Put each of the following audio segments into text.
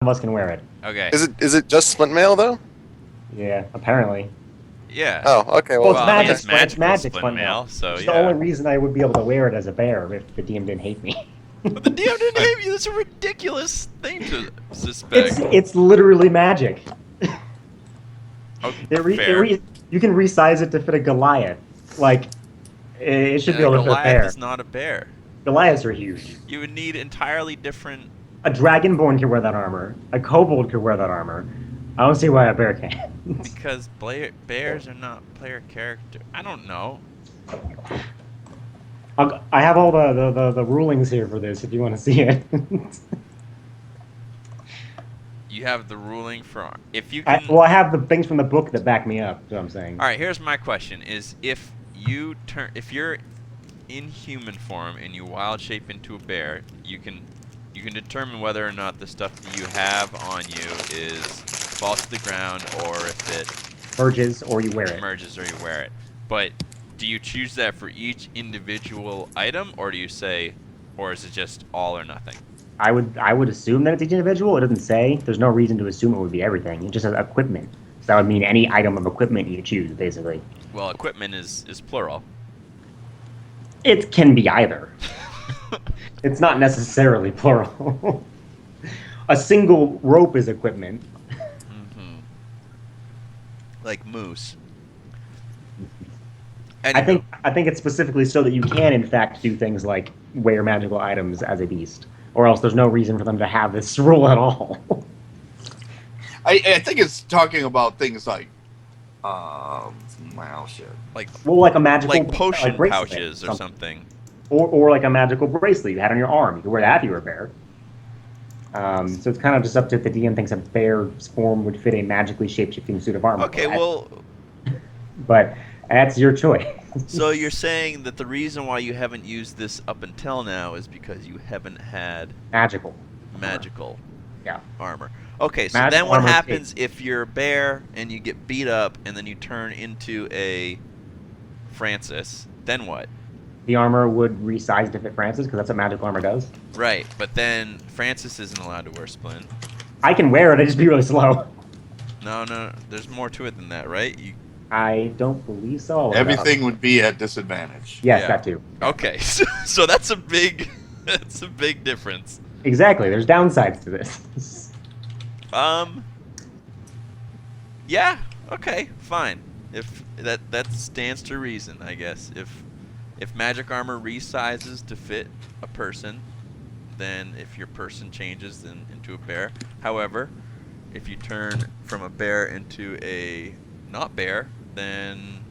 of us can wear it. Okay. Is it just splint mail though? Yeah, apparently. Yeah. Oh, okay. Well, Well, it's magic. it's It's magical magic splint splint mail, mail. so It's yeah. the only reason I would be able to wear it as a bear if the DM didn't hate me. But the DM didn't hate you. That's a ridiculous thing to suspect. It's literally magic. Oh, Fair. You can resize it to fit a Goliath. Like, it should be able to fit a Goliath bear. is not a bear. Goliaths are huge. You would need entirely different. A dragonborn could wear that armor. A kobold could wear that armor. I don't see why a bear can't. Because bears are not player character. I don't know. I have all the rulings here for this if you want to see it. You have the ruling for if you can. I have the things from the book that back me up. Is what I'm saying. All right, here's my question: is if you're in human form and you wild shape into a bear, you can determine whether or not the stuff that you have on you is falls to the ground or if it merges or you wear it. Merges or you wear it. But do you choose that for each individual item, or do you say, or is it just all or nothing? I would assume that it's each individual. It doesn't say. There's no reason to assume it would be everything. It just says equipment. So that would mean any item of equipment you choose, basically. Well, equipment is plural. It can be either. It's not necessarily plural. A single rope is equipment. Mm-hmm. Like moose. I think it's specifically so that you can, in fact, do things like wear magical items as a beast, or else there's no reason for them to have this rule at all. I think it's talking about things like, well, shit. Like a magical like potion bracelet, pouches or something. Or like a magical bracelet you had on your arm. You could wear that if you were a bear. So it's kind of just up to if the DM thinks a bear's form would fit a magically shape-shifting suit of armor. Okay, well... But that's your choice. So you're saying that the reason why you haven't used this up until now is because you haven't had... Magical armor. Okay, so magical then what armor happens if you're a bear and you get beat up and then you turn into a Francis? Then what? The armor would resize to fit Francis, because that's what magical armor does. Right, but then Francis isn't allowed to wear splint. I can wear it, I just be really slow. No, there's more to it than that, right? I don't believe so. Everything would be at disadvantage. Yes, that too. Okay, so that's a big difference. Exactly, there's downsides to this. Yeah, okay, fine. If that stands to reason, I guess. If magic armor resizes to fit a person, then if your person changes then into a bear. However, if you turn from a bear into a not bear, then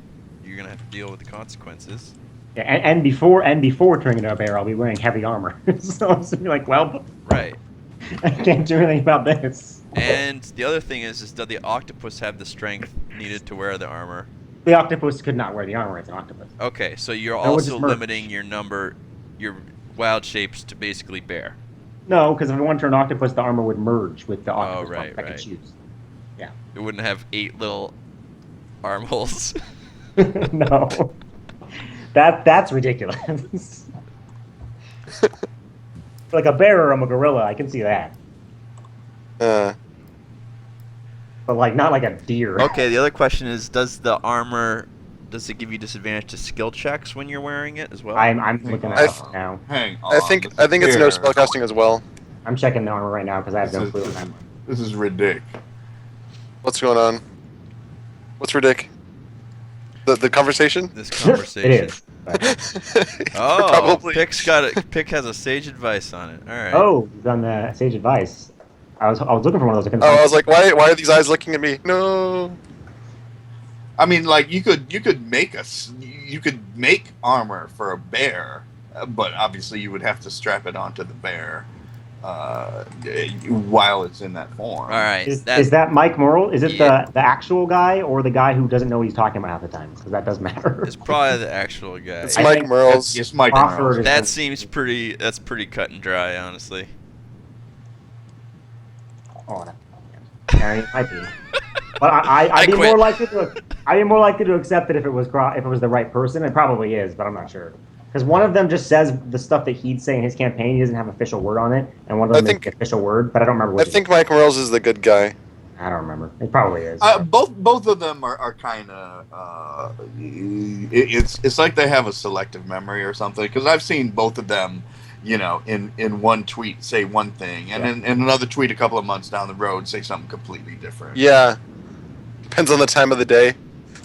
you're gonna have to deal with the consequences. Yeah, and before turning into a bear, I'll be wearing heavy armor. So I'm just like, well, right. I can't do anything about this. And the other thing is does the octopus have the strength needed to wear the armor? The octopus could not wear the armor. It's an octopus. Okay, so you're also limiting your wild shapes to basically bear. No, because if I want to turn octopus, the armor would merge with the octopus. Oh, right. I could choose. Yeah. It wouldn't have 8 little armholes. No. That's ridiculous. Like a bear or a gorilla, I can see that. But like not like a deer. Okay, the other question is, does it give you disadvantage to skill checks when you're wearing it as well? I'm looking at it now. Hang on. I think it's no spellcasting as well. I'm checking the armor right now because I have no clue. This is ridiculous. What's going on? What's ridic? The conversation? This conversation. It is. But... Oh, Probably. Pick has a sage advice on it. All right. Oh, he's on the sage advice. I was looking for one of those. I was like, why are these eyes looking at me? No. I mean, like you could make armor for a bear, but obviously you would have to strap it onto the bear while it's in that form. All right. Is that Mike Merle? Is it the actual guy or the guy who doesn't know what he's talking about half the time? Because that does matter. It's probably the actual guy. It's Mike Merle's. It's Mike Merle. That seems pretty cut and dry, honestly. Oh, no. It might be. But I'd be more likely to accept it if it was the right person. It probably is, but I'm not sure. Because one of them just says the stuff that he'd say in his campaign. He doesn't have official word on it, and one of them is the official word, but I don't remember I what. think Mike Morales is the good guy. I don't remember. It probably is. Both of them are kind of. It's like they have a selective memory or something. Because I've seen both of them, in one tweet say one thing, and in another tweet a couple of months down the road say something completely different. Yeah, depends on the time of the day,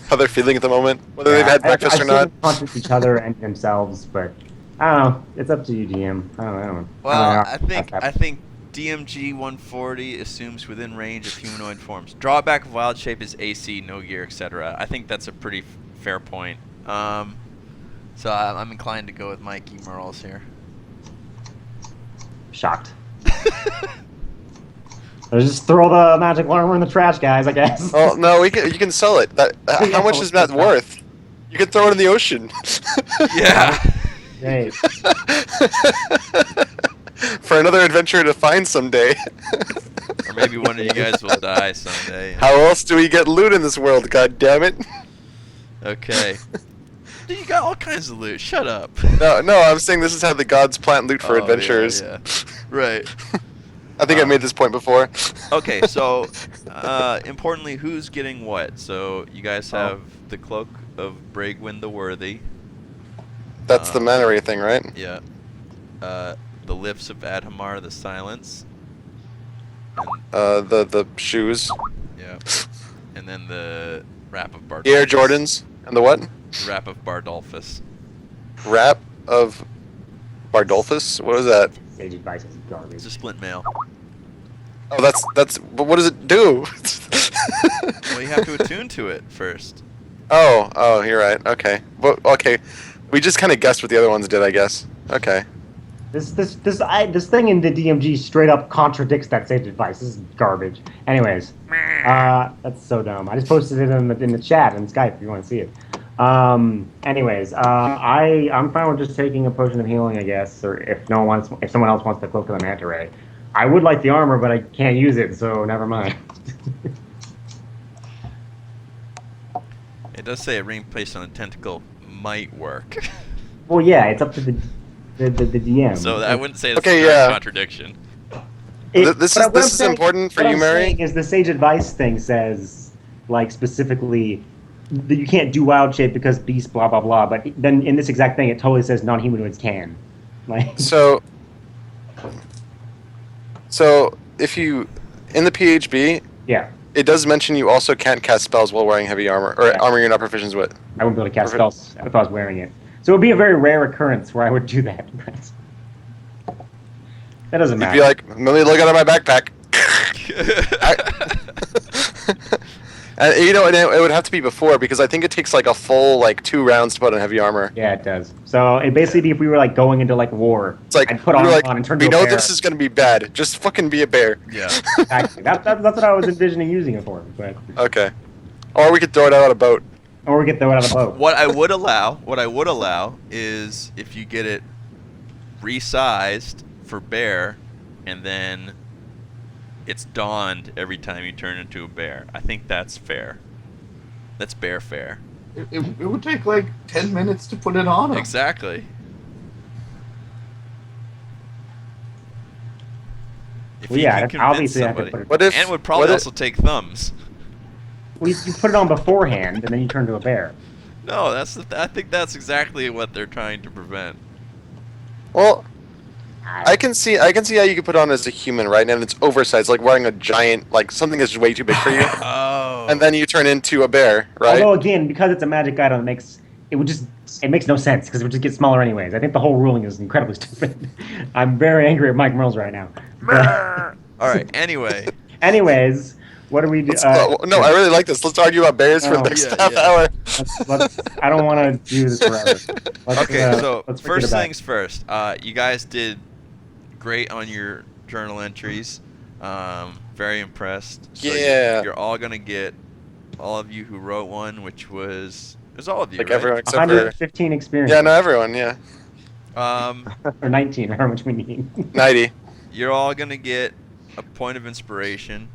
how they're feeling at the moment, whether they've had breakfast or not. I've seen them each other and themselves, but I don't know. It's up to you, DM. I don't know. Well, I think DMG 140 assumes within range of humanoid forms. Drawback of wild shape is AC, no gear, etc. I think that's a pretty fair point. So I'm inclined to go with Mikey Merles here. Shocked. Let's just throw the magic armor in the trash, guys. I guess. Oh no, you can sell it. How much is that worth? You can throw it in the ocean. Yeah. Hey. For another adventure to find someday. Or maybe one of you guys will die someday. How else do we get loot in this world? God damn it! Okay. Dude, you got all kinds of loot. Shut up. No, I'm saying this is how the gods plant loot for adventurers. Yeah. Right. I think I made this point before. Okay, so importantly, who's getting what? So you guys have the cloak of Bragwin the Worthy. That's the Mannery thing, right? Yeah. The lifts of Adhamar the Silence. And, the shoes. yeah. And then the Rap of Bardolphus. The Air Jordans and the what? Rap of Bardolphus. Rap of Bardolphus? What is that? Sage advice is garbage. It's a splint mail. Oh, that's. But what does it do? Well, you have to attune to it first. Oh, you're right. Okay. Well, okay. We just kind of guessed what the other ones did, I guess. Okay. This thing in the DMG straight up contradicts that sage advice. This is garbage. Anyways, that's so dumb. I just posted it in the chat in Skype if you want to see it. Anyways, I'm fine with just taking a potion of healing, I guess, or if someone else wants the cloak of the manta ray. I would like the armor, but I can't use it, so never mind. It does say a ring placed on a tentacle might work. Well, yeah, it's up to the DM. So I wouldn't say that's Okay, a contradiction. This is important for you, Mary. What I'm saying is the sage advice thing says, like, specifically that you can't do wild shape because beast blah blah blah. But then in this exact thing, it totally says non-humanoids can. Like. So if you in the PHB, Yeah. it does mention you also can't cast spells while wearing heavy armor or armor you're not proficient with. I wouldn't be able to cast spells if I was wearing it. So it would be a very rare occurrence where I would do that. That doesn't You'd matter. be like, let me look at my backpack. And it would have to be before because I think it takes like a full 2 rounds to put on heavy armor. Yeah, it does. So it basically be if we were like going into like war. It's like I'd put on and turn to we a know bear. this is gonna be bad. Just fucking be a bear. Yeah. Exactly. That's what I was envisioning using it for. But Okay. Or we could throw it out on a boat. or we get throw it out of the boat. What I would allow is if you get it resized for bear, and then it's donned every time you turn into a bear. I think that's fair. That's bear fair. It would take like 10 minutes to put it on him. Exactly. If Well, you yeah, can convince obviously I have to somebody. put it. What if? And would probably what if- also take thumbs. Well, you put it on beforehand, and then you turn to a bear. No, I think that's exactly what they're trying to prevent. Well, I can see how you could put it on as a human, right? And it's oversized, like wearing a giant, something that's way too big for you. Oh. And then you turn into a bear, right? Although again, because it's a magic item, it makes no sense because it would just get smaller anyways. I think the whole ruling is incredibly stupid. I'm very angry at Mike Merles right now. But, All right. Anyway. anyways, what do we do? No, I really like this. Let's argue about bears for the next half hour. I don't want to do this forever. Okay, so let's first forget about things first. You guys did great on your journal entries. Very impressed. So Yeah. You're all gonna get, all of you who wrote one, which was it was all of you, Like right? everyone except for 115 experience. yeah, no, everyone, yeah, Or 19, or how much we need. 90. You're all gonna get a point of inspiration.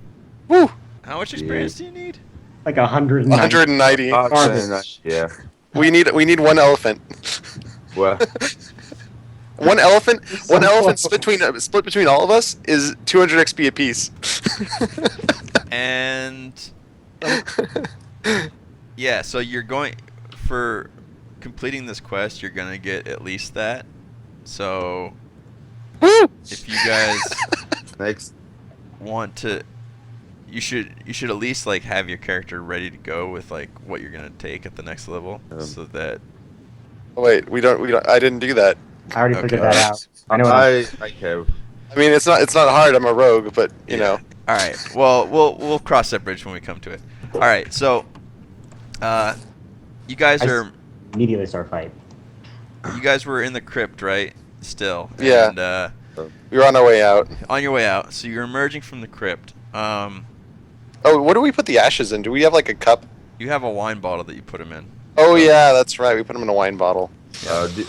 Woo, How much experience do you need? Like 190. 190. Garbage. Yeah. We need one elephant. Well, One elephant, So one elephant close. split between all of us is 200 XP apiece. And yeah, so you're going for completing this quest. You're gonna get at least that. So Woo! if you guys next. want to, you should at least like have your character ready to go with like what you're gonna take at the next level, so that. Oh, wait, we don't. I didn't do that. I already figured Okay. that out. I know. I have. I mean, it's not hard. I'm a rogue, but you know. All right. Well, we'll cross that bridge when we come to it. All right. So, you guys are Immediately start fight. you guys were in the crypt, right? Still. Yeah. And We were on our way out. on your way out, so you're emerging from the crypt. Oh, what do we put the ashes in? Do we have like a cup? You have a wine bottle that you put them in. Oh yeah, that's right. We put them in a wine bottle.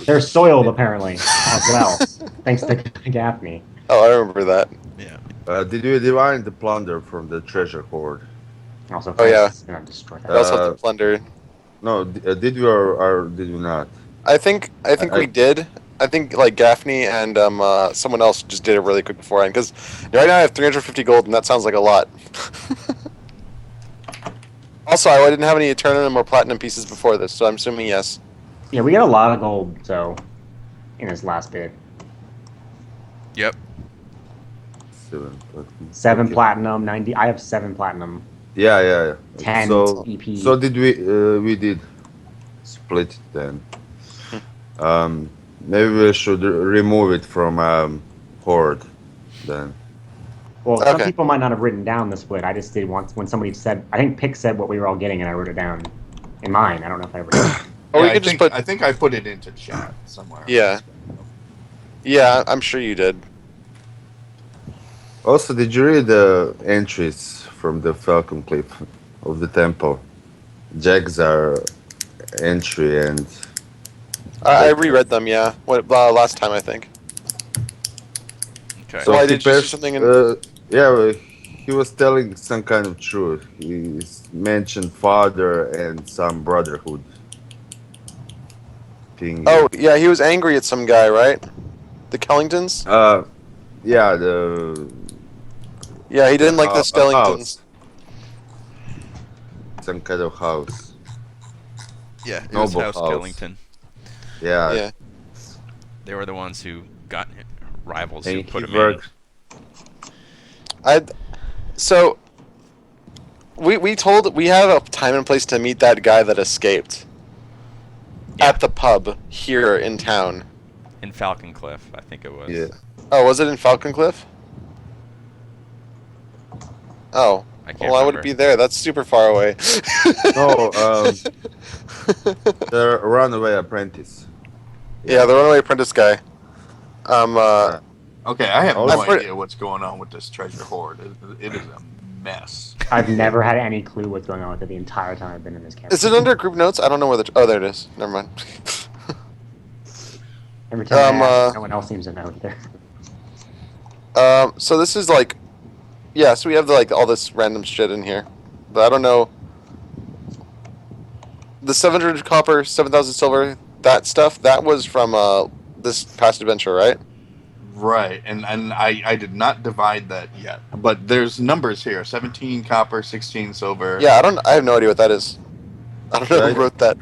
They're soiled apparently as well, thanks to Gaffney. Oh, I remember that. Yeah. Did you divide the plunder from the treasure hoard? Also, Oh, yeah. it's gonna destroy We that. also have to plunder. No, did you or did you not? I think we did. I think like Gaffney and someone else just did it really quick beforehand because right now I have 350 gold and that sounds like a lot. Also, I didn't have any Eternum or Platinum pieces before this, so I'm assuming yes. Yeah, we got a lot of gold, so in this last bit. Yep. 7 Okay. platinum, 90. I have 7 platinum. Yeah. 10 So, EP. so did we did split it then. Maybe we should remove it from horde then. Well, some Okay. people might not have written down the split. I just did once when somebody said. I think Pick said what we were all getting, and I wrote it down in mine. I don't know if I ever did. Or we Yeah, could just put. I think I put it into chat somewhere. Yeah. Yeah, I'm sure you did. Also, did you read the entries from the Falconcliff of the temple? Jaxar entry and I reread them. Yeah, last time I think. Okay. So why he did you say pers- something in- yeah, he was telling some kind of truth. He mentioned father and some brotherhood thing. Oh yeah, he was angry at some guy, right? The Kellingtons. Yeah, the Yeah, he didn't like the a Skellingtons. house. Some kind of house. Yeah. It was Noble House house. Killington. Yeah. Yeah. They were the ones who got rivals who And put he him in. worked. So we have a time and place to meet that guy that escaped Yeah. at the pub here in town. In Falconcliff, I think it was. Yeah. Oh, was it in Falconcliff? I Oh, can't well, why would it remember. be there? That's super far away. No, the runaway apprentice. Yeah, the runaway apprentice guy. Okay, I have no I'm pretty- idea what's going on with this treasure hoard. It is a mess. I've never had any clue what's going on with it the entire time I've been in this camp. Is it under group notes? I don't know where the. Oh, there it is. Never mind. Every time I ask, uh, no one else seems to know either. So this is like, yeah. So we have like all this random shit in here, but I don't know. The 700 copper, 7,000 silver, that stuff. That was from this past adventure, right? Right, and I did not divide that yet, but there's numbers here: 17 copper, 16 silver. Yeah, I have no idea what that is. I don't know Right. who wrote that.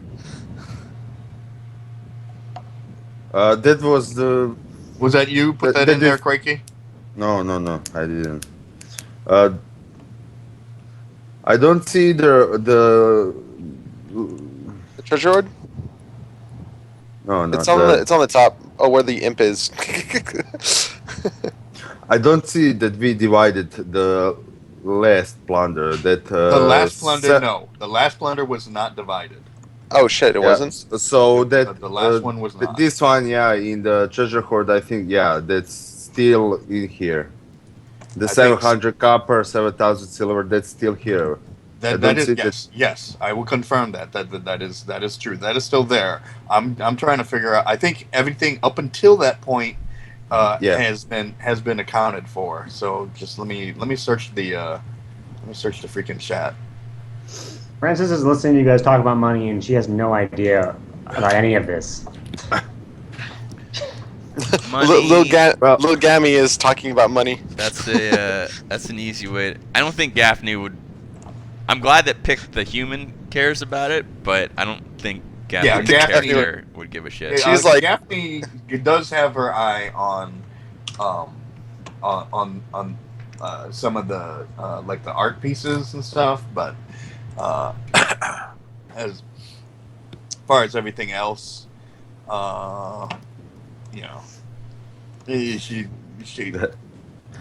That was the. Was that you put That- that that in there, is- Quakey? No, I didn't. I don't see the. The treasure hoard. No, no. It's on it's on the top. Oh, where the imp is. I don't see that we divided the last plunder. That The last plunder, se- no. The last plunder was not divided. Oh shit! It Yeah, wasn't. So that The last one was not. This one, yeah, in the treasure hoard, I think, yeah, that's still in here. The I think 700 copper, 7,000 silver, that's still here. I That don't is see that- yes. I will confirm that that is true. That is still there. I'm trying to figure out. I think everything up until that point Yeah. has been accounted for. So just let me search the freaking chat. Francis is listening to you guys talk about money, and she has no idea about any of this. money. Well- Little Gammy is talking about money. That's an easy way. I don't think Gaffney would. I'm glad that Pick the human cares about it, but I don't think Gaffney Yeah, the Gaffney character would give a shit. She's like- Gaffney does have her eye on some of the like the art pieces and stuff, but as far as everything else, you know, she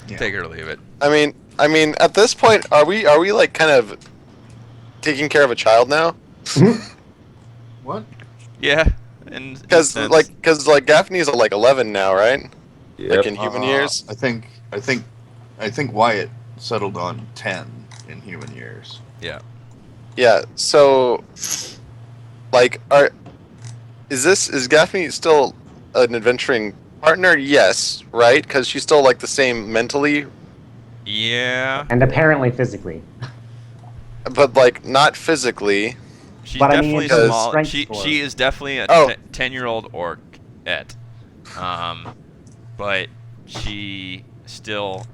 Take her or leave it. I mean, at this point, are we like kind of taking care of a child now? what? Yeah, and Because Gaffney is like 11 now, right? Yep. Like in human years. I think Wyatt settled on 10 in human years. Yeah. Yeah. So, like, is Gaffney still an adventuring partner? Yes, right? Because she's still like the same mentally, Yeah. And apparently physically. but like not physically. She's But I mean, definitely in terms of small. strength She score. is definitely a Oh. 10-year-old orc-et. But she still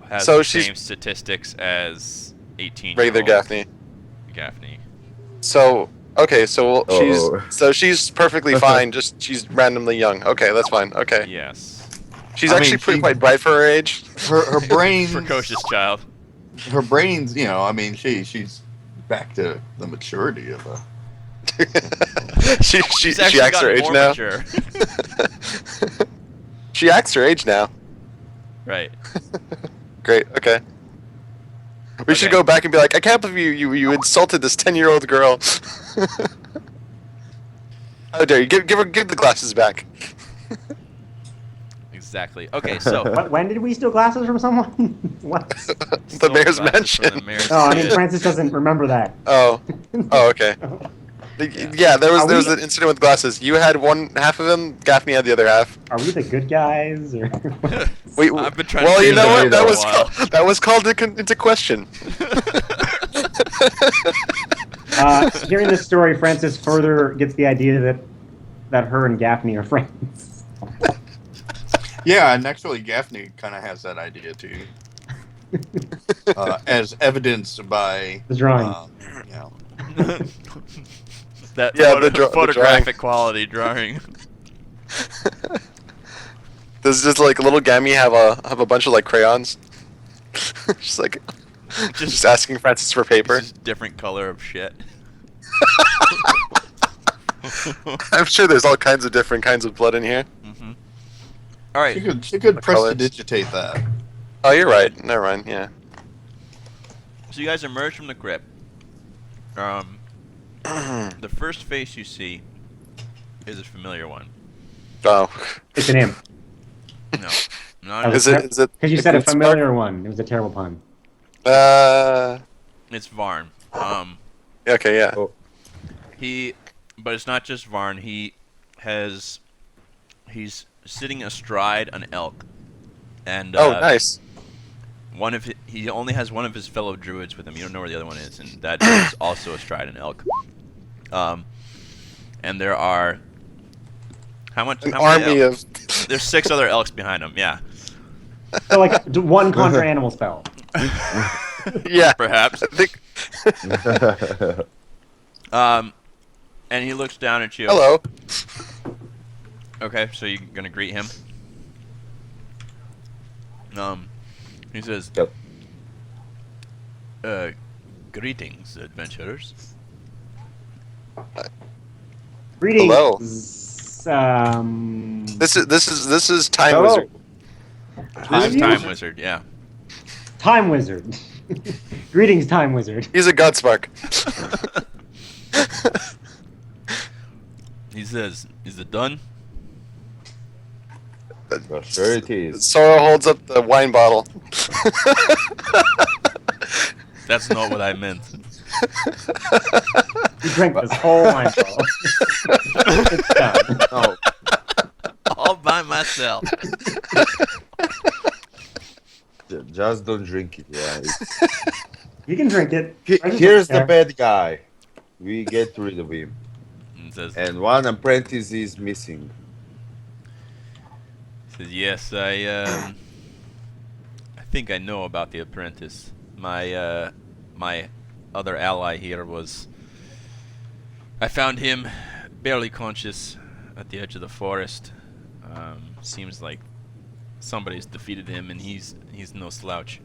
has So the she's- same statistics as 18-year-old Regular Gaffney. Gaffney. So okay, so Oh. she's perfectly fine. Just she's randomly young. Okay, that's fine. Okay, Yes. she's I mean, actually pretty she- quite bright for her age. Her brain, Precocious child. her brains, you know, I mean, she's back to the maturity of a. she She's actually acts her gotten age more now. mature. She acts her age now. Right. Great. Okay. We should Okay. go back and be like, I can't believe you insulted this 10-year-old girl. How dare you? Give the glasses back. Exactly. Okay, so When did we steal glasses from someone? What? The mayor's Glasses from the mansion. mayor's Oh, I mean, kid. Francis doesn't remember that. Oh. Oh, okay. Yeah, there Are was we- an incident with glasses. You had one half of them. Gaffney had the other half. Are we the good guys? Or I've been trying Well, to you figure know that what? out for a while. That was called into question. Hearing this story, Francis further gets the idea that her and Gaffney are friends. Yeah, and actually, Gaffney kind of has that idea too, as evidenced by The drawing. you know, That Yeah, the drawing. photographic quality drawing. Does just like little Gammy have a bunch of like crayons? Just like just asking Francis for paper. Just different color of shit. I'm sure there's all kinds of different kinds of blood in here. Hmm. All right. she could The colors. prestidigitate that. Oh, you're right. Never mind. Yeah. So you guys emerge from the crypt. The first face you see is a familiar one. Oh. It's an imp. No, Oh, not Is it? Because you said a good familiar one. It was a terrible pun. spark? it's Varn. Okay. Yeah. Oh. But it's not just Varn. He's sitting astride an elk, and Oh, nice. he only has one of his fellow druids with him. You don't know where the other one is, and that is also astride an elk. And there are how An many army elks? of. There's 6 other elks behind him. Yeah, So, like, one contra animal spell. Yeah. perhaps. I think. And he looks down at you. Hello. Okay, so you're gonna greet him. He says, Yep. Greetings, adventurers. Greetings. Hello. This This is Time Oh. Wizard. I'm you? Time Wizard, yeah. Time Wizard. Greetings, Time Wizard. He's a Godspark. He says, is it done? Well, sure it is. Sora holds up the wine bottle. That's not what I meant. You drank this whole wine bottle. It's done. No, All by myself. just don't drink it. Yeah. You can drink it. I just Here's don't the care. bad guy. We get rid of him, And says, and one apprentice is missing. Says, yes, I think I know about the apprentice. My other ally here was. I found him barely conscious at the edge of the forest. Seems like somebody's defeated him, and he's no slouch.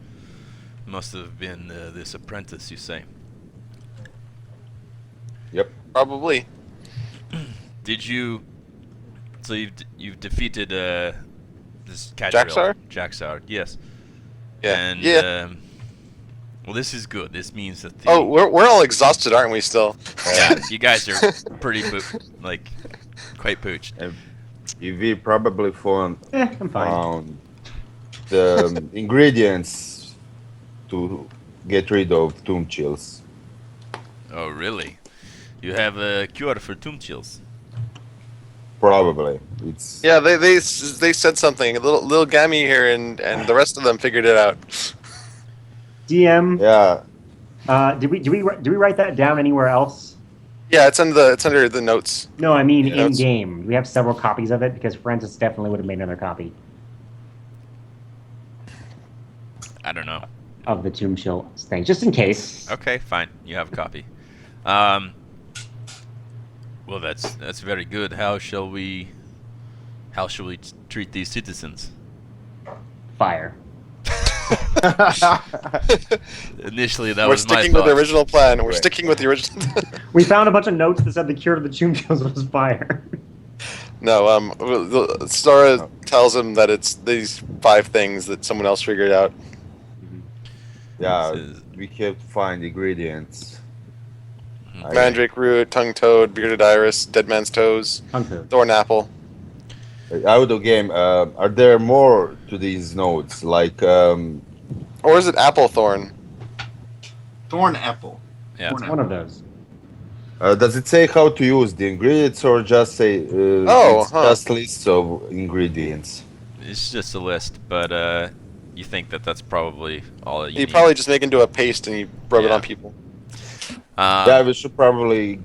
Must have been this apprentice, you say? Yep. Probably. Did you? So you've defeated this Jaxar? Jaxar, yes. Yeah. And yeah. well, this is good. This means that the Oh, we're all exhausted, aren't we? Still. yeah, you guys are pretty quite pooched. We probably found I'm fine. the ingredients to get rid of tomb chills. Oh, really? You have a cure for tomb chills? Probably. It's Yeah, they said something. Little Gammy here and the rest of them figured it out. DM. yeah. Did we write that down anywhere else? Yeah, it's under the notes. No, I mean Yeah, in it's- game. We have several copies of it because Francis definitely would have made another copy I don't know. of the Tomb Chill thing, just in case. Okay, fine. You have a copy. Well, that's very good. How shall we treat these citizens? Fire. Initially, that We're was my sticking with the thought. original plan. We're Right. sticking with the original. We found a bunch of notes that said the cure to the Tomb Chills was fire. No, Sora tells him that it's these 5 things that someone else figured out. Yeah, This is- we have to find ingredients. I- Mandrake root, tongue toad, bearded iris, dead man's toes, Kung Fu. thorn apple. Out of game, are there more to these notes? Like, Or is it apple thorn? Thorn apple. Yeah. Thorn One of those. does it say how to use the ingredients, or just say Oh, it's huh. just lists of ingredients? It's just a list, but you think that that's probably all you You need. probably just make into a paste and you rub it Yeah. on people. Yeah, we should probably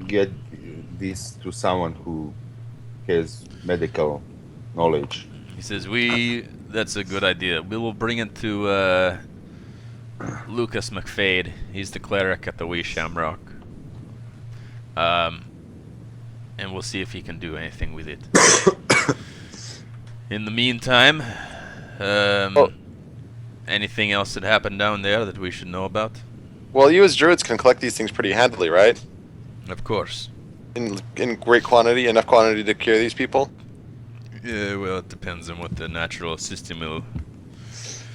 get this to someone who has medical knowledge. He says, that's a good idea. We will bring it to Lucas McFade. He's the cleric at the Wee Shamrock. And we'll see if he can do anything with it. In the meantime, Oh. anything else that happened down there that we should know about? Well, you as druids can collect these things pretty handily, right? Of course. In great quantity, enough quantity to cure these people. Yeah, well, it depends on what the natural system will.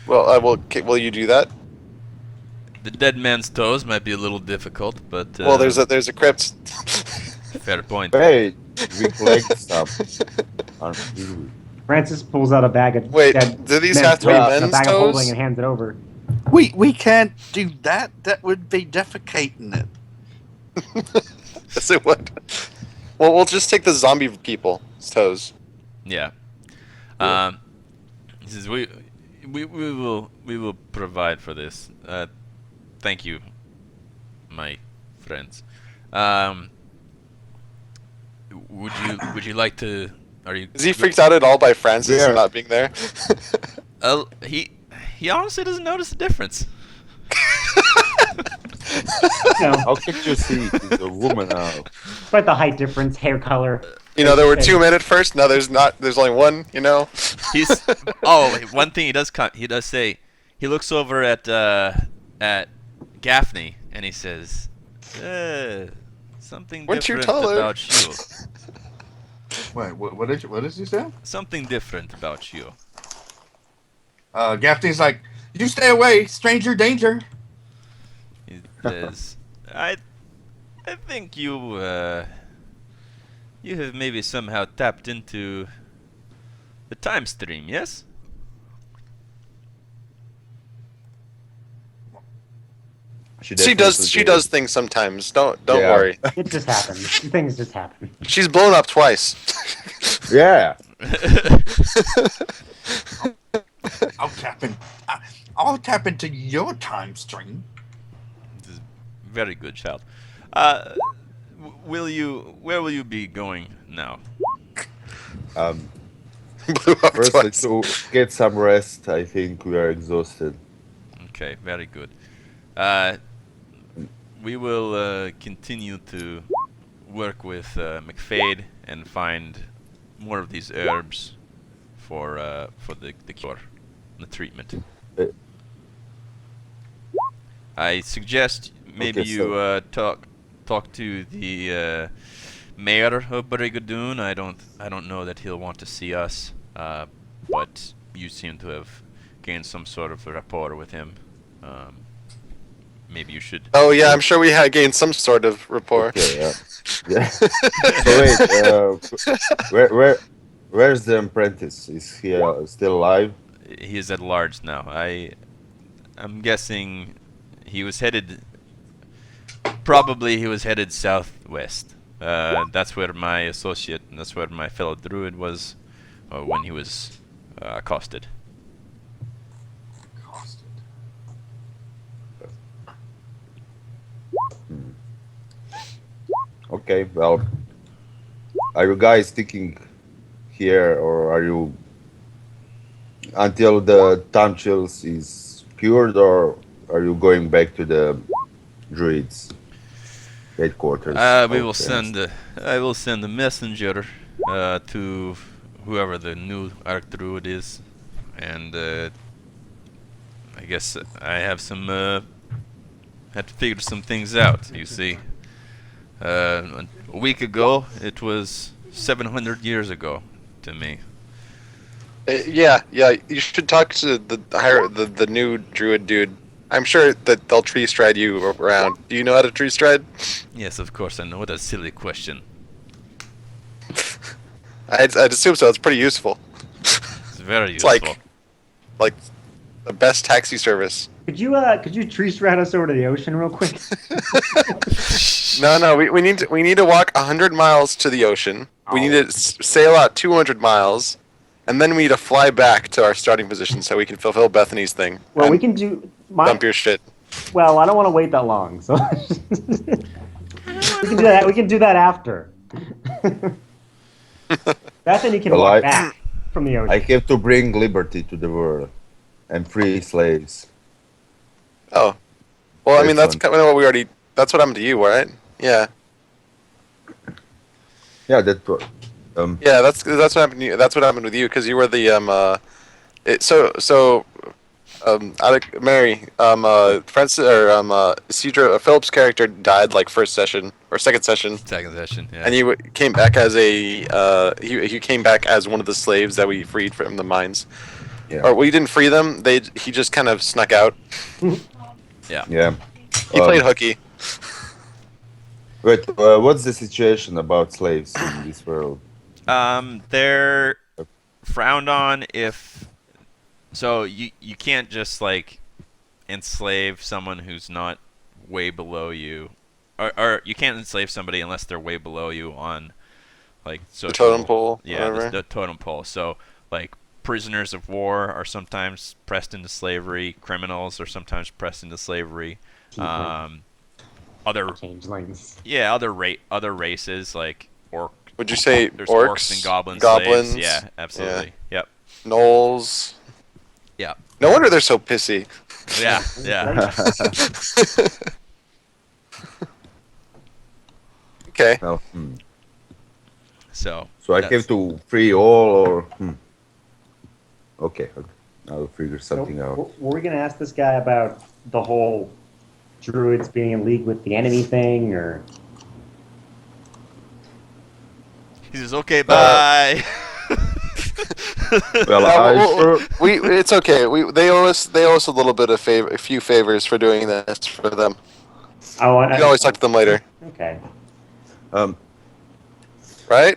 Well, will you do that? The dead man's toes might be a little difficult, but Well, there's a crypt. fair point. Hey, we collect stuff. Aren't we? Francis pulls out a bag of Wait, dead do these men's have to be toes and a men's bag of holding toes? and hands it over. We can't do that. That would be defecating it. Is it what? Well, we'll just take the zombie people's toes. Yeah. He says we will provide for this. Thank you, my friends. Would you like to? Are you? Is he freaked out at all by Francis Yeah. not being there? He honestly doesn't notice the difference. You know, How can you see? He's a woman now. despite the height difference, hair color. You know, there were 2 men at first. Now there's not. There's only one. You know. He's one thing he does say. He looks over at Gaffney and he says, "Something Weren't you different taller?" about you. Wait, what does he say? Something different about you." Gaffney's like, you stay away, stranger danger. He says, "I think you have maybe somehow tapped into the time stream, yes?" She definitely does things sometimes. Don't Yeah. worry. It just happens. Things just happen. She's blown up twice. Yeah. I'll tap into your time stream. This is very good, child. Where will you be going now? Blew up First, twice. to get some rest. I think we are exhausted. Okay, very good. We will continue to work with McFade and find more of these herbs for the cure, the treatment. Uh, I suggest maybe Okay, you so- talk to the mayor of Brigadoon. I don't know that he'll want to see us, but you seem to have gained some sort of rapport with him. Maybe you should. Oh yeah, I'm sure we had gained some sort of rapport. Okay, yeah. So wait, where's the apprentice? Is he still alive? He is at large now. I'm guessing he was headed. Probably he was headed southwest. That's where my associate, and that's where my fellow druid was when he was accosted. Costed. Okay, well, are you guys sticking here, or are you until the tonsils is cured, or are you going back to the druids headquarters? We of will the- send. I will send a messenger to whoever the new Archdruid is, and I guess I have some. Had to figure some things out. You see, a week ago it was 700 years ago to me. Yeah. You should talk to the new druid dude. I'm sure that they'll tree stride you around. Do you know how to tree stride? Yes, of course I know. What a silly question. I'd assume so. It's pretty useful. It's very It's useful. like the best taxi service. Could you tree strand us over to the ocean real quick? No, we need to walk 100 miles to the ocean. We need to sail out 200 miles, and then we need to fly back to our starting position so we can fulfill Bethany's thing. Well, we and can do my. dump your shit. Well, I don't want to wait that long, so we can do that. We can do that after. Bethany can Well, walk back from the I ocean. have to bring liberty to the world and free slaves. Oh, well, I mean That's that's kind of what we already. That's what happened to you, right? Yeah, Yeah, that's what. yeah. That's what happened. To you. That's what happened with you because you were the Mary Francis or Isidro Philip's character died like first session or second session. Second session, yeah. And you came back as he came back as one of the slaves that we freed from the mines. Yeah. Or we didn't free them. He just kind of snuck out. Yeah. He played hooky. Wait, what's the situation about slaves in this world? They're frowned on if. So you can't just like enslave someone who's not way below you, or you can't enslave somebody unless they're way below you on like social. The totem pole. Yeah, whatever. the totem pole. So like prisoners of war are sometimes pressed into slavery. Criminals are sometimes pressed into slavery. Other Changelings. yeah, other races like orc. Would you say There's orcs, orcs and goblins. goblins? Slaves. Yeah, absolutely. Yep. Gnolls. Yeah. No wonder they're so pissy. Yeah. Yeah. Okay. Well, So. So I that's- have to free all, or okay, I'll figure something So, out. were we going to ask this guy about the whole druids being in league with the enemy thing, or He says, "Okay, bye." Well, It's okay. They owe us a little bit of a few favors for doing this for them. oh, You can always talk to them later, Okay. right?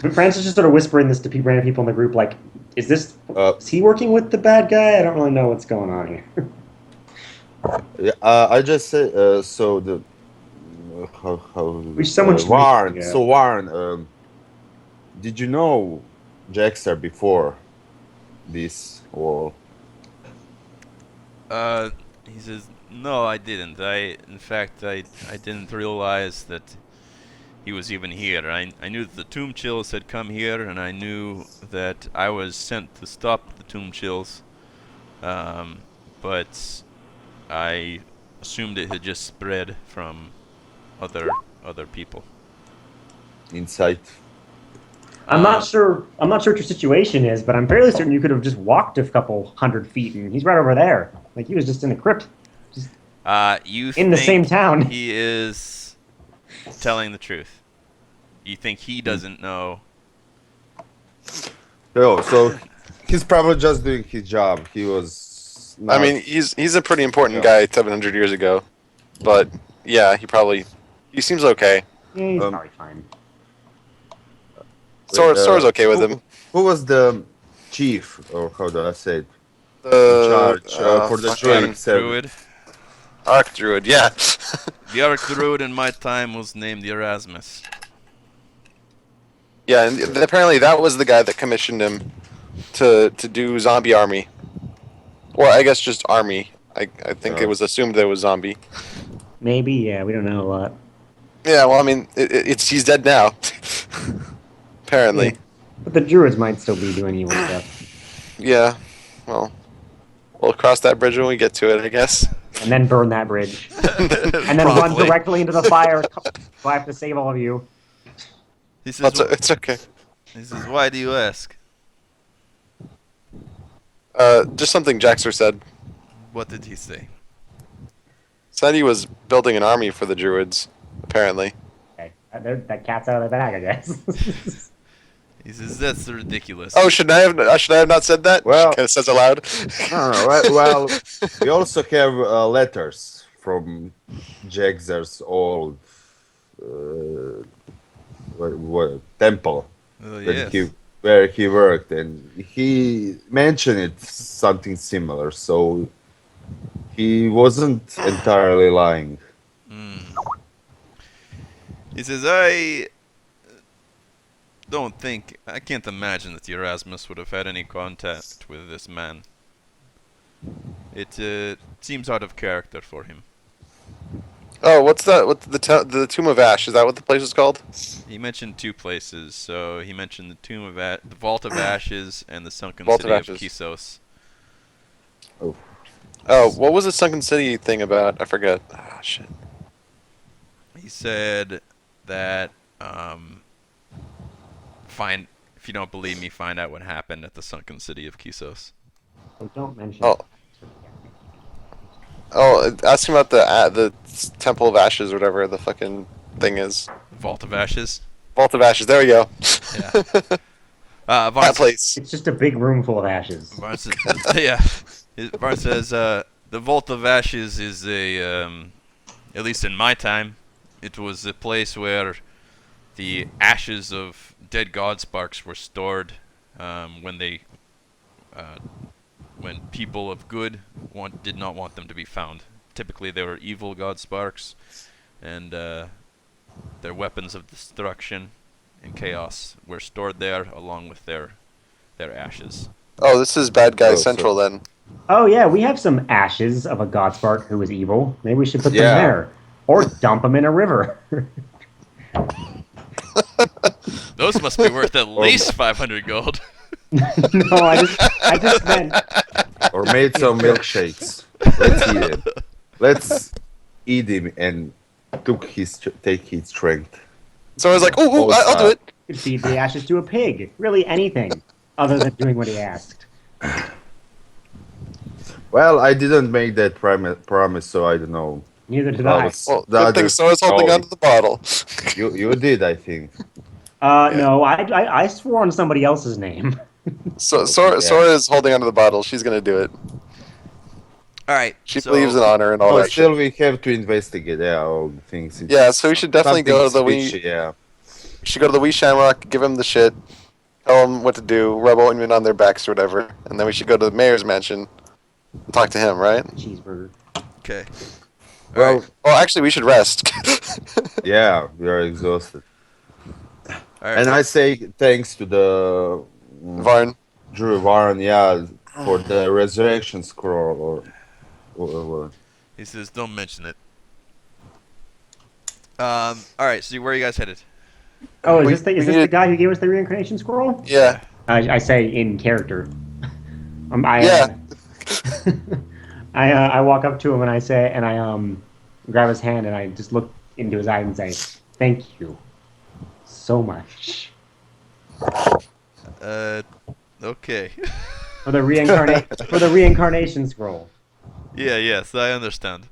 But Francis just sort of whispering this to random people in the group, like, is he working with the bad guy? I don't really know what's going on here. Yeah, I just said so the how Which someone should Warren. make, yeah. So Warren, did you know Jaxar before this or He says, "No, I didn't. In fact, I didn't realize that he was even here. I knew that the Tomb Chills had come here, and I knew that I was sent to stop the Tomb Chills. But I assumed it had just spread from other people. Insight. I'm not sure. I'm not sure what your situation is, but I'm fairly certain you could have just walked a couple 100 feet, and he's right over there. Like he was just in a crypt, just You in the same think town. he is telling the truth? You think he doesn't know? Oh, so he's probably just doing his job. He was. I Not, mean, he's a pretty important Yeah. guy 700 years ago, but yeah, he seems okay. Yeah, he's Um, probably fine. Sora's okay with him. Who was the chief, or how do I say it? In The charge for the fucking Druid Seven. Druid. Archdruid, yeah. The Arc Druid in my time was named Erasmus. Yeah, and apparently that was the guy that commissioned him to do zombie army. Or I guess just army. I think it was assumed that it was zombie. Maybe, yeah, we don't know a lot. Yeah, well, I mean, he's dead now. Apparently. Yeah. But the druids might still be doing evil stuff. Yeah. Well, we'll cross that bridge when we get to it, I guess. And then burn that bridge. And then run Promptly. directly into the fire. So I have to save all of you. He says, It's okay. he says, why do you ask? Just something Jaxer said. What did he say? Said he was building an army for the druids, apparently. Okay, that cat's out of the bag, I guess. He says, that's ridiculous. Oh, should I have not said that? Well- Kind of says aloud. No, well, we also have letters from Jaxer's old temple Oh, that yes. where he worked, and he mentioned it something similar. So he wasn't entirely lying. Mm. He says, I can't imagine that Erasmus would have had any contact with this man. It seems out of character for him. Oh, what's that? What's the Tomb of Ash? Is that what the place is called? He mentioned two places, so he mentioned the Vault of Ashes and the sunken Vault city of of Ashes. Kisos. Oh, what was the Sunken City thing about? I forget. Ah, shit. He said that if you don't believe me, find out what happened at the sunken city of Kisos. So don't mention Oh. Oh, ask him about the Temple of Ashes or whatever the fucking thing is. Vault of Ashes. Vault of Ashes. There we go. Yeah. That Varn, place. It's just a big room full of ashes. Varn says, yeah. Varn says the Vault of Ashes is at least in my time, it was a place where the ashes of dead god sparks were stored when people of good did not want them to be found. Typically, they were evil god sparks, and their weapons of destruction and chaos were stored there along with their ashes. Oh, this is Bad Guy Oh, Central then. Oh yeah, we have some ashes of a godspark who was evil. Maybe we should put them Yeah. there. Or dump them in a river. Those must be worth at least 500 gold. No, I just meant Or made some milkshakes. Let's eat him. Let's eat him and take his strength. So I was like, oh, I'll do it. you could feed the ashes to a pig. Really anything. Other than doing what he asked. Well, I didn't make that promise, so I don't know. Neither did That I. was- Well, the good thing other- Sora's holding oh, onto the bottle. You did, I think. No, I swore on somebody else's name. So Sora is holding onto the bottle. She's gonna do it. All right. She so believes in honor and all Oh, that. still, we have to investigate all the things. It's Yeah, so we should definitely go to the something Wee. fishy, yeah. We should go to the Wee Shamrock, give them the shit, tell them what to do, rub ointment on their backs or whatever, and then we should go to the mayor's mansion and talk to him, right? Cheeseburger. Okay. Well, Alright. Well, actually, we should rest. yeah, we are exhausted. All right. And I say thanks to the Varn. Drew Warren, yeah, for the resurrection scroll or He says, "Don't mention it." All right. So where are you guys headed? Oh, We- is this we the need- guy who gave us the reincarnation scroll? Yeah. I say in character. Yeah. I walk up to him and I say, and I grab his hand and I just look into his eyes and say, "Thank you so much Okay. for the reincarnation scroll." Yeah, yes, I understand.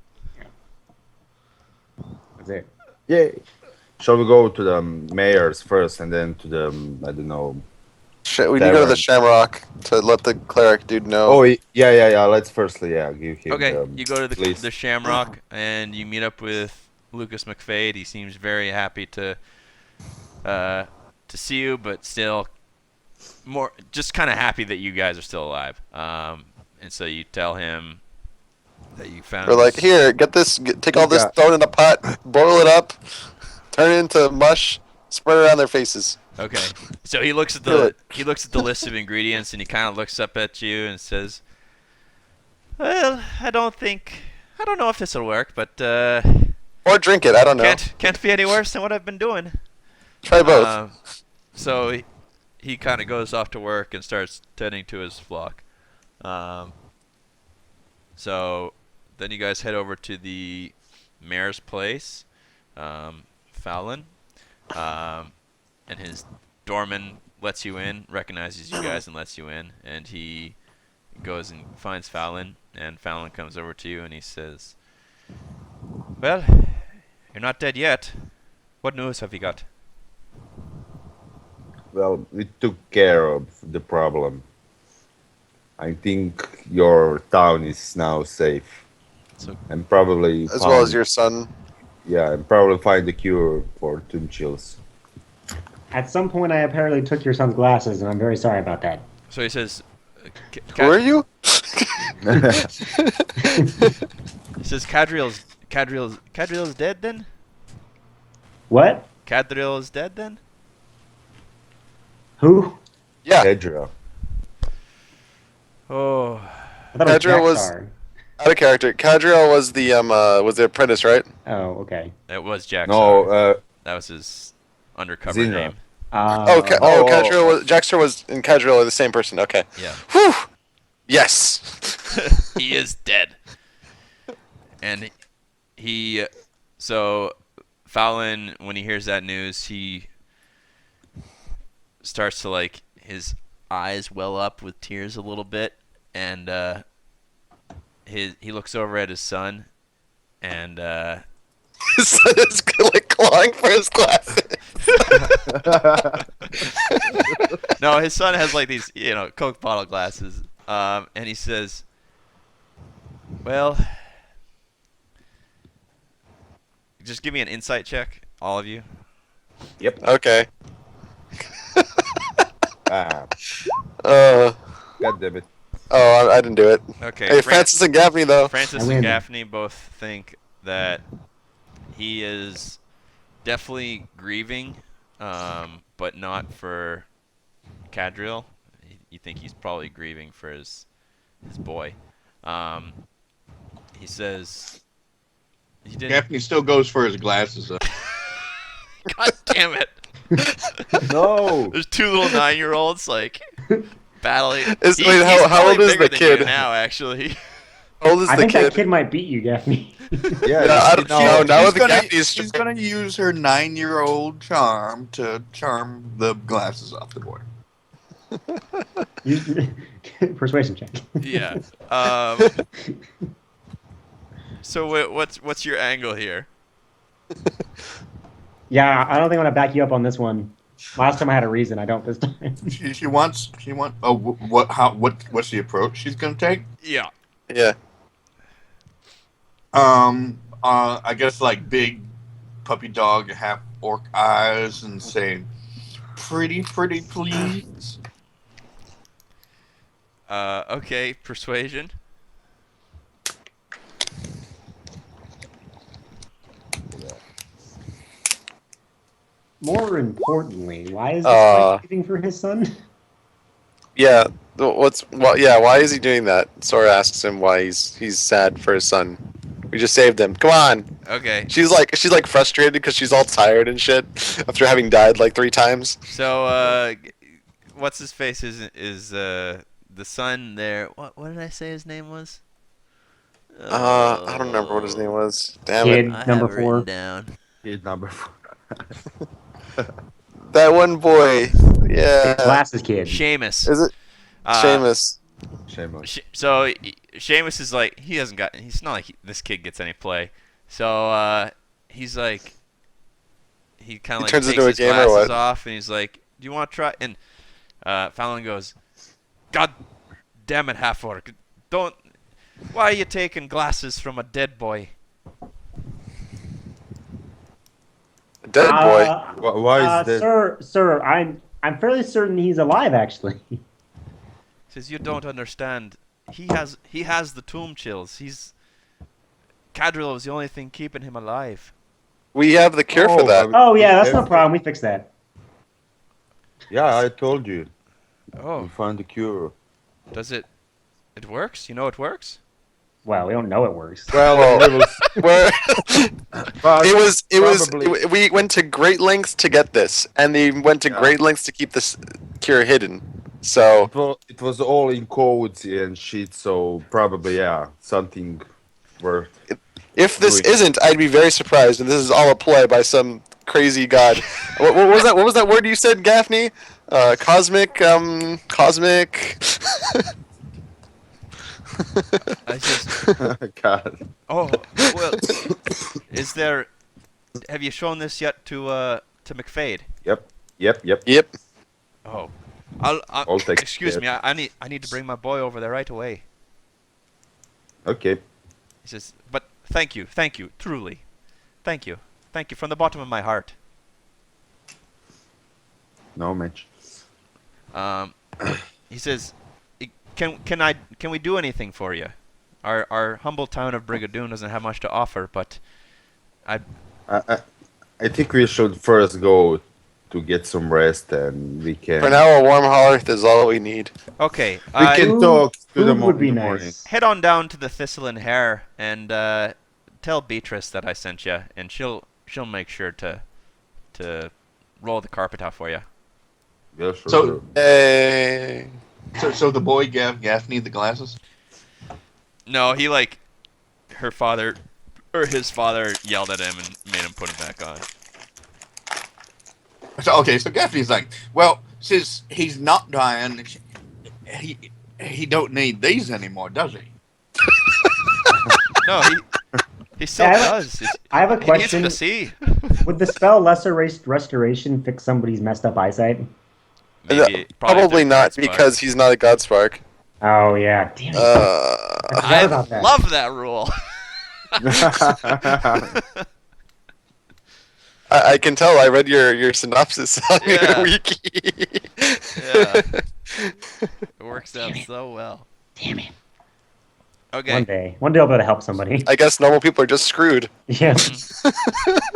That's it. Yay. Shall we go to the mayors first and then to the, I don't know. We need to go to the Tavern. Shamrock to let the cleric dude know. Oh, yeah. Let's firstly, give him Okay, the you go to list. the Shamrock and you meet up with Lucas McFade. He seems very happy to see you, but still more just kind of happy that you guys are still alive. And so you tell him that you found. We're like, this- here, take all this, got- throw it in a pot, boil it up, turn it into mush, spread it around their faces. Okay. So he looks at Kill the it. list of ingredients and he kind of looks up at you and says, "Well, I don't know if this will work, but Or drink it, I don't know. can't be any worse than what I've been doing." Try both. So he kind of goes off to work and starts tending to his flock. So then you guys head over to the mayor's place, Fallon, and his doorman lets you in, recognizes you guys and lets you in, and he goes and finds Fallon, and Fallon comes over to you and he says, "Well, you're not dead yet. What news have you got?" Well, we took care of the problem. I think your town is now safe. So And probably As well as found- your son. Yeah, and probably find the cure for tomb chills. At some point, I apparently took your son's glasses, and I'm very sorry about that. So he says, Who are you? He says, Cadriel's dead then? What? Cadriel is dead then? Who? Yeah, Hedra. Oh, I thought it Pedro was- Jackstar. out of character. Cadriel was the apprentice, right? Oh, okay. it was Jack. No, That was his undercover Xena. name. Oh, Oh. Cadriel was Jackster was and Cadriel are the same person. Okay. Yeah. Whew. Yes. He is dead. And so Fallon, when he hears that news, he starts to his eyes well up with tears a little bit, and he looks over at his son, and His son is like clawing for his glasses. no, his son has these Coke bottle glasses, and he says, "Well, just give me an insight check, all of you." Okay. Ah, Uh. God damn it. Oh, I didn't do it. Okay. Hey, Francis and Gaffney though. Francis I and win. Gaffney both think that he is definitely grieving, but not for Cadriel. You think he's probably grieving for his boy. He says he didn't. Gaffney still goes for his glasses. Though. God damn it! No! There's two little 9-year-olds battling. Wait, He's how probably old is bigger the than you kid? now? Actually, How old is I the think kid? that kid might beat you, Gaffney. Yeah, I don't know. Now she's the gonna, Gaffney's she's gonna use her 9-year-old charm to charm the glasses off the boy. Persuasion check. yeah. So what's your angle here? Yeah, I don't think I'm gonna back you up on this one. Last time I had a reason. I don't this time. She wants. Oh, what's the approach she's gonna take? Yeah. Yeah. I guess big puppy dog, half orc eyes, and say, "Pretty, please." Okay, persuasion. More importantly, why is this Uh, guy grieving for his son? Yeah. Why is he doing that? Sora asks him why he's sad for his son. We just saved him. Come on. Okay. She's like frustrated because she's all tired and shit after having died like 3 times. So what's his face is the son there? What did I say his name was? I don't remember what his name was. Damn Kid. it. I Number have it 4. written down. Kid number 4. That one boy. Yeah. Glasses kid. Seamus. Is it Seamus? Shameless. So Seamus is like he's not like this kid gets any play. So he's like he kind of like turns takes into a his gamer, glasses what? off and he's like, "Do you want to try?" And Fallon goes, "God damn it, half-orc! Don't! Why are you taking glasses from a dead boy?" Dead boy. Why is that? Sir, I'm fairly certain he's alive actually. Says you don't understand. He has the tomb chills. Cadriel was the only thing keeping him alive. We have the cure for that. Oh yeah, that's no problem. We fixed that. Yeah, I told you. We Oh, found the cure. does it? It works. You know it works. Well, we don't know it works. Well, it was. Where But it was we went to great lengths to get this, and they went to great lengths to keep this cure hidden. So it was all in codes and shit, so probably something worth. if this isn't, I'd be very surprised, and this is all a ploy by some crazy god. what was that? What was that word you said, Gaffney? Cosmic. I just. God. Oh well. Is there? Have you shown this yet to McFade? Yep. Yep. Oh, I'll take excuse it. me. I need to bring my boy over there right away. Okay. He says, but thank you, truly, thank you from the bottom of my heart. No match. He says, can we do anything for you? Our humble town of Brigadoon doesn't have much to offer, but I think we should first go to get some rest, and we can. For now, a warm hearth is all we need. okay. We can talk to the Food would be morning. nice. Head on down to the Thistle and Hare and tell Beatrice that I sent you, and she'll make sure to roll the carpet out for you. Yeah, sure. So- Hey. So the boy gave Gaffney the glasses? No, he his father yelled at him and made him put them back on. So Gaffney's like, well, since he's not dying, he don't need these anymore, does he? No, he still Yeah, does. I have a He needs question. to see. Would the spell Lesser Restoration fix somebody's messed up eyesight? Maybe, Probably if not, they're Godspark. because he's not a Godspark. Oh yeah, damn it. I forgot I about that. love that rule. I can tell. I read your synopsis on Yeah. your wiki. Yeah. It works out so well. Damn it. Okay. One day I'll be able to help somebody. I guess normal people are just screwed. Yeah.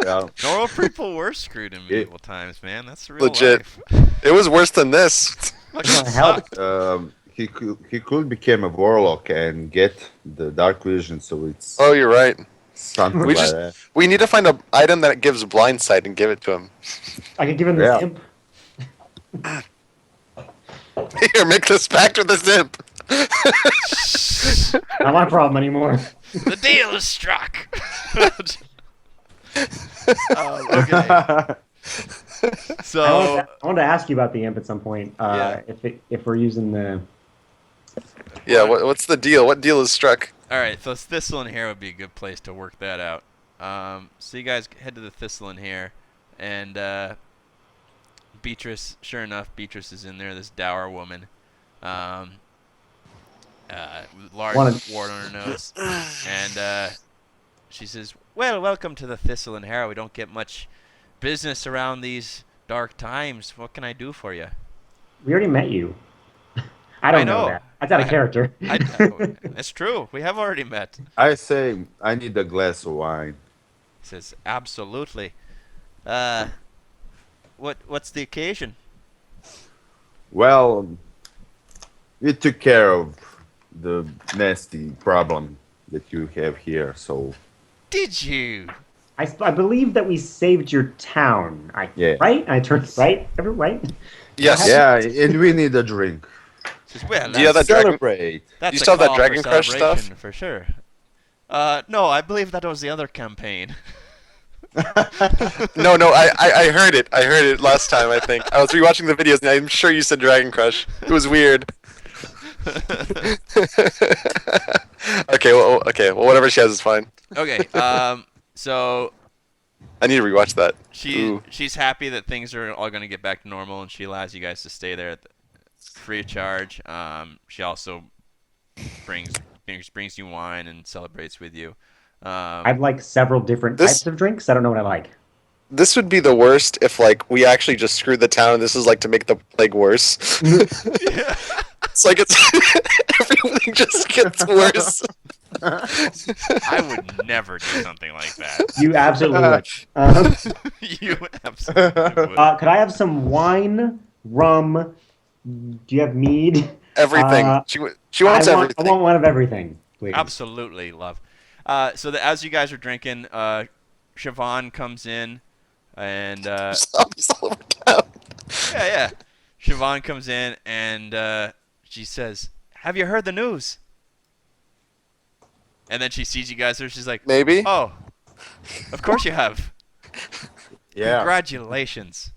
Yeah. Normal people were screwed in medieval times, man. That's real Legit. life. It was worse than this. Fucking help. sucked. He could become a warlock and get the dark vision, so it's Oh, you're right. something We like just- that. We need to find an item that gives blind sight and give it to him. I could give him Yeah. this imp. Here, make this pact with this imp. Not my problem anymore. The deal is struck. Okay. So I wanted to ask you about the imp at some point. Yeah. If we're using the Yeah, what's the deal? What deal is struck? all right, so Thistle and Hare would be a good place to work that out. So you guys head to the Thistle and Hare, and Beatrice. Sure enough, Beatrice is in there. This dour woman, with large wart on her nose, and she says, "Well, welcome to the Thistle and Hare. We don't get much business around these dark times. What can I do for you?" we already met you. I don't I know know. that. That's out of character. It's true. We have already met. I say I need a glass of wine. He says, "Absolutely. What's the occasion?" Well, we took care of the nasty problem that you have here. So Did you? I believe that we saved your town. Yeah. Right? I turned right. Every right. Yes. yeah, and we need a drink. Says, well, Do you have that dragon? Celebrate. that's you a still have that call Dragon for Crush stuff? celebration for sure. No, I believe that was the other campaign. No, I heard it. I heard it last time. I think I was rewatching the videos, and I'm sure you said Dragon Crush. It was weird. Okay, well, whatever she has is fine. Okay, so I need to rewatch that. Ooh. she's happy that things are all going to get back to normal, and she allows you guys to stay there free of charge. She also brings you wine and celebrates with you. I'd like several different types of drinks. I don't know what I like. This would be the worst if, like, we actually just screwed the town. This is like to make the plague worse. It's like everything just gets worse. I would never do something like that. You absolutely would. You absolutely would. Could I have some wine, rum? Do you have mead? Everything. She wants everything. I want one of everything, please. Absolutely, love. So as you guys are drinking, Siobhan comes in, and Zombies all over town. yeah. Siobhan comes in, and she says, "Have you heard the news?" And then she sees you guys there. She's like, Maybe. "Oh, of course you have. Yeah. Congratulations.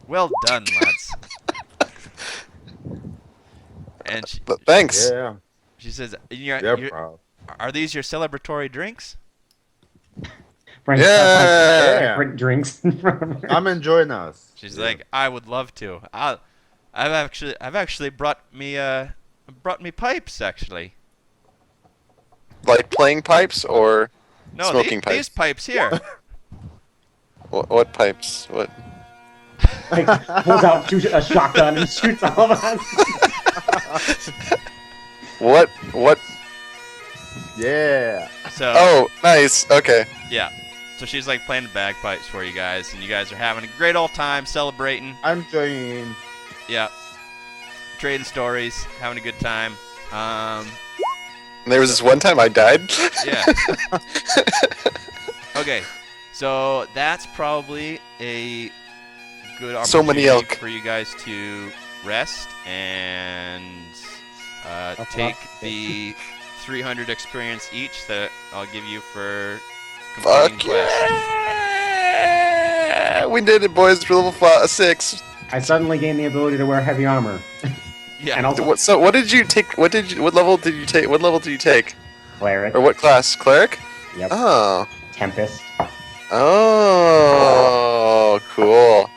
Well done, lads." And But thanks. Yeah. she says, They're proud. "Are these your celebratory drinks?" Frank's Yeah. different drinks. I'm enjoying us. She's like, "I would love to. I've actually brought me pipes actually. Like playing pipes or No, smoking pipes? these pipes here. What pipes? What? Like, pulls out a shotgun and shoots all of us. What? Yeah. So Oh, nice. Okay. yeah. So she's like playing the bagpipes for you guys, and you guys are having a great old time celebrating. I'm joining. Yeah. Trading stories, having a good time. There was this one time I died. Yeah. Okay. So that's probably a good opportunity So many elk. for you guys to rest and take the 300 experience each that I'll give you for completing Fuck quest. yeah! We did it, boys. We're level 6. I suddenly gained the ability to wear heavy armor. Yeah. And also What did you take? What level did you take? What level did you take? cleric. Or what class? Cleric? Yep. Oh. Tempest. Oh, cool.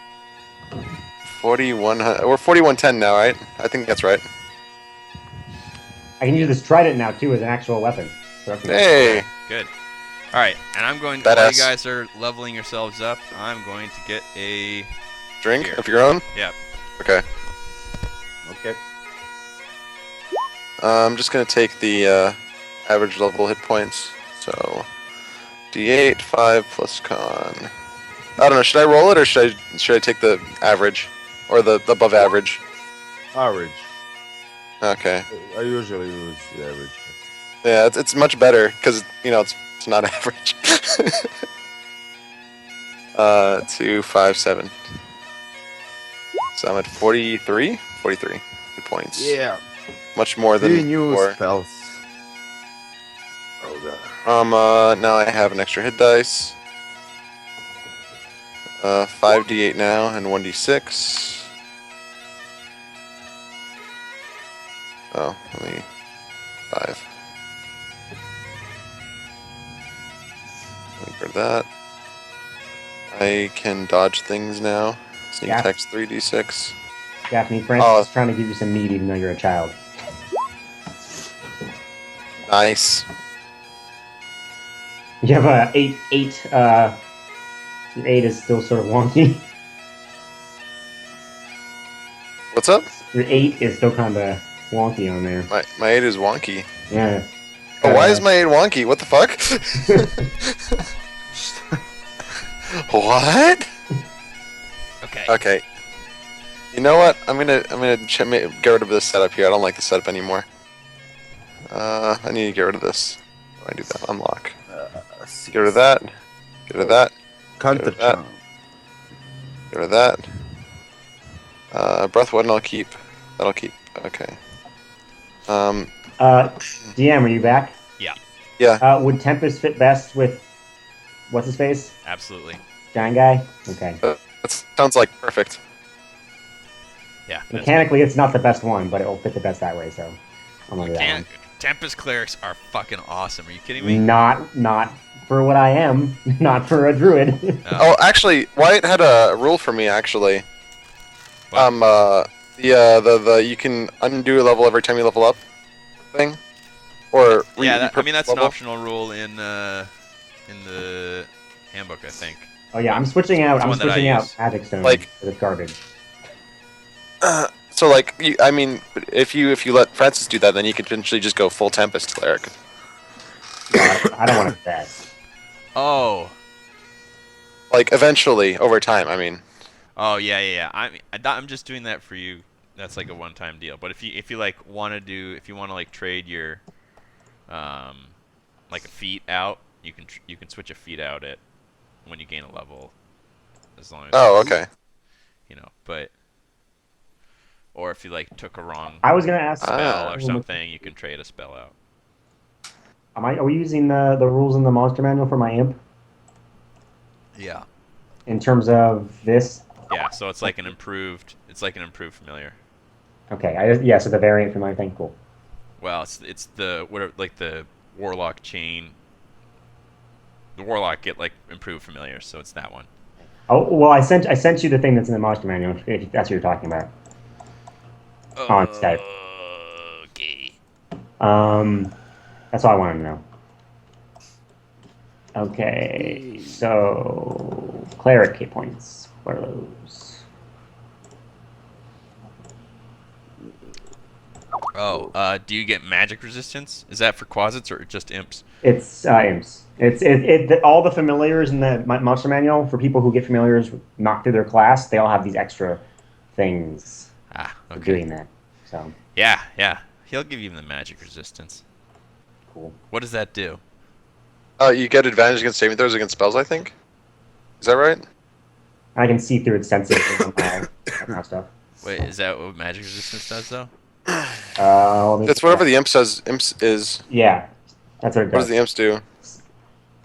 4100. We're 4110 now, right? I think that's right. I can use this trident now too as an actual weapon. So that's Hey. Good. All right, and I'm going. While Badass. you guys are leveling yourselves up, I'm going to get a. Drink Here. of your own? Yeah. Okay. Okay. I'm just gonna take the average level hit points. So, D8 5 plus con. I don't know. Should I roll it or should I take the average or the above average? Average. Okay. I usually use the average. Yeah, it's much better because it's not average. 2 5 7. So I'm at 43 hit points. Yeah. Much more than Three new before. spells. Oh god. Now I have an extra hit dice. 5d8 now and 1d6. Oh, only 5. Wait for that. I can dodge things now. Sneak Yeah. attacks 3d6. Daphne, Francis Oh. is trying to give you some meat even though you're a child. Nice. You have a 8. Your 8 is still sort of wonky. What's up? Your 8 is still kind of wonky on there. My 8 is wonky. Yeah. Oh, why is my 8 wonky? What the fuck? What? Okay. Okay. You know what? I'm gonna get rid of this setup here. I don't like the setup anymore. I need to get rid of this. I do that. Unlock. Six. Get rid of that. Get rid of that. Counter Get rid of that. charm. Get rid of that. Breath weapon I'll keep. That'll keep. Okay. DM, are you back? Yeah, Would Tempest fit best with what's his face? absolutely. Giant guy. Okay. That sounds like perfect. Yeah. Mechanically, it's not the best one, but it will fit the best that way. So I'm gonna do that one. Tempest clerics are fucking awesome. Are you kidding me? Not for what I am. Not for a druid. Oh, actually, Wyatt had a rule for me. Actually, What? the you can undo a level every time you level up thing, or Yeah, I mean that's an level. optional rule in the handbook, I think. Oh yeah, I'm switching out. It's I'm one that I switching out use. magic stone Like- for this garbage. So like, I mean, if you let Francis do that, then you could potentially just go full Tempest cleric. No, I don't want to do that. Oh. Like eventually, over time. I mean, Oh yeah. I'm just doing that for you. That's like a one-time deal. But if you like want to like trade your like a feat out, you can switch a feat out at when you gain a level, as long as oh okay. you know. But or if you like took a wrong I was gonna ask. spell or something, you can trade a spell out. Are we using the rules in the monster manual for my imp Yeah. in terms of this? Yeah. So it's like an improved familiar. Okay. Yeah. So the variant for my thing. Cool. Well, it's the whatever, like the warlock chain. The warlock get like improved familiar, so it's that one. Oh well, I sent you the thing that's in the monster manual. If that's what you're talking about. On Skype. Okay. That's all I wanted to know. Okay, so cleric hit points. What are those? Oh, do you get magic resistance? Is that for quasits or just imps? It's imps. All the familiars in the monster manual for people who get familiars not through their class. They all have these extra things Ah, for okay. doing that. So Yeah. He'll give you the magic resistance. cool. What does that do? You get advantage against saving throws against spells. I think. Is that right? I can see through its senses and that kind of stuff. Wait, is that what magic resistance does though? It's whatever the imp says. Imps is. Yeah, that's what it What does does. the imps do?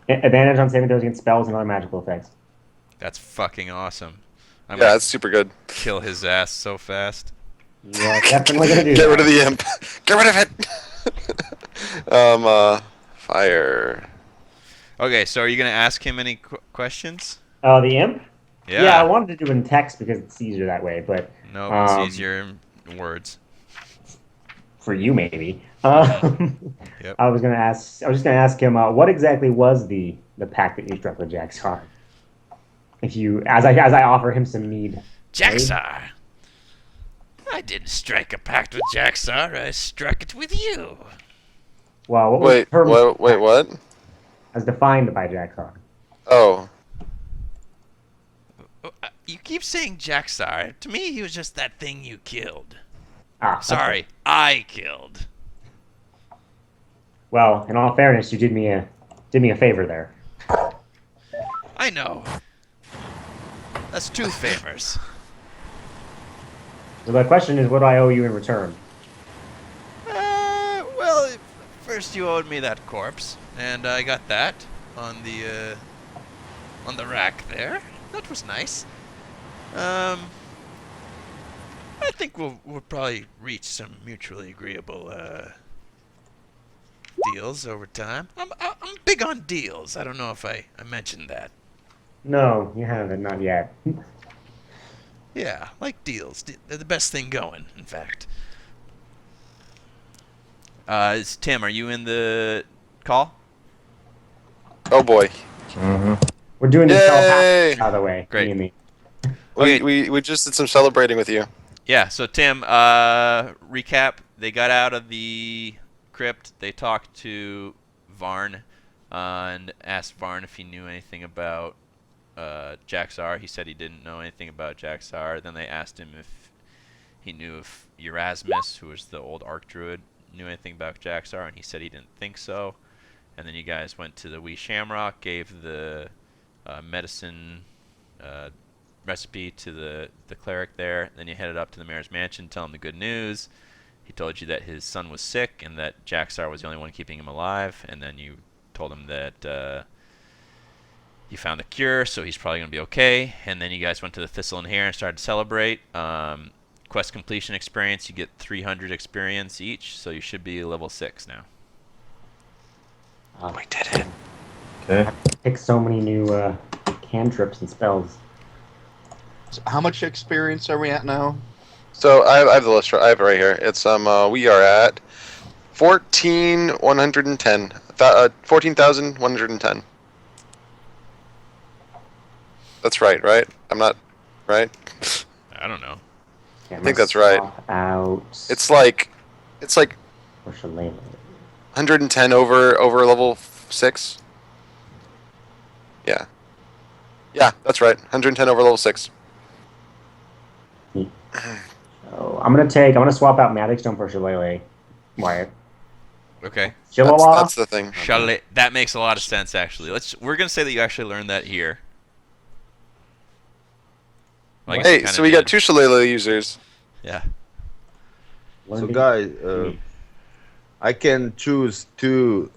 Advantage on saving throws against spells and other magical effects. That's fucking awesome. I'm Yeah, gonna it's super good. kill his ass so fast. Yeah, definitely gonna do Get that. rid of the imp. Get rid of it. Fire. Okay, so are you gonna ask him any questions? Oh, the imp? Yeah. Yeah, I wanted to do it in text because it's easier that way, but No, it's easier in words. for you maybe. Yep. I was just gonna ask him what exactly was the pact that you struck with Jaxar. If you, as I offer him some mead. Jaxar! I didn't strike a pact with Jaxar. I struck it with you. Well, what was Wait, the term what? as defined by Jaxar? Oh, You keep saying Jaxar. To me, he was just that thing you killed. Ah, Sorry, okay. I killed. Well, in all fairness, you did me a favor there. I know. That's 2 favors. So the question is, what do I owe you in return? Well, first you owed me that corpse, and I got that on the rack there. That was nice. I think we'll probably reach some mutually agreeable deals over time. I'm big on deals. I don't know if I mentioned that. No, you haven't, not yet. Yeah, like deals. They're the best thing going, in fact. Tim, are you in the call? oh boy. We're doing this Yay! out of the way. Great. Me and me. Okay. We just did some celebrating with you. Yeah, so Tim, recap. They got out of the crypt. They talked to Varn and asked Varn if he knew anything about Jaxar. He said he didn't know anything about Jaxar. Then they asked him if he knew if Erasmus, who was the old Archdruid, knew anything about Jaxar, and he said he didn't think so. and then you guys went to the Wee Shamrock, gave the medicine recipe to the cleric there. Then you headed up to the mayor's mansion, tell him the good news. He told you that his son was sick and that Jackstar was the only one keeping him alive. And then you told him that you found a cure, so he's probably going to be okay. And then you guys went to the Thistle and Hare and started to celebrate. Quest completion experience, you get 300 experience each, so you should be level 6 now. We did it. Okay. Pick so many new cantrips and spells. So how much experience are we at now? So I have the list. I have it right here. It's we are at 14,110. 14,110. That's right, right? I'm not right. I don't know. Okay, I think that's right. Out. It's like Or Shillelagh. 110 over level 6. Yeah. Yeah, that's right. 110 over level 6. So I'm gonna swap out Magic Stone for Shillelagh. Wyatt. Okay. Shillelagh? That's the thing. Chalet, that makes a lot of sense, actually. We're going to say that you actually learned that here. Well, I guess you Hey, kinda so we got did. 2 Shillelagh users. Yeah. So guys, I can choose 2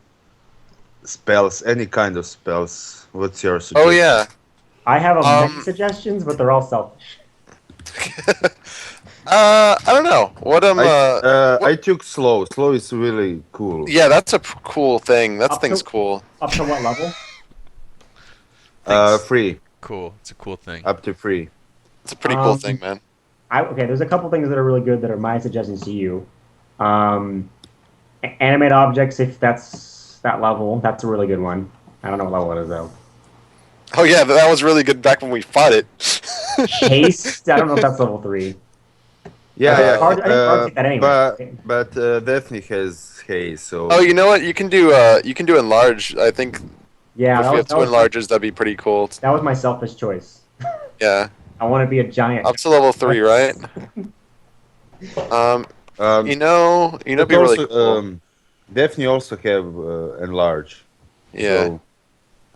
spells, any kind of spells. What's your suggestion? Oh yeah. I have many suggestions, but they're all selfish. I don't know. What I took slow. Slow is really cool. Yeah, that's a cool thing. That Up thing's to- cool. Up to what level? Thanks. Free. Cool. It's a cool thing. Up to 3. It's a pretty cool thing, man. Okay, there's a couple things that are really good that are my suggestions to you. Animate objects, if that's that level, that's a really good one. I don't know what level it is though. Oh yeah, that was really good back when we fought it. Haste, I don't know if that's level 3. Yeah, yeah, I think hard to get that anyway. but Daphne has haste, so. Oh, you know what? You can do enlarge. I think Yeah, if we have 2 enlarges, that'd be pretty cool. that was my selfish choice. Yeah, I want to be a giant. up to level 3, right? You know, but it'd be really also, cool. Daphne also have enlarge. Yeah.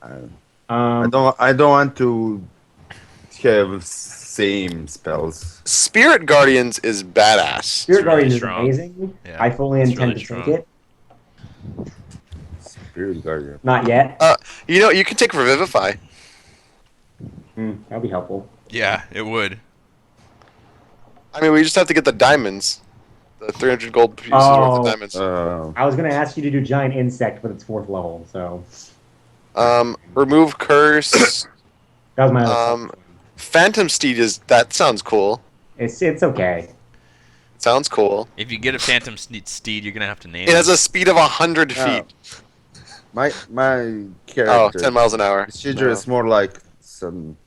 So, I don't want to have same spells. Spirit Guardians is badass. Spirit really Guardian is strong. amazing. Yeah, I fully it's intend really to take strong. it. Spirit Guardian. Not yet. You know, you can take Revivify. That'd be helpful. Yeah, it would. I mean, we just have to get the diamonds. The 300 gold pieces worth Oh. of diamonds. I was going to ask you to do giant insect, but it's 4th level, so Remove curse. that was my other Phantom Steed that sounds cool. It's okay. Sounds cool. If you get a Phantom Steed, you're going to have to name It has it. a speed of 100 feet. My Oh, character. 10 miles an hour. Procedure is more like some.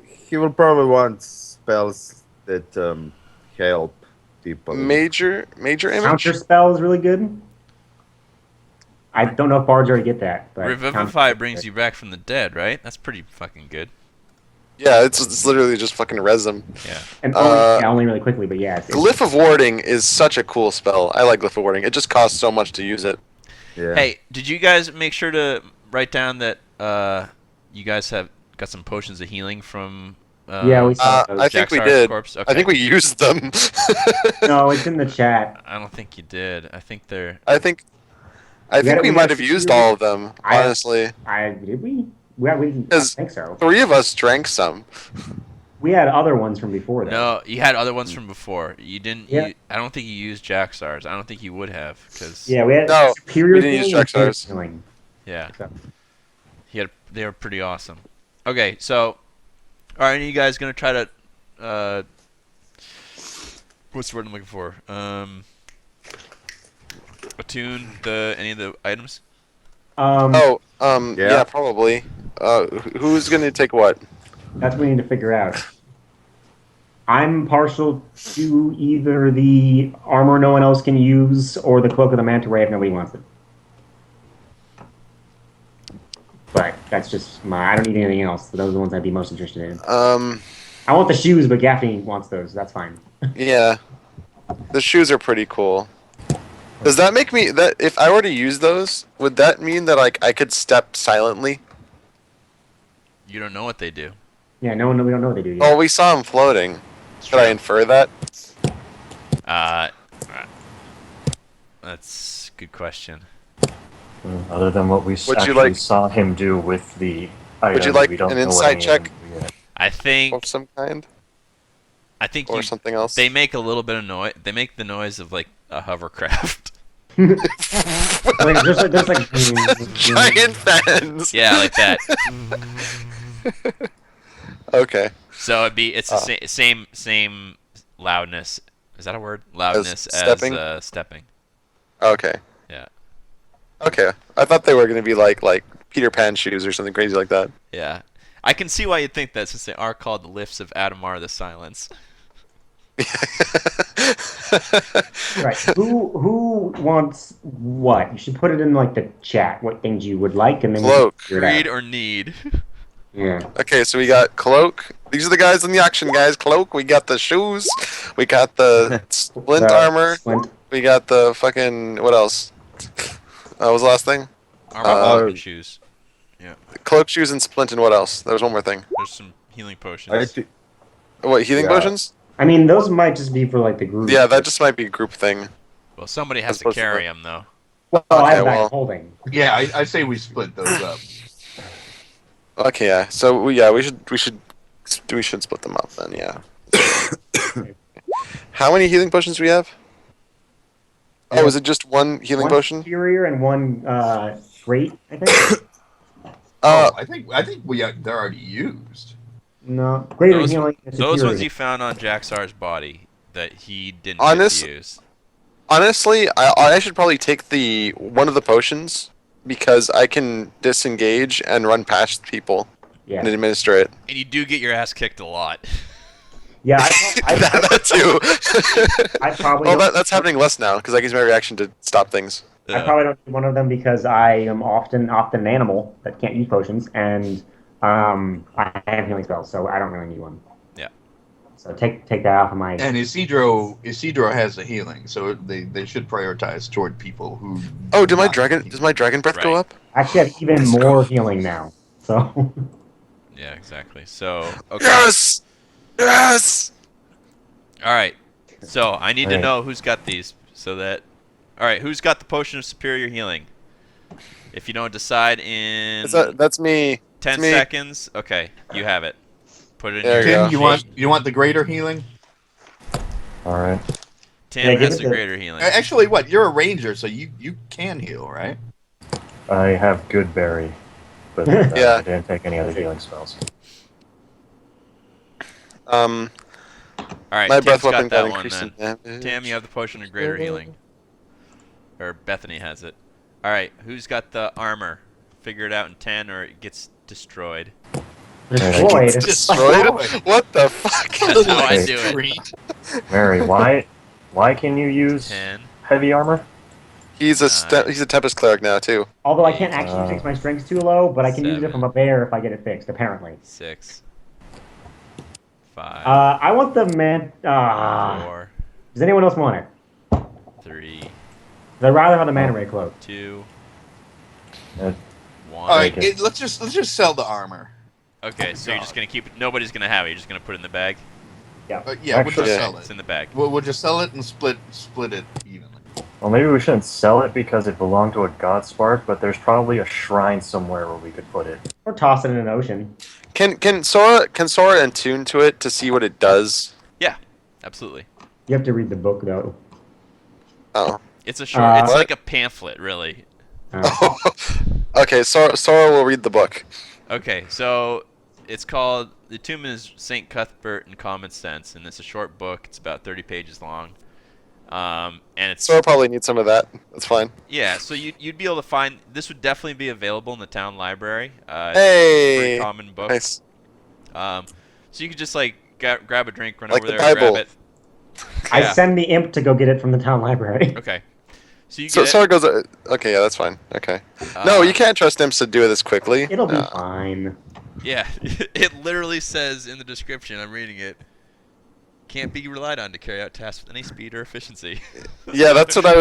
He will probably want spells that help people. Major image. Counter spell is really good. I don't know if bards already get that. But Revivify brings you back from the dead, right? That's pretty fucking good. Yeah, it's literally just fucking res them. Yeah. And only really quickly, but yeah. Glyph of Warding is such a cool spell. I like Glyph of Warding. It just costs so much to use it. Yeah. Hey, did you guys make sure to write down that you guys have got some potions of healing from? Yeah, we saw those. I think we Jackstar's did. corpse? I Okay. think we used them. No, it's in the chat. I don't think you did. I think they're. I think gotta- we we might gotta have used see- all of them. I- Honestly, Did we? We didn't. I Is- think so. 3 of us drank some. We had other ones from before that. No, you had other ones from before. You didn't. Yeah. I don't think you used Jackstar's. I don't think you would have, because Yeah, we had No, superior we didn't use healing and Jackstar's. healing. yeah, So, they were pretty awesome. Okay, so are any of you guys gonna try to? What's the word I'm looking for? Attune any of the items? Oh, Yeah. yeah, probably. Who's gonna take what? that's what we need to figure out. I'm partial to either the armor no one else can use or the cloak of the manta ray if nobody wants it. But that's just I don't need anything else. Those are the ones I'd be most interested in. I want the shoes, but Gaffney wants those. That's fine. Yeah. The shoes are pretty cool. Does that make me that if I were to use those, would that mean that like I could step silently? You don't know what they do. Yeah, we don't know what they do yet. Oh, we saw him floating. It's Should I true. infer that? Uh, that's a good question. Other than what we Would you actually like- saw him do with the item, Would you like we don't an know what insight any of check? them do yet. I think Of some kind, you, or something else? they make a little bit of noise. They make the noise of like a hovercraft. Like, there's like Giant fans. Yeah, like that. Okay. So it's the same loudness. Is that a word? Loudness as stepping? Stepping. Okay. Yeah. Okay. I thought they were gonna be like Peter Pan shoes or something crazy like that. Yeah. I can see why you'd think that since they are called the lifts of Adamar the Silence. right. Who wants what? You should put it in like the chat. What things you would like, and then we can Cloak. figure it out. Greed or need? Yeah. Okay, so we got cloak. These are the guys in the action, guys. Cloak. We got the shoes. We got the splint The armor. Splint. We got the fucking what else? What was the last thing? Armor shoes. Cloak, shoes, and splint, and what else? There was one more thing. There's some healing I potions. thi- What, healing Yeah. potions? I mean, those might just be for like the group. Yeah, that just might be a group thing. Well, somebody has to supposed to carry be. them though. Well, I Okay, have that well. holding. Yeah, I say we split those up. Okay, yeah. So we should split them up then. Yeah. How many healing potions do we have? Oh, is it just one healing One potion? superior and one great, I think. I think they're already used. No, greater Those, healing. and those superior. ones you found on Jaxar's body that he didn't Honest- get to use. Honestly, I should probably take one of the potions because I can disengage and run past people Yeah. and administer it. And you do get your ass kicked a lot. Yeah. that too. I probably. Well, don't- that's happening less now because I use my reaction to stop things. I probably don't need one of them because I am often an animal that can't use potions, and I have healing spells, so I don't really need one. Yeah. So take that off of my. And Isidro has the healing, so they should prioritize toward people who. Oh, does my not- dragon breath go Right. up? I actually have even more healing now. So. Yeah, exactly. So okay. Yes. Yes. All right. So I need to Alright. know who's got these, so that. All right, who's got the potion of superior healing? If you don't decide in That's me. 10 me. seconds, okay, you have it. Put it in There your. you go. Tim, you want the greater healing? All right. Tim Yeah, give has it the the- greater healing. Actually, what? You're a ranger, so you can heal, right? I have good berry, but Yeah. I didn't take any other healing spells. All right, My Tim's breath got weapon that got one increased in then. damage. Tim, you have the potion of greater healing. Or Bethany has it. All right, who's got the armor? Figure it out in 10 or it gets destroyed. Destroyed. Destroyed? What the fuck? That's how I Okay. do it. Great. Mary, why can you use 10. heavy armor? He's a Tempest cleric now too. Although I can't actually fix my strengths too low, but I can use it 7. from a bear if I get it fixed. Apparently. 6. 5. I want the man. 4. Does anyone else want it? 3. I'd rather have the mana ray cloak. 2. Uh, 1. All right, Okay. let's just sell the armor. Okay, so you're just gonna keep it. Nobody's gonna have it. You're just gonna put it in the bag. Yeah, we'll Actually, just yeah. sell It's it. in the bag. We'll just sell it and split it evenly. Well, maybe we shouldn't sell it because it belonged to a god spark, but there's probably a shrine somewhere where we could put it. Or toss it in an ocean. Can Sora attune to it to see what it does? Yeah, absolutely. You have to read the book though. Oh. It's a short. It's What? like a pamphlet, really. Okay, Sora will read the book. Okay, so it's called The Tomb is Saint Cuthbert in Common Sense, and it's a short book. It's about 30 pages long. And it's Sora probably needs some of that. That's fine. yeah. So you'd be able to find this would definitely be available in the town library. It's a Hey. pretty common book. Nice. So you could just like grab a drink, run Like over the there, and grab Bible. it. I Yeah. send the imp to go get it from the town library. Okay. So you So get Sora goes. Okay, yeah, that's fine. Okay. it. No, you can't trust him to do it this quickly. It'll be No. fine. Yeah, it literally says in the description. I'm reading it. Can't be relied on to carry out tasks with any speed or efficiency. Yeah, that's what I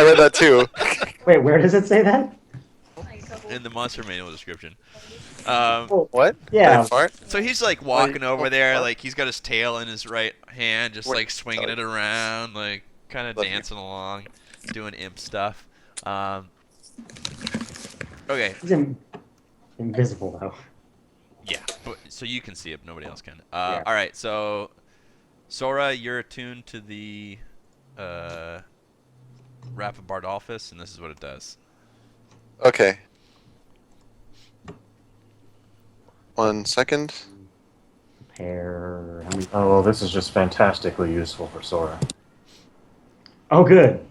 read that too. Wait, where does it say that? In the monster manual description. Oh, What? yeah. Did I fart? So he's like walking over there, like he's got his tail in his right hand, just Wait, like swinging it around, like kind of Love you. dancing along, doing imp stuff. Okay, He's invisible though. yeah, but, so you can see it, but nobody else can. Yeah. All right, so Sora, you're attuned to the Wrath of Bardolphus, and this is what it does. Okay. 1 second. Prepare. How many? Oh, well, this is just fantastically useful for Sora. Oh, good.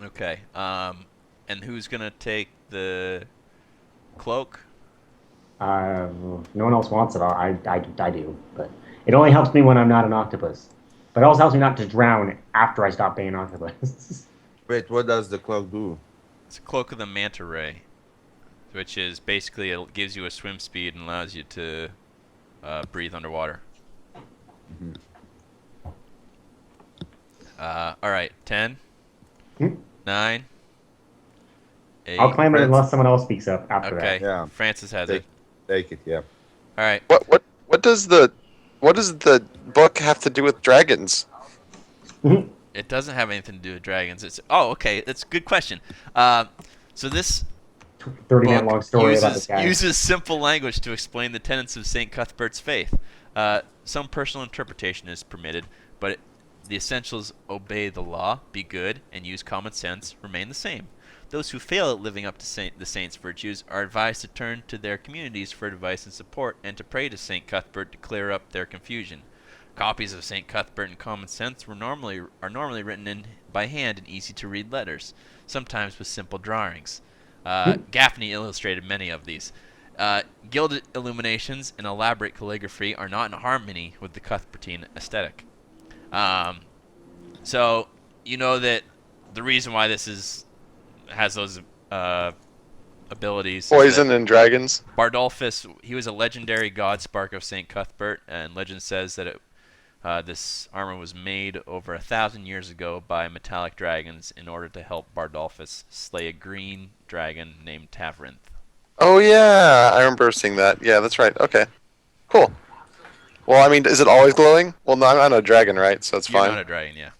Okay, and who's gonna take the cloak? No one else wants it. I do, but it only helps me when I'm not an octopus. But it also helps me not to drown after I stop being an octopus. Wait, what does the cloak do? It's a cloak of the manta ray, which is basically it gives you a swim speed and allows you to breathe underwater. Mhm. All right, 10, Hmm? 9, 8. I'll claim it Friends. unless someone else speaks up after Okay, Yeah. Francis has Take, it. take it, yeah. All right. What does the book have to do with dragons? that. It doesn't have anything to do with dragons. It's okay. That's a good question. So this 30-minute long book story about this guy. uses simple language to explain the tenets of Saint Cuthbert's faith. Some personal interpretation is permitted, but the essentials: obey the law, be good, and use common sense remain the same. Those who fail at living up to the saint's virtues are advised to turn to their communities for advice and support, and to pray to Saint Cuthbert to clear up their confusion. Copies of Saint Cuthbert and Common Sense are normally written in by hand in easy-to-read letters, sometimes with simple drawings. Gaffney illustrated many of these. Gilded illuminations and elaborate calligraphy are not in harmony with the Cuthbertine aesthetic. So you know that the reason why this has those abilities. Poison and dragons. Bardolphus, he was a legendary god spark of Saint Cuthbert, and legend says that this armor was made over 1,000 years ago by metallic dragons in order to help Bardolphus slay a green dragon named Tavrinth. Oh yeah, I remember seeing that. Yeah, that's right. Okay, cool. Well, I mean, is it always glowing? Well, no, I'm not a dragon, right? So it's You're fine. not a dragon, yeah.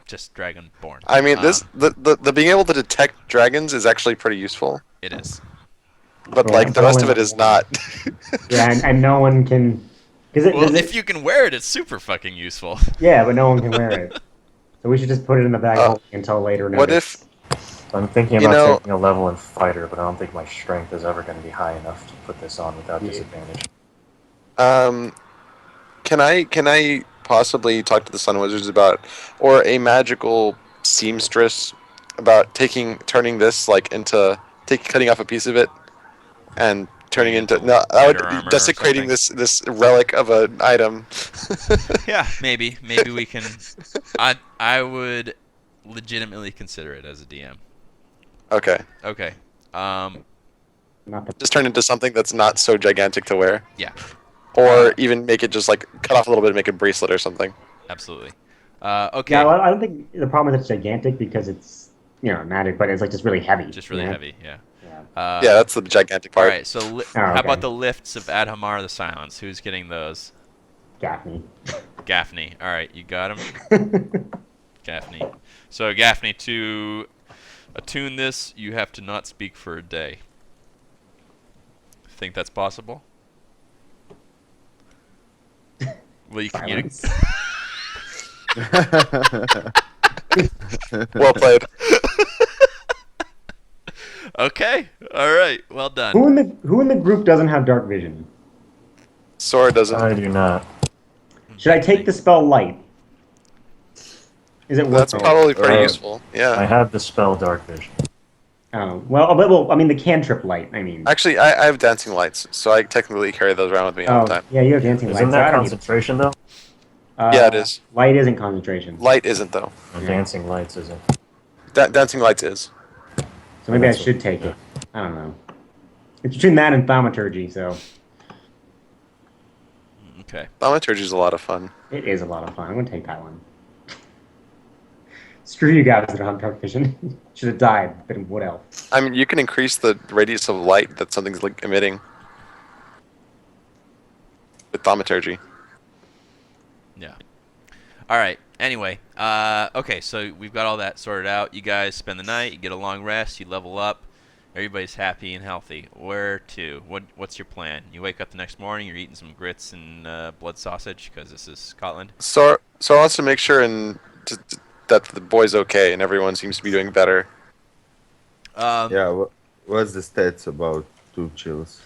Just dragon born. I mean, the being able to detect dragons is actually pretty useful, It is. but Well, like the rest of Owen- it is not. Yeah, and no one can. Well, if you can wear it, it's super fucking useful. Yeah, but no one can wear it. So we should just put it in the bag Oh. until later. What notice. if? I'm thinking You about know- taking a level in fighter, but I don't think my strength is ever going to be high enough to put this on without Yeah. disadvantage. Can I possibly talk to the Sun Wizards about, or a magical seamstress about turning this like into cutting off a piece of it and turning into no, I Lighter armor would or desecrating something. this relic of an item. Yeah, maybe we can. I would legitimately consider it as a DM. Okay, Okay. Not the just turn into something that's not so gigantic to wear. Yeah. Or even make it just like cut off a little bit and make a bracelet or something. Absolutely. Okay. Yeah, well, I don't think the problem is it's gigantic because it's magic, but it's like just really heavy. Just really you know? heavy. Yeah. Yeah. Yeah, that's the gigantic All part. right. So Oh, how okay. about the lifts of Adhamar the Silence? Who's getting those? Gaffney. Gaffney. All right, you got him. Gaffney. So Gaffney, to attune this, you have to not speak for a day. Think that's possible? Well, you can. Silence. Well played. Okay. All right. Well done. Who in the group doesn't have dark vision? Sora doesn't. I do not. Should I take the spell light? Is it worth That's it? probably pretty Uh, useful. I Yeah. have the spell Dark Vision. Oh, well, I mean the cantrip light. I mean. Actually, I have dancing lights, so I technically carry those around with me all Oh, the time. yeah, you have dancing Isn't lights. so I that don't need- concentration, though? Yeah, it is. Light isn't concentration. Light isn't though. Or Yeah. Dancing Lights isn't. Dancing lights is. So maybe I That's should what- take yeah. it. I don't know. It's between that and thaumaturgy, so Okay. Thaumaturgy is a lot of fun. it is a lot of fun. I'm gonna take that one. Screw you guys that don't have dark vision. Should have died, been wood elf. I mean, you can increase the radius of light that something's like emitting with thaumaturgy. Yeah. All right. Anyway, okay, so we've got all that sorted out. You guys spend the night, you get a long rest, you level up. Everybody's happy and healthy. Where to? What's your plan? You wake up the next morning, you're eating some grits and blood sausage because this is Scotland. So I wants to make sure that the boy's okay and everyone seems to be doing better. Yeah, what's the stats about 2 chills?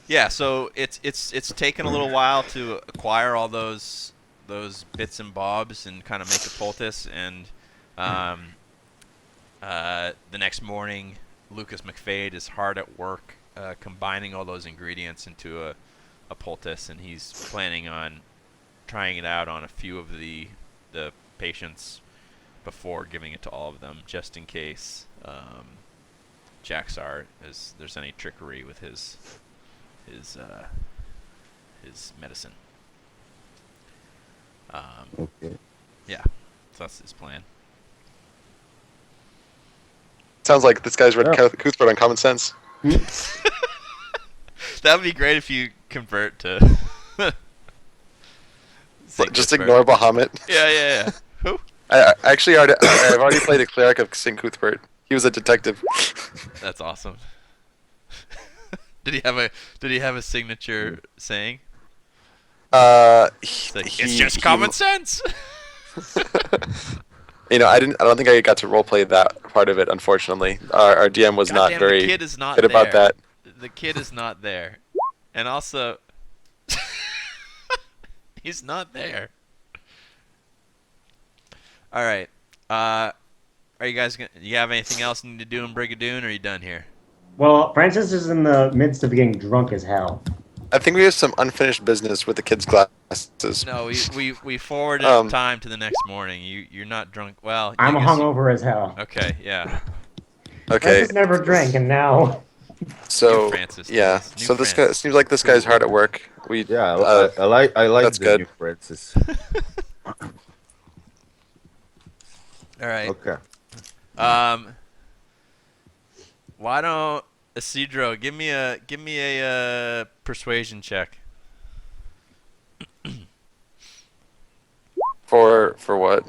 Yeah, so it's taken a little while to acquire all those bits and bobs and kind of make a poultice, and the next morning Lucas McFade is hard at work combining all those ingredients into a poultice, and he's planning on trying it out on a few of the patients before giving it to all of them, just in case Jaxar there's any trickery with his medicine. Okay. Yeah, so that's his plan. Sounds like this guy's read Yeah. Cuthbert on Common Sense. That would be great if you convert to. Saint Just Cuthbert. ignore Bahamut. Yeah. Who? I've already played a cleric of St. Cuthbert. He was a detective. That's awesome. Did he have a signature saying? It's like, it's just common sense. You know, I don't think I got to roleplay that part of it. Unfortunately, our DM was not Goddamn, very the kid is not good about there. that. The kid is not there, and also he's not there. All right. Are you guys gonna? Do you have anything else you need to do in Brigadoon, or are you done here? Well, Francis is in the midst of getting drunk as hell. I think we have some unfinished business with the kids' glasses. No, we forwarded time to the next morning. You're not drunk. Well, I'm I guess hungover as hell. Okay, yeah. Okay, Francis never drank, and now so New Francis, yeah, please. New so this guy Francis. seems like this guy's hard at work. Yeah, Uh, I like that's the good. new Francis. All right. Okay. Why don't Isidro give me a persuasion check? For what?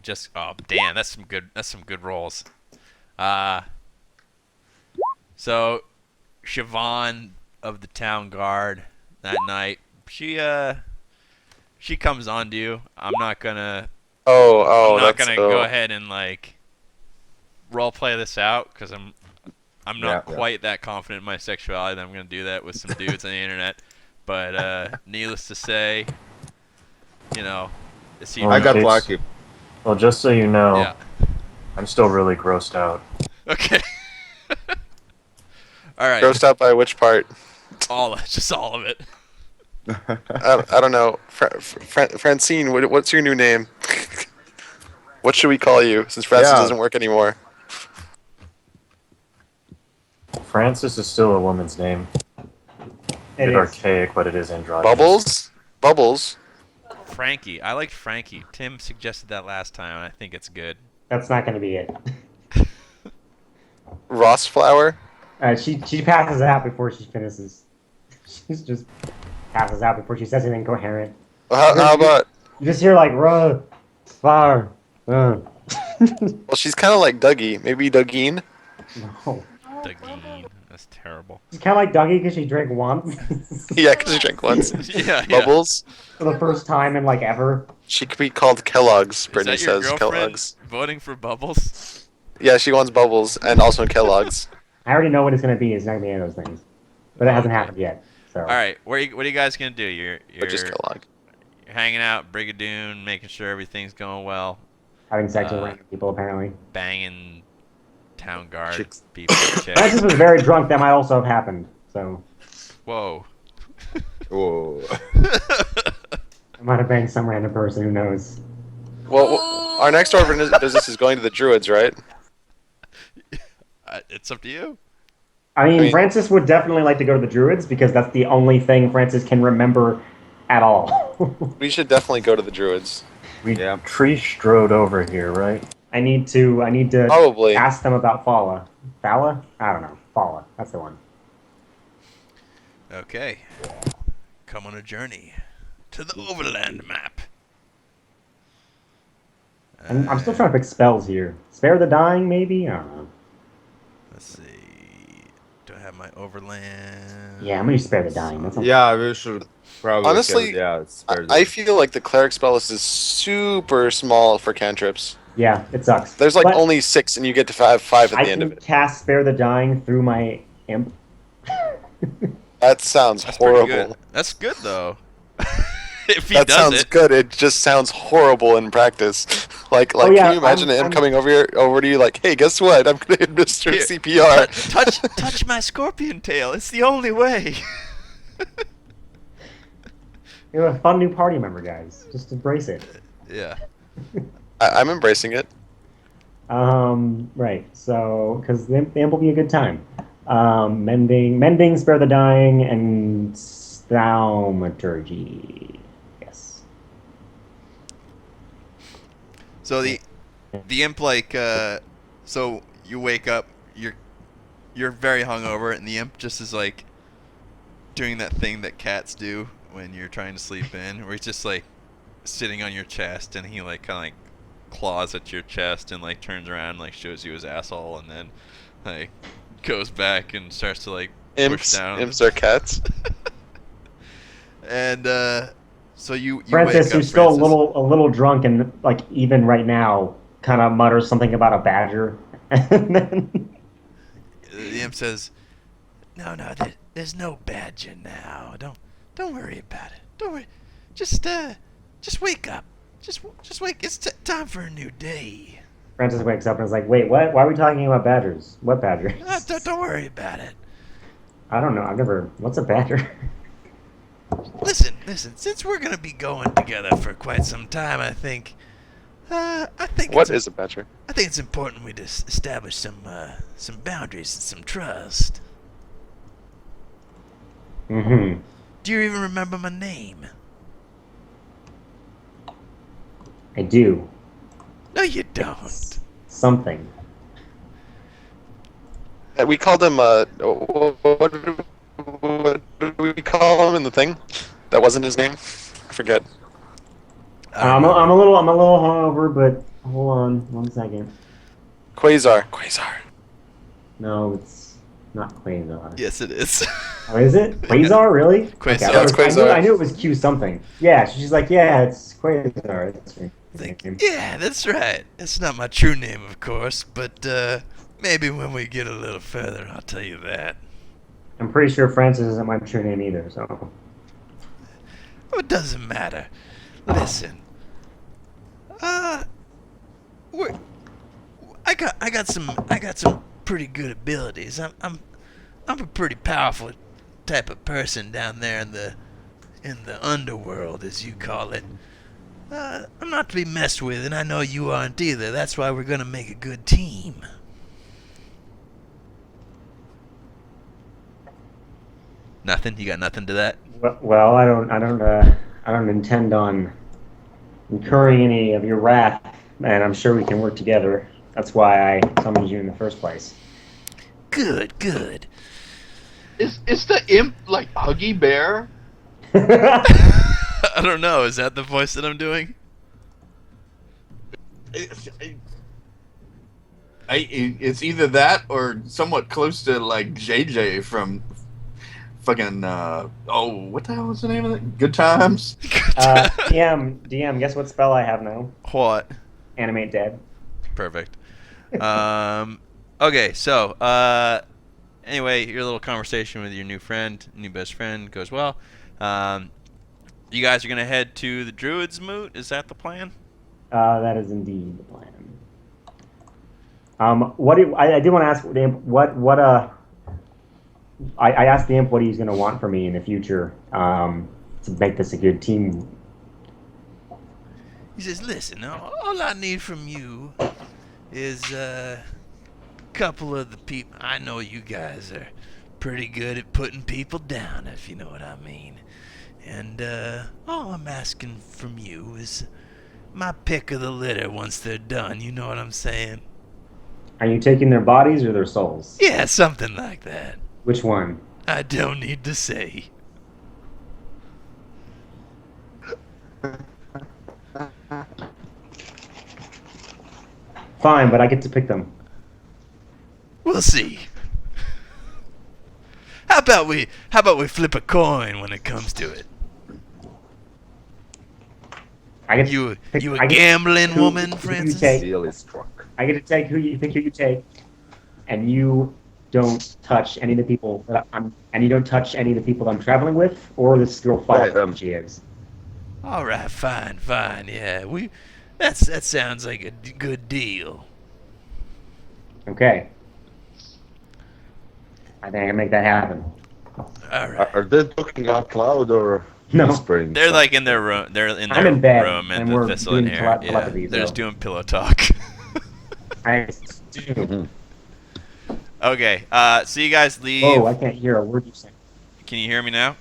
Just damn, that's some good rolls. So Siobhan of the town guard that night, she comes on to you. I'm not gonna Oh, go ahead and like role play this out because I'm not Yeah. quite that confident in my sexuality that I'm gonna do that with some dudes on the internet. But needless to say, you know, Isidro, I got It's- lucky. Well, just so you know, yeah. I'm still really grossed out. Okay. All right. Grossed out by which part? Just all of it. I don't know. Francine, what's your new name? What should we call you since Francis Yeah. doesn't work anymore? Francis is still a woman's name. it It's is. archaic, but it is androgynous. Bubbles. Frankie. I liked Frankie. Tim suggested that last time, and I think it's good. That's not going to be it. Ross Flower. She passes out before she finishes. She's just passes out before she says anything coherent. How about? You just hear like "ruh, fire." Well, she's kind of like Dougie. Maybe Dougine. No. Dageen. That's terrible. She's kind of like Dougie because she drank once Yeah, because she drank once. Yeah. Bubbles. for the first time in like ever. She could be called Kellogg's. Is Brittany that your says girlfriend Kellogg's. voting for Bubbles? Yeah, she wants Bubbles and also Kellogg's. I already know what it's gonna be. It's not gonna be any of those things, but it hasn't Okay. happened yet. So All right. What are you guys gonna do? You're Or just Kellogg. you're hanging out, Brigadoon, making sure everything's going well, having sex with random people apparently. banging town guard Chicks. people. Chicks. Francis was very drunk. That might also have happened. So Whoa. Whoa. I might have banged some random person. Who knows? Well, our next order of business is going to the Druids, right? It's up to you. I mean, I mean- Francis would definitely like to go to the Druids because that's the only thing Francis can remember at all. We should definitely go to the Druids. We Yeah. tree strode over here, right? I need to Probably. ask them about Fala. Fala? I don't know. Fala. That's the one. Okay. Come on a journey to the overland map. I'm still trying to pick spells here. Spare the Dying, maybe? I don't know. Let's see. Do I have my overland? Yeah, I'm gonna use Spare the Dying. That's not Yeah, we should probably. Honestly, spare I them. feel like the cleric spell list is super small for cantrips. Yeah, it sucks. There's like But only 6, and you get to have 5 at I the end can of it. cast Spare the Dying through my imp. That sounds That's pretty good. horrible. That's good though. If he That does sounds it. good. It just sounds horrible in practice. Like, Oh, yeah, can you imagine him I'm- coming over to you like, hey, guess what? I'm gonna administer Here, CPR. touch my scorpion tail. It's the only way. You're a fun new party member, guys. Just embrace it. Yeah. I'm embracing it. Right. So, because the imp will be a good time. Mending, Spare the Dying, and Thaumaturgy. Yes. So the imp so you wake up, you're very hungover, and the imp just is like doing that thing that cats do when you're trying to sleep in, where he's just like sitting on your chest, and he like kind of like claws at your chest and like turns around and like shows you his asshole, and then like goes back and starts to like push down. Imps are cats. And so you Francis, wake up, who's still Francis. a little drunk, and like even right now, kind of mutters something about a badger, and then The imp says, "No, there's no badger now. Don't worry about it. Don't worry. Just wake up. Just wake. It's time for a new day. Francis wakes up and is like, "Wait, what? Why are we talking about badgers? What badger? Don't worry about it. I don't know. I've never. What's a badger?" Listen. Since we're gonna be going together for quite some time, I think What is a badger? I think it's important we just establish some boundaries and some trust. Mm-hmm. Do you even remember my name? I do No, you don't. something. We called him, what did we call him in the thing? That wasn't his name? I forget. I'm a little hungover, but hold on one second. Quasar. No, it's not Quasar. Yes, it is. Oh, is it Quasar? Really? Quasar. Okay, Yeah, it's Quasar. I knew it was Q something. Yeah, she's like, yeah, it's Quasar. That's right. Yeah, that's right. It's not my true name, of course, but maybe when we get a little further, I'll tell you that. I'm pretty sure Francis isn't my true name either. So Oh, it doesn't matter. Listen, I got some pretty good abilities. I'm a pretty powerful type of person down there in the underworld, as you call it. I'm not to be messed with, and I know you aren't either. That's why we're gonna make a good team. Nothing? You got nothing to that? well, I don't intend on incurring any of your wrath, and I'm sure we can work together. That's why I summoned you in the first place. Good. Is the imp like Huggy Bear? I don't know. Is that the voice that I'm doing? It's either that or somewhat close to like JJ from fucking what the hell was the name of it? Good Times. DM, guess what spell I have now? What? Animate dead. Perfect. Okay, so anyway, your little conversation with your new best friend goes well. You guys are gonna head to the Druids' Moot. Is that the plan? That is indeed the plan. I did want to ask the imp I asked the imp what he's going to want from me in the future to make this a good team. He says, "Listen, all I need from you is couple of the people. I know you guys are pretty good at putting people down, if you know what I mean. And all I'm asking from you is my pick of the litter once they're done. You know what I'm saying? Are you taking their bodies or their souls? Yeah, something like that. Which one? I don't need to say. Fine, but I get to pick them. We'll see. How about we flip a coin when it comes to it? I get You pick- you I a get gambling who- woman, who you Francis? take. Deal is struck. I get to take who you take, and you don't touch any of the people that and you don't touch any of the people I'm traveling with, or this girl Falcon she is. All right, fine. Yeah, that sounds like a good deal. Okay. I think I can make that happen. All right. Are they talking out loud or No. whispering? They're like in their room. They're in I'm their in bed, room at and the we're Thistle doing and Hair. Yeah, telepathy, they're just so- doing pillow talk. I Okay. So you guys leave. Oh, I can't hear a word you say. Can you hear me now?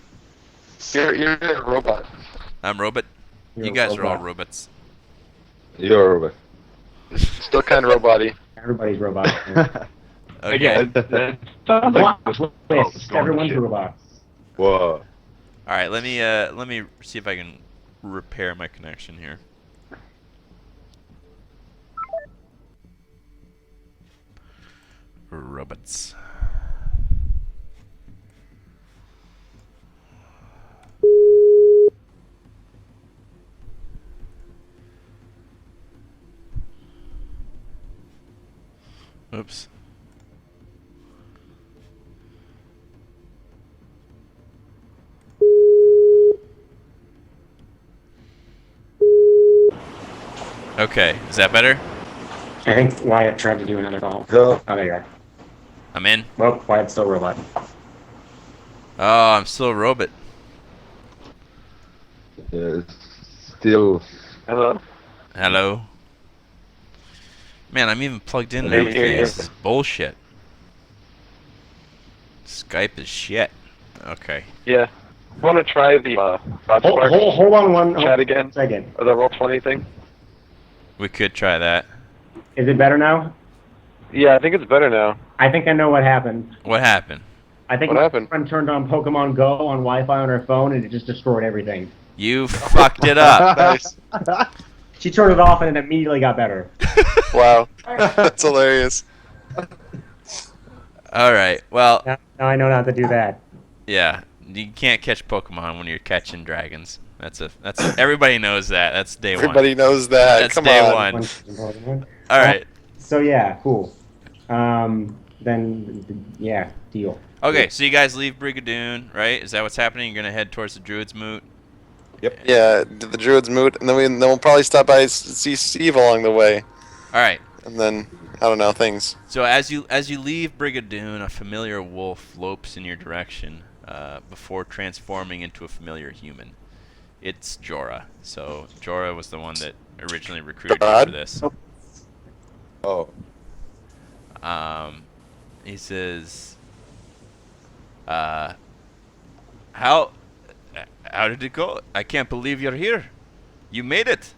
You're a robot. I'm robot. You're You a guys are all robot. robots. You're Still kind of robot-y. Everybody's robot. Okay. Again, that sounds like this was Yes, going everyone's to a shit. robot. Whoa. All right. Let me see if I can repair my connection here. Robots. Oops. Okay, is that better? I think Wyatt tried to do another call. So, Oh, there you are. I'm in. Well, Wyatt's still a robot. Oh, I'm still a robot. still. Hello? Hello. Man, I'm even plugged in and Hey, everything. hey, This is bullshit. Skype is shit. Okay. Yeah. Want to try the Godspark Hold on one chat again? second. Or the Roll20 thing? We could try that. Is it better now? Yeah, I think it's better now. I think I know what happened. What happened? I think What my happened? friend turned on Pokemon Go on Wi-Fi on her phone, and it just destroyed everything. You fucked it up. Nice. She turned it off, and it immediately got better. Wow. That's hilarious. All right. Well, Now I know not to do that. yeah. You can't catch Pokemon when you're catching dragons. That's everybody knows that. That's day one. Everybody knows that. That's Come day on. one. Pokemon. All right. So yeah, cool. Then yeah, deal. Okay, so you guys leave Brigadoon, right? Is that what's happening? You're gonna head towards the Druid's Moot. Yeah, did the druids moot, and then we'll probably stop by see Steve along the way, All right. and then I don't know things. So as you leave Brigadoon, a familiar wolf lopes in your direction before transforming into a familiar human. It's Jorah. So Jorah was the one that originally recruited you for God. this. Oh. He says, how did it go? I can't believe you're here. You made it.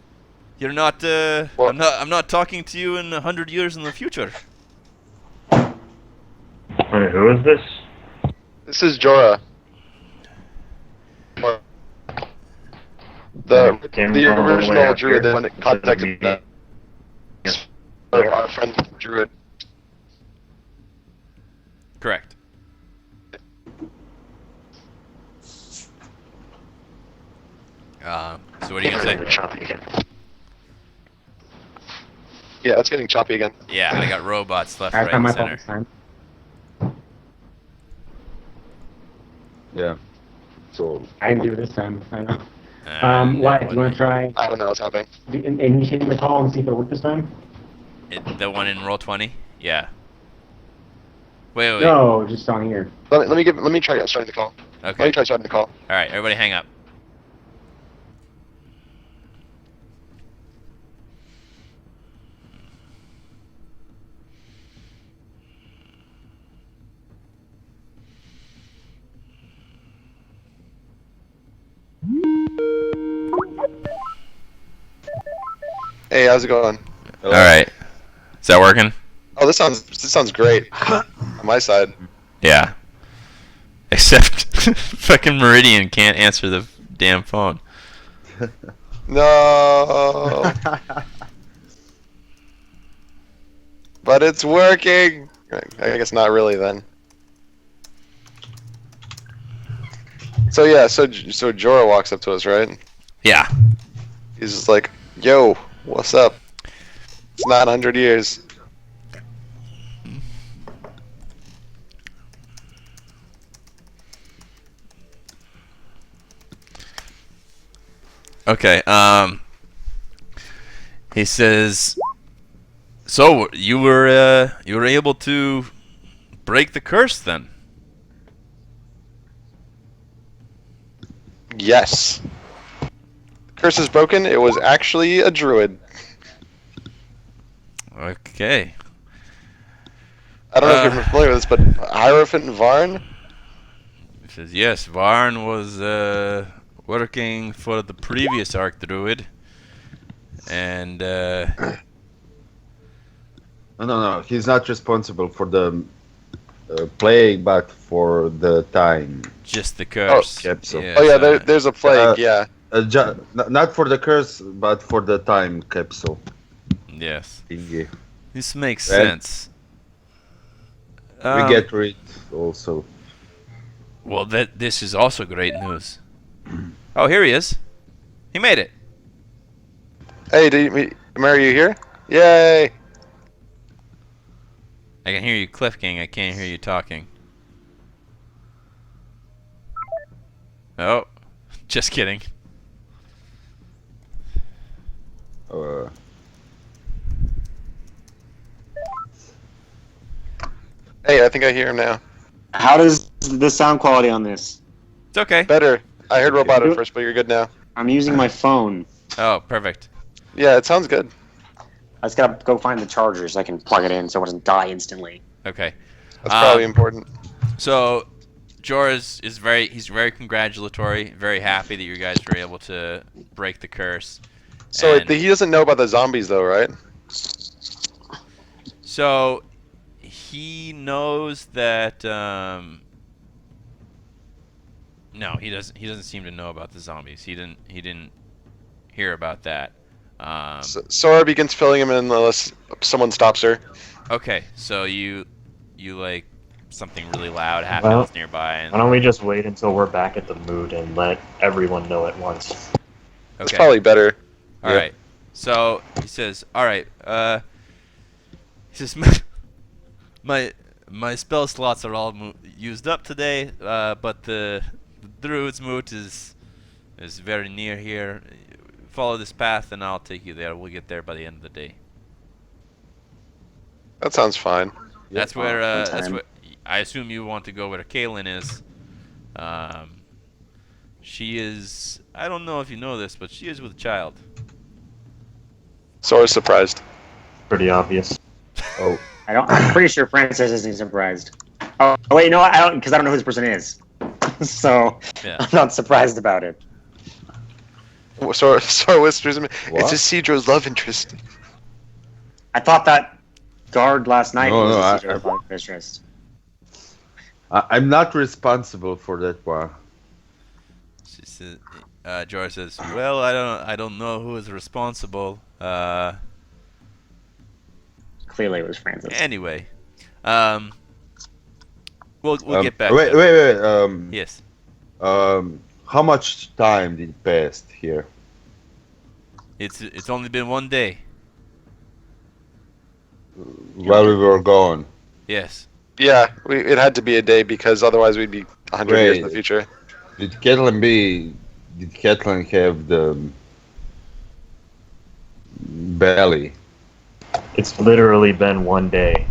You're not. Well- I'm not talking to you in 100 years in the future. Wait, who is this? This is Jorah. The Came the from all the way original up druid here. that contacted us. Our friend druid. Correct. So what are you gonna say? Yeah, it's getting choppy again. Yeah, I got robots left, I right, found my and phone center. this time. Yeah. So. I didn't do it this time. I know. And Wyatt, do you want to try I don't know what's happening. initiating the call and see if it worked this time? the one in roll 20? Yeah. Wait. No, just on here. Let me try starting the call. Okay. Let me try starting the call. All right, everybody, hang up. Hey, how's it going? All right. Is that working? Oh, this sounds great. On my side. Yeah. Except fucking Meridian can't answer the damn phone. No. But it's working. I guess not really then. So yeah, so Jorah walks up to us, right? Yeah. He's just like, "Yo, what's up? It's not 100 years." Okay. He says, "So you were able to break the curse then?" Yes. Curse is broken. It was actually a druid. Okay. I don't know if you're familiar with this, but Hierophant Varn. He says, "Yes, Varn was working for the previous Archdruid, and No. He's not responsible for the plague, but for the time. just the curse." capsule. Yes, Oh yeah, there's a plague. Yeah. Not for the curse, but for the time capsule yes. thingy. This makes Well, sense. We get rid also. Well, this is also great news. Oh, here he is. He made it. Hey, Mary, you here? Yay! I can hear you clicking. I can't hear you talking. Oh, just kidding. Hey, I think I hear him now. How does the sound quality on this? It's okay. Better. I heard robot at first, but you're good now. I'm using my phone. Oh, perfect. Yeah, it sounds good. I just gotta go find the charger so I can plug it in so it doesn't die instantly. Okay. That's probably important. So, Jorah is very congratulatory, very happy that you guys were able to break the curse. So And he doesn't know about the zombies, though, right? so he knows that. No, he doesn't. He doesn't seem to know about the zombies. He didn't hear about that. Sora begins filling him in unless someone stops her. Okay, so you like something really loud happens nearby, and Why don't we just wait until we're back at the mood and let everyone know at once? That's okay. probably better. All right. So he says, "All right." He says, "My spell slots are all used up today, but the druid's moot is very near here. Follow this path, and I'll take you there. We'll get there by the end of the day." That sounds fine. That's where. That's time. what I assume you want to go where Kaylin is. She is. I don't know if you know this, but she is with child. Sora's surprised. Pretty obvious. Oh, I'm pretty sure Francis isn't surprised. Oh wait, you know what? I don't, because I don't know who this person is. So Yeah. I'm not surprised about it. Sora whispers to me, What? "It's Isidro's love interest." I thought that guard last night No, was no, a secret love interest. I'm not responsible for that one. She says, Jorah says, "Well, I don't know who is responsible. Clearly, it was Francis. Anyway, we'll get back. Wait, to wait. Yes. How much time did pass here? It's only been one day. While we were gone. Yes. Yeah, it had to be a day because otherwise we'd be 100 years in the Wait. future. Did Catelyn have the belly? It's literally been one day.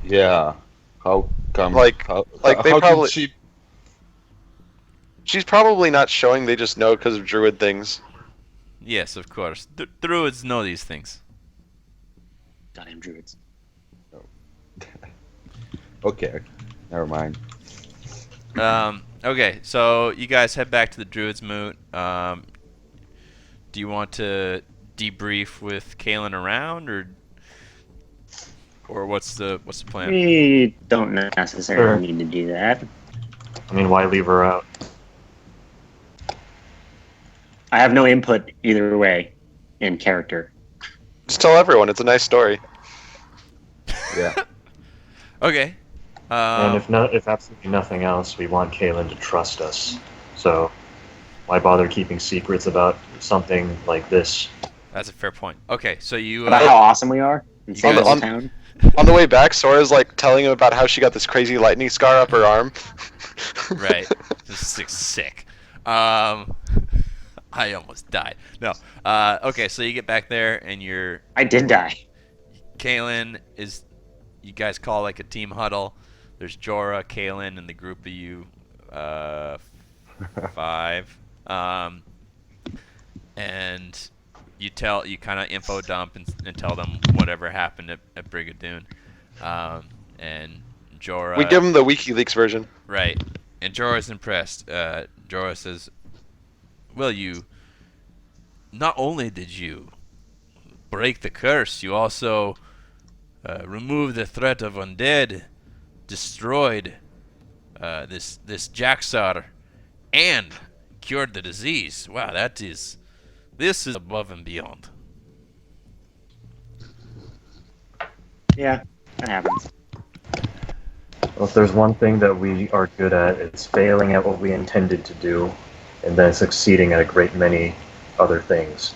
Yeah. How come? Like they how did probably- she? She's probably not showing, they just know because of druid things. Yes, of course. Druids know these things. Goddamn druids. Okay, never mind. Okay, so you guys head back to the Druid's Moot. Do you want to debrief with Kalen around, or what's the plan? We don't necessarily need to do that. I mean, why leave her out? I have no input either way in character. Just tell everyone. It's a nice story. Yeah. Okay. And if absolutely nothing else, we want Kaylin to trust us. So why bother keeping secrets about something like this? That's a fair point. Okay, so you About how awesome we are in You guys- Sandals Town. On the way back, Sora's like telling him about how she got this crazy lightning scar up her arm. right. This is sick. I almost died. No. Okay, so you get back there and I did die. Kalen is. You guys call like a team huddle. There's Jorah, Kalen, and the group of you, 5. And you kind of info dump and tell them whatever happened at Brigadoon. And Jorah. We give him the WikiLeaks version. Right. And Jorah's impressed. Jorah says, well, not only did you break the curse, you also removed the threat of undead, destroyed this Jaxar, and cured the disease. Wow, this is above and beyond. Yeah, that happens. Well, if there's one thing that we are good at, it's failing at what we intended to do, and then succeeding at a great many other things.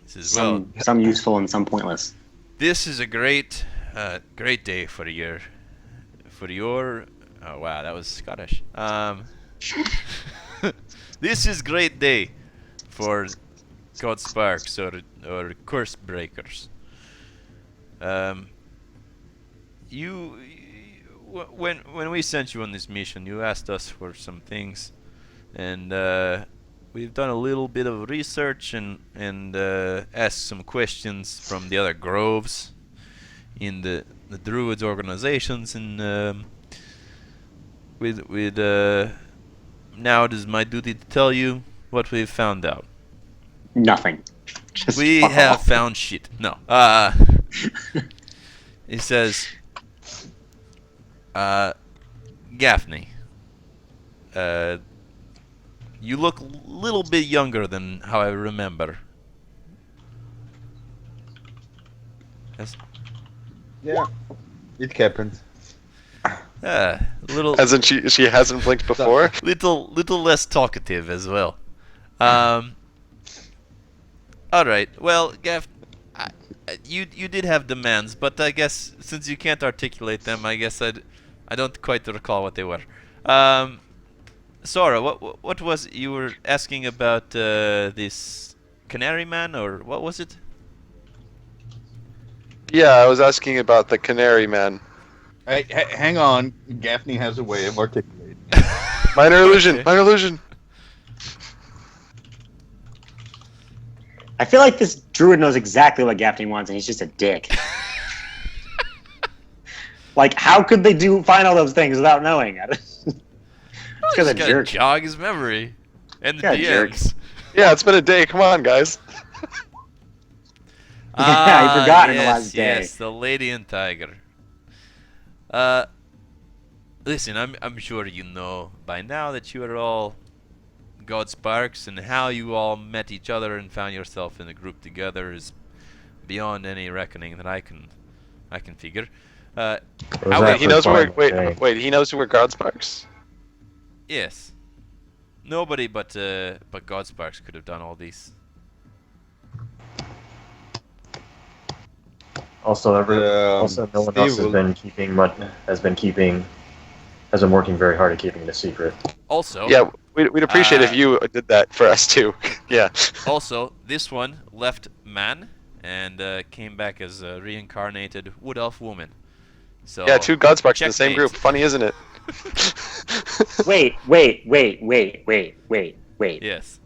He says, well, Some useful and some pointless. this is a great day for your. Oh wow, that was Scottish. This is great day for God Sparks or Curse Breakers. When we sent you on this mission, you asked us for some things, and we've done a little bit of research and asked some questions from the other groves in the Druids organizations, and now it is my duty to tell you what we've found out. Nothing. Just We fuck have off. found shit. No. He says, Gaffney, you look a little bit younger than how I remember. Yes? Yeah. It happened. Little Hasn't she hasn't blinked before? little less talkative as well. All right. Well, Gaff, you did have demands, but I guess since you can't articulate them, I guess I don't quite recall what they were. Sora, what was you were asking about this Canary Man, or what was it? Yeah, I was asking about the Canary Man. Hey, hang on. Gaffney has a way of articulating. Minor illusion. Okay. Minor illusion. I feel like this druid knows exactly what Gaffney wants, and he's just a dick. Like, how could they find all those things without knowing? It's because Just of gotta jerk. jog his memory and the Yeah, jerk. DMs. Yeah, it's been a day. Come on, guys. Yeah, you forgot in the yes, last day. Yes, the Lady and Tiger. Listen, I'm sure you know by now that you are all God Sparks, and how you all met each other and found yourself in a group together is beyond any reckoning that I can figure. Or is How- that He for knows fun? wait. Okay. Wait. He knows we're God Sparks. Yes. Nobody but God Sparks could have done all these. Also, no one else Steve has been working very hard at keeping it a secret. Also, Yeah, we'd appreciate if Uh, you did that for us too. Yeah. Also, this one left man and came back as a reincarnated wood elf woman. So Yeah, 2 God Sparks in the same checkmate. group. Funny, isn't it? Wait. Yes.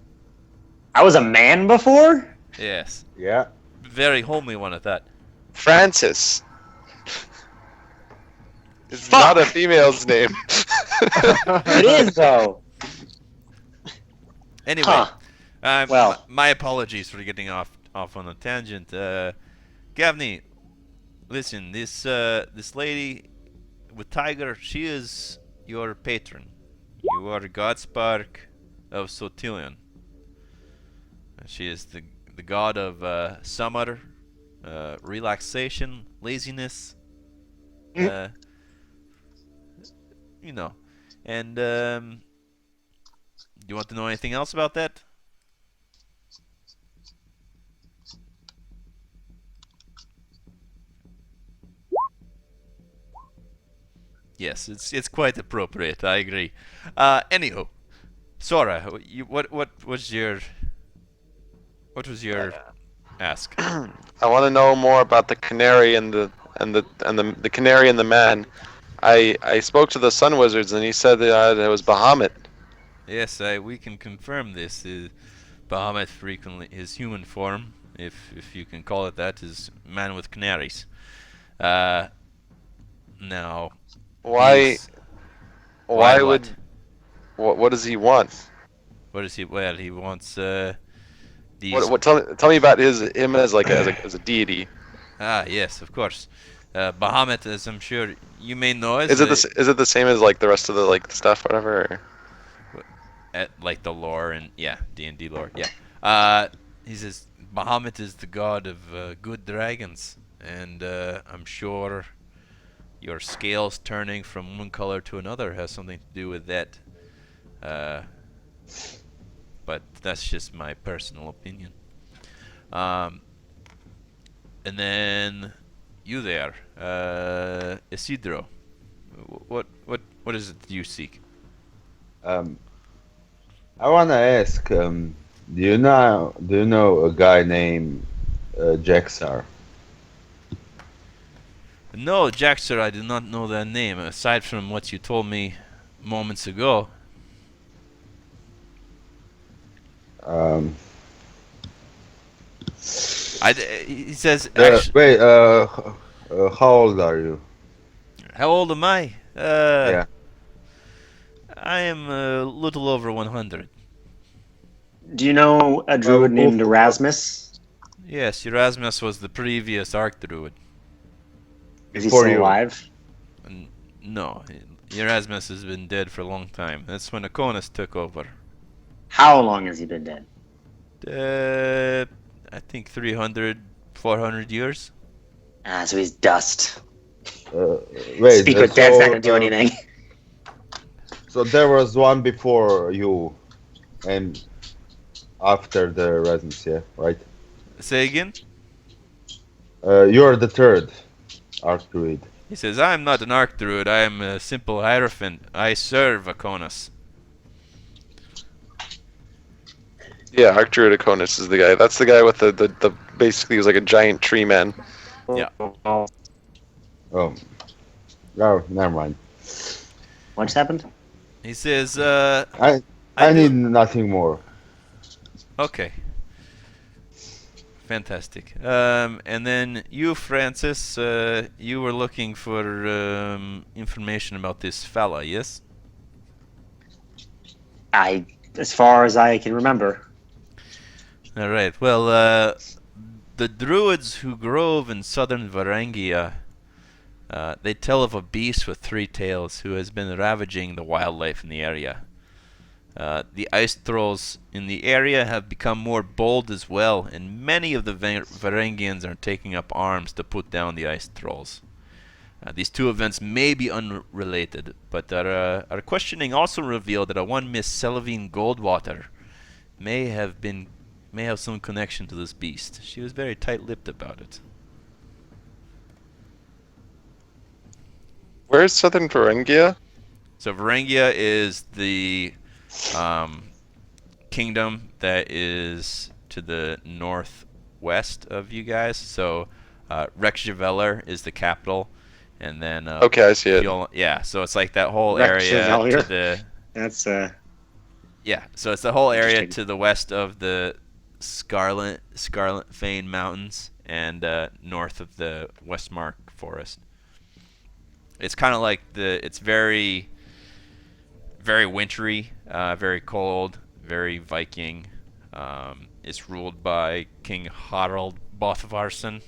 I was a man before? Yes. Yeah. Very homely one at that. Francis. It's Fuck. not a female's name. It is, though. Anyway, Huh. Well. my apologies for getting off off on a tangent. Gavney, listen, this lady with Tiger, she is your patron. You are Godspark of Sotilion. She is the god of summer, relaxation, laziness. You know, and do you want to know anything else about that? Yes, it's quite appropriate. I agree. Anywho, Sora, what was your ask? I want to know more about the canary and the canary and the man. I spoke to the Sun Wizards and he said that it was Bahamut. Yes, we can confirm this. Bahamut frequently, his human form, if you can call it that, is man with canaries. Now, Why? these- Why what? would? What does he want? What is he? Well, he wants these. What? Tell me about him as as a deity. Ah, yes, of course. Bahamut, as I'm sure you may know, Is it the same as like the rest of the like stuff, whatever? Or? like the lore and yeah, D&D lore. Yeah. He says Bahamut is the god of good dragons, and I'm sure your scales turning from one color to another has something to do with that. But that's just my personal opinion. And then you there, Isidro. What is it you seek? I wanna ask, do you know a guy named Jaxar? No, Jaxter, I do not know that name, aside from what you told me moments ago. He says, Wait, how old are you? how old am I? Yeah. I am a little over 100. Do you know a druid named Erasmus? Yes, Erasmus was the previous Archdruid. Is he Before still you. alive? No, Erasmus has been dead for a long time. That's when Akonis took over. How long has he been dead? I think 300, 400 years. Ah, so he's dust. Wait, Speak with dead's not gonna do anything. So there was one before you, and after the Erasmus, yeah, right? Say again? You're the third Archdruid. He says, I am not an Archdruid, I am a simple Hierophant. I serve Akonis. Yeah, Archdruid Akonis is the guy. That's the guy with the basically he was like a giant tree man. Yeah. Oh, no, never mind. What just happened? He says, I do- need nothing more. Okay. Fantastic. And then you, Francis, you were looking for information about this fella, yes? As far as I can remember. All right. Well, the druids who grove in southern Varangia, they tell of a beast with three tails who has been ravaging the wildlife in the area. The ice trolls in the area have become more bold as well, and many of the Varangians are taking up arms to put down the ice trolls. These two events may be unrelated, but our questioning also revealed that a one Miss Selvine Goldwater may have some connection to this beast. She was very tight-lipped about it. Where's Southern Varangia? So Varangia is the kingdom that is to the northwest of you guys. So Reykjavik is the capital, and then Okay, I see it. yeah. So it's like that whole area Reykjavik. to the That's yeah. So it's the whole area Interesting. to the west of the Scarlet Fane Mountains and north of the Westmark Forest. It's kind of like it's very, very wintry, very cold, very Viking. It's ruled by King Harald Bothvarson.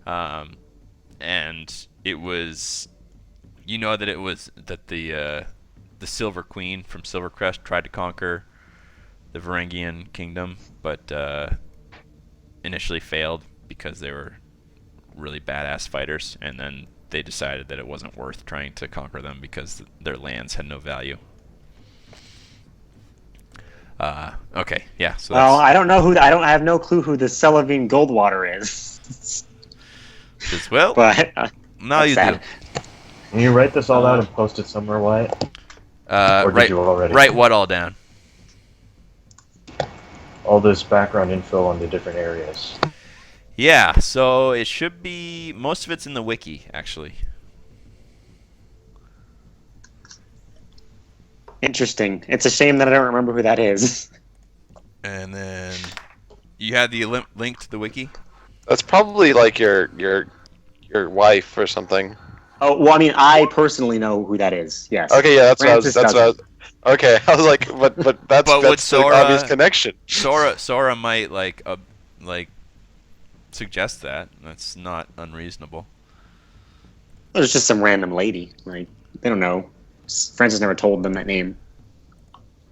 And it was, that the Silver Queen from Silvercrest tried to conquer the Varangian kingdom, but initially failed because they were really badass fighters, and then they decided that it wasn't worth trying to conquer them because their lands had no value. Okay, yeah. So Well, I don't know I have no clue who the Celavine Goldwater is. well, But now you sad. do. Can you write this all out and post it somewhere, Wyatt? Or did you already? Write what all down? All this background info on the different areas. Yeah, so it should be, most of it's in the wiki, actually. Interesting. It's a shame that I don't remember who that is. And then you had the link to the wiki? That's probably like your wife or something. Oh, well, I mean, I personally know who that is. Yes. Okay, yeah, that's Francis what I was. doesn't. Okay, I was like, but that's But would that's the Sora- obvious connection. Sora might suggest that. That's not unreasonable. It's just some random lady. Like, they don't know. Francis never told them that name.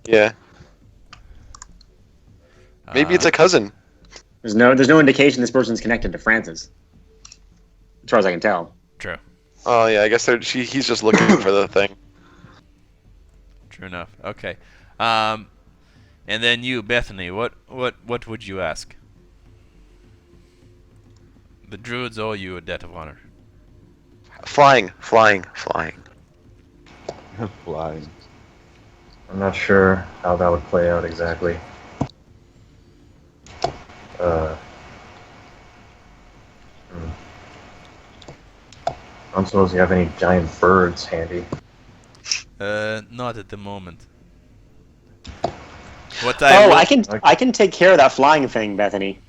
Yeah, maybe it's a cousin. There's no indication this person's connected to Francis, as far as I can tell. True. Oh yeah, I guess he's just looking for the thing. True enough. Okay. And then you, Bethany, what would you ask? The druids owe you a debt of honor. Flying. Flying. I'm not sure how that would play out exactly. I don't suppose you have any giant birds handy. Not at the moment. I can take care of that flying thing, Bethany.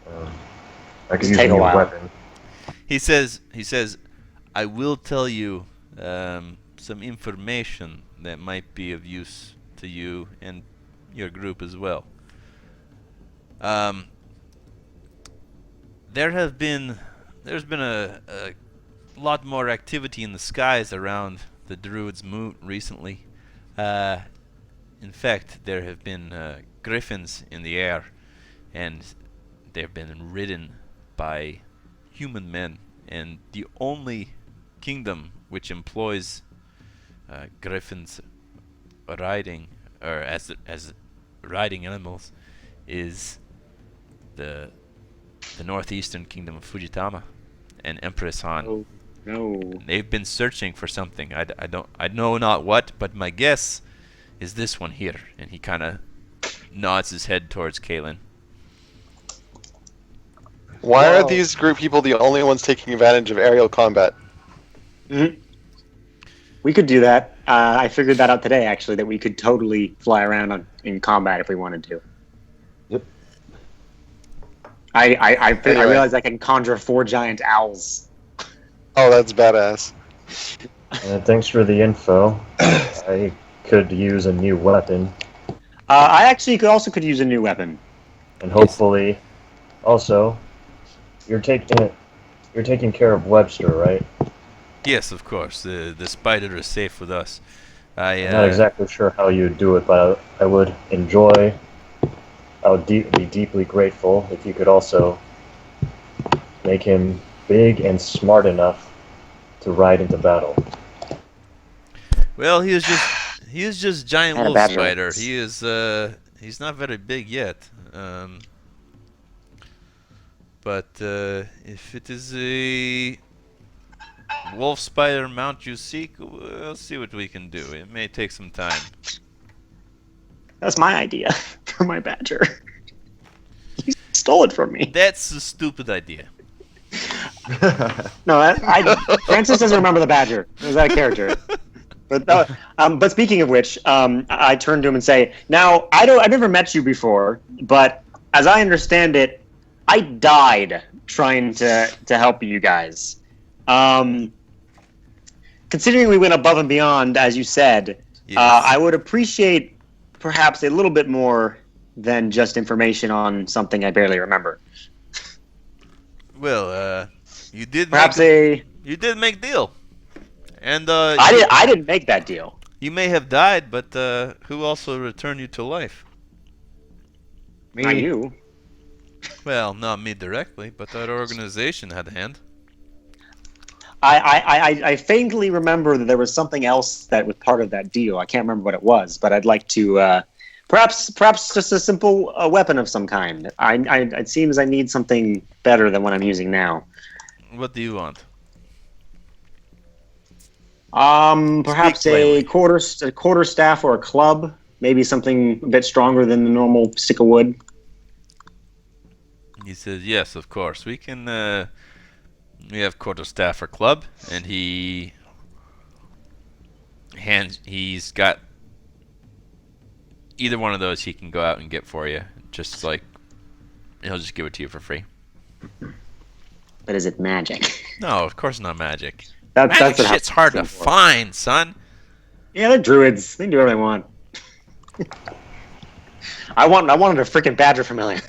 I could Just use take a a new while. weapon. He says, I will tell you some information that might be of use to you and your group as well. There's been a lot more activity in the skies around the Druid's Moot recently. In fact, there have been griffins in the air, and they've been ridden by human men. And the only kingdom which employs griffins riding, or as riding animals, is the northeastern kingdom of Fujitama and Empress Han. Oh, no. They've been searching for something. I know not what, but my guess is this one here. And he kind of nods his head towards Kaelin. Why are Whoa. these group people the only ones taking advantage of aerial combat? Mm-hmm. We could do that. I figured that out today, actually, that we could totally fly around in combat if we wanted to. Yep. I Anyway. realized I can conjure 4 giant owls. Oh, that's badass. Thanks for the info. I could use a new weapon, I actually could use a new weapon. and hopefully, also, you're taking care of Webster, right? Yes, of course. The spider is safe with us. I'm not exactly sure how you'd do it, but I would be deeply grateful if you could also make him big and smart enough to ride into battle. Well, he is just giant And a wolf badger. spider. He's not very big yet. But if it is a wolf spider mount you seek, we'll see what we can do. It may take some time. That's my idea for my badger. You stole it from me. That's a stupid idea. No, Francis doesn't remember the badger. It was that character. But speaking of which, I turn to him and say, "Now, I've never met you before, but as I understand it, I died trying to help you guys. Considering we went above and beyond, as you said, Yes. I would appreciate perhaps a little bit more than just information on something I barely remember. Well, you did Perhaps you did make deal, and I didn't make that deal. you may have died, but who also returned you to life? Not you. Well, not me directly, but that organization had a hand. I faintly remember that there was something else that was part of that deal. I can't remember what it was, but I'd like to perhaps just a simple weapon of some kind. It seems I need something better than what I'm using now. What do you want? Perhaps plainly. a quarter staff or a club. Maybe something a bit stronger than the normal stick of wood. He says, "Yes, of course. We can. We have quarterstaff or club, and he's got either one of those. He can go out and get for you. Just like he'll just give it to you for free. But is it magic? No, of course not magic. That's Magic what shit's hard to find, son. Yeah, they're druids. They can do whatever they want. I wanted a freaking badger familiar.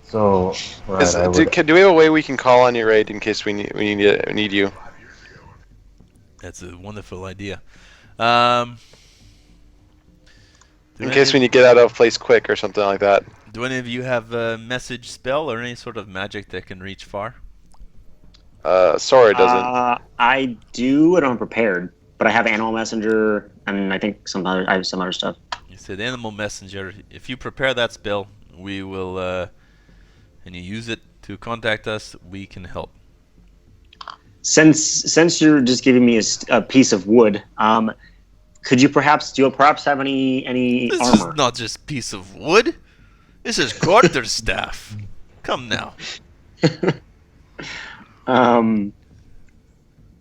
So, right, I would, Do we have a way we can call on your raid in case we need you? That's a wonderful idea. Do In case we need to get out of place quick or something like that. Do any of you have a message spell or any sort of magic that can reach far? Sora doesn't. I do. I don't have prepared, but I have animal messenger, and I think I have some other stuff. You said animal messenger. If you prepare that spell, we will, and you use it to contact us, we can help. Since you're just giving me a piece of wood, do you perhaps have any This armor? is not just piece of wood. This is quarterstaff. Come now.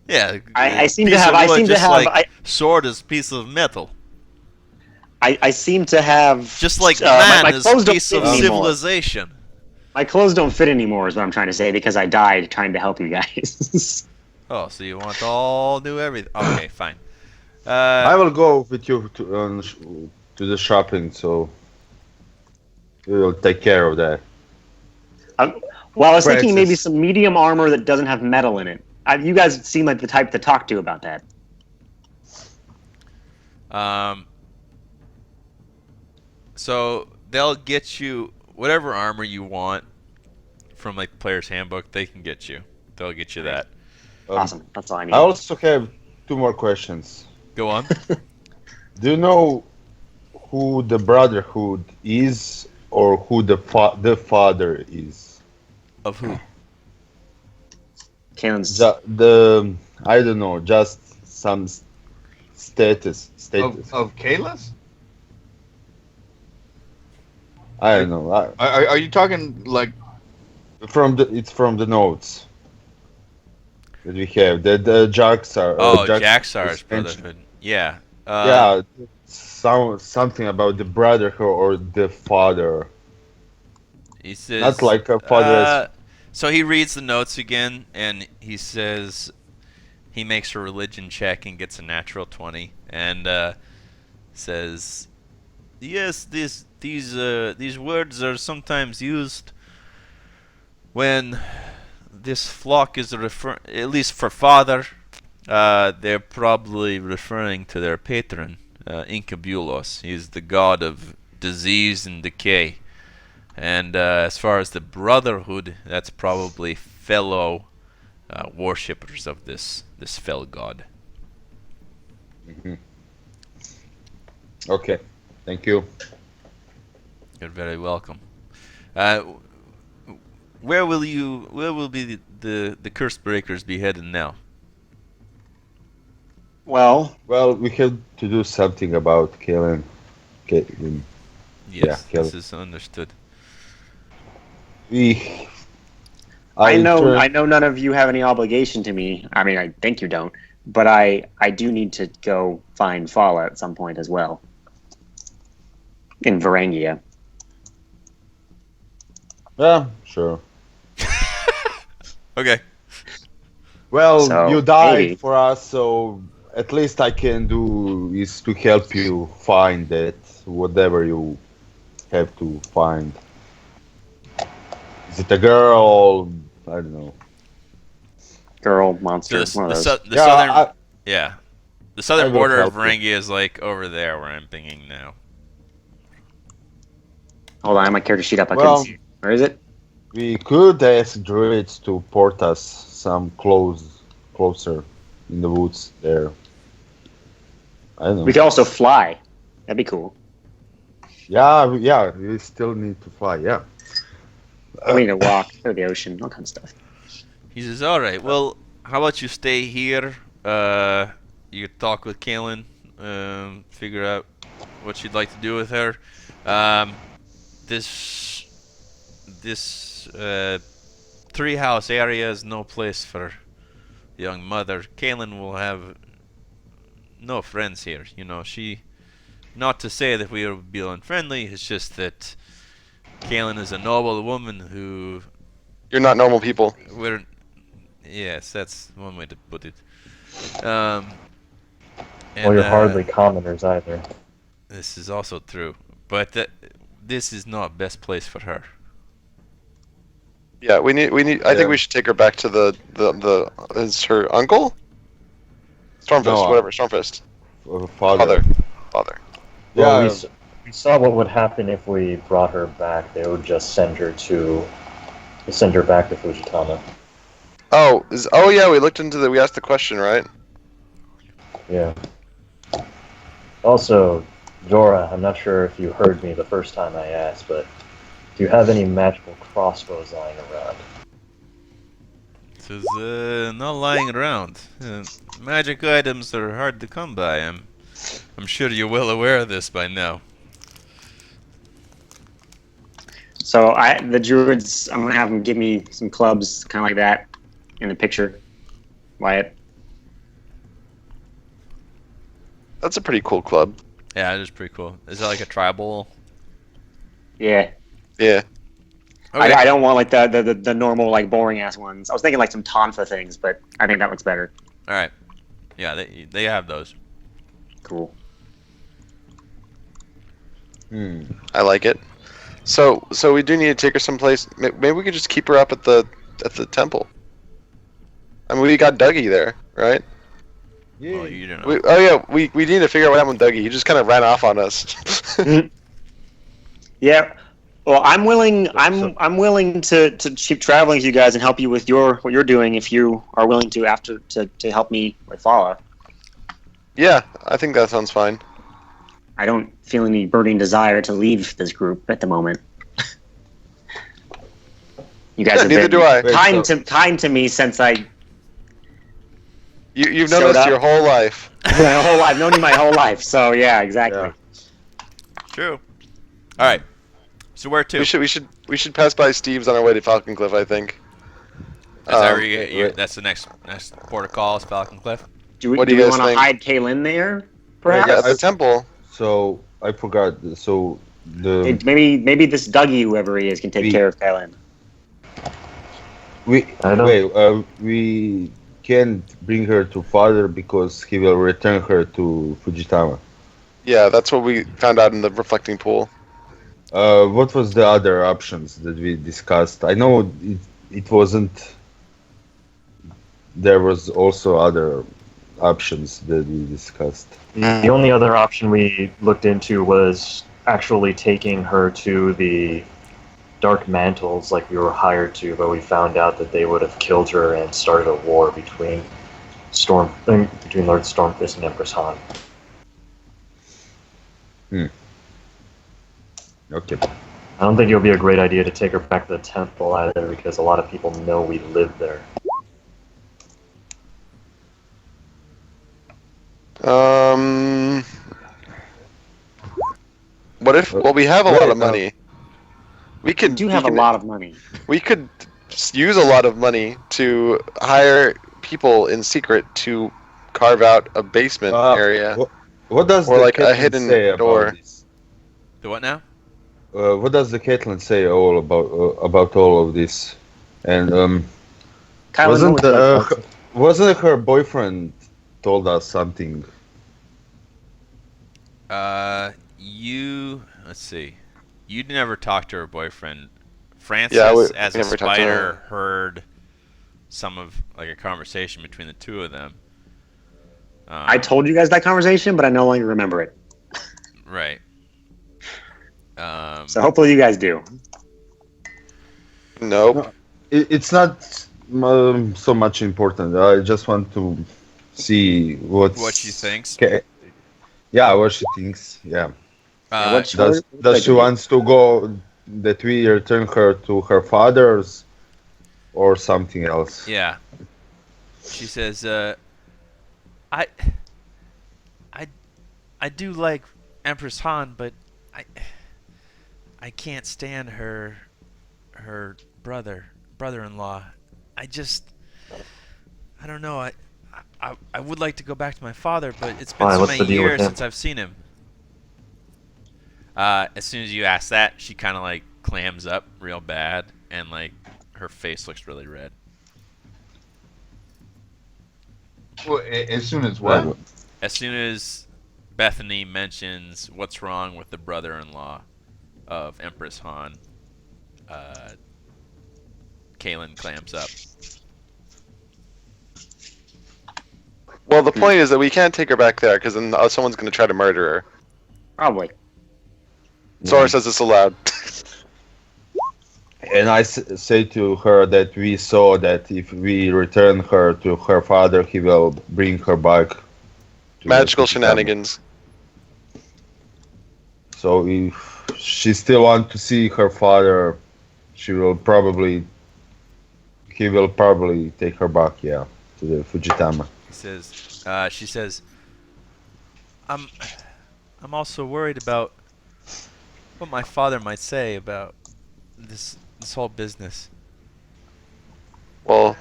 Yeah. I seem piece to have. of I wood, seem to just have. like sword is piece of metal. I seem to have. Just like my man is clothes don't piece fit of anymore. civilization. My clothes don't fit anymore, is what I'm trying to say, because I died trying to help you guys. Oh, so you want all new everything? Okay, fine. I will go with you to the shopping, so we will take care of that. Well, I was thinking maybe Francis. some medium armor that doesn't have metal in it. You guys seem like the type to talk to about that. So they'll get you whatever armor you want from like the player's handbook. They can get you. They'll get you that. Awesome. That's all I need. I also have 2 more questions. Go on. Do you know who the Brotherhood is, or who the father is? Of who? Kalen's. I don't know, just some status. Of Kalis? I don't know. Are you talking like? It's from the notes that we have. The Jaxar. Oh, Jaxar's Brotherhood. Yeah. Yeah, something about the Brotherhood or the father. He says. Not like a father. So he reads the notes again, and he says he makes a religion check and gets a natural 20, and says, "Yes, these words are sometimes used when this flock is at least for father. They're probably referring to their patron, Incabulos. He's the god of disease and decay. And as far as the Brotherhood, that's probably fellow worshippers of this fell god." Okay, thank you. You're very welcome. Where will be the curse breakers be headed now? Well, We have to do something about Kalen. Yes, Yeah, this is understood. I know none of you have any obligation to me. I mean, I think you don't, but I do need to go find Fala at some point as well. In Varangia. Yeah, sure. Okay. Well, So, you died maybe. for us, so at least I can do is to help you find it, whatever you have to find. Is it a girl? I don't know. Girl, So monster, one of those. the southern, I yeah, the southern will border of help you. Varangia is like over there where I'm thinking now. Hold on, I have my character sheet up. I Well- couldn't see it. Where is it? We could ask druids to port us some closer in the woods there. I don't know. We could also fly. That'd be cool. Yeah, we still need to fly. Yeah. We need to walk through the ocean, all kinds of stuff. He says, "All right, well, how about you stay here? You talk with Kaylin, figure out what you'd like to do with her. This treehouse area is no place for young mother. Kaylin will have no friends here. You know, she. Not to say that we would be unfriendly. It's just that Kaylin is a noble woman who You're not normal people. we're. Yes, that's one way to put it. And, Well, you're hardly commoners either. This is also true, but this is not best place for her. Yeah, we need. I Yeah. think we should take her back to the is her uncle? Stormfist, No, whatever. Stormfist. Father. Father. Well, Yeah. we saw what would happen if we brought her back. They would just send her back to Fujitama. Oh, yeah. We looked into we asked the question, right? Yeah. Also, Zora, I'm not sure if you heard me the first time I asked, but do you have any magical crossbows lying around? This is not lying around. Magic items are hard to come by. I'm sure you're well aware of this by now. So the druids, I'm gonna have them give me some clubs, kind of like that, in the picture. Wyatt. That's a pretty cool club. Yeah, it is pretty cool. Is that like a tribal? Yeah. Yeah. Okay. I don't want like the normal like boring ass ones. I was thinking like some tonfa things, but I think that looks better. All right. Yeah, they have those. Cool. I like it. So we do need to take her someplace. Maybe we could just keep her up at the temple. I mean, we got Dougie there, right? Well, you don't know. We need to figure out what happened with Dougie. He just kind of ran off on us. Yeah. Well, I'm willing. I'm willing to keep traveling with you guys and help you with what you're doing if you are willing to to help me with Fala. Yeah, I think that sounds fine. I don't feel any burning desire to leave this group at the moment. You guys Yeah, have neither been do I. kind to me since I You've Showed known us up. your whole life. my whole life. I've known you my whole life. So yeah, exactly. Yeah. True. All right. So where to? We should pass by Steve's on our way to Falconcliff, I think. Is that where wait. that's the next port of call is Falconcliff? Do we, What do do you we guys want to think? hide Kaylin there? Perhaps. Yeah, at the temple. So I forgot. So Hey, maybe this Dougie, whoever he is, can take We- care of Kaylin. I don't- we can't bring her to father because he will return her to Fujitama. Yeah, that's what we found out in the reflecting pool. What was the other options that we discussed? I know it wasn't. There was also other options that we discussed. The only other option we looked into was actually taking her to the Dark Mantles like we were hired to, but we found out that they would have killed her and started a war between Lord Stormfist and Empress Han. Okay. I don't think it would be a great idea to take her back to the temple either, because a lot of people know we live there. What if? Well, we have a lot of money. We We could. do have a lot of money. We could use a lot of money to hire people in secret to carve out a basement area. What does Or the like a Caitlyn hidden say door. about this? The what now? What does the Caitlyn say all about all of this? And Kylan, wasn't what would you like? wasn't her boyfriend told us something. Let's see. You'd never talked to her boyfriend. Francis, Yeah, we as a never talked to spider, her. heard some of like a conversation between the two of them. I told you guys that conversation, but I no longer remember it. Right. So hopefully you guys do. Nope. It's not so much important. I just want to see what she thinks. Yeah, what she thinks. Yeah. Does she do? wants to go that we return her to her father's or something else? Yeah. She says, I do like Empress Han, but I can't stand her brother-in-law. I don't know. I would like to go back to my father, but it's been Why, so what's many the deal with years him? since I've seen him. As soon as you ask that, she kind of like clams up real bad, and like her face looks really red. Well, as soon as what? As soon as Bethany mentions what's wrong with the brother-in-law of Empress Han, Kaylin clams up. Well, the point is that we can't take her back there because then someone's going to try to murder her. Probably. Sora says this aloud. And I say to her that we saw that if we return her to her father, he will bring her back. To Magical the shenanigans. So if she still wants to see her father, he will probably take her back, yeah, to the Fujitama. She says, I'm also worried about what my father might say about this whole business. Well,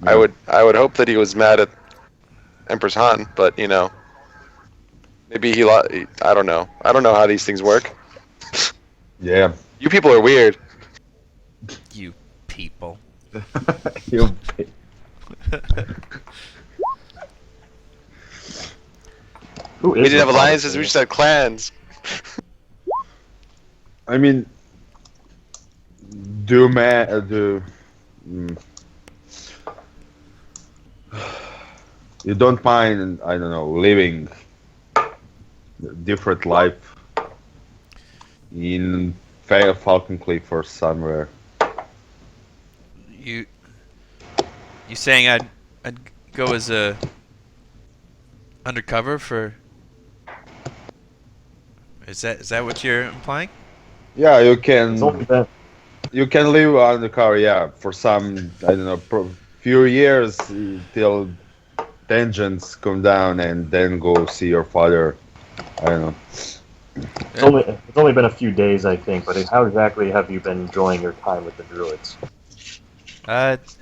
I would hope that he was mad at Empress Han, but you know, maybe I don't know. I don't know how these things work. Yeah. You people are weird. You people. You Who is We didn't have the alliances. father? We just had clans. I mean, you don't mind, I don't know, living a different life in Falconcliff or somewhere. You saying I'd go as a undercover for? Is that what you're implying? Yeah, you It's only can. been You can live undercover, yeah, for some, I don't know, few years till tensions come down, and then go see your father. I don't know. it's only been a few days, I think. But how exactly have you been enjoying your time with the druids It's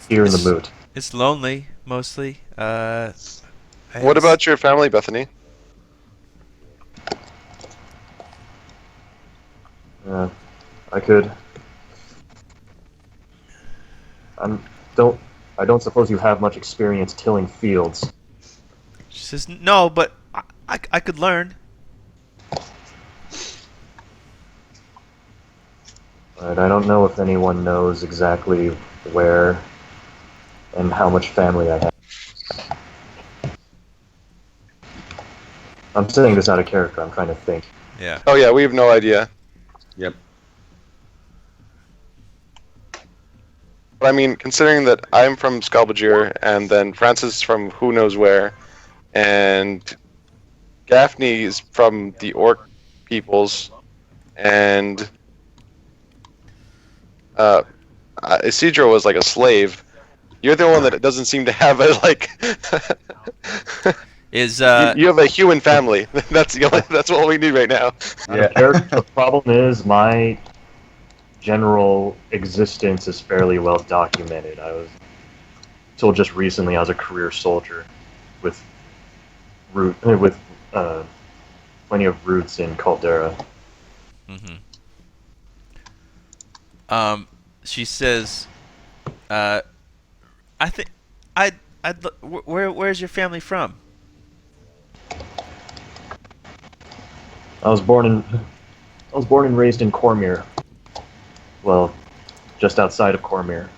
here in the moot? It's lonely mostly. What about your family, Bethany? I could. I don't suppose you have much experience tilling fields. She says no, but I could learn. But I don't know if anyone knows exactly where and how much family I have. I'm saying this out of character. I'm trying to think. Yeah. Oh yeah, we have no idea. Yep. But I mean, considering that I'm from Skalbajir, and then Francis from who knows where, and Gaffney is from the Orc peoples, and Isidro was like a slave. You're the one that doesn't seem to have a like. Is you have a human family. That's all we need right now. Yeah. The problem is my general existence is fairly well documented. I was until just recently I was a career soldier with plenty of roots in Caldera. Mm-hmm. She says, I Where's your family from? I was born and raised in Cormier. Well, just outside of Cormier.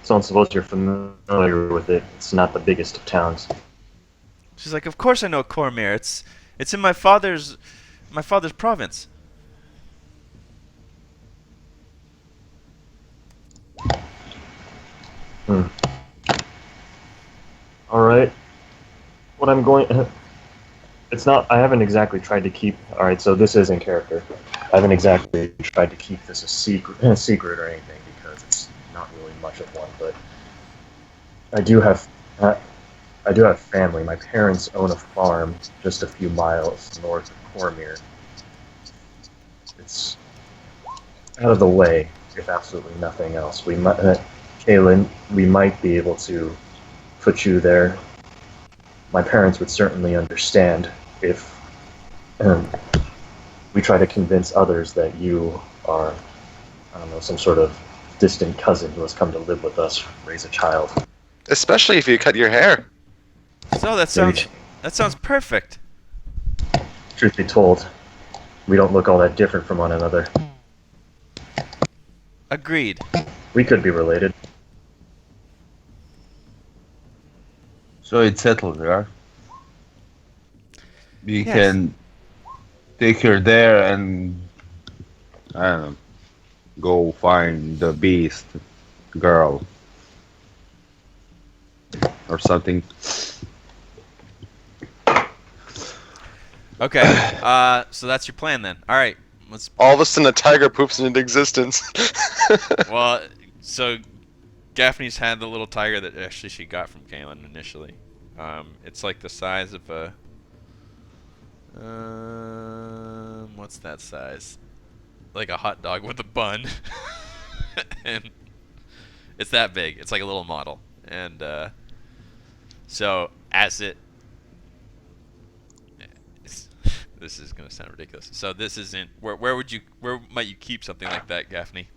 So I suppose you're familiar with it. It's not the biggest of towns. She's like, of course I know Cormier. It's in my father's province. All right. What I'm going. It's not. I haven't exactly tried to keep. All right. So this is in character. I haven't exactly tried to keep this a secret or anything because it's not really much of one. But I do have. I do have family. My parents own a farm just a few miles north of Cormier. It's out of the way, if absolutely nothing else. Kaylin, we might be able to put you there. My parents would certainly understand if we try to convince others that you are, I don't know, some sort of distant cousin who has come to live with us, raise a child. Especially if you cut your hair. So that sounds perfect. Truth be told, we don't look all that different from one another. Agreed. We could be related. So it's settled, yeah? We Yes. can take her there and, I don't know, go find the beast girl. Or something. Okay. So that's your plan then. All right. Let's. All of a sudden, a tiger poops into existence. Well, so Gaffney's had the little tiger that actually she got from Kaylin initially. It's like the size of a. What's that size? Like a hot dog with a bun. And it's that big. It's like a little model. And so as it. This is gonna sound ridiculous. So this isn't. Where might you keep something like that, Gaffney?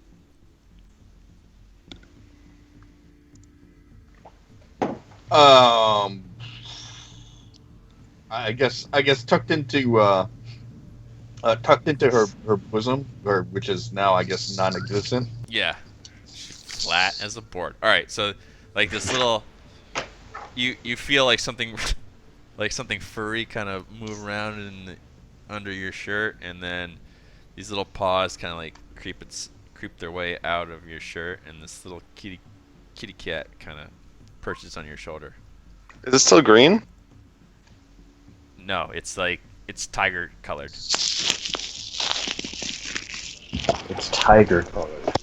I guess tucked into her bosom, or which is now I guess non-existent. Yeah. Flat as a board. All right. So like this little. You feel like something furry kind of move around under your shirt, and then these little paws kind of like creep their way out of your shirt, and this little kitty cat kind of perches on your shoulder. Is it still green? No, it's tiger colored. It's tiger colored.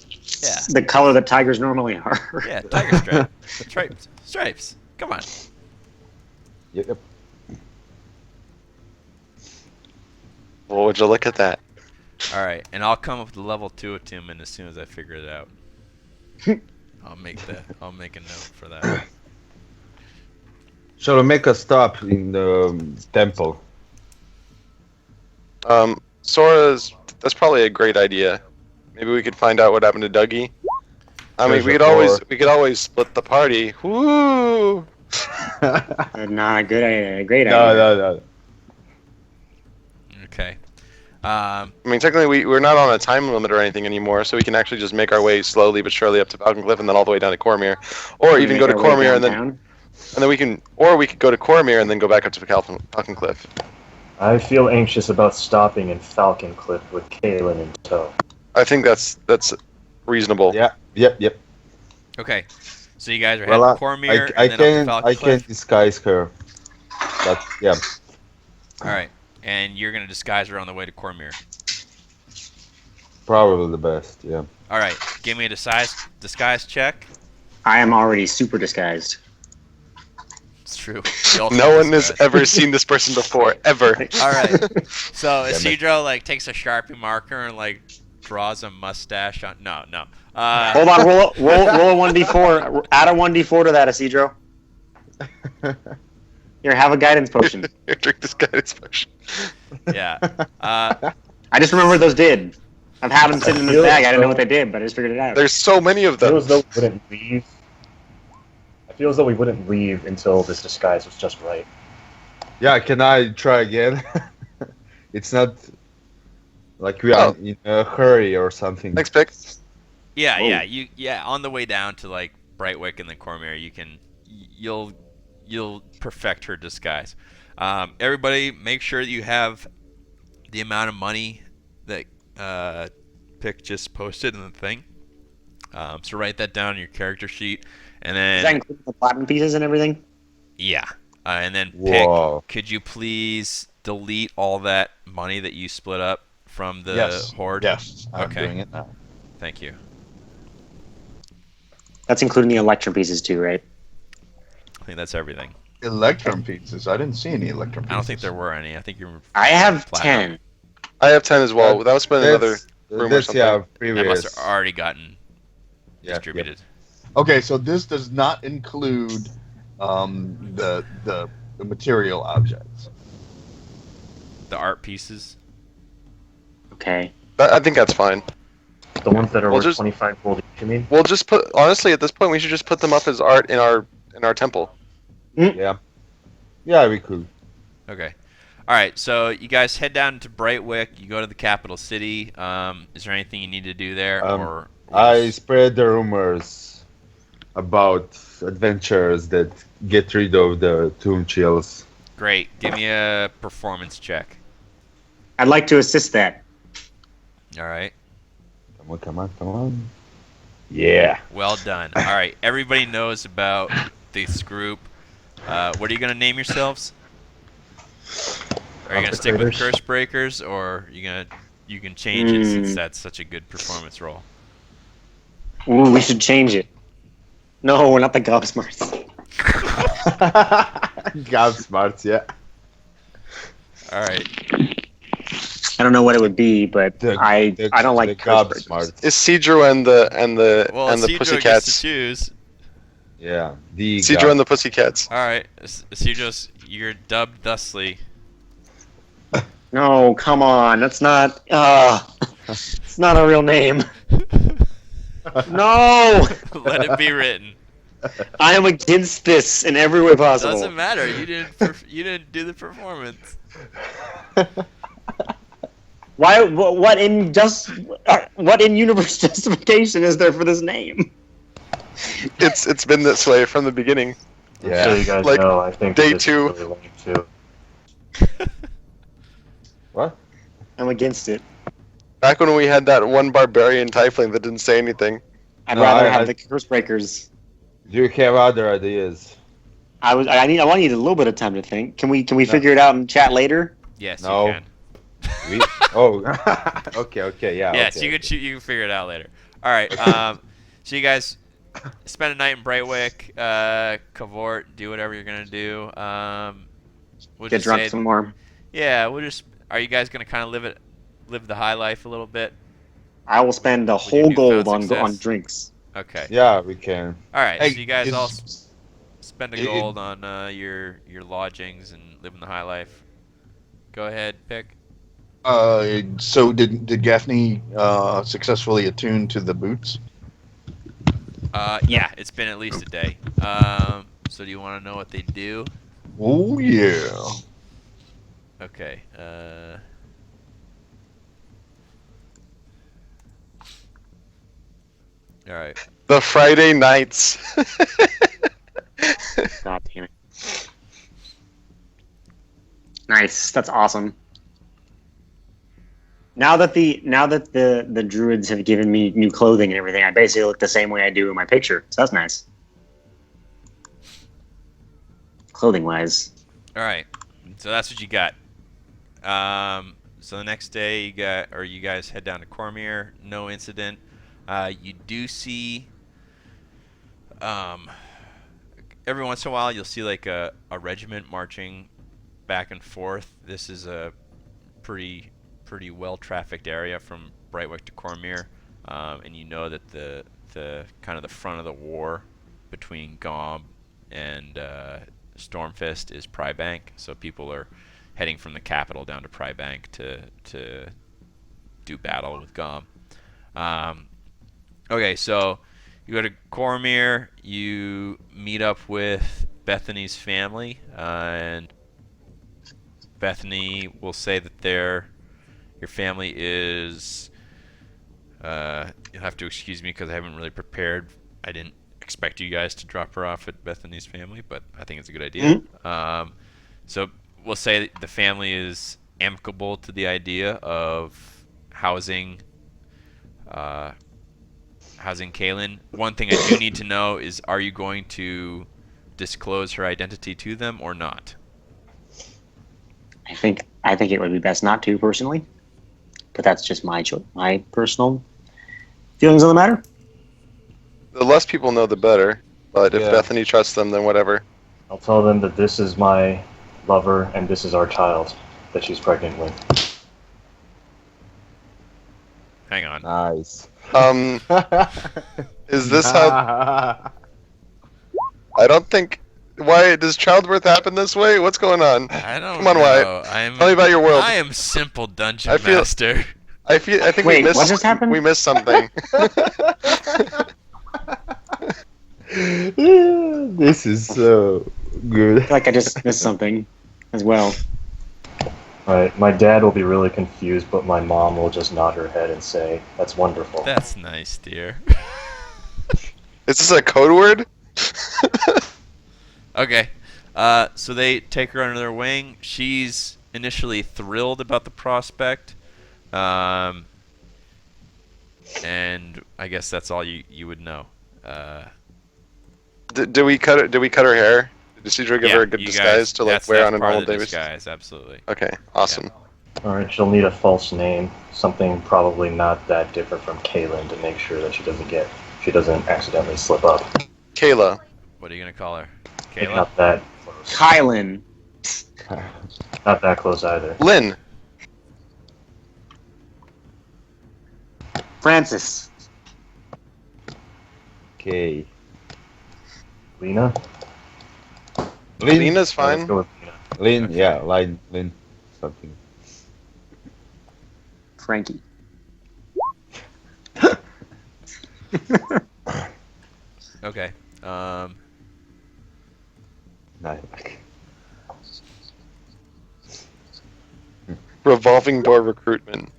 Yeah. The color that tigers normally are. Yeah, tiger stripes. Come on. Yep. Well, would you look at that? All right, and I'll come up with the level 2 attunement as soon as I figure it out. I'll make a note for that. Shall we make a stop in the temple? Sora's. That's probably a great idea. Maybe we could find out what happened to Dougie. I mean, we could always split the party. Woo! Not a good idea. Great idea. No. Okay. I mean, technically, we're not on a time limit or anything anymore, so we can actually just make our way slowly but surely up to Falconcliff and then all the way down to Cormier, or even go to Cormier and then we could go to Cormier and then go back up to Falconcliff. I feel anxious about stopping in Falconcliff with Kaylin in tow. I think that's reasonable. Yeah. Yep. Okay. So you guys are heading to Cormier I and then up to I Falconcliff. can disguise her. But yeah. All right. And you're gonna disguise her on the way to Cormier. Probably the best, yeah. All right. Give me a disguise check. I am already super disguised. It's true. No one has ever seen this person before, ever. All right. So Isidro takes a Sharpie marker and draws a mustache on. No. Hold on, roll a 1d4. Add a 1d4 to that, Isidro. Here, have a guidance potion. Here, drink this guidance potion. Yeah. I just remember what those did. I've had them sitting in this bag. I didn't know what they did, but I just figured it out. There's so many of them. Those wouldn't leave. feel as though we wouldn't leave until this disguise was just right. Yeah, can I try again? It's not like we are in a hurry or something. Next pick. Yeah, Oh. yeah. On the way down to like Brightwick and then Cormier, you'll perfect her disguise. Everybody, make sure that you have the amount of money that Pick just posted in the thing. So write that down on your character sheet, and Does that then include the platinum pieces and everything? yeah, and then Whoa. Pick. Could you please delete all that money that you split up from the Yes. horde? Yes. I'm Okay. doing it now. Thank you. That's including the electrum pieces too, right? I think that's everything. Electrum pieces. I didn't see any electrum pieces. I don't think there were any. I think you're. I have platinum. 10. I have 10 as well. That was spend another room or That's something. yeah, That previous. must have already gotten Yeah, distributed. Okay, so this does not include the material objects. The art pieces. Okay. I think that's fine. The ones that are We'll worth just- 25 gold each, you mean? We'll just put, honestly, at this point, we should just put them up as art in our temple. Yeah. Yeah, we could. Okay. All right. So you guys head down to Brightwick. You go to the capital city. Is there anything you need to do there, or I spread the rumors about adventures that get rid of the tomb chills. great? Give me a performance check. I'd like to assist that. All right. Come on, come on, come on. Yeah. Well done. All right. Everybody knows about this group. What are you gonna name yourselves? Are you gonna stick with Consecrators. Curse Breakers, or you can change it since that's such a good performance roll? Ooh, we should change it. No, we're not the Gobsmarts. God smarts, yeah. All right. I don't know what it would be, but I don't like the Curse God Breakers. smarts. Is Cedro and the Well, and the Cedro gets to Pussycats? choose. Yeah. The Cedro God. and the Pussycats. All right. Cedros, you're dubbed thusly. No, come on. That's not. It's not a real name. No! Let it be written. I am against this in every way possible. Doesn't matter. You didn't do the performance. Why? What in universe justification is there for this name? It's been this way from the beginning. So Yeah. you guys Like, know, I think day this is two. really lame too. What? I'm against it. Back when we had that one barbarian tiefling that didn't say anything. I'd No, rather I- have I- the Curse Breakers. Do you have other ideas? I want to need a little bit of time to think. Can we figure it out in chat later? Yes, No. you can. We? Oh. okay, yeah. Yes, okay. you can figure it out later. All right. So you guys spend a night in Brightwick, cavort, do whatever you're gonna do. We'll Get just drunk say- some more. Yeah, we'll just. Are you guys gonna kind of live the high life a little bit? I will spend a your whole newfound gold success. on drinks. Okay. Yeah, we can. All right. Hey, so you guys is- all spend a it- gold on your lodgings and living the high life. Go ahead, pick. So did Gaffney successfully attune to the boots? Yeah, it's been at least a day. So do you want to know what they do? Oh yeah. Okay. All right. The Friday nights. God damn it. Nice. That's awesome. Now that the druids have given me new clothing and everything, I basically look the same way I do in my picture. So that's nice. Clothing wise. All right. So that's what you got. So the next day you guys head down to Cormier. No incident. You do see. Every once in a while, you'll see like a regiment marching back and forth. This is a pretty well-trafficked area from Brightwick to Cormier, and you know that the kind of the front of the war between Gom and Stormfist is Prybank. So people are heading from the capital down to Prybank to do battle with Gom. Okay, so You go to Cormyr. You meet up with Bethany's family, and Bethany will say that your family is. You'll have to excuse me because I haven't really prepared. I didn't expect you guys to drop her off at Bethany's family, but I think it's a good idea. So we'll say that the family is amicable to the idea of housing Kaylin. One thing I do need to know is, are you going to disclose her identity to them or not? I think it would be best not to, personally. But that's just my personal feelings on the matter. The less people know, the better. But if Yeah. Bethany trusts them, then whatever. I'll tell them that this is my lover and this is our child that she's pregnant with. Hang on. Nice. Is this how? I don't think. Why does childbirth happen this way? What's going on? I don't Come on, know. Wyatt. Tell me about your world. I am simple dungeon I feel- master. I think Wait, we missed. what just happened? We missed something. This is so good. I feel like I just missed something as well. Right, my dad will be really confused, but my mom will just nod her head and say, "That's wonderful." That's nice, dear. Is this a code word? Okay. So they take her under their wing. She's initially thrilled about the prospect. And I guess that's all you would know. Did we cut her? Did we cut her hair? Did Cedra give her a good you disguise to that's wear on a part normal of the day? disguise, absolutely. Okay, awesome. Alright, she'll need a false name, something probably not that different from Kaylin to make sure that she doesn't accidentally slip up. Kayla. What are you gonna call her? Maybe Kayla? not that close. Kylan. Not that close either. Lynn. Francis. Okay. Lena? Lynn. Lena's Yeah, let's fine. go with Lena. Lynn, Okay. yeah, Lynn. Something. Frankie. Okay. Nice. Revolving door recruitment.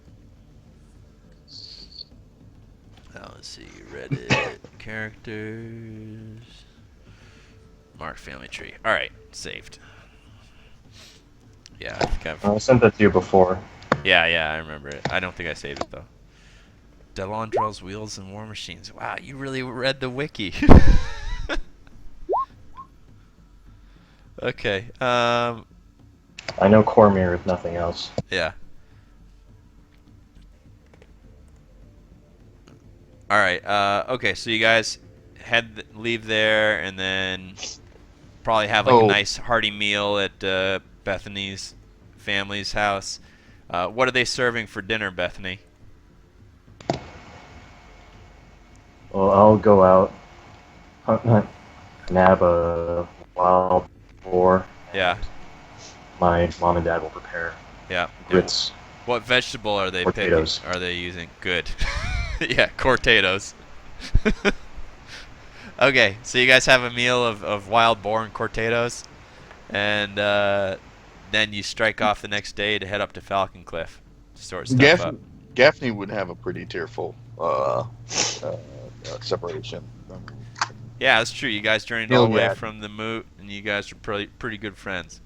Now let's see. Reddit characters. Mark family tree. All right, saved. Yeah, I think I sent that to you before. Yeah, I remember it. I don't think I saved it though. Delandrel's Wheels and War Machines. Wow, you really read the wiki. Okay. I know Cormyr if nothing else. Yeah. All right. Okay, so you guys leave there and then probably have like a nice hearty meal at Bethany's family's house. What are they serving for dinner, Bethany? Well, I'll go out, nab a wild boar. Yeah. My mom and dad will prepare Yeah. grits. What vegetable are they picking? Cortados. Are they using? Good. Yeah, cortados. Okay, so you guys have a meal of wild boar and cortados, and then you strike off the next day to head up to Falconcliff to sort stuff up. Gaffney would have a pretty tearful separation. Yeah, that's true. You guys journeyed all the way from the moot, and you guys are pretty good friends.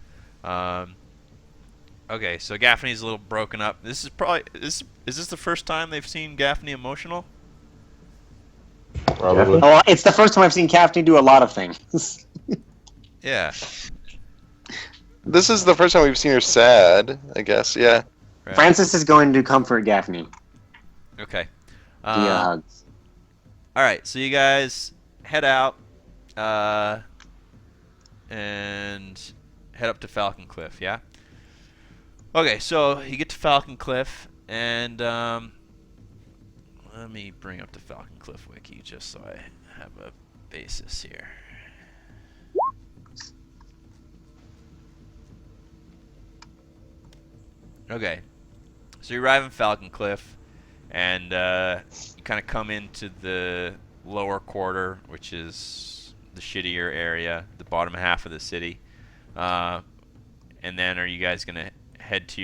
Okay, so Gaffney's a little broken up. This is probably is this the first time they've seen Gaffney emotional? Probably. Oh, it's the first time I've seen Gaffney do a lot of things. Yeah. This is the first time we've seen her sad, I guess. Yeah. Right. Francis is going to comfort Gaffney. Okay. Via hugs. All right, so you guys head out and head up to Falconcliff, yeah? Okay, so you get to Falconcliff, and let me bring up the Falconcliff wiki just so I have a basis here. Okay, so you arrive in Falconcliff, and you kind of come into the lower quarter, which is the shittier area, the bottom half of the city. And then are you guys gonna head to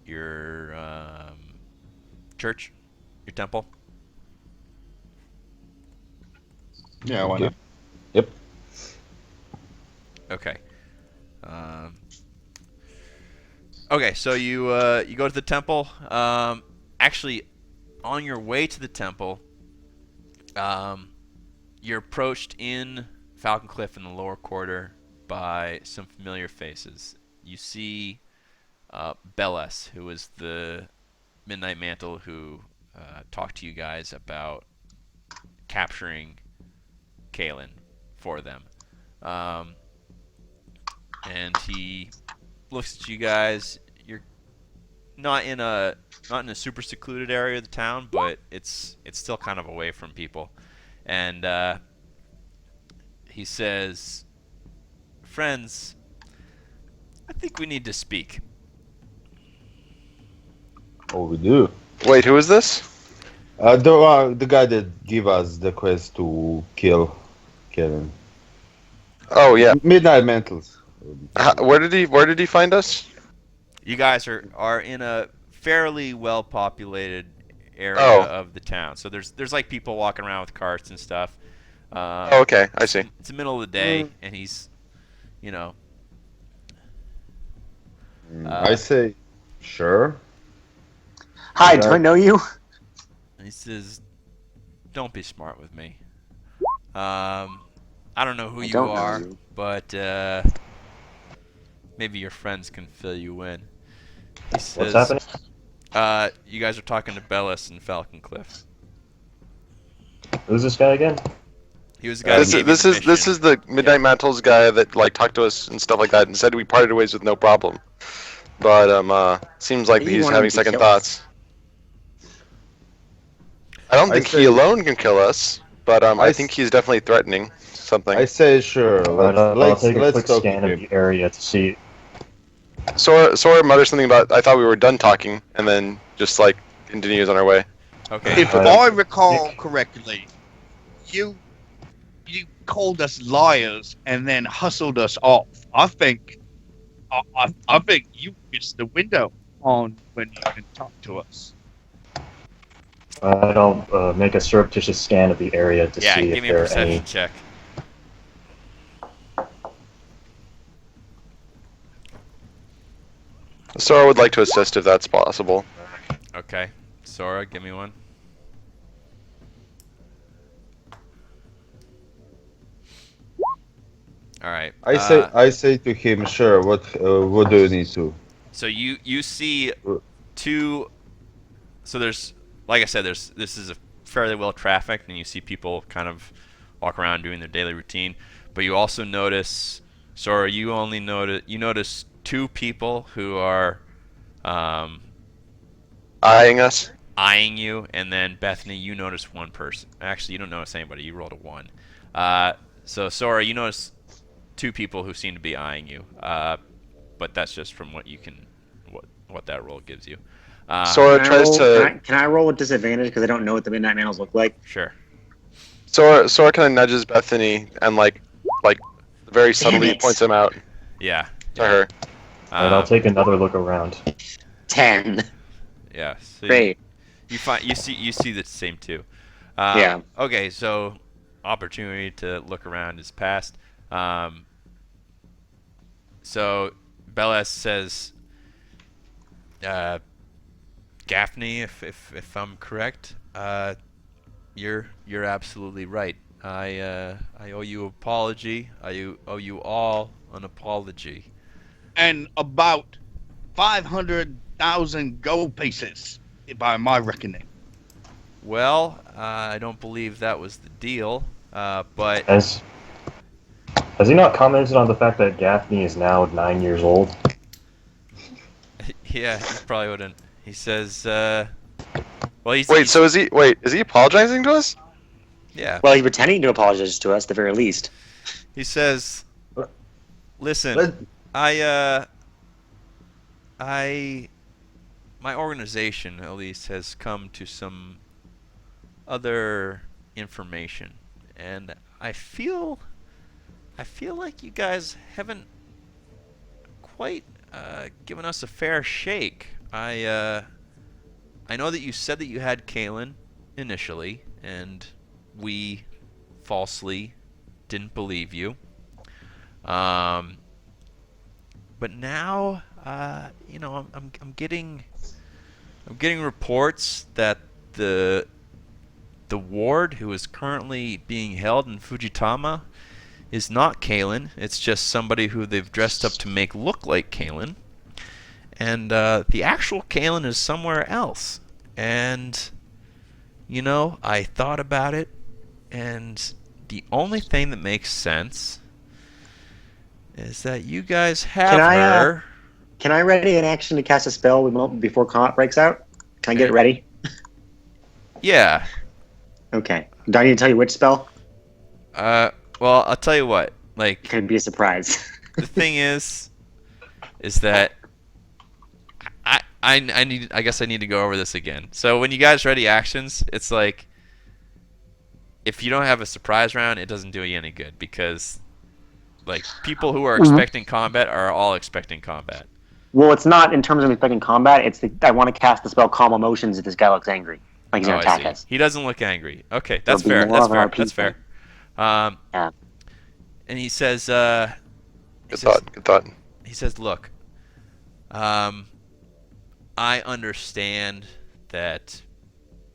your church, your temple? Yeah, why not? Yep. Okay. Okay, so you go to the temple. Actually, on your way to the temple, you're approached in Falconcliff in the lower quarter by some familiar faces. You see Bellas, who was the Midnight Mantle who talked to you guys about capturing Kalen for them. And he looks at you guys. You're not in a super secluded area of the town, but it's still kind of away from people. And he says, "Friends, I think we need to speak." Oh, we do. Wait, who is this? The guy that gave us the quest to kill Kellen. Oh yeah. Midnight Mantles. Where did he find us? You guys are in a fairly well populated area Oh. of the town. So there's like people walking around with carts and stuff. Oh, okay, I see. It's the middle of the day, and he's, you know. I say, sure. Hi, Yeah. do I know you? He says, "Don't be smart with me. I don't know who I you don't know are, you. but maybe your friends can fill you in." He says, What's happening? You guys are talking to Bellis and Falconcliff. Who's this guy again? He was the guy This, that gave you this the is this mission. is the Midnight Mantles guy that like talked to us and stuff like that, and said we parted ways with no problem. But seems like You he's want having him to second kill thoughts. I don't I think say- he alone can kill us, but I I think he's definitely threatening something. I say, sure. Alright, I'll Let's take a let's quick talk scan to of him. the area to see. Sora mutters something about I thought we were done talking, and then just like continues on our way. Okay. If Uh, I recall Nick. correctly, you called us liars and then hustled us off. I think you missed the window on when you can talk to us. I'll make a surreptitious scan of the area to Yeah, see give if me a there are perception any. check. Sora would like to assist if that's possible. Okay. Sora, give me one. All right. I say to him, sure. What do you need to? So you see two. So there's, like I said, this is a fairly well trafficked, and you see people kind of walk around doing their daily routine. But you also notice, Sora, you notice two people who are Eyeing us. eyeing you, and then Bethany, you notice one person. Actually, you don't notice anybody. You rolled a 1. So Sora, you notice two people who seem to be eyeing you. But that's just from what you can, what that roll gives you. Sora tries to. Can I roll with disadvantage because I don't know what the Midnight Mantles look like? Sure. Sora kind of nudges Bethany and like very subtly it. points him out Yeah. to her. Alright, I'll take another look around. 10. Yeah. So Great. You see the same two. Yeah. Okay, so opportunity to look around is passed. So Bellas says, Gaffney, if I'm correct, you're absolutely right. I owe you an apology. I owe you all an apology. And about 500,000 gold pieces, by my reckoning. Well, I don't believe that was the deal, but Has he not commented on the fact that Gaffney is now 9 years old? yeah, he probably wouldn't. He says, well, Wait, he's so is he apologizing to us? yeah. Well, he's pretending to apologize to us, at the very least. He says, listen, Let- my organization at least has come to some other information, and I feel like you guys haven't quite given us a fair shake. I know that you said that you had Kalen initially, and we falsely didn't believe you. But now, I'm getting reports that the ward who is currently being held in Fujitama is not Kalen. It's just somebody who they've dressed up to make look like Kalen. And the actual Kalen is somewhere else. And, I thought about it, and the only thing that makes sense is that you guys have her. Can I ready an action to cast a spell before combat breaks out? Can I get it ready? Yeah. Okay. Do I need to tell you which spell? Well, I'll tell you what. Like, it could be a surprise. The thing is that I guess I need to go over this again. So when you guys ready actions, it's like if you don't have a surprise round, it doesn't do you any good because like people who are expecting combat are all expecting combat. Well, it's not in terms of expecting combat. It's I want to cast the spell Calm Emotions if this guy looks angry, like he's gonna attack us. He doesn't look angry. Okay, that's fair. That's fair. Yeah. And he says, Good thought. He says, look, I understand that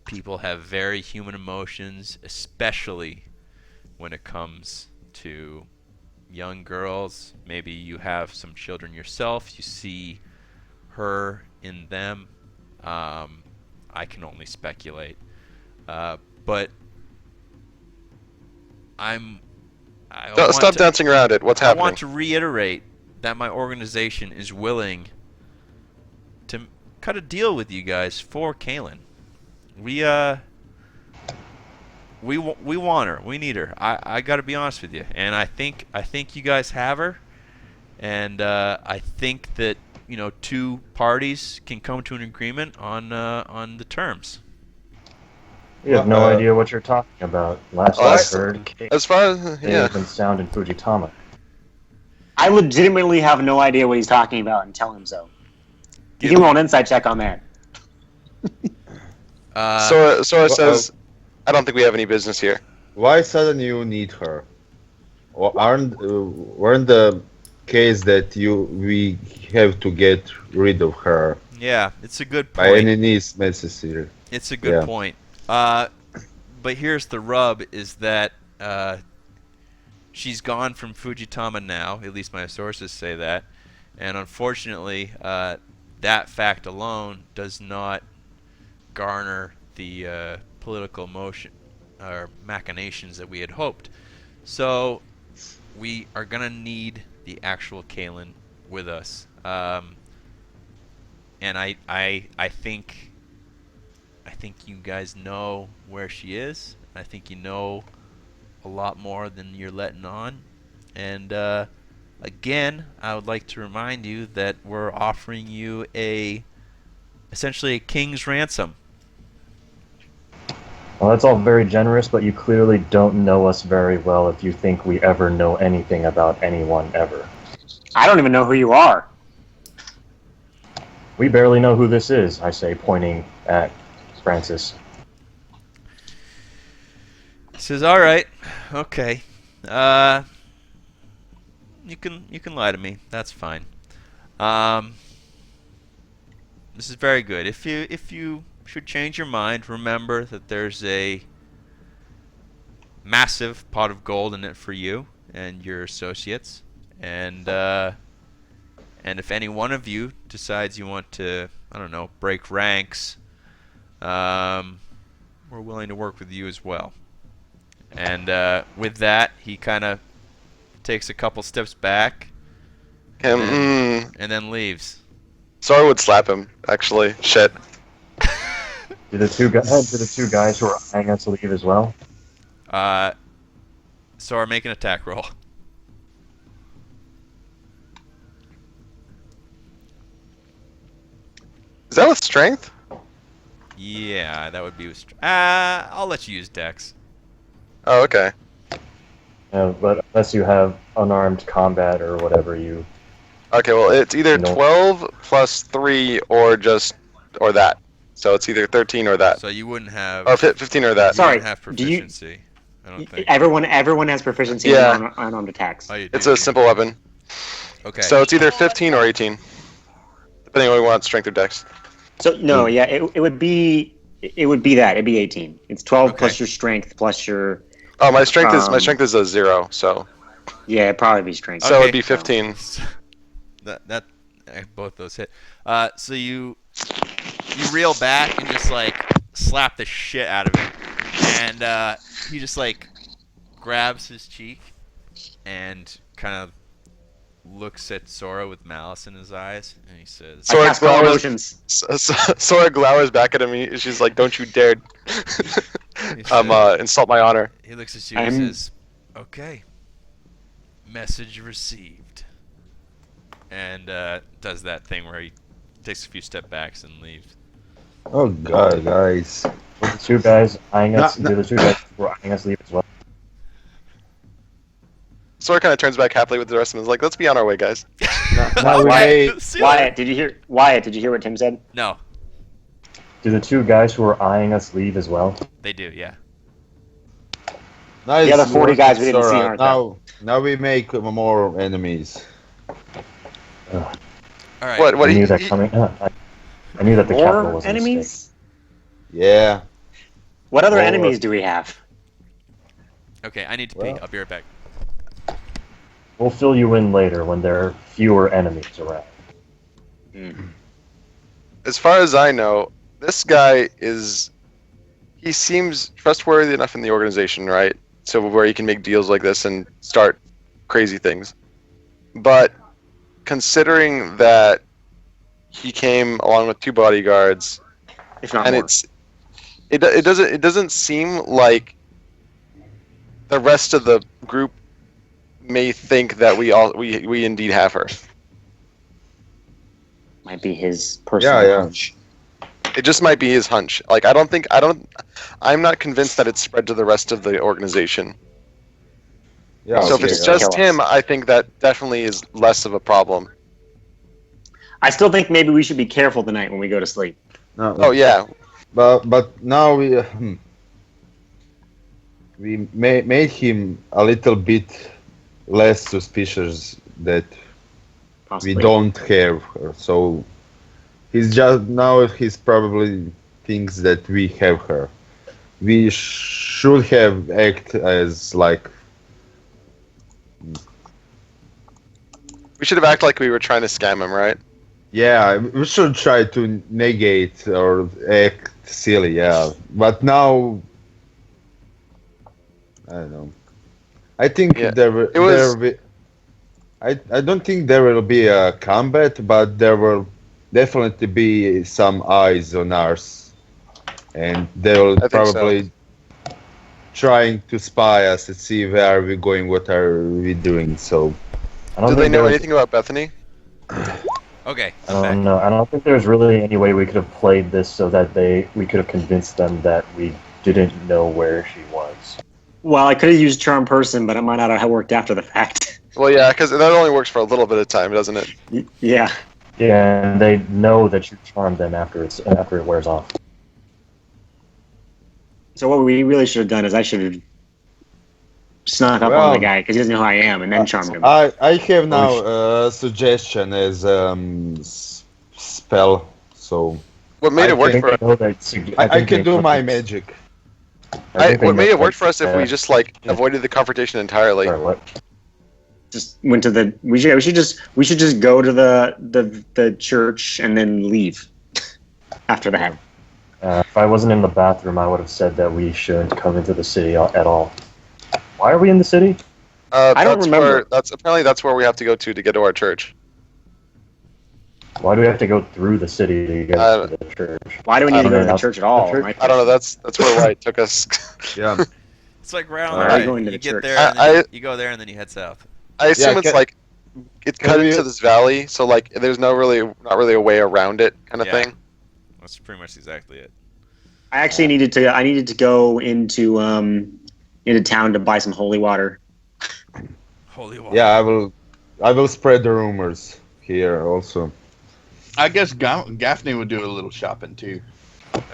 people have very human emotions, especially when it comes to young girls. Maybe you have some children yourself. You see her in them. I can only speculate. But Stop dancing around it. What's happening? I want to reiterate that my organization is willing to cut a deal with you guys for Kalen. We want her. We need her. I got to be honest with you, and I think you guys have her, and I think that two parties can come to an agreement on the terms. You have no idea what you're talking about. Last I heard, as far as they have been sound in Fujitama. I legitimately have no idea what he's talking about, and tell him so. You can roll an insight check on that. Sora says, "I don't think we have any business here." Why suddenly you need her? Weren't the case that we have to get rid of her? Yeah, it's a good point. By any means necessary. It's a good point. But here's the rub: is that she's gone from Fujitama now. At least my sources say that, and unfortunately, that fact alone does not garner the political motion or machinations that we had hoped. So we are gonna need the actual Kalen with us, and I think you guys know where she is. I think you know a lot more than you're letting on. And again, I would like to remind you that we're offering you essentially a king's ransom. Well, that's all very generous, but you clearly don't know us very well if you think we ever know anything about anyone ever. I don't even know who you are. We barely know who this is, I say, pointing at Francis. He says, "All right, okay. You can lie to me. That's fine. This is very good. If you should change your mind, remember that there's a massive pot of gold in it for you and your associates, and if any one of you decides you want to, I don't know, break ranks, we're willing to work with you as well." And with that, he kind of takes a couple steps back and then leaves. Sora would slap him, actually. Shit. Do the two guys who are eyeing us leave as well? Sora, make an attack roll. Is that with strength? Yeah, that would be with I'll let you use Dex. Oh, okay. But unless you have unarmed combat or whatever, you Okay, well, it's either No. 12 plus 3 or that. So it's either 13 or that. So you wouldn't have. Or 15 or that. You Sorry, wouldn't have do you- proficiency. I don't think. Everyone has proficiency Yeah. in unarmed attacks. Oh, you It's do? a simple weapon. Okay. So it's either 15 or 18. Depending on what you want, strength or dex. So no, yeah, it would be that. It'd be 18. It's 12 Okay. plus your strength plus your Oh, my strength Um, is a 0, so it'd probably be strength. so Okay. it'd be 15. Both those hit. So you reel back and just like slap the shit out of him, and he just like grabs his cheek and kind of looks at Sora with malice in his eyes, and he says, I Sora cast Call glowers, Emotions. Sora glowers back at him. She's like, "Don't you dare, insult my honor." he looks at you and says, "Okay, message received," and does that thing where he takes a few step backs and leaves. Oh god, guys. the two guys eyeing us. No. Do the two guys who are eyeing us leave as well? Sora kind of turns back happily with the rest of them. And is like, "Let's be on our way, guys." Now we may. See you later. Wyatt, did you hear what Tim said? No, Do the two guys who are eyeing us leave as well? they do. Yeah. Nice The other 40 work, guys we didn't see Sora. aren't Now we make more enemies. All right. What? I knew He, that he, coming. I knew that the capital More was a mistake. enemies? Yeah. What other Or- enemies do we have? Okay, I need to Well. pee. I'll be right back. We'll fill you in later when there are fewer enemies around. as far as I know, this guy he seems trustworthy enough in the organization, right? So where he can make deals like this and start crazy things. But considering that he came along with 2 bodyguards, If not and more. it doesn't seem like the rest of the group may think that we indeed have her. Might be his personal Yeah. hunch. It just might be his hunch. Like I'm not convinced that it's spread to the rest of the organization. Yeah. So if okay, it's yeah. just him, I think that definitely is less of a problem. I still think maybe we should be careful tonight when we go to sleep. No, Oh yeah, But now we made him a little bit less suspicious that Possibly. we don't have her. So he's probably thinks that we have her. We should have act as like we should have acted like we were trying to scam him, right? yeah, we should try to negate or act silly, yeah. But now I don't know. I think Yeah, there will be. I don't think there will be a combat, but there will definitely be some eyes on us, and they will I think so. probably trying to spy us and see where are we going, what are we doing. So I don't Do they think know there was- anything about Bethany? Okay. I I'm back. don't know. I don't think there's really any way we could have played this so that we could have convinced them that we didn't know where she was. Well, I could have used charm person, but it might not have worked after the fact. Well, yeah, because that only works for a little bit of time, doesn't it? Yeah. Yeah, and they know that you charmed them after it wears off. So what we really should have done is I should have snuck up Well, on the guy because he doesn't know who I am, and then charmed him. I have now a suggestion as spell. So What made I it work think for us? Know that I can do my magic. What made it work for us if we just like avoided the confrontation entirely? Sorry, what? Just went to the. We should just go to the church and then leave after that. If I wasn't in the bathroom, I would have said that we shouldn't come into the city at all. Why are we in the city? I don't remember. That's where we have to go to get to our church. Why do we have to go through the city to get to the church? Why do we need to go to the Outside church at all? the church? I don't know. That's where White took us. Yeah. It's like right on Why the are we right. going to You the get church? there, and then I- you go there, and then you head south. I assume Yeah, it's can- like it's cut we- into this valley, so like there's not really a way around it, kind of Yeah. thing. That's pretty much exactly it. I actually needed to. I needed to go into into town to buy some holy water. Holy water. Yeah, I will spread the rumors here also. I guess Gaffney would do a little shopping too.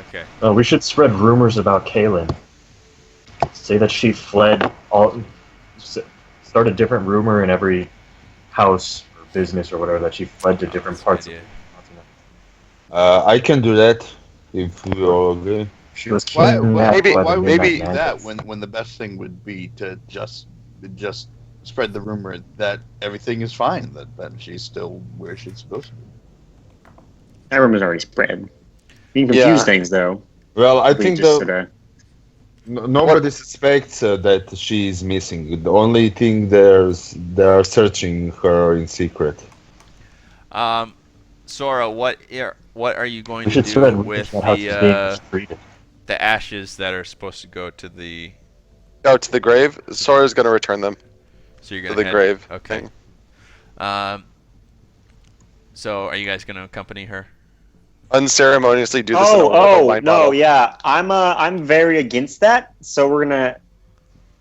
Okay. We should spread rumors about Kaylin. Say that she fled. Start a different rumor in every house or business or whatever that she fled to different That's a parts good of idea. the continent. I can do that if we all agree. She was Why, kidnapped maybe- by why the would Midnight we do that Mantles. when the best thing would be to just spread the rumor that everything is fine, that she's still where she's supposed to be. That rumor's already spread. You can confuse Yeah. things, though. Well, I We think just the sorta- nobody suspects that she is missing. The only thing they are searching her in secret. Sora, what are you going We to should do spread rumors with about how she's being mistreated. the ashes that are supposed to go to the? Oh, to the grave. Sora's gonna return them So you're to gonna the head- grave. Okay. thing. So are you guys gonna accompany her? Unceremoniously do this in a wine no, bottle. yeah. I'm very against that. So we're gonna.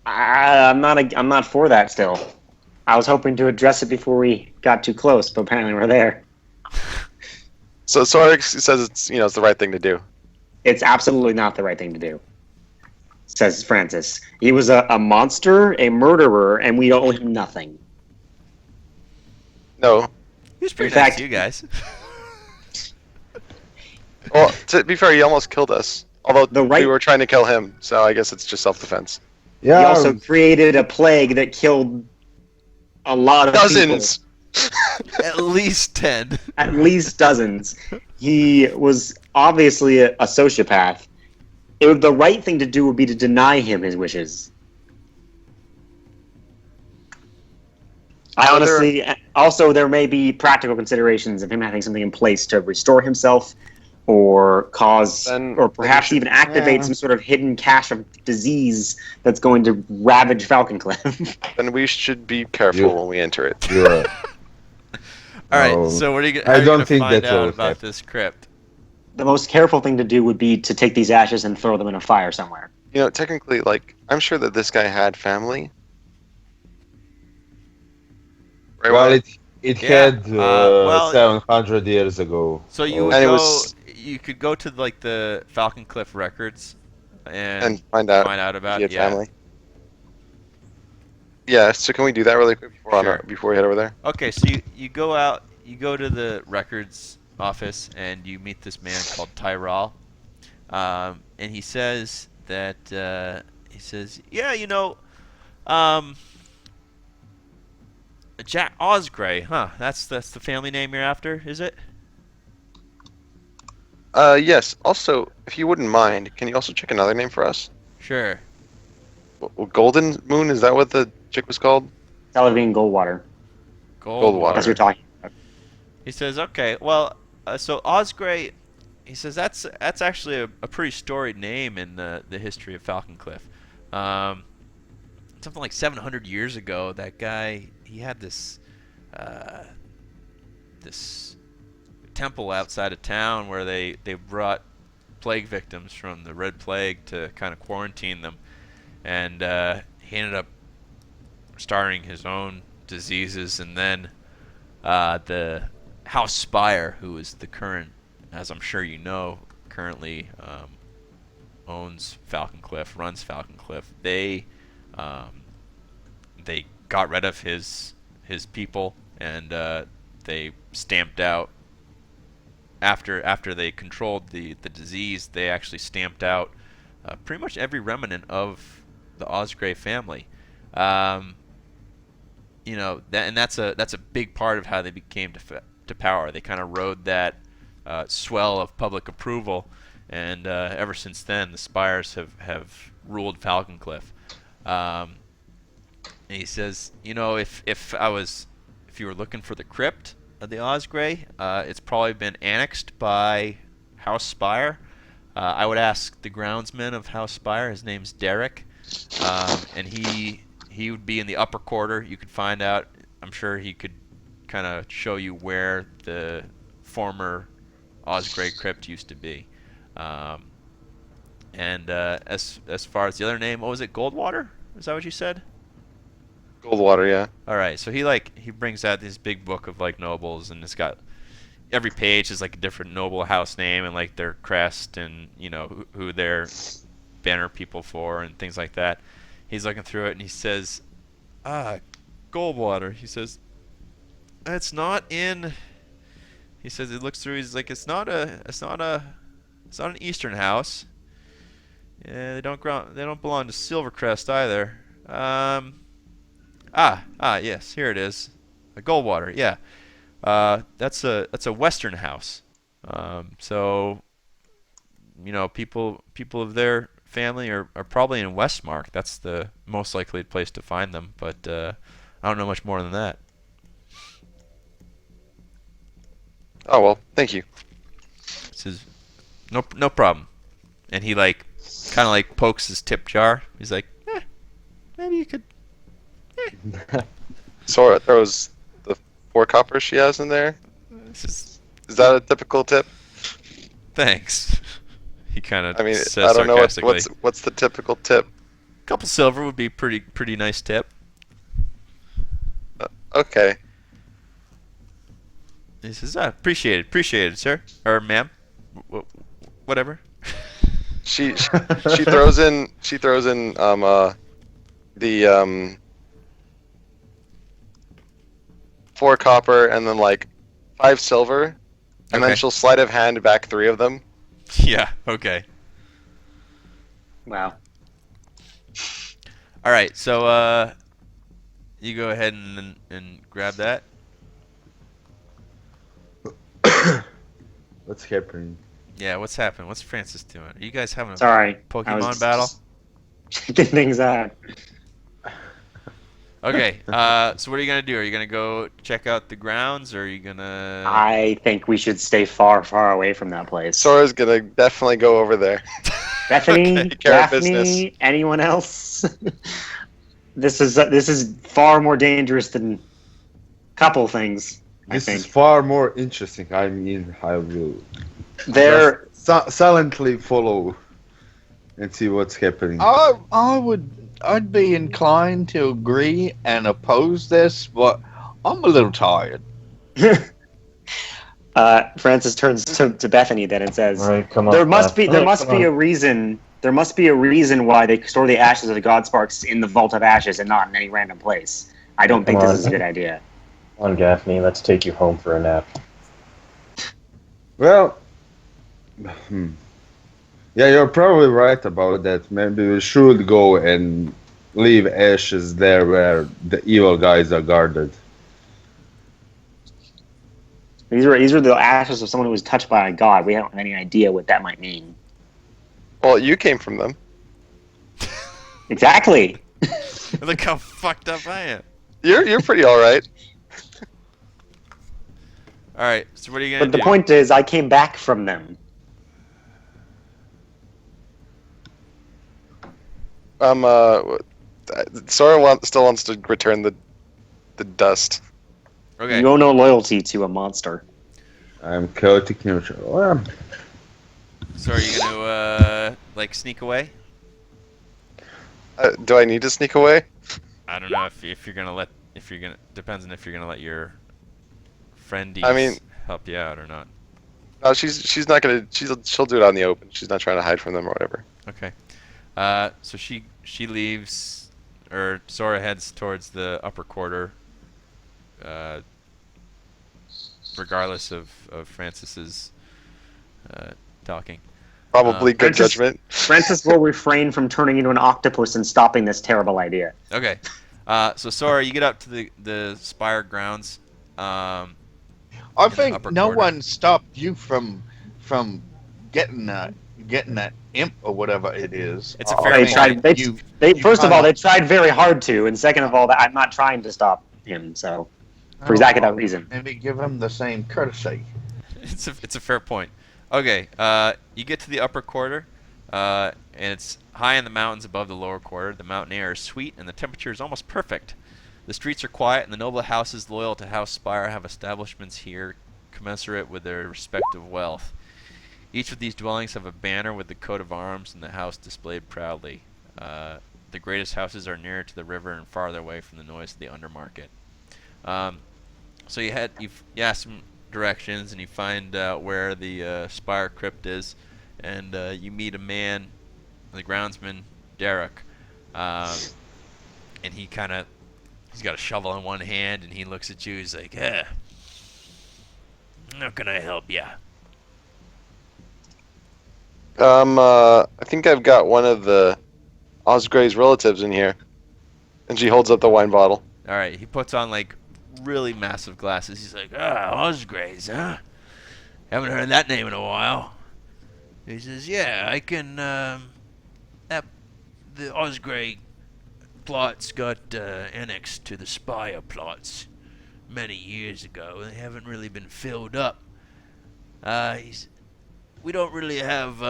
I'm not for that still. I was hoping to address it before we got too close, but apparently we're there. So Sora says it's it's the right thing to do. It's absolutely not the right thing to do, says Francis. He was a monster, a murderer, and we owe him nothing. No. He was pretty In nice fact- to you guys. Well, to be fair, he almost killed us. Although The right- we were trying to kill him, so I guess it's just self-defense. Yeah, He also created a plague that killed a lot of Dozens. At least 10. people, at least dozens. He was obviously a sociopath. The right thing to do would be to deny him his wishes. I Are there- honestly, also there may be practical considerations of him having something in place to restore himself, or cause, Then- or perhaps then you even activate Yeah. some sort of hidden cache of disease that's going to ravage Falconcliff. Then we should be careful You- when we enter it. yeah. All right. No, So what are you? I How are you don't gonna think find that out will about happen. this crypt? The most careful thing to do would be to take these ashes and throw them in a fire somewhere. Technically, I'm sure that this guy had family. Right, Well, Wyatt? it Yeah, had well- 700 years ago. So you Oh, would And it go. was- You could go to the Falconcliff records and and find out find out if about he had yeah. family. Yeah, so can we do that really quick Sure. before we head over there? Okay, so you go out, you go to the records office, and you meet this man called Tyrell, and he says that yeah, Jack Osgray, huh? That's the family name you're after, is it? Yes. Also, if you wouldn't mind, can you also check another name for us? Sure. Golden Moon, is that what the chick was called? Saladin Goldwater. Goldwater. That's what you're talking about. He says, okay, well, so Osgray, he says that's actually a pretty storied name in the history of Falconcliff. Something like 700 years ago, that guy, he had this temple outside of town where they brought plague victims from the Red Plague to kind of quarantine them, and he ended up starting his own diseases, and then the House Spire, who is the current, as I'm sure you know, currently owns Falconcliff, runs Falconcliff. They got rid of his people, and they stamped out. After they controlled the disease, they actually stamped out pretty much every remnant of the Osgray family. And that's a big part of how they became to power. They kind of rode that swell of public approval, and ever since then, the Spires have ruled Falconcliff. And he says, if you were looking for the crypt of the Osgray, it's probably been annexed by House Spire. I would ask the groundsman of House Spire. His name's Derek, and he would be in the upper quarter. You could find out. I'm sure he could kind of show you where the former Osgray crypt used to be. And as far as the other name, what was it? Goldwater? Is that what you said? Goldwater, yeah. All right. So he brings out this big book of like nobles, and it's got every page is like a different noble house name and like their crest and who they're banner people for and things like that. He's looking through it and he says, Goldwater. He says, it's not in. He says he looks through. He's like, it's not an Eastern house. Yeah, they don't belong to Silvercrest either. Yes, here it is. A Goldwater, yeah. That's a Western house. So, people of their family are probably in Westmark. That's the most likely place to find them. But I don't know much more than that. Oh well, thank you. Says, no problem. And he kind of pokes his tip jar. He's like, maybe you could. Sora throws the 4 coppers she has in there. Is that a typical tip? Thanks. He kind of says I don't know sarcastically. what's the typical tip. Couple silver would be pretty nice tip. Okay. He says, appreciate it, sir, or ma'am, whatever. She throws in the 4 copper and then 5 silver, and then she'll sleight of hand back 3 of them. Yeah. Okay. Wow. All right. So you go ahead and grab that. What's happening? Yeah. What's happening? What's Francis doing? Are you guys having a Pokemon battle? Checking things out. Okay. So what are you gonna do? Are you gonna go check out the grounds, or are you gonna? I think we should stay far, far away from that place. Sora's gonna definitely go over there. Bethany, Take care of Daphne, business. anyone else? This is far more dangerous than a couple things. This I is think far more interesting. I mean, I will they're silently follow and see what's happening. I'd be inclined to agree and oppose this, but I'm a little tired. Francis turns to Bethany then and says, All right, come on. "There must be Come on. a reason. There must be a reason why they store the ashes of the God Sparks in the Vault of Ashes and not in any random place. I don't think Come this on. is a good idea." Come on, Gaffney, let's take you home for a nap. Well, yeah, you're probably right about that. Maybe we should go and leave ashes there where the evil guys are guarded. These are the ashes of someone who was touched by a god. We don't have any idea what that might mean. Well, you came from them. Exactly. Look how fucked up I am. You're pretty all right. All right. So what are you gonna But do? the point is, I came back from them. Sora still wants to return the dust. Okay. You owe no loyalty to a monster. I'm chaotic neutral. Well, So are you gonna sneak away? Do I need to sneak away? I don't know if you're gonna depends on if you're gonna let your friendies I mean- help you out or not. No, she's not gonna. She'll do it out in the open. She's not trying to hide from them or whatever. Okay. So she leaves, or Sora heads towards the upper quarter. Regardless of Francis's talking. Probably good Francis- judgment. Francis will refrain from turning into an octopus and stopping this terrible idea. Okay. So Sora, you get up to the spire grounds. I In the think upper no quarter. one stopped you from getting that imp or whatever it is. It's a I fair They mean, point. tried. They you first of all, kinda- they tried very hard to, and second of all, that I'm not trying to stop him. So, for exactly that reason. Maybe give him the same courtesy. It's a fair point. Okay. You get to the upper quarter, and it's high in the mountains above the lower quarter. The mountain air is sweet, and the temperature is almost perfect. The streets are quiet, and the noble houses loyal to House Spire have establishments here commensurate with their respective wealth. Each of these dwellings have a banner with the coat of arms and the house displayed proudly. the greatest houses are nearer to the river and farther away from the noise of the undermarket. So you ask some directions, and you find out where the Spire Crypt is, and you meet a man, the groundsman, Derek, and he's got a shovel in one hand, and he looks at you. He's like, how can I help ya? I think I've got one of the Osgrey's relatives in here. And she holds up the wine bottle. All right, he puts on like really massive glasses. He's like, Osgrey's, huh? Haven't heard that name in a while. He says, yeah, I can, the Osgrey plots got annexed to the Spire plots many years ago. They haven't really been filled up. We don't really have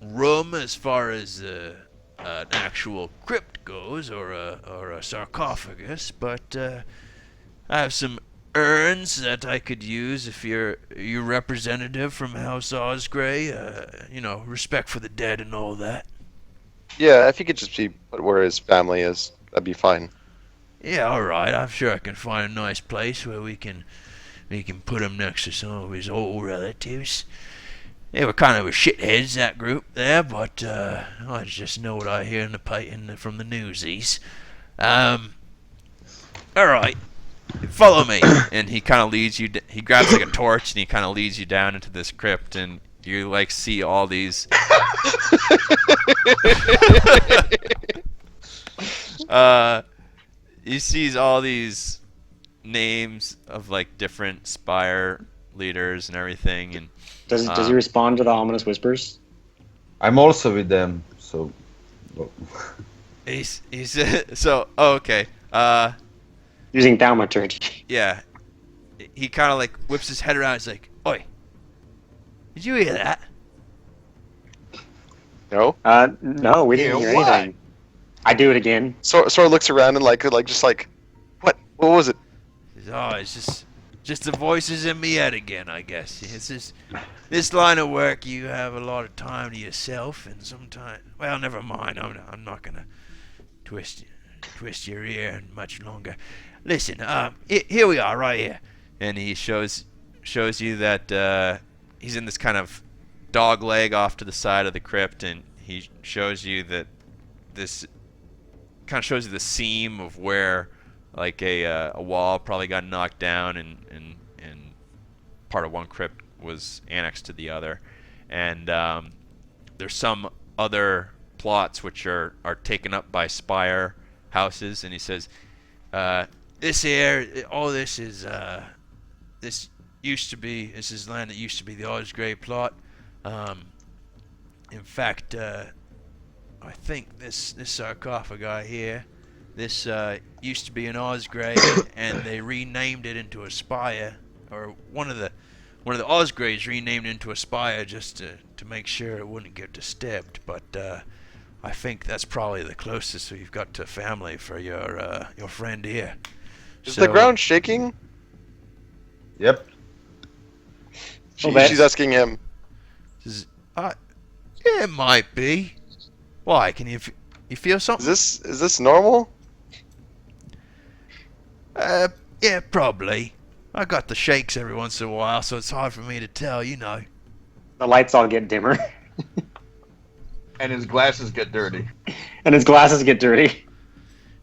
room as far as an actual crypt goes, or a sarcophagus, but I have some urns that I could use if you're representative from House Osgrey. Respect for the dead and all that. Yeah, if you could just be where his family is, that'd be fine. Yeah, all right. I'm sure I can find a nice place where we can put him next to some of his old relatives. They were kind of shitheads, that group there, but I just know what I hear from the newsies. All right, follow me. And he kind of leads you. He grabs like a torch and he kind of leads you down into this crypt, and you like see all these. He sees all these names of like different Spire leaders and everything, and does he respond to the ominous whispers? I'm also with them, so. He's so okay. Using thaumaturgy. Yeah, he kind of like whips his head around. He's like, "Oi, did you hear that?" No. No, we didn't hear anything. I do it again. Sora looks around and like just like, what was it? It's just the voices in me head again, I guess. It's this line of work, you have a lot of time to yourself, and sometimes, well, never mind. I'm not gonna twist your ear much longer. Listen, here we are, right here, and he shows you that he's in this kind of dog leg off to the side of the crypt, and he shows you that this kind of shows you the seam of where like a wall probably got knocked down, and part of one crypt was annexed to the other, and there's some other plots which are taken up by Spire houses, and he says, this is land that used to be the Osgrey plot. In fact, I think this sarcophagi here, this used to be an Osgrey, and they renamed it into a Spire, or one of the Osgreys renamed it into a Spire just to make sure it wouldn't get disturbed. But I think that's probably the closest we've got to family for your friend here. Is the ground shaking? Yep. She's asking him. Yeah, it might be. Why? Can you feel something? Is this normal? Yeah, probably. I got the shakes every once in a while, so it's hard for me to tell, you know. The lights all get dimmer. And his glasses get dirty.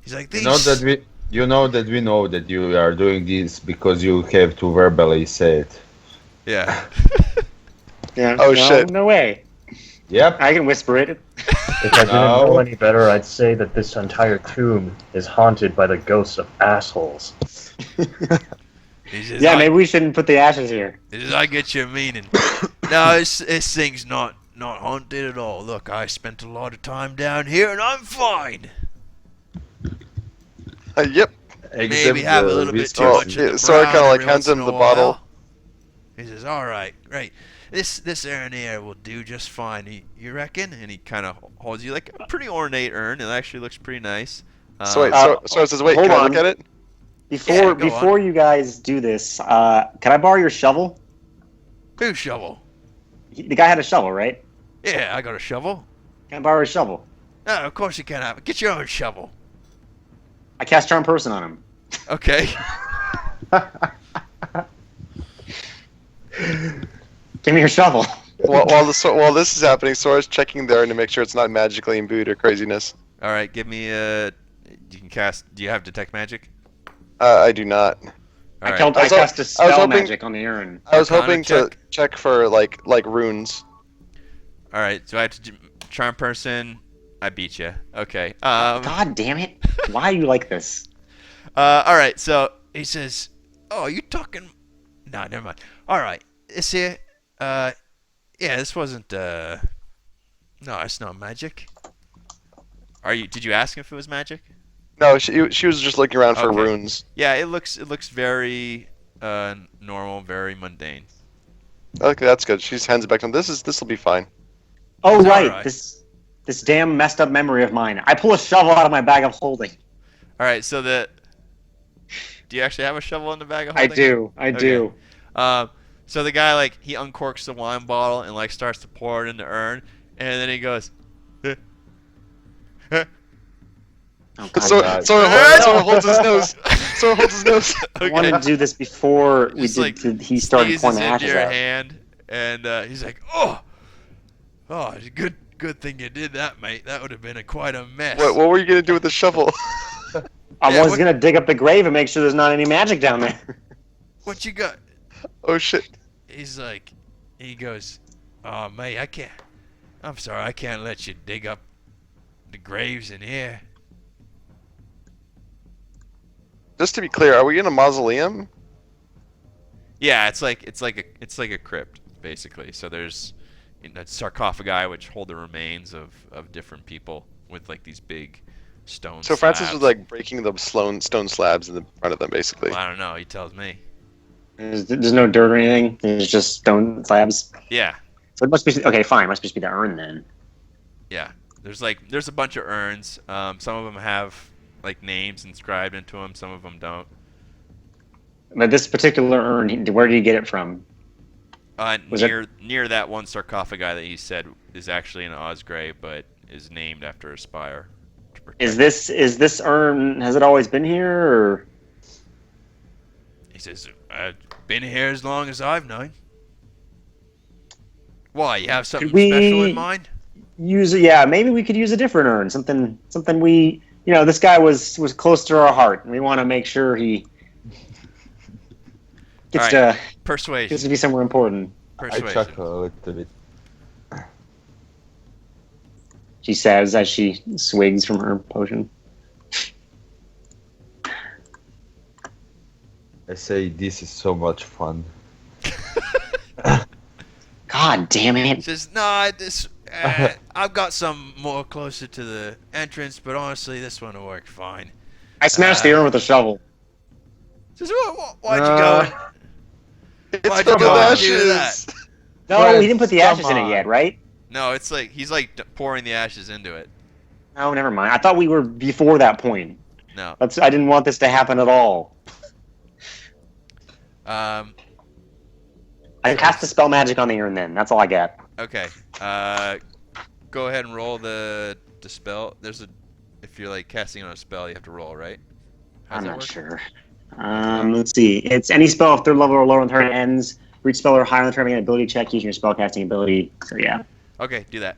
He's like, You know that we know that you are doing this because you have to verbally say it. Yeah. Yeah. Oh, shit. No way. Yep. I can whisper it. If I didn't know any better, I'd say that this entire tomb is haunted by the ghosts of assholes. Yeah, maybe we shouldn't put the ashes here. I get your meaning. No, this thing's not haunted at all. Look, I spent a lot of time down here, and I'm fine. Yep. Maybe have a little bit too much of the Sora brown kind of like every hands once in him a the while. bottle. He says, all right, great. This urn here will do just fine. You reckon? And he kind of holds you like a pretty ornate urn. It actually looks pretty nice. So it says, wait, hold can I on. look at it? Before you guys do this, can I borrow your shovel? Whose shovel? The guy had a shovel, right? Yeah, I got a shovel. Can I borrow his shovel? No, of course you can't have it. Get your own shovel. I cast Charm Person on him. Okay. Give me your shovel. While this is happening, Sora's checking there to make sure it's not magically imbued or craziness. All right, give me a. You can cast. Do you have detect magic? I do not. All I right. cast a I was spell hoping- magic on the urn. I was Arcana hoping to check for like runes. All right. So I have to charm person. I beat you. Okay. God damn it! Why are you like this? All right. So he says, "Oh, you talking? No, never mind. All right. This here. Yeah, this wasn't. No, it's not magic. Did you ask him if it was magic? No, she was just looking around for Okay. runes. Yeah, it looks very normal, very mundane. Okay, that's good. She hands it back to him. This will be fine. Oh It's right, alright. this damn messed up memory of mine. I pull a shovel out of my bag of holding. All right. So do you actually have a shovel in the bag of I holding? do. So the guy he uncorks the wine bottle and starts to pour it in the urn, and then he goes, Oh, God. Sora holds his nose. Sora holds his nose. I wanted to do this before we Just, he started sneezes pouring the into ashes your out. hand, and he's like, oh, it's a good thing you did that, mate. That would have been quite a mess. What were you gonna do with the shovel? I Yeah, was what- gonna dig up the grave and make sure there's not any magic down there. What you got? Oh shit! He goes, oh, mate, I'm sorry, I can't let you dig up the graves in here. Just to be clear, are we in a mausoleum? Yeah, it's like a crypt basically. So there's sarcophagi which hold the remains of different people with these big stone. So Francis slabs. was breaking the stone slabs in the front of them, basically. Well, I don't know. He tells me. There's no dirt or anything. There's just stone slabs. Yeah, So it must be okay. Fine, it must just be the urn then. yeah. There's a bunch of urns. Some of them have names inscribed into them. Some of them don't. But this particular urn, where did you get it from? Was it- Near that one sarcophagi that he said is actually an Osgrave, but is named after a spire. to protect- Is this urn? Has it always been here, or He says, I've been here as long as I've known. Why? You have something we- special in mind? use it? Yeah, maybe we could use a different urn. Something we. This guy was close to our heart, and we want to make sure he gets Alright. to Persuasion. gets to be somewhere important. I Persuasion. chuckle a little bit. She says as she swigs from her potion. I say this is so much fun. God damn He it! says, no, I've got some more closer to the entrance, but honestly, this one will work fine. I smashed the urn with a shovel. He says, why'd you go? It's Why'd you from go the and do that? ashes. No, Friends, he didn't put the come ashes in it on. yet, right? No, it's he's pouring the ashes into it. No, never mind. I thought we were before that point. No. I didn't want this to happen at all. I cast the spell magic on the urn then. That's all I got. Okay. Go ahead and roll the spell. If you're casting on a spell, you have to roll, right? How I'm does that not work? sure. Let's see. It's any spell if third level or lower on the turn ends. For each spell or higher on the turn, make an ability check using your spellcasting ability. So yeah. Okay, do that.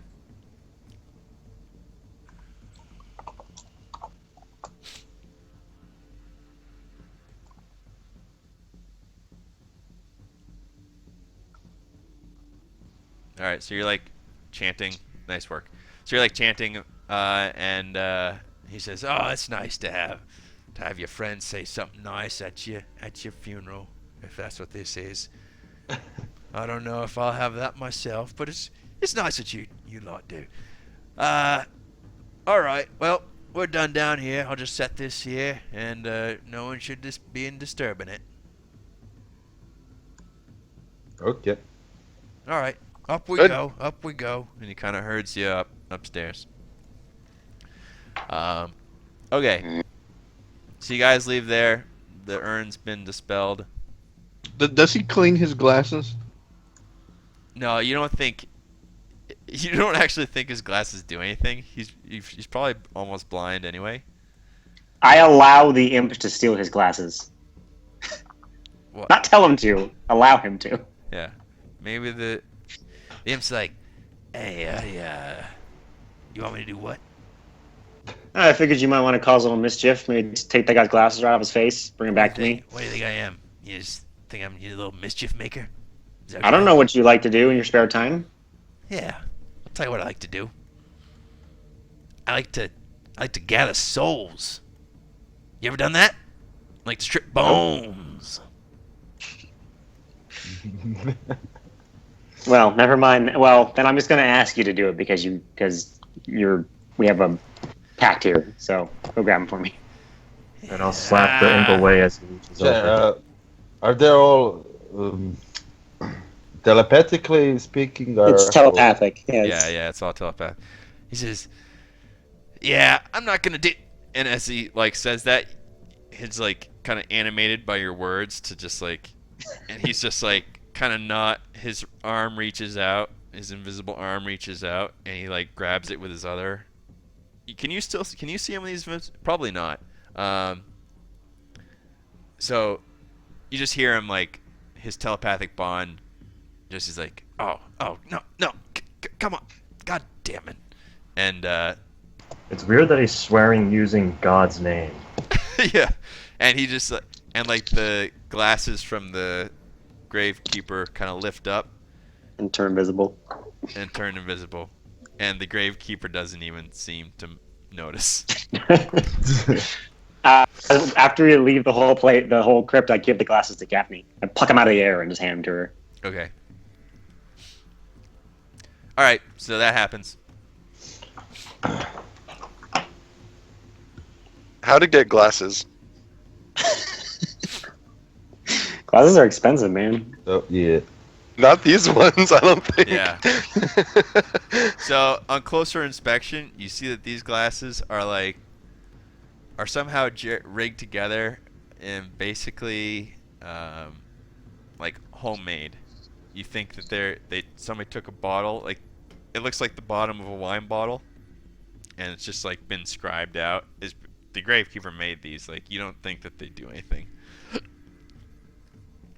All right, so you're chanting. Nice work. So you're chanting, and he says, "Oh, it's nice to have your friends say something nice at your funeral, if that's what this is. I don't know if I'll have that myself, but it's nice that you lot do. All right, well, we're done down here. I'll just set this here, and no one should be disturbing it. Okay. All right, up we Good. go, up we go." And he kind of herds you upstairs. Okay. So you guys leave there. The urn's been dispelled. Does he clean his glasses? No, you don't think You don't actually think his glasses do anything. He's probably almost blind anyway. I allow the imp to steal his glasses. What? Not tell him to. Allow him to. Yeah. Maybe the imp's like, hey, you want me to do what? I figured you might want to cause a little mischief. Maybe take that guy's glasses right off his face, bring him back to me. What do you think I am? You just think I'm a little mischief maker? Is that I don't right? know what you like to do in your spare time. Yeah. I'll tell you what I like to do. I like to gather souls. You ever done that? I like to strip bones. Well, never mind. Well, then I'm just going to ask you to do it because we have a pact here. So go grab him for me. And I'll slap the imp away as he reaches over. Are they all telepathically speaking? Or, It's telepathic. Yeah, it's all telepath. He says, "Yeah, I'm not gonna do." And as he says that, he's kind of animated by your words to just and he's just kind of not. His arm reaches out, his invisible arm reaches out, and he grabs it with his other. Can you see him in these? Probably not. So you just hear him his telepathic bond. Just he's like, oh no, come on, god damn it, and It's weird that he's swearing using God's name. yeah, and he just and the glasses from the gravekeeper kind of lift up And turn invisible. and turn invisible, and the gravekeeper doesn't even seem to notice. After we leave the whole crypt, I give the glasses to Gaffney. I pluck them out of the air and just hand them to her. Okay. All right, so that happens. How to get glasses? Glasses are expensive, man. Oh, yeah. Not these ones, I don't think. Yeah. So on closer inspection, you see that these glasses are somehow rigged together and basically homemade. You think that somebody took a bottle, it looks like the bottom of a wine bottle, and it's just been scribed out. The gravekeeper made these. You don't think that they do anything,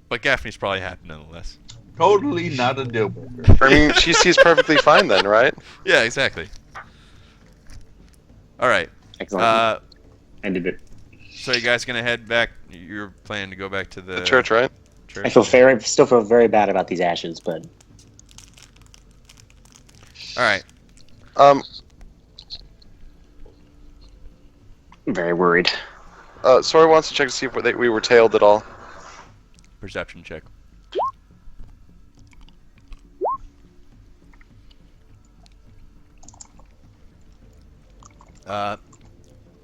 but Gaffney's probably happy nonetheless. Totally not a deal breaker. I mean, she sees perfectly fine then, right? Yeah, exactly. All right. Excellent. Ended it. So you guys gonna head back? You're planning to go back to The church, right? church? I still feel very bad about these ashes, but All right. I'm very worried. Sora wants to check to see if we were tailed at all. Perception check.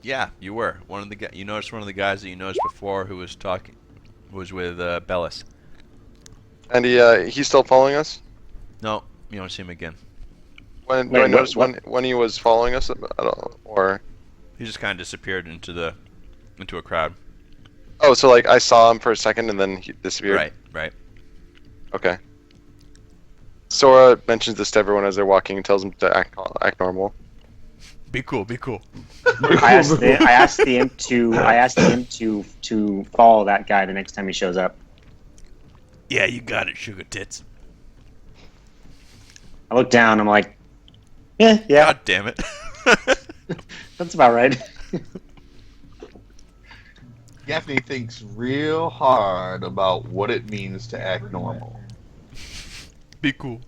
Yeah, you were. You noticed one of the guys that you noticed before who was talking was with Bellis. And he's still following us? No, you don't see him again. When Wait, do I notice what? when he was following us at all? Or He just kind of disappeared into a crowd. oh, so I saw him for a second and then he disappeared. Right. Okay. Sora mentions this to everyone as they're walking and tells them to act normal. Be cool. I asked the imp to follow that guy the next time he shows up. Yeah, you got it, sugar tits. I look down. I'm like, yeah, God damn it. that's about right. Gaffney thinks real hard about what it means to act normal. Be cool.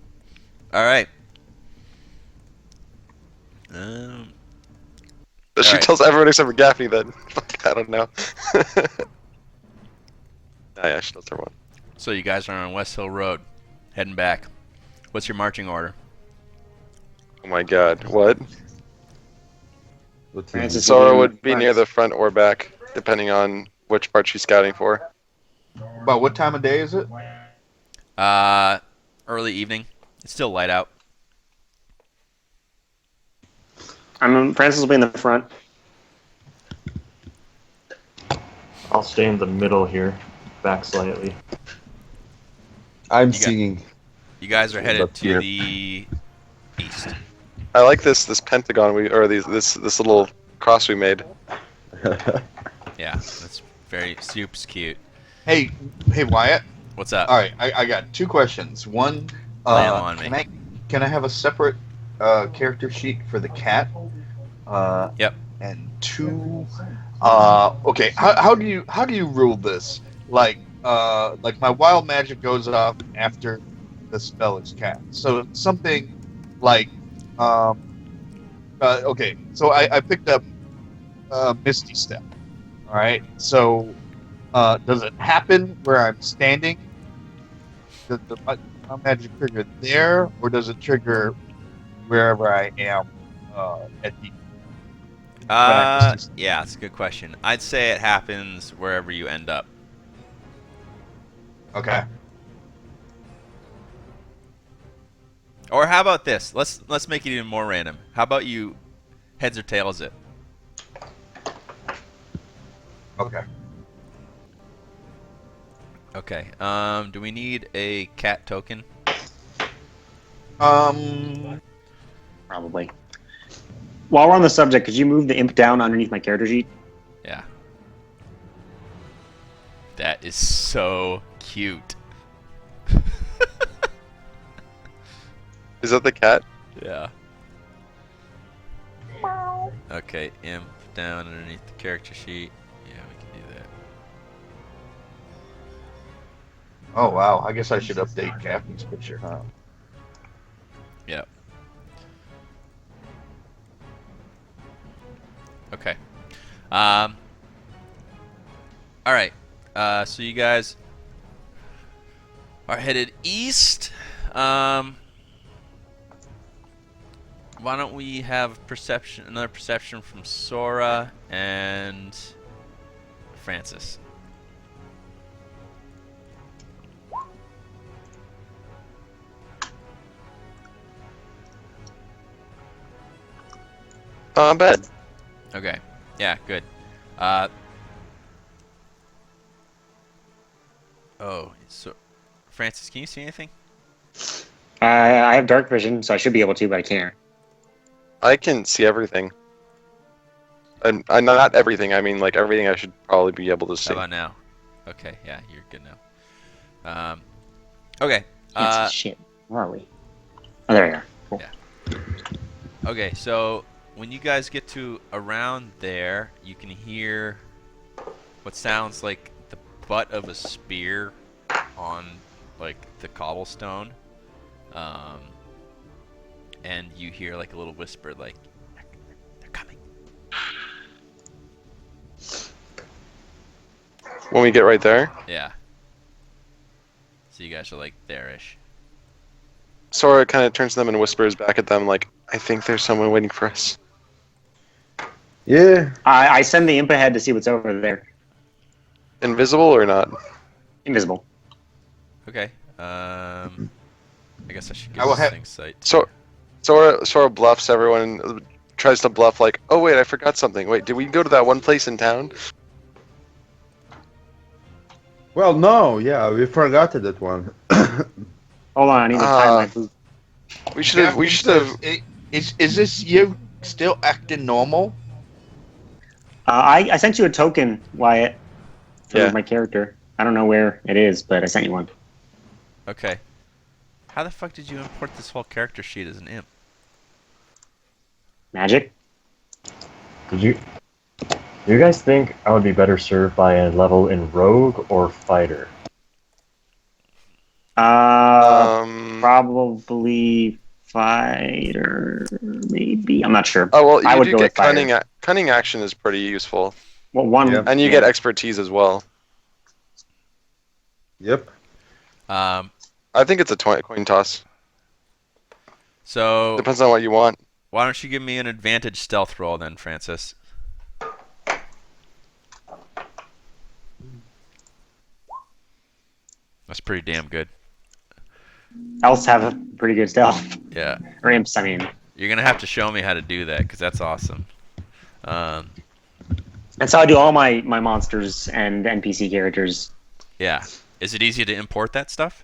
All right. She Alright. tells everyone except for Gaffney that I don't know. Yeah, she tells everyone. So you guys are on West Hill Road, heading back. What's your marching order? Oh my god, what? What's Francis- in- Sora would be near the front or back, depending on which part she's scouting for. About what time of day is it? Early evening. It's still light out. Francis will be in the front. I'll stay in the middle here, back slightly. I'm You got- singing. You guys are headed Up to here. the east. I like this pentagon this little cross we made. Yeah, that's very super cute. Hey, Wyatt. What's up? All right, I got two questions. One, Lay 'em on me. can I have a separate character sheet for the cat? Yep. And two, okay, how do you rule this? Like my wild magic goes off after the spell is cast. So something like, okay, so I picked up Misty Step. All right, so does it happen where I'm standing? Does the wild magic trigger there, or does it trigger wherever I am at the? Yeah, that's a good question. I'd say it happens wherever you end up. Okay. Or how about this? Let's make it even more random. How about you heads or tails it? Okay. Okay. Do we need a cat token? Probably. While we're on the subject, could you move the imp down underneath my character sheet? Yeah. That is so cute. Is that the cat? Yeah. Okay, imp down underneath the character sheet. Yeah, we can do that. Oh wow, I guess I should update Captain's picture, huh? Yep. Okay. All right. So you guys are headed east. Why don't we have another perception from Sora and Francis? Bed. Okay. Yeah, good. Oh, so Francis, can you see anything? I have dark vision, so I should be able to, but I can't. I can see everything. And not everything. I mean, like everything I should probably be able to How see. about now? Okay, yeah, you're good now. Okay. Can't see shit. Where are we? Oh, there we are. Cool. Yeah. Okay, so when you guys get to around there, you can hear what sounds like the butt of a spear on like the cobblestone. And you hear like a little whisper like, they're coming. When we get right there, Yeah. So you guys are like there-ish. Sora kind of turns to them and whispers back at them, like, I think there's someone waiting for us. Yeah. I send the imp ahead to see what's over there. Invisible or not? Invisible. Okay. I guess I should I give will this have- thing sight. Sora bluffs everyone and tries to bluff like, oh wait, I forgot something. Wait, did we go to that one place in town? Well, no, yeah, we forgot that one. Hold on, I need to find my food. We should have. Is this you still acting normal? I sent you a token, Wyatt, for Yeah. my character. I don't know where it is, but I sent you one. Okay. How the fuck did you import this whole character sheet as an imp? Magic? Do you guys think I would be better served by a level in rogue or fighter? Probably fighter, maybe. I'm not sure. Oh well, I you would do go get with fighter. cunning action is pretty useful, Well, one, Yeah. and you get expertise as well. Yep. I think it's a coin toss. So Depends on what you want. why don't you give me an advantage stealth roll then, Francis? That's pretty damn good. Elves have a pretty good stealth. Yeah. Or imps, I mean. You're gonna have to show me how to do that because that's awesome. That's how I do all my monsters and NPC characters. Yeah. Is it easy to import that stuff?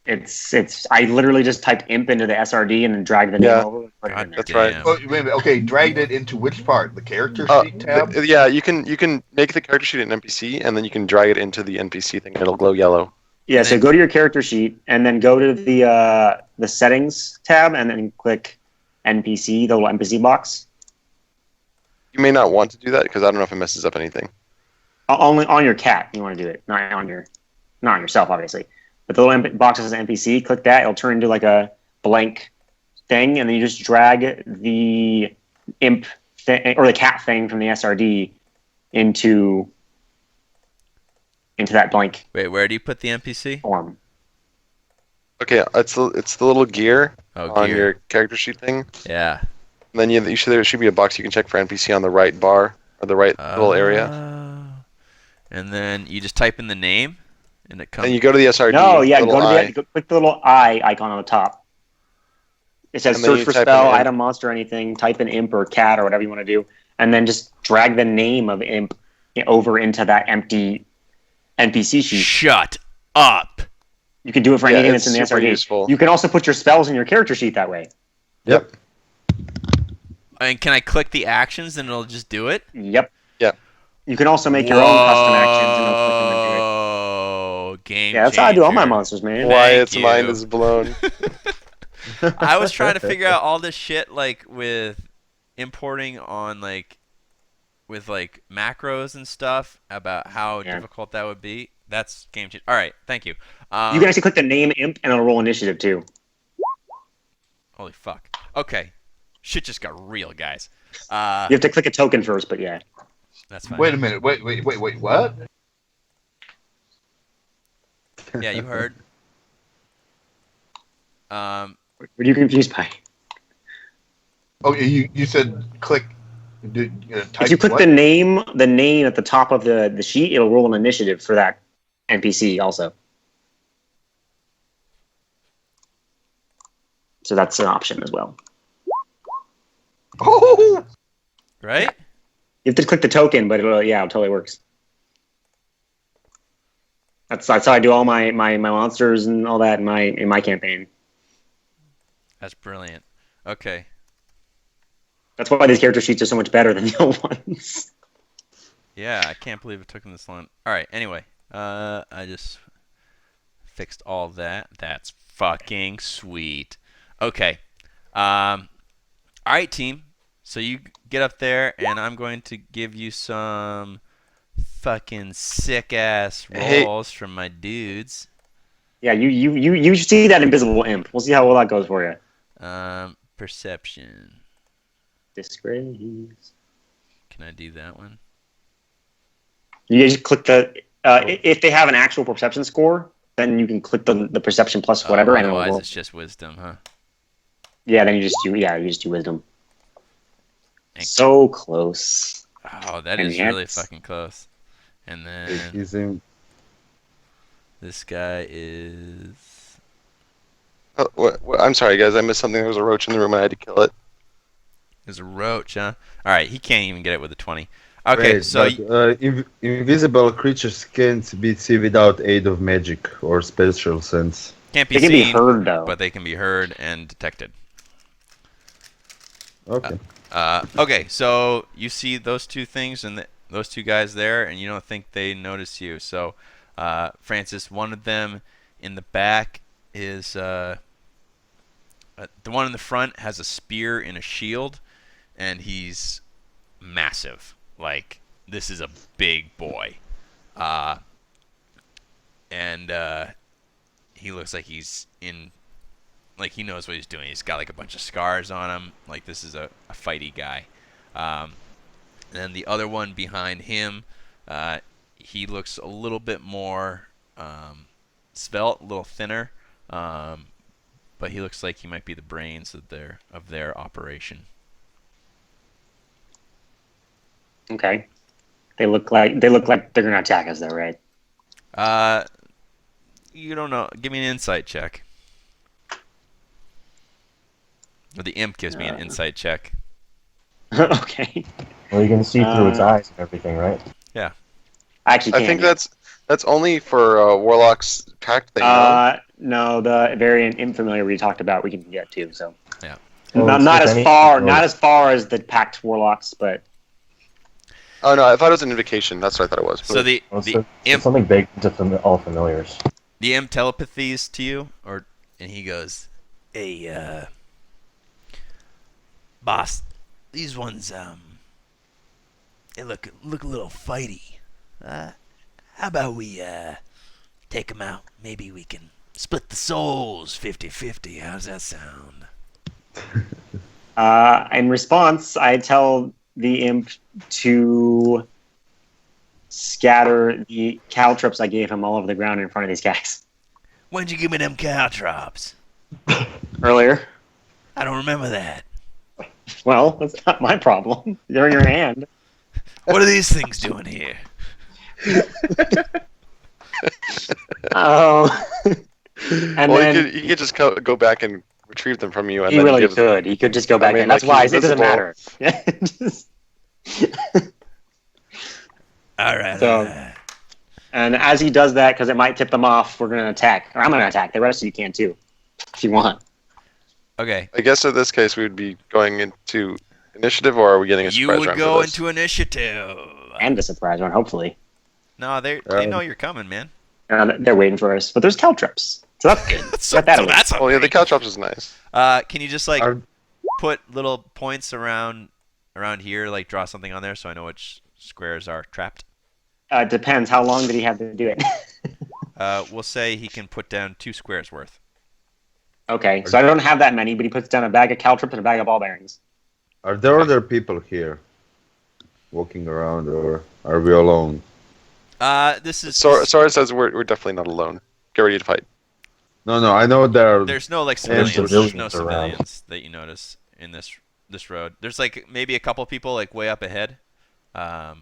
It's. I literally just typed imp into the SRD and then dragged the name Yeah. over and put it in there. That's right. Damn. Oh, wait a minute. Okay, dragged it into which part? The character sheet tab? Yeah, you can make the character sheet an NPC, and then you can drag it into the NPC thing, and it'll glow yellow. Yeah, so go to your character sheet and then go to the settings tab and then click NPC, the little NPC box. You may not want to do that because I don't know if it messes up anything. Only on your cat you want to do it, not on yourself, obviously. But the little box that says NPC, click that. It'll turn into like a blank thing, and then you just drag the imp thing or the cat thing from the SRD into that blank Wait, where do you put the NPC? form. Okay, it's the little gear Oh, on gear. your character sheet thing. Yeah. And then there should be a box you can check for NPC on the right bar or the right little area. And then you just type in the name, and it comes. And you go to the SRD. No, yeah, little go to eye. click the little eye icon on the top. It says And then search you for type spell, in imp. item, monster, anything. Type in imp or cat or whatever you want to do, and then just drag the name of imp over into that empty NPC sheet. Shut up. You can do it for Yeah, anything it's that's in the super SRD. useful. You can also put your spells in your character sheet that way. Yep. And can I click the actions and it'll just do it? Yep. Yep. You can also make your own custom actions and it'll click them and do it. Oh, game Yeah, that's how I do all my changer. monsters, man. Wyatt's Thank mind you. is blown. I was trying to figure out all this shit like with importing on with macros and stuff about how Yeah. difficult that would be. That's game changer. All right, thank you. You can actually click the name imp and it'll roll initiative too. Holy fuck. Okay, shit just got real, guys. You have to click a token first, but yeah. That's fine. Wait a minute. Wait, what? Yeah, you heard. What are you confused by? Oh, you said click. Type If you click what? the name at the top of the sheet, it'll roll an initiative for that NPC also. So that's an option as well. Oh! Right? You have to click the token, but it totally works. That's how I do all my monsters and all that in my campaign. That's brilliant. Okay. That's why these character sheets are so much better than the old ones. Yeah, I can't believe it took them this long. All right. Anyway, I just fixed all that. That's fucking sweet. Okay. All right, team. So you get up there, and I'm going to give you some fucking sick ass rolls from my dudes. Yeah, you see that invisible imp. We'll see how well that goes for you. Perception. Disgrace. Can I do that one? You just click the if they have an actual perception score, then you can click the perception plus whatever, and it'll Otherwise, roll. it's just wisdom, huh? Yeah, then you just do wisdom. Thank So close. Oh, that And is yet- really fucking close. And then He's in. this guy is. Oh, what? I'm sorry, guys. I missed something. There was a roach in the room, and I had to kill it. Is a roach, huh? All right, he can't even get it with a 20. Okay, Wait, so but, invisible creatures can't be seen without aid of magic or special sense. can't be They can be seen, heard though. but they can be heard and detected. Okay. Okay, so you see those two things and those two guys there, and you don't think they notice you. So, Francis, one of them in the back is the one in the front has a spear and a shield, and he's massive. Like, this is a big boy. And he looks like he's in, like, he knows what he's doing. He's got like a bunch of scars on him. Like, this is a fighty guy. And then the other one behind him, he looks a little bit more svelte, a little thinner, but he looks like he might be the brains of their operation. Okay. They look like they're gonna attack us though, right? You don't know. Give me an insight check. Or the imp gives me an insight check. Okay. Well, you can see through its eyes and everything, right? I actually can't. I think yet. That's only for Warlock's pact thing, no? No, the variant infamiliar we talked about we can get to. So Yeah. Well, not if as any- far, not as far as the packed warlocks, but Oh no, I thought it was an invocation. That's what I thought it was. So the Well, it's, the it's imp something baked into all familiars. the imp telepathies to you, and he goes, "Hey, boss, these ones they look a little fighty. How about we take them out? Maybe we can split the souls 50-50. How's that sound?" in response, I tell the imp to scatter the caltrops I gave him all over the ground in front of these guys When'd you give me them caltrops? earlier. I don't remember that. Well, that's not my problem. They're in your hand. What are these things doing here? Oh. And Well, then he could just go back and retrieve them from you, and he then really give could. He could just go back mean, in. That's like, why he's it doesn't invisible. matter. Just- All right. So- and as he does that, because it might tip them off, we're going to attack. Or I'm going to attack. The rest of you can too, if you want. Okay. I guess in this case we would be going into initiative, or are we getting a You surprise would round go for this? into initiative. And a surprise one, hopefully. No, they know you're coming, man. They're waiting for us. But there's caltrops. So that's good. So, Got that so away. that's Oh yeah, the okay. caltrops is nice. Can you just like Are- put little points around here, like draw something on there, so I know which squares are trapped? Depends. How long did he have to do it? We'll say he can put down 2 squares worth. Okay, so I don't have that many, but he puts down a bag of caltrops and a bag of ball bearings. Are there other people here walking around, or are we alone? This is Sora says we're definitely not alone. Get ready to fight. No, I know there are. There's no like There's civilians. There's no civilians around. civilians that you notice in this road. There's like maybe a couple people like way up ahead. But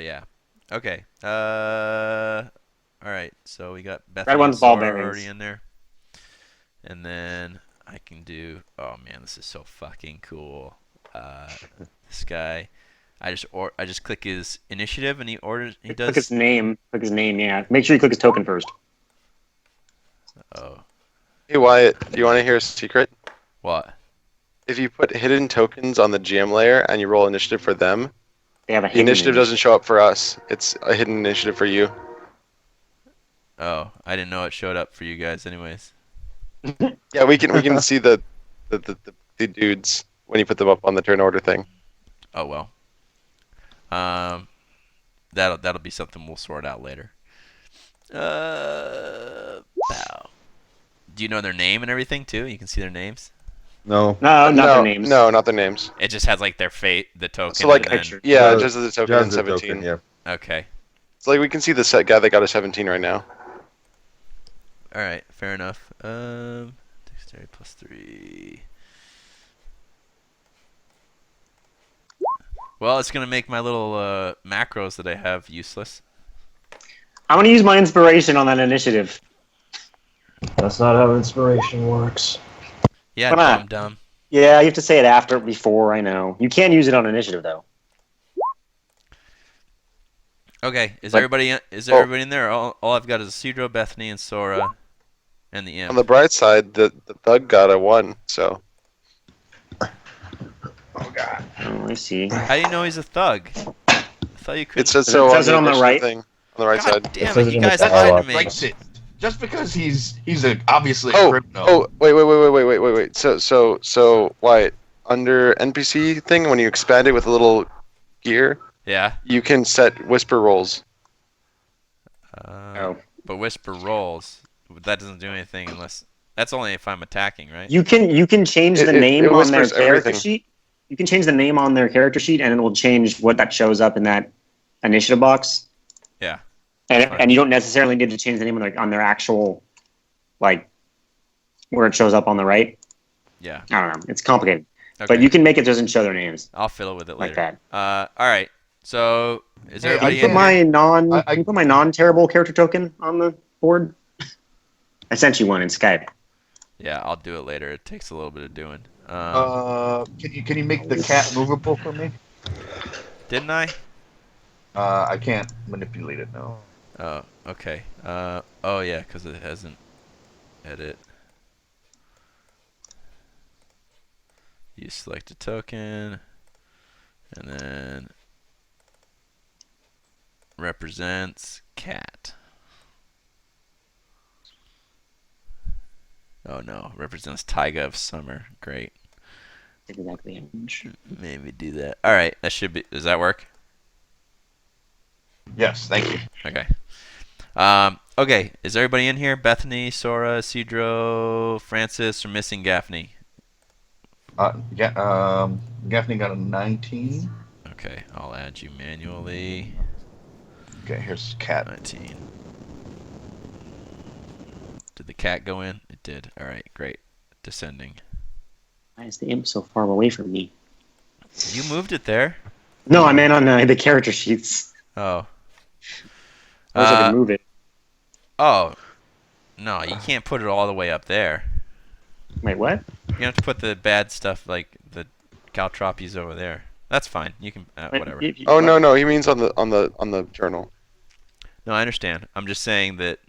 yeah. Okay. All right. So we got Bethany Red one's and ball Sora bearings. already in there. And then I can do. Oh man, this is so fucking cool. This guy. I just click his initiative and he orders. He Click his does. name. Click his name, yeah. Make sure you click his token first. Oh, Hey Wyatt, do you want to hear a secret? what? If you put hidden tokens on the GM layer and you roll initiative for them, They have a the hidden initiative name. doesn't show up for us. It's a hidden initiative for you. Oh, I didn't know it showed up for you guys, anyways. Yeah, we can see the dudes when you put them up on the turn order thing. Oh well. That'll be something we'll sort out later. Bow. Do you know their name and everything too? You can see their names. No. No, not their names. No, not their names. It just has like their fate, the token. So like, and then, yeah, Just- just the token and Just the 17. token, yeah. okay. So like we can see the set guy that got a 17 right now. All right. Fair enough. Dexterity +3. Well, it's gonna make my little macros that I have useless. I'm going to use my inspiration on that initiative. That's not how inspiration works. Yeah, Why not? dumb. Yeah, you have to say it before, I know. You can use it on initiative, though. Okay. Is But- everybody Oh. everybody in there? All I've got is Cedro, Bethany, and Sora, and the imp. On the bright side, the thug got a 1, so Oh, I see. How do you know he's a thug? I thought you could. it says It so says it on the initiative right. thing on the right God side. damn says it! it You in the guys dialogue. lied to me. Like it. Just because he's obviously a Oh, criminal. oh, wait. So Wyatt, under NPC thing, when you expand it with a little gear, Yeah. you can set whisper rolls. Oh. But whisper rolls. That doesn't do anything unless. That's only if I'm attacking, right? You can change the It name on their whispers character everything. sheet. You can change the name on their character sheet, and it will change what that shows up in that initiative box. Yeah. And Fine. and you don't necessarily need to change the name on their actual, like, where it shows up on the right. Yeah. I don't know. It's complicated, Okay. but you can make it doesn't show their names I'll fiddle with it like later. that. All right. So is Hey, everybody I Put in my here? can you put my non-terrible character token on the board? I sent you one in Skype. Yeah, I'll do it later. It takes a little bit of doing. Can you make the cat movable for me? Didn't I? I can't manipulate it now. Oh, okay. Oh yeah, because it hasn't edit. You select a token, and then represents cat. Oh no, represents taiga of summer. Great. Exactly. Maybe do that. All right, that should be. Does that work? Yes, thank you. Okay. Okay, is everybody in here? Bethany, Sora, Cedro, Francis, or missing Gaffney? Gaffney got a 19. Okay, I'll add you manually. Okay, here's cat. 19. Did the cat go in? It did. All right, great. Descending. Why is the imp so far away from me? You moved it there. No, I meant on the character sheets. Oh. I wish I could move it. Oh. No, you can't put it all the way up there. Wait, what? You have to put the bad stuff like the caltropies over there. That's fine. You can Wait, whatever. Oh no, he means on the journal. No, I understand. I'm just saying that.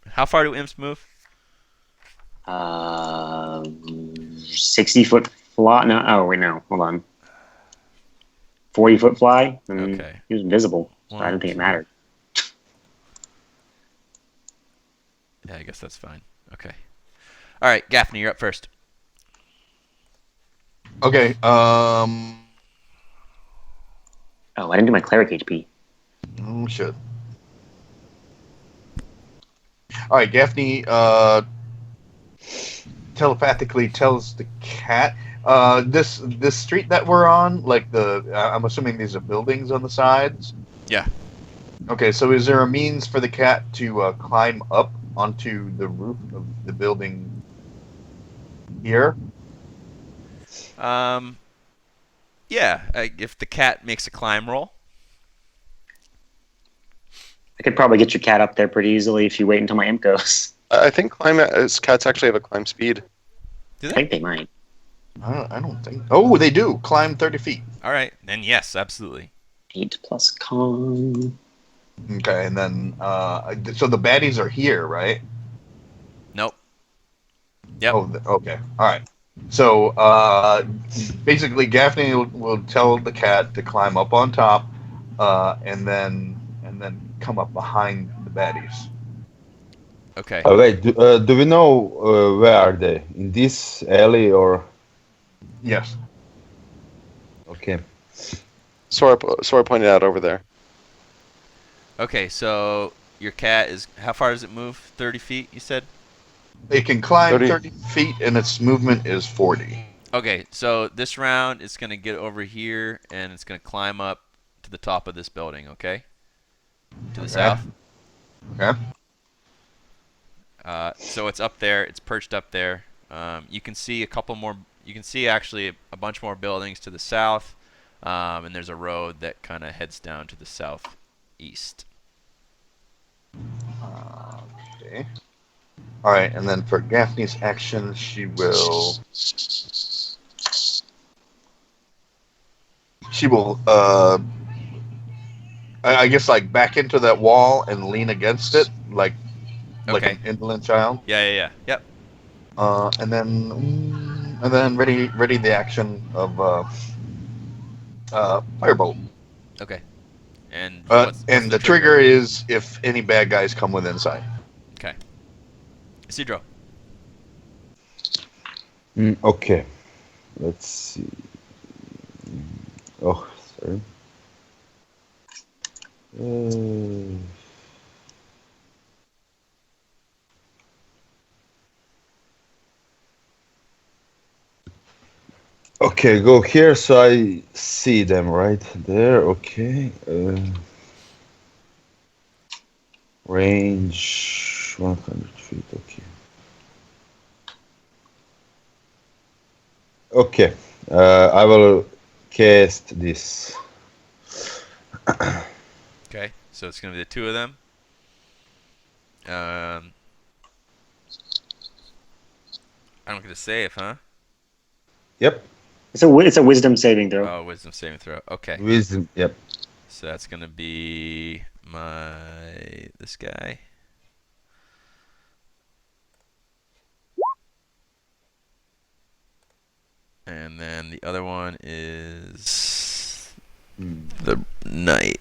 How far do imps move? 60-foot fly. No, oh wait, no. Hold on. 40-foot fly. Okay. He was invisible, so I One, don't think it mattered. Yeah, I guess that's fine. Okay. All right, Gaffney, you're up first. Okay. Oh, I didn't do my cleric HP. Shit. All right, Gaffney telepathically tells the cat, this street that we're on, like I'm assuming these are buildings on the sides. Yeah. Okay, so is there a means for the cat to climb up onto the roof of the building here? Yeah, if the cat makes a climb roll. I could probably get your cat up there pretty easily if you wait until my imp goes. I think cats actually have a climb speed. Do I they? think they might. I don't think. Oh, they do climb 30 feet. All right, then yes, absolutely. 8 plus con. Okay, and then so the baddies are here, right? Nope. Yep. Oh, okay. All right. So basically, Gaffney will tell the cat to climb up on top, and then come up behind the baddies. Okay. Wait, do we know where are they? In this alley or? Yes. Okay. Sora pointed out over there. Okay, so your cat is, how far does it move? 30 feet, you said? It can climb 30. 30 feet, and its movement is 40. Okay, so this round it's going to get over here, and it's going to climb up to the top of this building, okay? To the south. Okay. So it's up there. It's perched up there. You can see a couple more. You can see actually a bunch more buildings to the south, and there's a road that kind of heads down to the southeast. Okay. All right, and then for Gaffney's action, she will. I guess like back into that wall and lean against it, like Okay. an indolent child. Yeah. Yep. And then ready the action of firebolt. Okay. And And the trigger is if any bad guys come within sight. Okay. Isidro. Okay. Let's see. Oh, sorry. Okay, go here so I see them right there. Okay. Range 100 feet. Okay. Okay. I will cast this. Okay. So it's gonna be the two of them. I don't get a save, huh? Yep. It's a wisdom saving throw. Oh, wisdom saving throw. Okay. Wisdom. Yep. So that's gonna be this guy. And then the other one is the knight.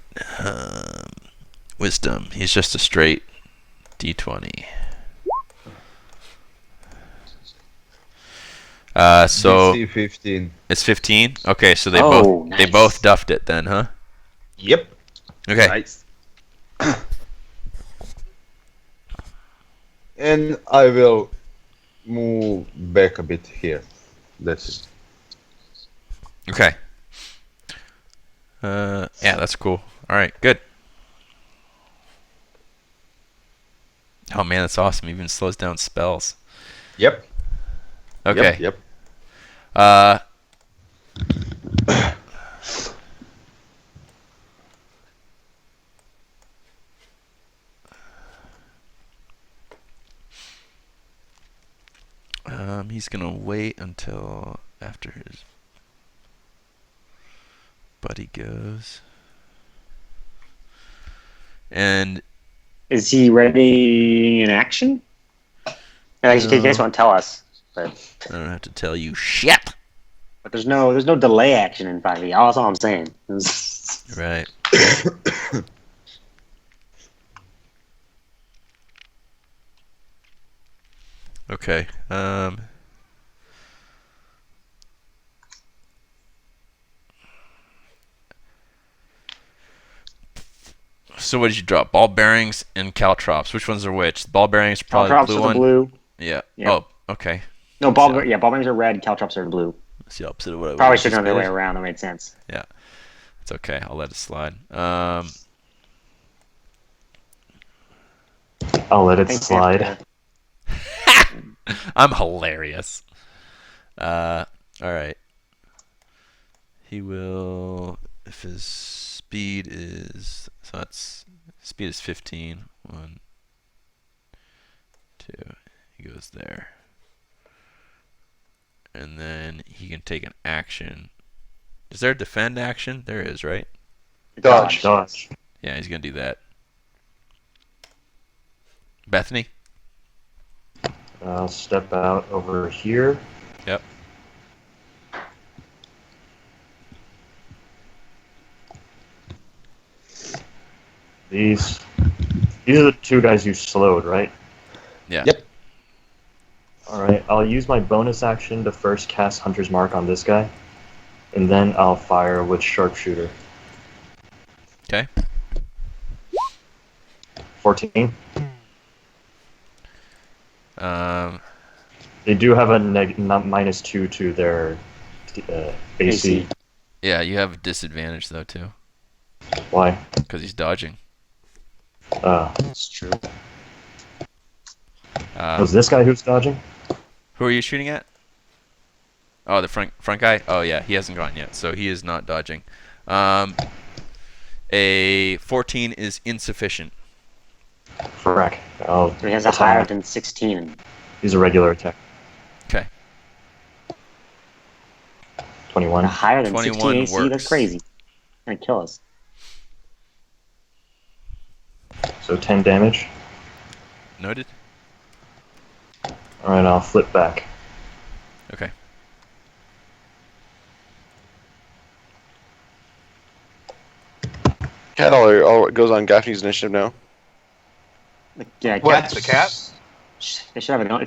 Wisdom. He's just a straight D20. So DC 15. it's 15. Okay, so they nice. they both duffed it then, huh? Yep. Okay. Nice. And I will move back a bit here. That's it. Okay. Yeah, that's cool. All right, good. Oh man, that's awesome. Even slows down spells. Yep. Okay. Yep. He's gonna wait until after his buddy goes. And Is he ready in action? You guys won't tell us, but I don't have to tell you shit. there's no delay action in 5e. That's all I'm saying. Right. Okay. So what did you drop? Ball bearings and caltrops. Which ones are which? Ball bearings probably Caltrops the blue are the one. blue. Yeah. Yep. Oh, okay. No, ball bearings are red. Caltrops are blue. It's the opposite of what I Probably would should have gone the other way anticipated. around. That made sense. Yeah. It's okay. I'll let it slide. I'll let it Thanks, slide. After. I'm hilarious. All right. He will, if his speed is, so that's, speed is 15. 1, 2, he goes there. And then he can take an action. Is there a defend action? There is, right? Dodge. Dodge. Yeah, he's going to do that. Bethany? I'll step out over here. Yep. These are the two guys you slowed, right? Yeah. Yep. Alright, I'll use my bonus action to first cast Hunter's Mark on this guy, and then I'll fire with Sharpshooter. Okay. 14. Um, They do have a -2 to their AC. yeah, you have a disadvantage though too, Why? because he's dodging. That's true. Was this guy who's dodging? Who are you shooting at? Oh, the front guy. Oh yeah, he hasn't gone yet, so he is not dodging. A 14 is insufficient. Frack. Oh, He has a higher than 16. He's a regular attack. Okay. 21. A higher than 21 16 AC. works. That's crazy. Gonna kill us. So 10 damage. Noted. Alright, I'll flip back. Okay. Cat all goes on Gaffney's initiative now. What, Cats- the cat? It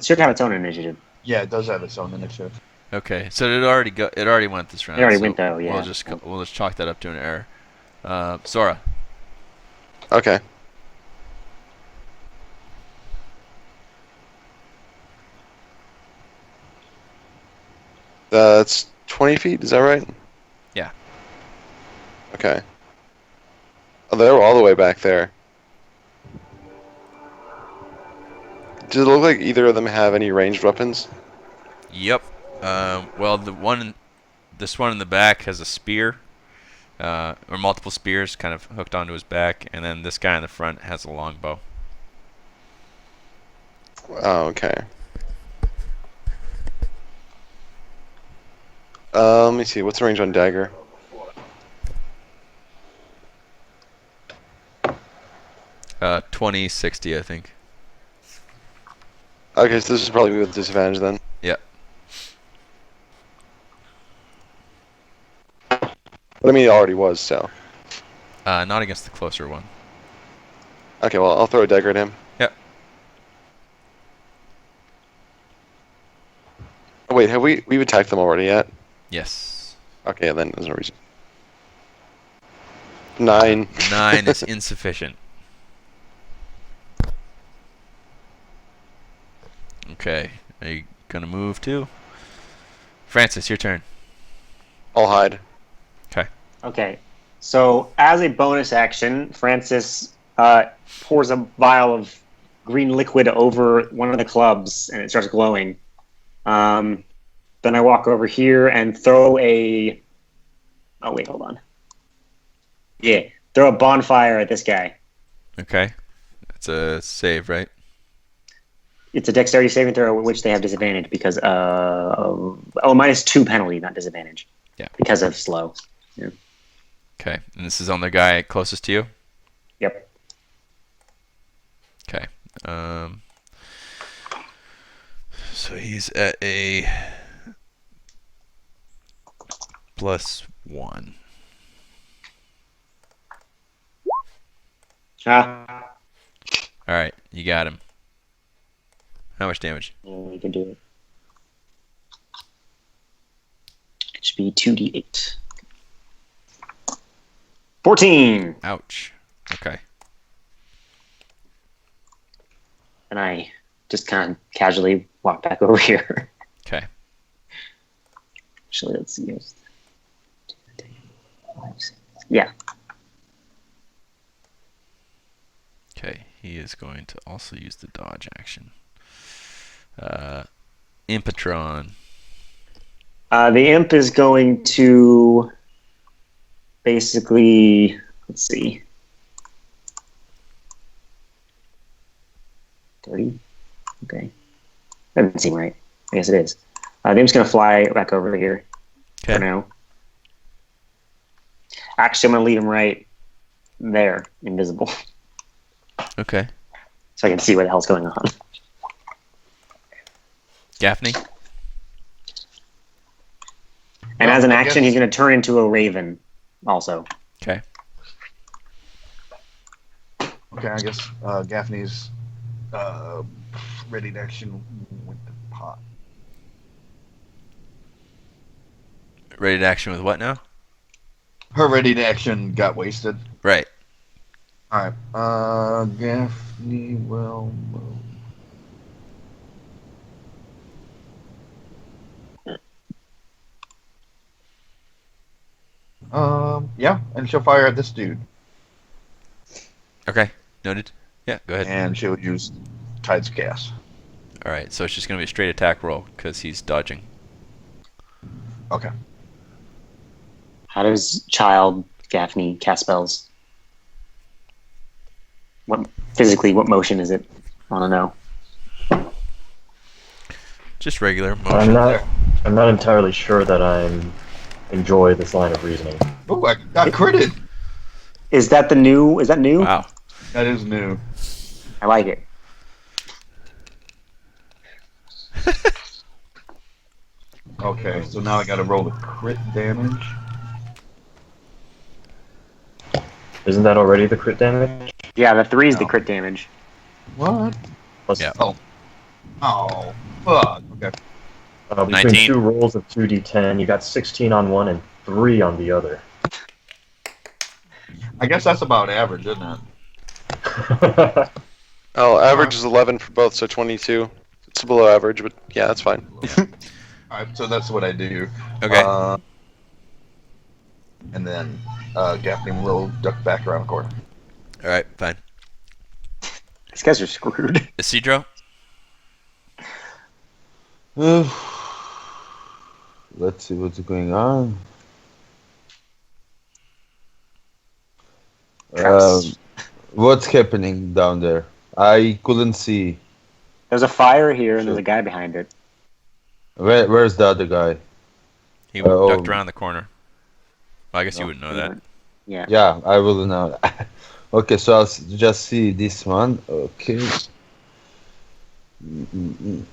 should have its own initiative. Yeah, it does have its own initiative. Okay. So it already went this round. It already so went though, yeah. We'll just chalk that up to an error. Sora. Okay. That's 20 feet, is that right? Yeah. Okay. Oh, they were all the way back there. Does it look like either of them have any ranged weapons? Yep. Well, this one in the back has a spear, or multiple spears kind of hooked onto his back, and then this guy in the front has a longbow. Oh, okay. Let me see. What's the range on dagger? 20, 60, I think. Okay, so this is probably with disadvantage then. Yeah. But I mean, it already was, so. Not against the closer one. Okay, well, I'll throw a dagger at him. Yep. Oh, wait, have we've attacked them already yet? Yes. Okay, yeah, then there's no reason. 9. 9 is insufficient. Okay. Are you gonna move too? Francis, your turn. I'll hide. Okay. So, as a bonus action, Francis pours a vial of green liquid over one of the clubs, and it starts glowing. Then I walk over here and throw a... Oh, wait, hold on. Yeah, throw a bonfire at this guy. Okay. That's a save, right? It's a dexterity saving throw, which they have disadvantage because -2 penalty, not disadvantage. Yeah. Because of slow. Yeah. Okay. And this is on the guy closest to you? Yep. Okay. So he's at a +1. All right, you got him. How much damage? We can do it. It should be 2d8. 14! Ouch. Okay. And I just kind of casually walk back over here. Okay. Actually, let's see. Yeah. Okay, he is going to also use the dodge action. Impetron. The imp is going to basically, let's see. 30? Okay. That doesn't seem right. I guess it is. The imp's going to fly back over here for now. Actually, I'm going to leave him right there, invisible. Okay. So I can see what the hell's going on. Gaffney? And Well, as an I action, guess- he's going to turn into a raven also. Okay. Okay, I guess Gaffney's ready to action with the pot. Ready to action with what now? Her ready to action got wasted. Right. Alright, Gaffney will move. Yeah, and she'll fire at this dude. Okay. Noted. Yeah, go ahead. And she'll use Tide's Gas. All right, so it's just going to be a straight attack roll because he's dodging. Okay. How does child Gaffney cast spells? What motion is it? I want to know. Just regular motion. I'm not entirely sure that I enjoy this line of reasoning. Oh, I got critted. Is that new? Is that new? Wow. That is new. I like it. Okay, so now I gotta roll the crit damage. Isn't that already the crit damage? Yeah, the 3 is the No. crit damage. What? Plus, Yeah. Oh, fuck. Okay. between 19. 2 rolls of 2d10, you got 16 on one and 3 on the other. I guess that's about average, isn't it? Oh, average is 11 for both, so 22. It's below average, but yeah, that's fine. Alright, so that's what I do. Okay. And then Gaffney will duck back around the corner. All right, fine. These guys are screwed. Isidro? Let's see what's going on. Traps. What's happening down there? I couldn't see. There's a fire here, and there's a guy behind it. Where's the other guy? He Oh. ducked around the corner. Well, I guess you wouldn't know that. Yeah. Yeah, I will know that. Okay, so I'll just see this one. Okay. Mm-mm-mm.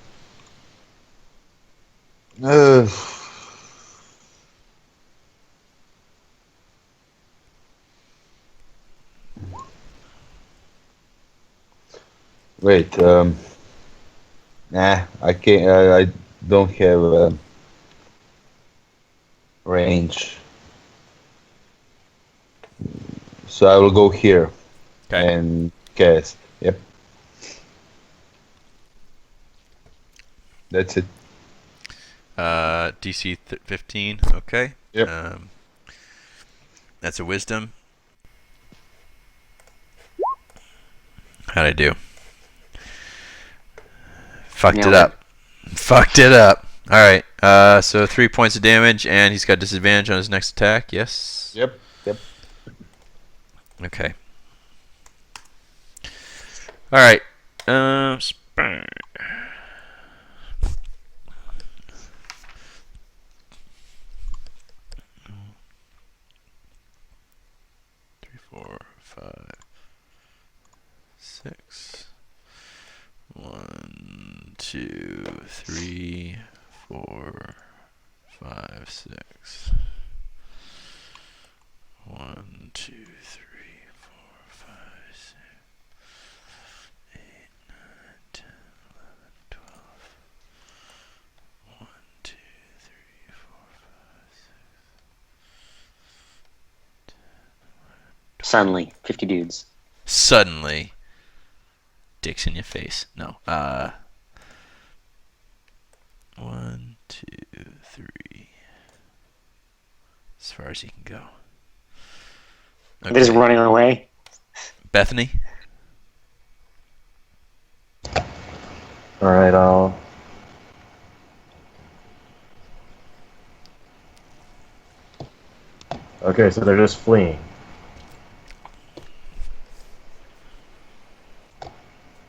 Uh, wait. Nah, I can't. I don't have range, so I will go here Okay. and cast. Yep, that's it. DC 15. Okay. Yep. That's a wisdom. How'd I do? Fucked it Nailed up. Fucked it up. All right. So 3 points of damage, and he's got disadvantage on his next attack. Yes. Yep. Yep. Okay. All right. Three, 4, 5, 6. 1, 2, 3, 4, 5, 6. 1, 2, 3, 4, 5, 6, 8, 9, 10, 11, 12. 1, 2, 3, 4, 5, 6. Suddenly, 50 dudes. Suddenly, dicks in your face. No. 1, 2, 3. As far as he can go. They're just running away. Bethany. All right, I'll. Okay, so they're just fleeing.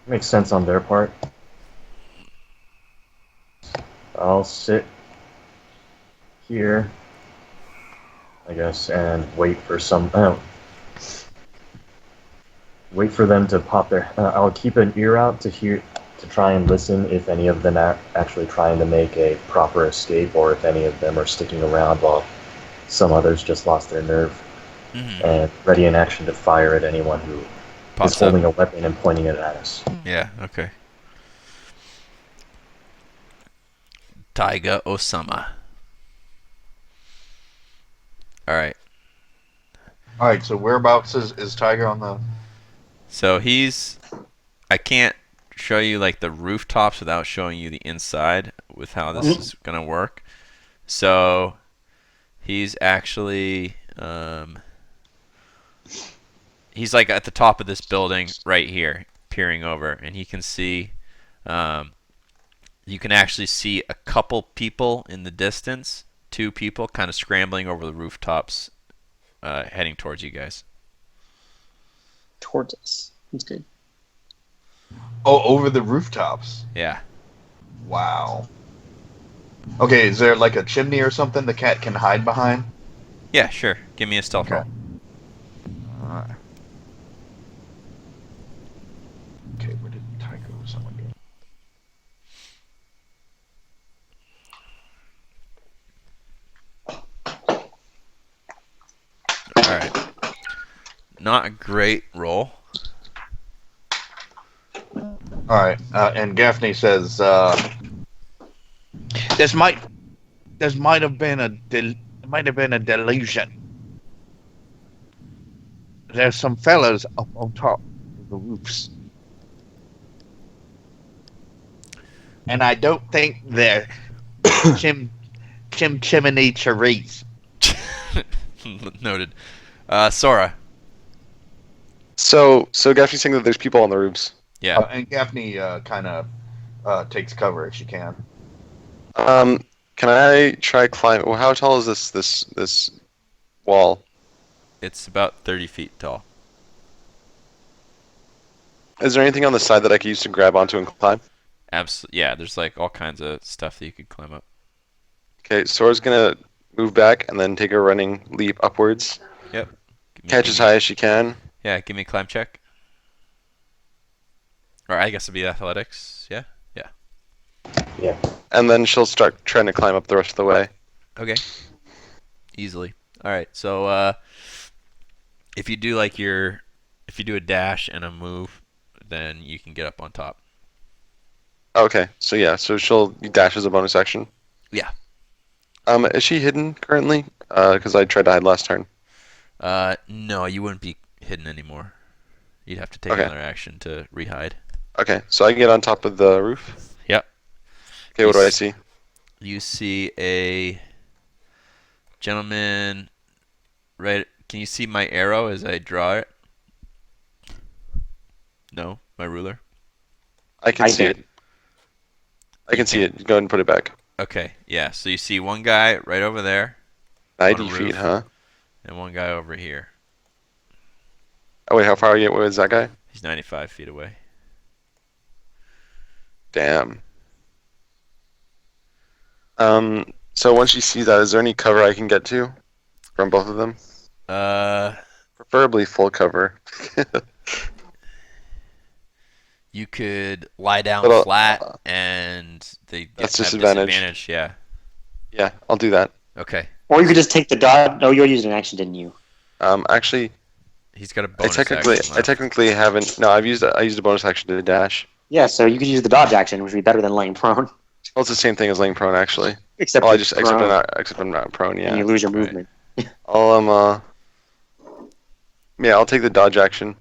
Makes sense on their part. I'll sit here, I guess, and wait for some. Wait for them to pop their. I'll keep an ear out to hear, to try and listen if any of them are actually trying to make a proper escape, or if any of them are sticking around while some others just lost their nerve, and ready in action to fire at anyone who Pops is holding a weapon and pointing it at us. Yeah, okay. Taiga Osama. Alright. Alright, so whereabouts is Tiger on the... So he's... I can't show you like the rooftops without showing you the inside with how this is going to work. So he's actually... he's like at the top of this building right here, peering over, and he can see... you can actually see a couple people in the distance, 2 people kind of scrambling over the rooftops, heading towards you guys. Towards us. That's good. Oh, over the rooftops. Yeah. Wow. Okay, is there like a chimney or something the cat can hide behind? Yeah, sure. Give me a stealth roll. Alright. Okay, where did Tiger Osama go? Alright. Not a great roll. Alright, and Gaffney says, This might have been a delusion. There's some fellas up on top of the roofs, and I don't think they're chimney cherries. Noted. Sora. So Gaffney's saying that there's people on the roofs. Yeah. and Gaffney kind of takes cover if she can. Can I try climb? Well, how tall is this wall? It's about 30 feet tall. Is there anything on the side that I could use to grab onto and climb? Yeah, there's like all kinds of stuff that you could climb up. Okay, Sora's gonna move back and then take a running leap upwards. Yep. Catch as high as she can. Yeah, give me a climb check. Or I guess it'd be athletics. Yeah. And then she'll start trying to climb up the rest of the way. Okay. Easily. All right. So if you do if you do a dash and a move, then you can get up on top. Okay, so yeah, so she'll dash as a bonus action. Yeah. Is she hidden currently? Because I tried to hide last turn. No, you wouldn't be hidden anymore. You'd have to take Okay. another action to rehide. Okay, so I get on top of the roof. Yep. Okay, what do I see? You see a gentleman right. Can you see my arrow as I draw it? No, my ruler. I can see it. I can see it. Go ahead and put it back. Okay, yeah. So you see one guy right over there. 90 on a feet, roof, huh? And one guy over here. Oh wait, how far are you? Where is that guy? He's 95 feet away. Damn. So once you see that, is there any cover I can get to from both of them? Preferably full cover. You could lie down But, flat and they that's have disadvantage. disadvantage. Yeah. Yeah, I'll do that. Okay. Or you could just take the dodge. Oh, you used an action, didn't you? Actually, He's got a I bonus technically action left. haven't. No, I used a bonus action to dash. Yeah, so you could use the dodge action, which would be better than laying prone. Well, it's the same thing as laying prone, actually. Except Well, you're prone, except I'm not prone. and you Yeah. lose your Right. movement. Yeah, I'll take the dodge action,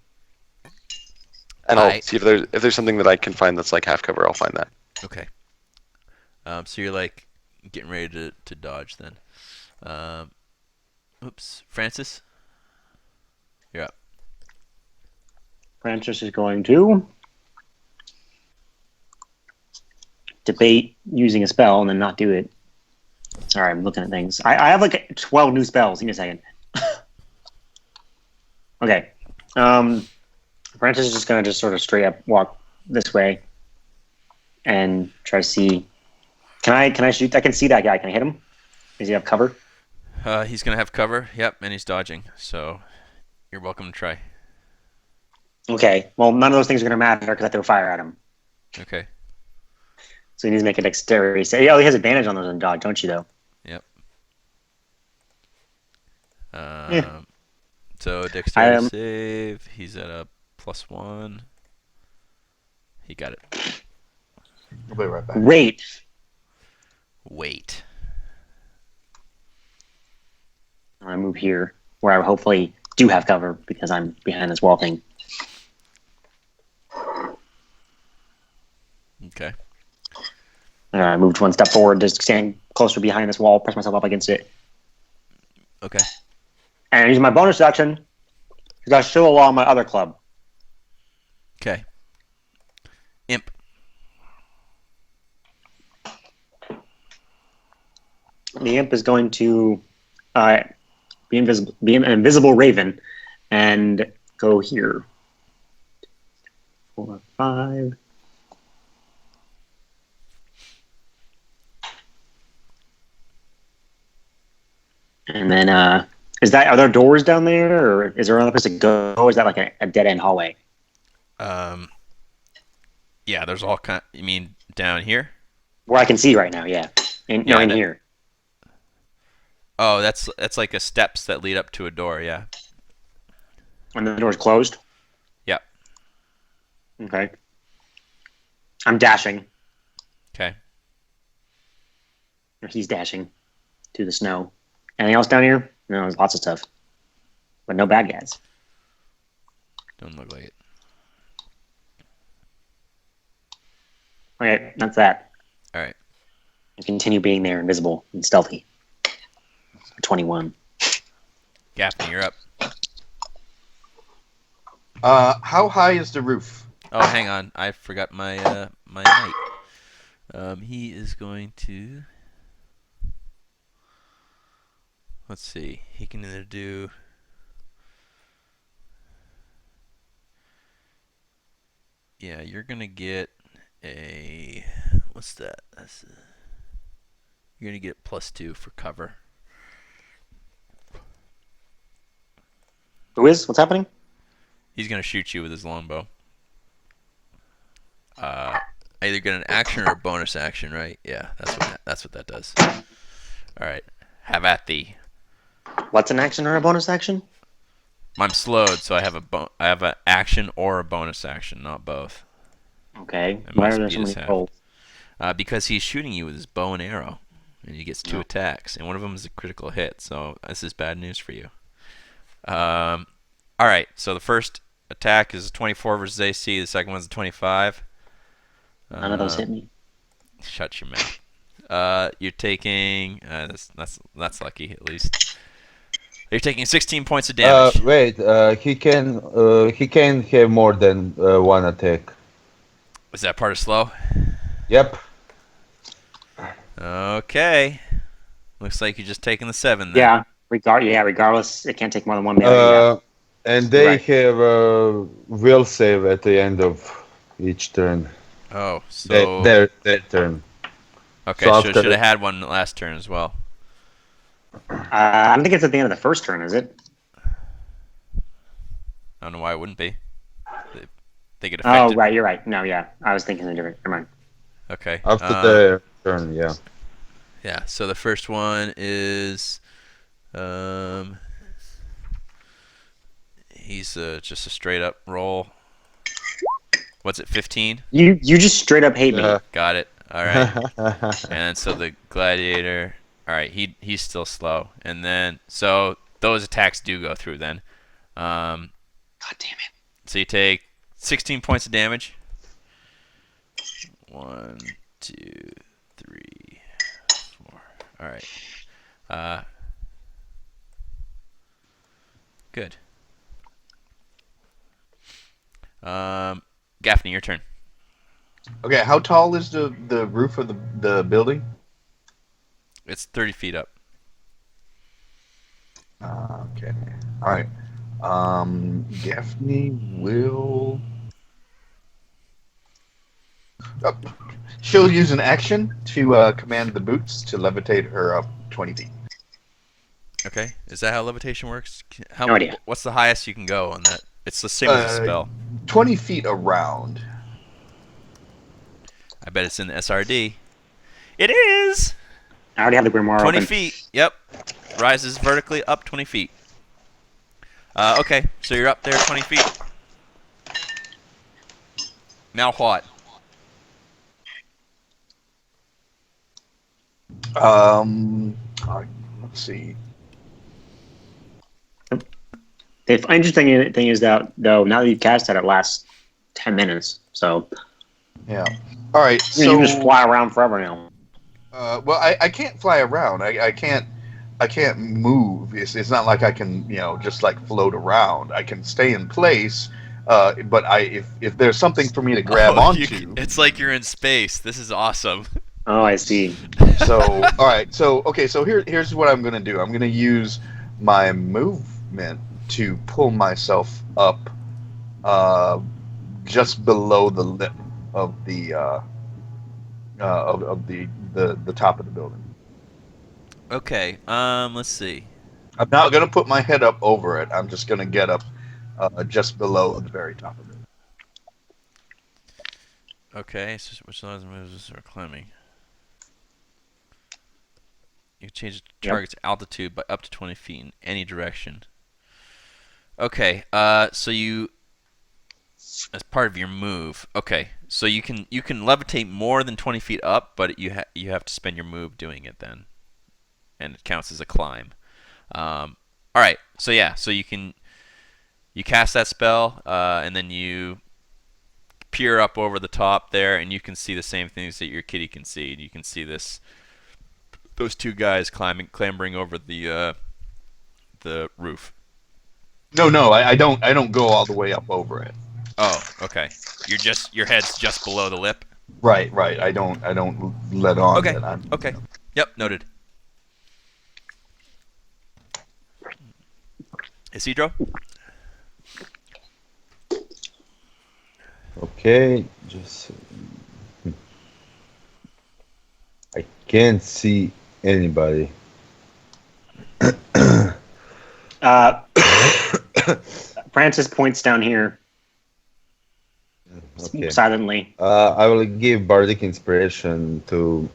and I'll Alright. see if there's something that I can find that's like half cover. I'll find that. Okay. So you're like getting ready to dodge then. Oops. Francis? You're up. Francis is going to debate using a spell and then not do it. Sorry, I'm looking at things. I have like 12 new spells. Give me a second. Okay. Francis is just going to just sort of straight up walk this way and try to see. Can I shoot? I can see that guy. Can I hit him? Does he have cover? He's gonna have cover. Yep, and he's dodging. So you're welcome to try. Okay. Well, none of those things are going to matter because I throw fire at him. Okay. So he needs to make a dexterity save. Oh, he has advantage on those in dodge, don't you, though? Yep. Yeah. So dexterity save. He's at a +1. He got it. I'll be right back. Great. Wait. I move here, where I hopefully do have cover because I'm behind this wall thing. Okay. I moved one step forward, just stand closer behind this wall, press myself up against it. Okay. And using my bonus action, because I still allow my other club. Okay. Imp. The imp is going to be an invisible raven, and go here. 4, 5. And then, are there doors down there, or is there another place to go? Or is that like a dead end hallway? Yeah, there's all kind. You mean down here? Where I can see right now, yeah. In here. Oh, that's like a steps that lead up to a door. Yeah. And the door's closed? Yep. Okay. I'm dashing. Okay. Or he's dashing to the snow. Anything else down here? No, there's lots of stuff. But no bad guys. Don't look like it. Okay, that's that. All right. And continue being there, invisible and stealthy. 21. Gaffney, you're up. How high is the roof? Oh, hang on. I forgot my my knight. He is going to. Let's see. He can either do. Yeah, you're gonna get a. What's that? You're gonna get +2 for cover. Who is? What's happening? He's gonna shoot you with his longbow. Either get an action or a bonus action, right? Yeah, that's what that does. All right, have at thee. What's an action or a bonus action? I'm slowed, so I have an action or a bonus action, not both. Okay. And Why my are there so speed is many half. rolls? Because he's shooting you with his bow and arrow, and he gets 2 attacks, and one of them is a critical hit. So this is bad news for you. All right. So the first attack is a 24 versus AC. The second one's a 25. None of those hit me. Shut your mouth. You're taking that's lucky at least. You're taking 16 points of damage. Wait, he can have more than one attack. Is that part of slow? Yep. Okay. Looks like you're just taking the 7 then. Yeah. Regardless, it can't take more than one melee. And they Right. have a will save at the end of each turn. Oh, so Their turn. okay. so So after should have had one last turn as well. I don't think it's at the end of the first turn, is it? I don't know why it wouldn't be. They get affected. Oh, right. You're right. No, yeah. I was thinking of different. Never mind. Okay. After their turn, yeah. Yeah. So the first one is, he's just a straight up roll. What's it? 15. You just straight up hate me. Got it. All right. And so the gladiator. All right. He's still slow. And then so those attacks do go through then. God damn it. So you take 16 points of damage. 1, 2, 3, 4. All right. Good. Gaffney, your turn. Okay, how tall is the roof of the building? It's 30 feet up. Okay. All right. Gaffney will. Oh, she'll use an action to command the boots to levitate her up 20 feet. Okay. Is that how levitation works? No idea. What's the highest you can go on that? It's the same as a spell. 20 feet around. I bet it's in the SRD. It is! I already have the grimoire 20 open. feet. Yep. Rises vertically up 20 feet. Okay, so you're up there 20 feet. Now what? All right, let's see. The interesting thing is that, though, now that you've cast it lasts 10 minutes. So Yeah. All right. you So can just fly around forever now. well, I can't fly around. I can't move. It's not like I can just like float around. I can stay in place. But if there's something for me to grab onto. It's like you're in space. This is awesome. Oh, I see. So all right. So okay. So here's what I'm gonna do. I'm gonna use my movement to pull myself up, just below the lip of the the top of the building. Okay, let's see. I'm not gonna put my head up over it. I'm just gonna get up just below the very top of it. Okay, so which size moves are climbing? You can change the target's altitude by up to 20 feet in any direction. Okay, so you, as part of your move, okay, so you can levitate more than 20 feet up, but you have to spend your move doing it then, and it counts as a climb. All right, so yeah, so you cast that spell, and then you peer up over the top there, and you can see the same things that your kitty can see. You can see those two guys clambering over the roof. No, I don't go all the way up over it. Oh, okay. Your head's just below the lip. Right. I don't let on. Okay. That I'm, Okay. Yep. Noted. Isidro? Okay, just. I can't see anybody. Francis points down here Okay. silently. I will give bardic inspiration to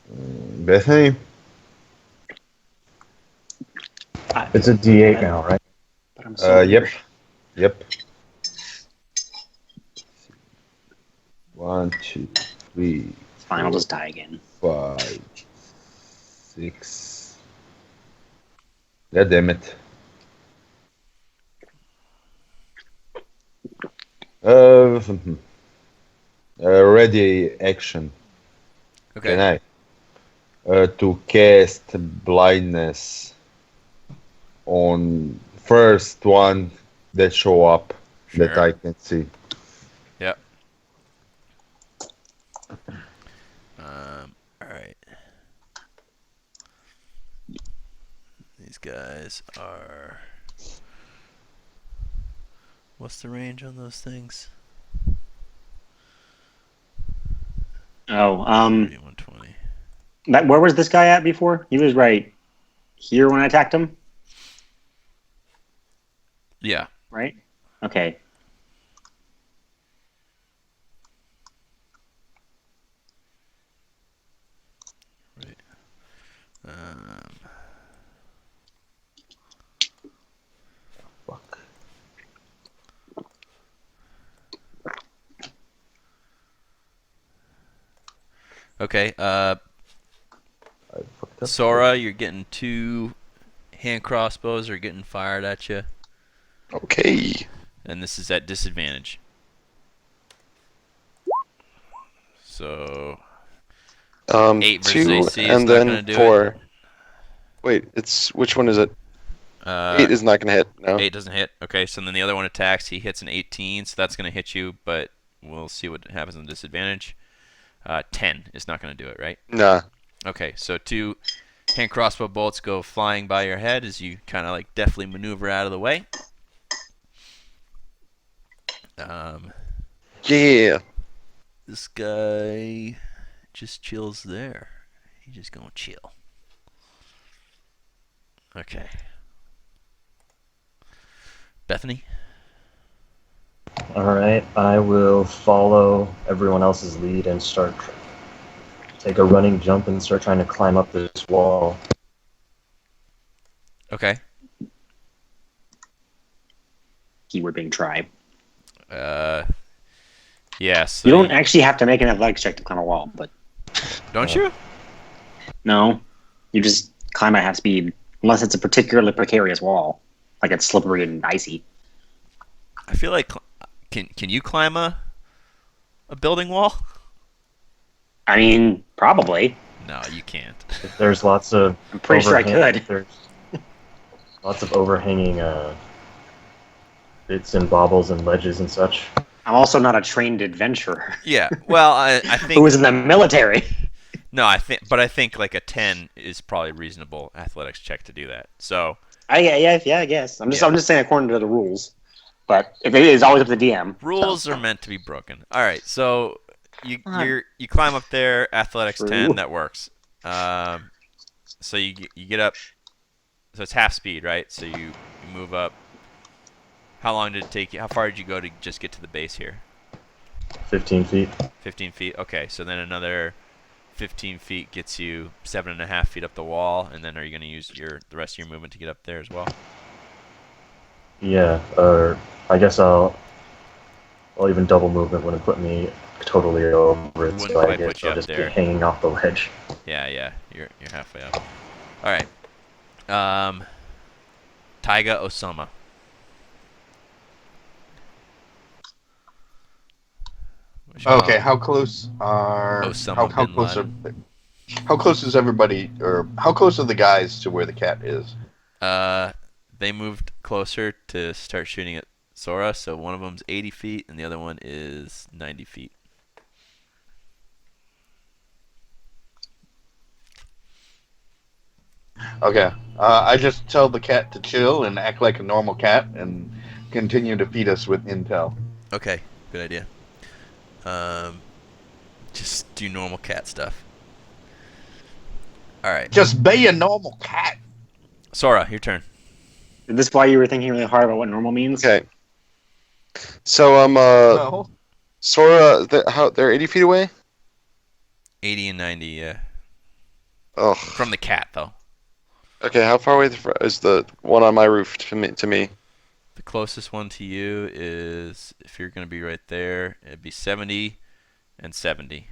Bethany. It's a D8 now, right? But I'm so Yep. weird. Yep. 1, 2, 3, It's fine. I'll just die again. 5, 6. God damn it. Ready action. Okay. Can I? To cast blindness on first one that show up that Sure. I can see. Yep. All right. These guys are. What's the range on those things? Oh, 30, 120. where was this guy at before? He was right here when I attacked him, Yeah. right? Okay. Right. Fuck. Okay. I fucked up. Sora, you're getting 2 hand crossbows are getting fired at you, Okay. and this is at disadvantage. So 8 versus 2 AC is and not then gonna do it. 4. Wait, it's which one is it? 8 is not gonna hit. No. 8 doesn't hit. Okay, so then the other one attacks. He hits an 18, so that's going to hit you, but we'll see what happens on disadvantage. 10 is not going to do it, right? Nah. Okay, so 2 hand crossbow bolts go flying by your head as you kind of like deftly maneuver out of the way. Yeah. This guy just chills there. He's just going to chill. Okay. Bethany? Alright, I will follow everyone else's lead and take a running jump and start trying to climb up this wall. Okay. Keyword being try. Yeah, so You don't actually have to make an athletics check to climb a wall, but don't you? no. You just climb at half speed, unless it's a particularly precarious wall, like it's slippery and icy. I feel like can you climb a building wall? I mean, probably. No, you can't. There's lots of I'm pretty sure I could. There's lots of overhanging bits and bobbles and ledges and such. I'm also not a trained adventurer Yeah. Well, I think who was in the military. no, I think like a 10 is probably reasonable athletics check to do that. So I guess. I'm just saying according to the rules. But if it is always up to the DM. rules are meant to be broken. All right, so you climb up there, athletics True. 10, that works. So you get up. So it's half speed, right? So you move up. How long did it take you? How far did you go to just get to the base here? 15 feet. 15 feet. Okay, so then another 15 feet gets you 7.5 feet up the wall, and then are you going to use the rest of your movement to get up there as well? Yeah, I guess I'll even double movement wouldn't put me totally over it, Wouldn't so I quite guess put you I'll up just there. be hanging off the ledge. Yeah, you're halfway up. All right. Taiga Osama. Okay, how close are Osama how bin close Laden. how close is everybody, or how close are the guys to where the cat is? They moved closer to start shooting at Sora, so one of them's 80 feet and the other one is 90 feet. Okay, I just tell the cat to chill and act like a normal cat and continue to feed us with intel. Okay, good idea. Just do normal cat stuff. All right, Just be a normal cat. Sora, your turn. Is this why you were thinking really hard about what normal means? Okay. So No. Sora, they're 80 feet away. 80 and 90, yeah. Oh. From the cat, though. Okay, how far away is the one on my roof to me? The closest one to you is, if you're going to be right there, it'd be 70 and 70.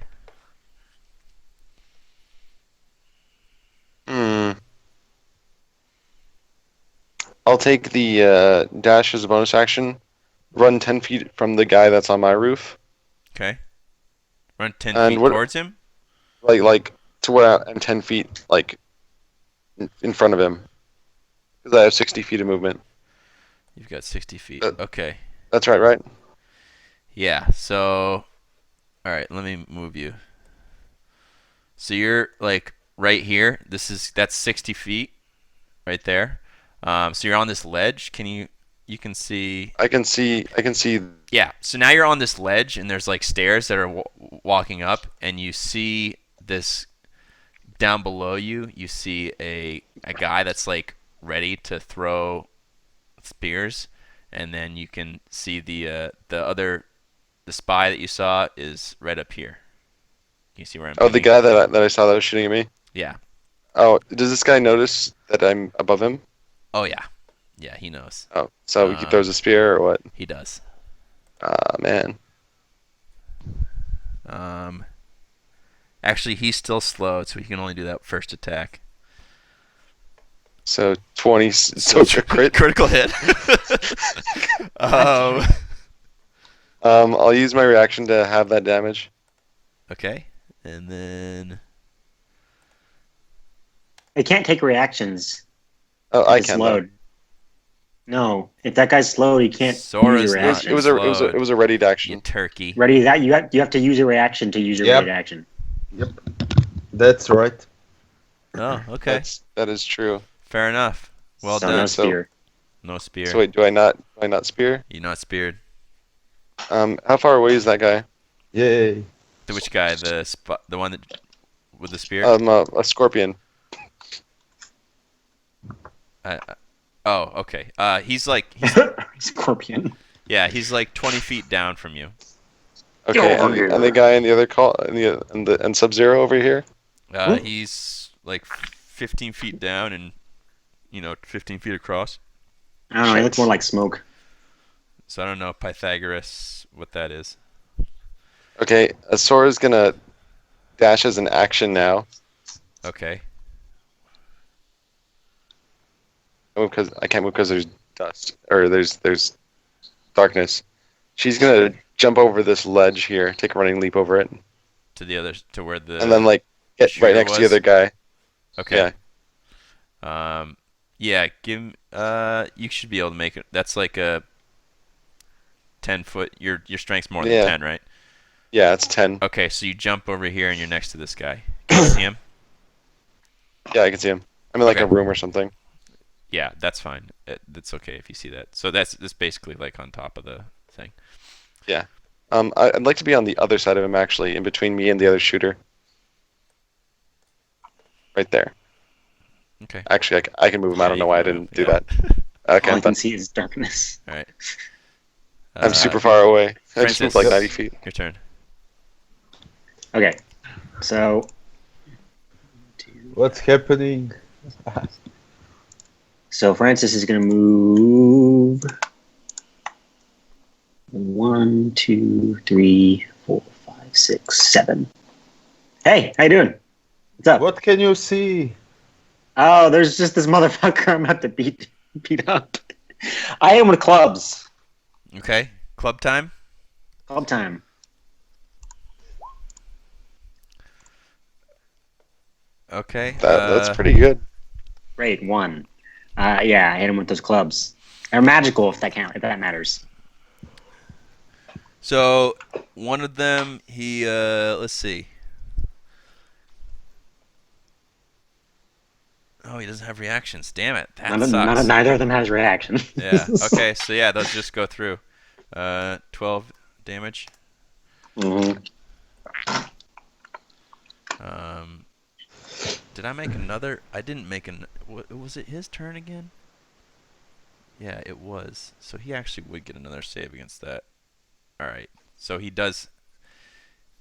I'll take the dash as a bonus action. Run 10 feet from the guy that's on my roof. Okay. Run 10 And feet what- towards him? Like to where I'm 10 feet, like, in front of him. Because I have 60 feet of movement. You've got 60 feet. Uh, Okay. That's right? Yeah, so... Alright, let me move you. So you're, like, right here. That's 60 feet. Right there. So you're on this ledge. You can see... I can see. Yeah, so now you're on this ledge, and there's, like, stairs that are walking up, and you see this... Down below you, you see a guy that's, like, ready to throw spears, and then you can see the spy that you saw is right up here. Can you see where I'm Oh, the pointing? guy that I saw that was shooting at me? Yeah. Oh, does this guy notice that I'm above him? Oh, yeah. Yeah, he knows. Oh, so he throws a spear or what? He does. Ah, man. Actually, he's still slowed, so he can only do that first attack. So 20, so it's a crit. Critical hit. I'll use my reaction to have that damage. Okay, and then... It can't take reactions. Oh, if I it's can. slowed. No, if that guy's slowed, he can't Sora's use a not. reaction. It was a readied You action. turkey. Ready? That you have to use a reaction to use your Yep. ready action. Yep. That's right. Oh, okay. That is true. Fair enough. Well so done. no spear. No spear. So wait, do I not spear? You're not speared. How far away is that guy? Yay. Which guy? The one that with the spear? A scorpion. Oh, okay. He's like Scorpion. yeah, he's like 20 feet down from you. Okay, over here. and the guy in the other call and Sub-Zero over here. He's like 15 feet down and 15 feet across. I don't know. He looks more like smoke. So I don't know Pythagoras what that is. Okay, Sora's gonna dash as an action now. Okay. Because I can't move because there's dust or there's darkness. She's gonna jump over this ledge here, take a running leap over it, To where the and then like get shooter right next to the was? other guy. Okay. Yeah. Yeah, you should be able to make it. That's like a 10-foot. Your strength's more than Yeah. 10, right? Yeah, it's 10. Okay, so you jump over here and you're next to this guy. Can you see him? Yeah, I can see him. I'm in like Okay. a room or something. Yeah, that's fine. That's okay if you see that. So that's basically like on top of the thing. Yeah. I'd like to be on the other side of him actually, in between me and the other shooter. Right there. Okay. Actually, I can move him. I don't know why I didn't do that. All Okay, I I'm can done. see is darkness. All right. I'm super far away. I just Francis, moved like 90 feet. Your turn. Okay, so What's happening? Francis is gonna move 1, 2, 3, 4, 5, 6, 7. Hey, how you doing? What's up? What can you see? Oh, there's just this motherfucker I'm about to beat up. I am with clubs. Okay. Club time. Club time. Okay. That's pretty good. Great, 1. Yeah, I hit him with those clubs. They're magical if that matters. So one of them, he let's see. Oh, he doesn't have reactions. Damn it. That sucks. Neither of them has reaction. Yeah. Okay. So yeah, those just go through. 12 damage. Mhm. Did I make another? I didn't make an. Was it his turn again? Yeah, it was. So he actually would get another save against that. All right. So he does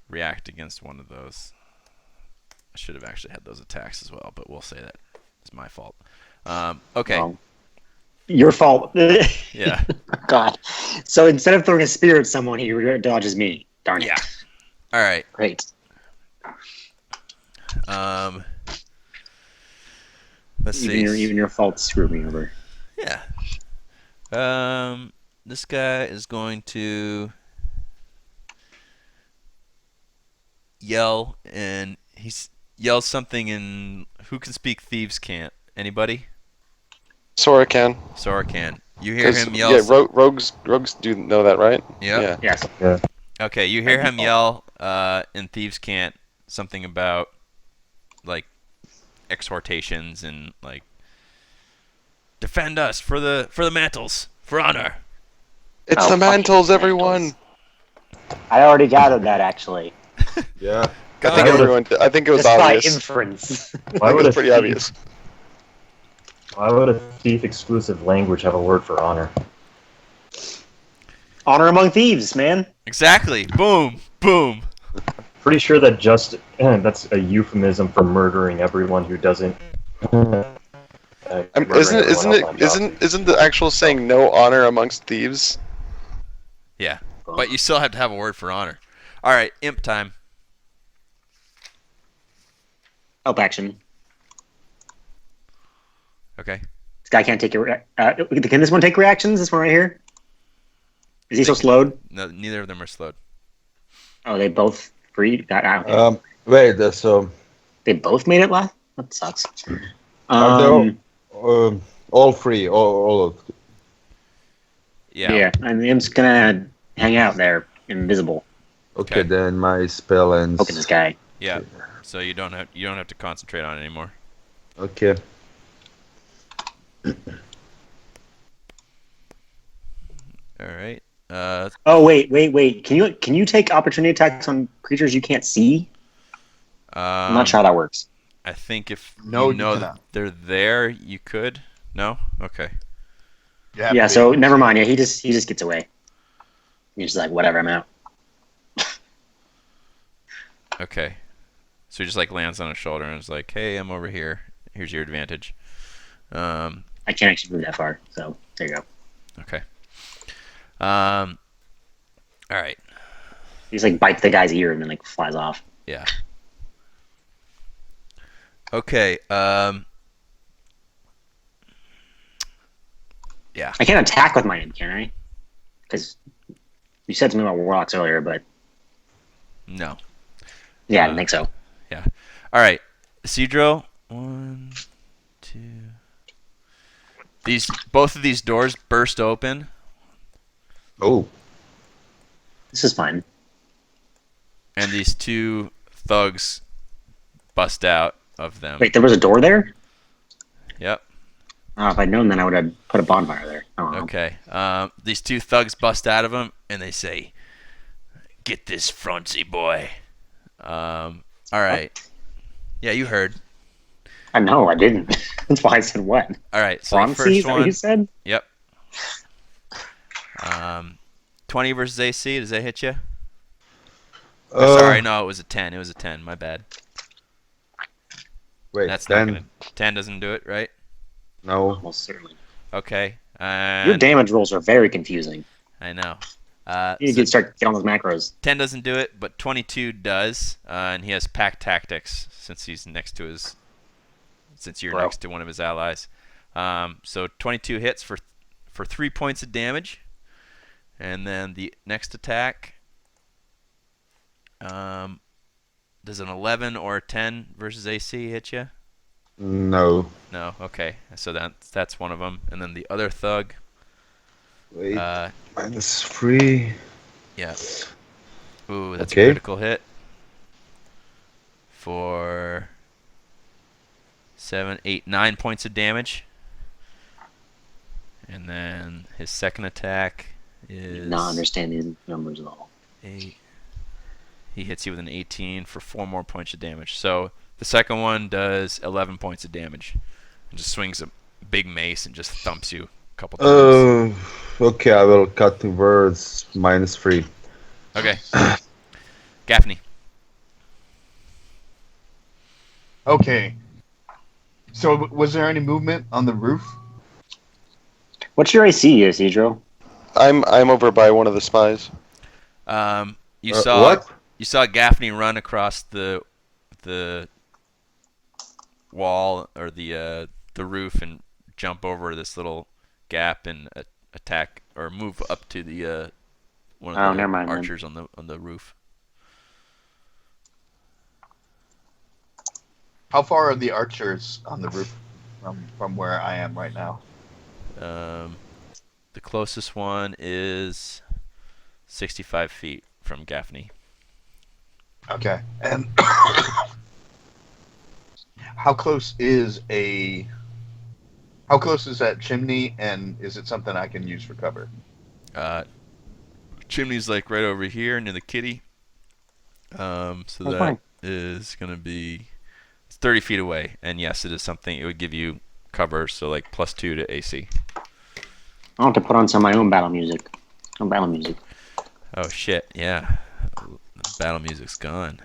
react against one of those. I should have actually had those attacks as well, but we'll say that it's my fault. Okay. Well, your fault. Yeah. God. So instead of throwing a spear at someone, he dodges me. Darn it. Yeah. All right. Great. Let's see. Even your fault screwed me over. Yeah. This guy is going to yell, and he yells something in Who Can Speak Thieves Can't. Anybody? Sora can. Sora can. You hear him yell. Yeah, rogues do know that, right? Yep. Yeah. Yes. Yeah. Okay, you hear him yell in Thieves Can't something about like exhortations and like defend us for the mantles, for honor. It's Oh, the mantles, fucking everyone. mantles. I already gathered that actually. Yeah. I think everyone. I think it was Just by obvious. inference. I think it was pretty obvious. Why would a thief exclusive language have a word for honor? Honor among thieves, man. Exactly. Boom. Boom. Pretty sure that that's a euphemism for murdering everyone who doesn't. Isn't the actual saying no honor amongst thieves? Yeah. But you still have to have a word for honor. All right, imp time. Help action. Okay. This guy can't take can this one take reactions? This one right here? Is he so slowed? No, neither of them are slowed. Oh, they both free? Wait, so They both made it last? That sucks. are they all free? All of Yeah. And I'm just gonna hang out there, invisible, okay, Okay. then my spell ends. poking this guy. Yeah. So you don't have to concentrate on it anymore. Okay. All right. Oh wait. Can you take opportunity attacks on creatures you can't see? I'm not sure how that works. I think if No, you you know cannot. that they're there, you could. No. Okay. Yeah, so never mind. Yeah, he just gets away. He's just like, whatever, I'm out. Okay. So he just like lands on his shoulder and is like, "Hey, I'm over here. Here's your advantage." I can't actually move that far, so there you go. Okay. All right. He just like bites the guy's ear and then like flies off. Yeah. Okay. Yeah. I can't attack with my imp, can I? Because you said something about warlocks earlier, but No. yeah, I didn't think so. All right. Cedro. 1, 2. Both of these doors burst open. Oh, This is fine. And these two thugs bust out of them. Wait, there was a door there? Yep. Oh, if I'd known, then I would have put a bonfire there. Oh, Okay. These two thugs bust out of him, and they say, "Get this Frontsy boy." All right. Yeah, you heard. I know, I didn't. That's why I said what. All right. So the Bronzy, first is that what one. you said? Yep. 20 versus AC. Does that hit you? Sorry, no, it was a 10. It was a 10. My bad. wait, That's then not gonna. 10 doesn't do it, right? no. Most certainly. Okay. Your And damage rolls are very confusing. I know. You need to start getting on those macros. 10 doesn't do it, but 22 does, and he has pack tactics since he's next to his. Since you're Bro. next to one of his allies, so 22 hits for 3 points of damage, and then the next attack. Does an 11 or a 10 versus AC hit you? No. No. Okay, so that's one of them, and then the other thug. Wait, Uh, -3. yeah. Ooh, that's Okay. a critical hit. For 7, 8, 9 points of damage. And then his second attack is Not understand these numbers at all. 8. He hits you with an 18 for 4 more points of damage. So the second one does 11 points of damage. And just swings a big mace and just thumps you couple times. Okay, I will cut the words -3. Okay. Gaffney. Okay. So was there any movement on the roof? What's your AC, Isidro? I'm over by one of the spies. You saw What? you saw Gaffney run across the wall or the roof and jump over this little gap and attack or move up to the one Oh, of the never mind then. archers on the roof. How far are the archers on the roof from where I am right now? The closest one is 65 feet from Gaffney. Okay. And how close is that chimney, and is it something I can use for cover? Chimney's like right over here near the kitty. So that fine. is gonna be 30 feet away, and yes, it is something. It would give you cover, so like +2 to AC. I'll have to put on some of my own battle music. Some battle music. Oh shit! Yeah, the battle music's gone.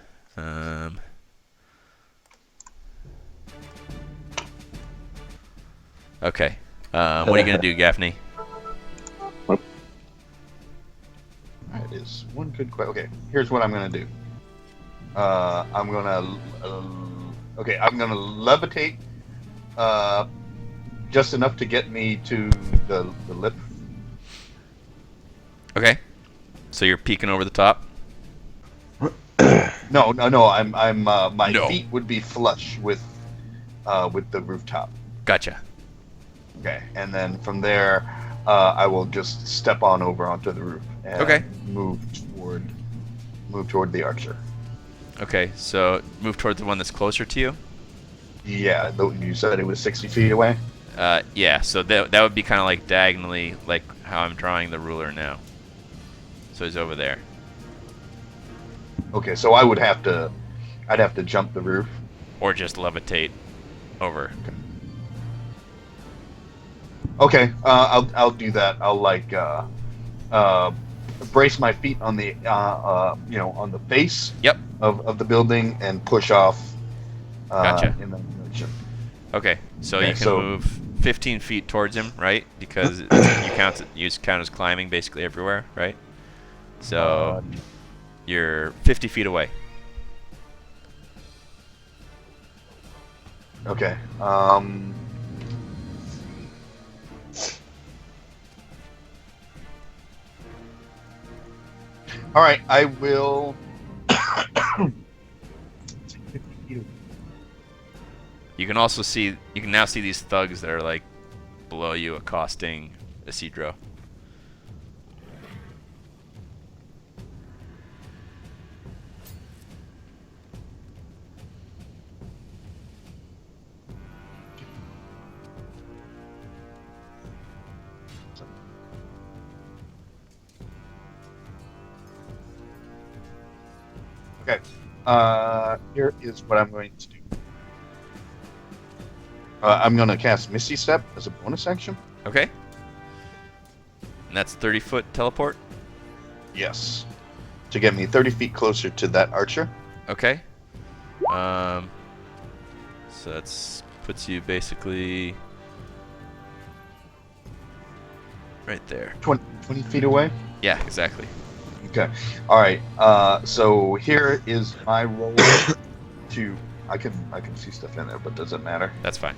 Okay. What are you gonna do, Gaffney? That is one good question. Okay, here's what I'm gonna do. I'm gonna levitate just enough to get me to the lip. Okay. So you're peeking over the top. No. I'm my No. feet would be flush with the rooftop. Gotcha. Okay, and then from there, I will just step on over onto the roof and Okay. move toward the archer. Okay. So move towards the one that's closer to you. Yeah, you said it was 60 feet away. Yeah. So that would be kind of like diagonally, like how I'm drawing the ruler now. So he's over there. Okay, so I'd have to jump the roof. Or just levitate over. Okay, I'll do that. I'll brace my feet on the on the base. Yep. Of the building and push off. Gotcha. In that direction. Okay. So Okay, you can so- move 15 feet towards him, right? Because you count as climbing basically everywhere, right? So you're 50 feet away. Okay. All right, I will. You can now see these thugs that are like below you accosting Isidro. Okay. Here is what I'm going to do. I'm going to cast Misty Step as a bonus action. Okay. And that's 30-foot teleport. Yes. To get me 30 feet closer to that archer. Okay. So that's puts you basically right there. 20 feet away. Yeah, exactly. Okay. All right. So here is my roll to. I can see stuff in there, but does it matter? That's fine.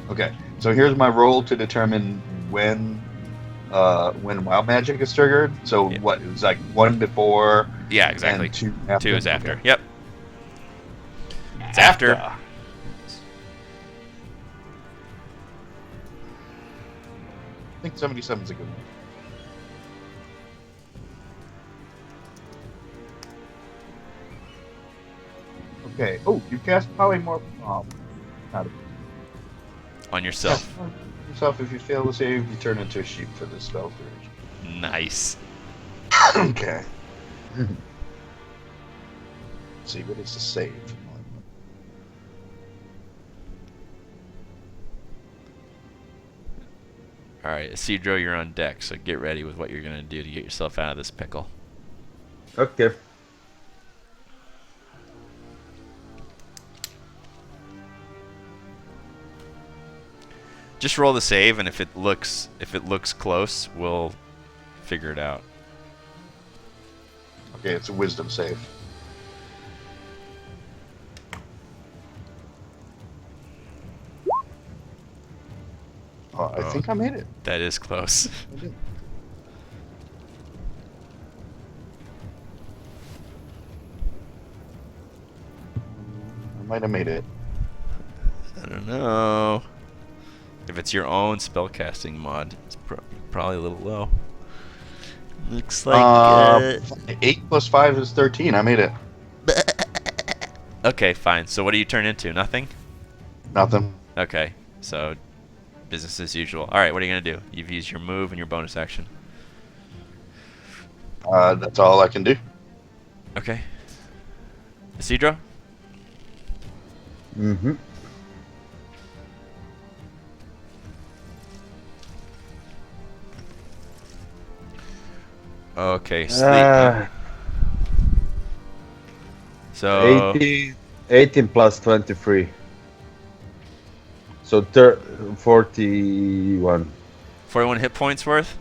Okay. So here's my roll to determine when wild magic is triggered. So Yeah. what? It was like 1 before. Yeah, exactly. And 2 after. 2 is after. Okay. Yep. It's after. I think 77 is a good one. Okay. Oh, you cast polymorph. Not On yourself. yourself. If you fail to save, you turn into a sheep for the spell duration. Nice. Okay. Let's see, what is the save? All right, Isidro, you're on deck, so get ready with what you're gonna do to get yourself out of this pickle. Okay. Just roll the save, and if it looks close, we'll figure it out. Okay, it's a wisdom save. I think I made it. That is close. I might have made it. I don't know. If it's your own spellcasting mod, it's probably a little low. Looks like 8 plus 5 is 13. I made it. Okay, fine. So what do you turn into? Nothing? Nothing. Okay. So business as usual. All right, what are you going to do? You've used your move and your bonus action. That's all I can do. Okay. Isidro? Mm-hmm. Okay, sleep. So 18 plus 23. So 41. 41 hit points worth?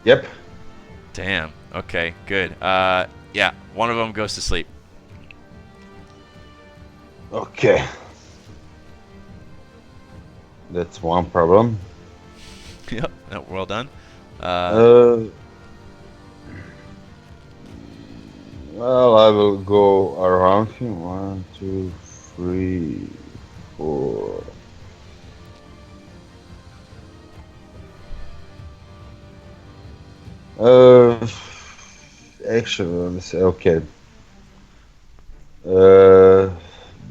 Yep. Damn. Okay, good. Yeah, one of them goes to sleep. Okay. That's one problem. Yep, no, well done. Well, I will go around him. 1, 2, 3, 4. Actually, let me say, okay.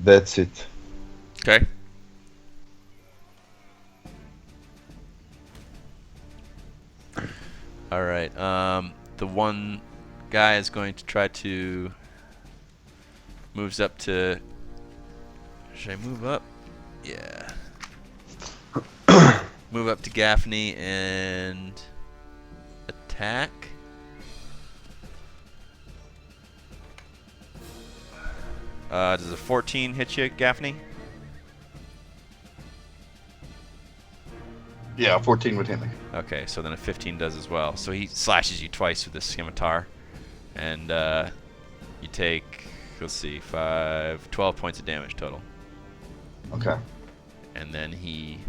That's it. Okay. All right. The one guy is going to try to moves up to. Should I move up? Yeah. Move up to Gaffney and attack. Does a 14 hit you, Gaffney? Yeah, 14 would hit me. Okay, so then a 15 does as well. So he slashes you twice with this scimitar, and you take, let's see, 12 points of damage total. Okay. And then he'll